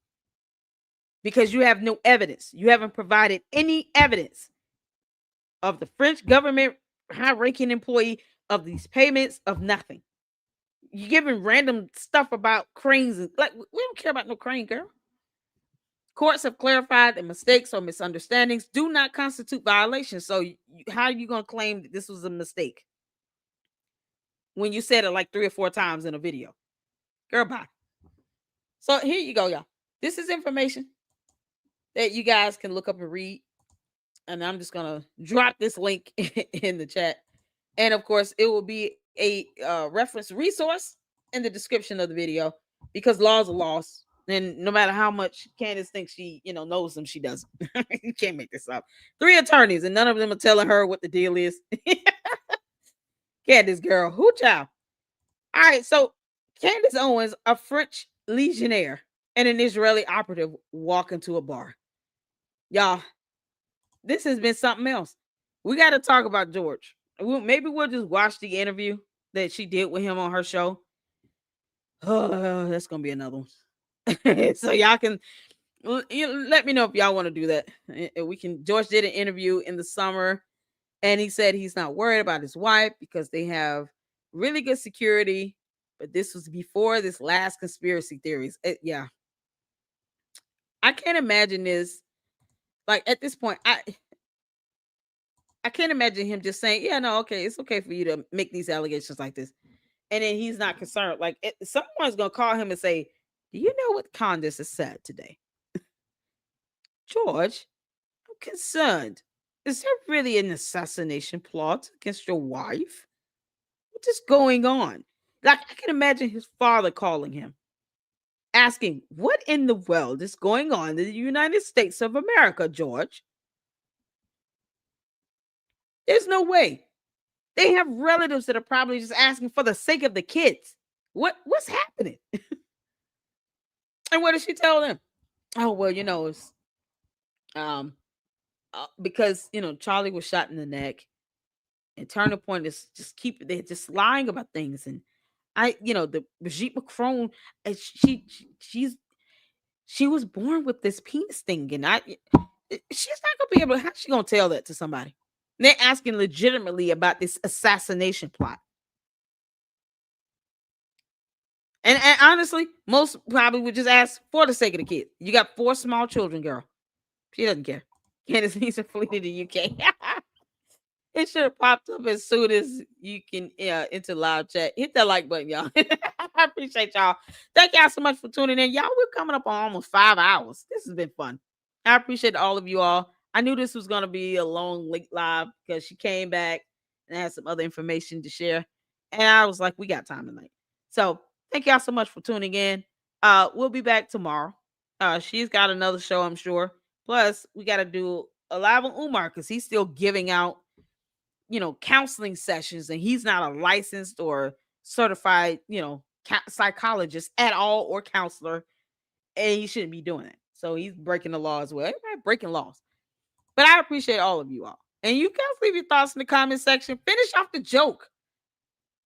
because you have no evidence. You haven't provided any evidence of the French government high-ranking employee, of these payments, of nothing. You're giving random stuff about cranes. And, like, we don't care about no crane, girl. Courts have clarified that mistakes or misunderstandings do not constitute violations. So how are you going to claim that this was a mistake when you said it like 3 or 4 times in a video? Girl, bye. So here you go, y'all. This is information that you guys can look up and read. And I'm just going to drop this link in the chat. And of course, it will be a reference resource in the description of the video because laws are laws. And no matter how much Candace thinks she, knows them, she doesn't. You can't make this up. 3 attorneys and none of them are telling her what the deal is. Candace, girl, who child? All right, so Candace Owens, a French Legionnaire, and an Israeli operative walk into a bar. Y'all, this has been something else. We got to talk about George. Maybe we'll just watch the interview that she did with him on her show. Oh, that's going to be another one. So y'all can let me know if y'all want to do that. George did an interview in the summer and he said he's not worried about his wife because they have really good security. But this was before this last conspiracy theories. Yeah. I can't imagine this. Like at this point, I can't imagine him just saying, yeah, no, okay, it's okay for you to make these allegations like this. And then he's not concerned. Like someone's going to call him and say, do you know what Candace has said today? George, I'm concerned. Is there really an assassination plot against your wife? What is going on? Like, I can imagine his father calling him, asking, "What in the world is going on in the United States of America, George?" There's no way. They have relatives that are probably just asking for the sake of the kids. What's happening? And what did she tell them? Oh, well, it's um because Charlie was shot in the neck, and Turning Point is they're just lying about things. And the Brigitte Macron, she was born with this penis thing, and she's not gonna be able. How's she gonna tell that to somebody? And they're asking legitimately about this assassination plot. And honestly, most probably would just ask for the sake of the kid. You got 4 small children, girl. She doesn't care. Candace needs to flee to the UK. It should have popped up as soon as you can into live chat. Hit that like button, y'all. I appreciate y'all. Thank y'all so much for tuning in. Y'all, we're coming up on almost 5 hours. This has been fun. I appreciate all of you all. I knew this was going to be a long late live because she came back and had some other information to share. And I was like, we got time tonight. So thank y'all so much for tuning in. We'll be back tomorrow. She's got another show, I'm sure. Plus, we got to do a live on Umar because he's still giving out, counseling sessions, and he's not a licensed or certified, psychologist at all or counselor, and he shouldn't be doing it. So he's breaking the law as well. Everybody breaking laws. But I appreciate all of you all. And you guys leave your thoughts in the comment section. Finish off the joke.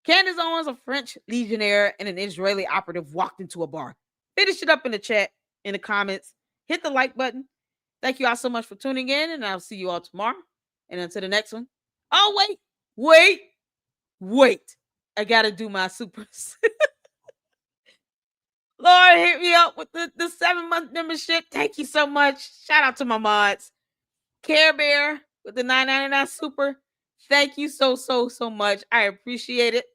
Candace Owens, a French Legionnaire, and an Israeli operative walked into a bar. Finish it up in the chat, in the comments. Hit the like button. Thank you all so much for tuning in, and I'll see you all tomorrow. And until the next one. Oh, wait. I got to do my supers. Lord, hit me up with the 7-month membership. Thank you so much. Shout out to my mods. Care Bear with the $9.99 super. Thank you so much. I appreciate it.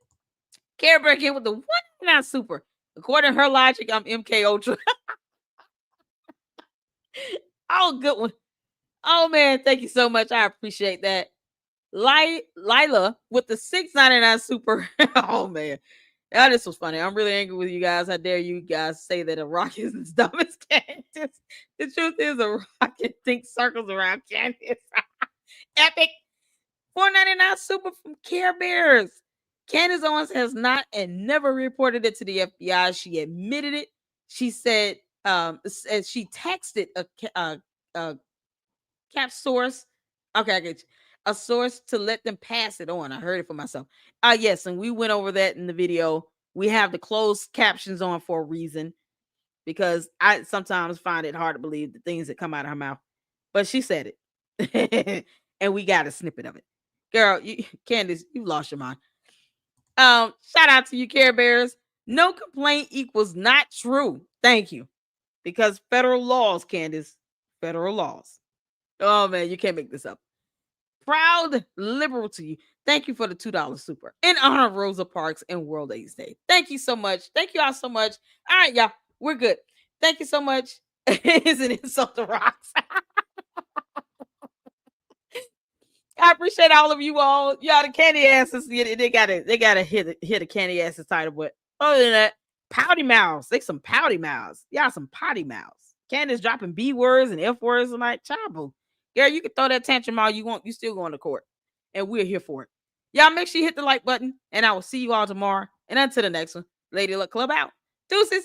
Care Bear again with the $1.99 super. According to her logic, I'm MK Ultra. Oh, good one. Oh, man. Thank you so much. I appreciate that. Lila with the $6.99 super. Oh, man. Yeah, this was funny. I'm really angry with you guys. How dare you guys say that a rock is as dumb as Candace? The truth is, a rocket thinks circles around Candace. Epic. $4.99 super from Care Bears. Candace Owens has not and never reported it to the FBI. She admitted it. She said, she texted a cap source. Okay, I get you. A source to let them pass it on. I heard it for myself. Yes, and we went over that in the video. We have the closed captions on for a reason because I sometimes find it hard to believe the things that come out of her mouth. But she said it, and we got a snippet of it. Girl, Candace, you lost your mind. Shout out to you, Care Bears. No complaint equals not true. Thank you, because federal laws, Candace, federal laws. Oh man, you can't make this up. Proud liberal to you. Thank you for the $2 super in honor of Rosa Parks and World AIDS Day. Thank you so much. Thank you all so much. All right, y'all, we're good. Thank you so much. It's an insult to rocks. I appreciate all of you all. Y'all, the candy asses, they gotta hit a candy asses title. But other than that, pouty mouths. They some pouty mouths. Y'all some potty mouths. Candace dropping B words and F words and like chabu. Girl, you can throw that tantrum all you want. You still going to court. And we're here for it. Y'all make sure you hit the like button. And I will see you all tomorrow. And until the next one, Lady Luck Club out. Deuces.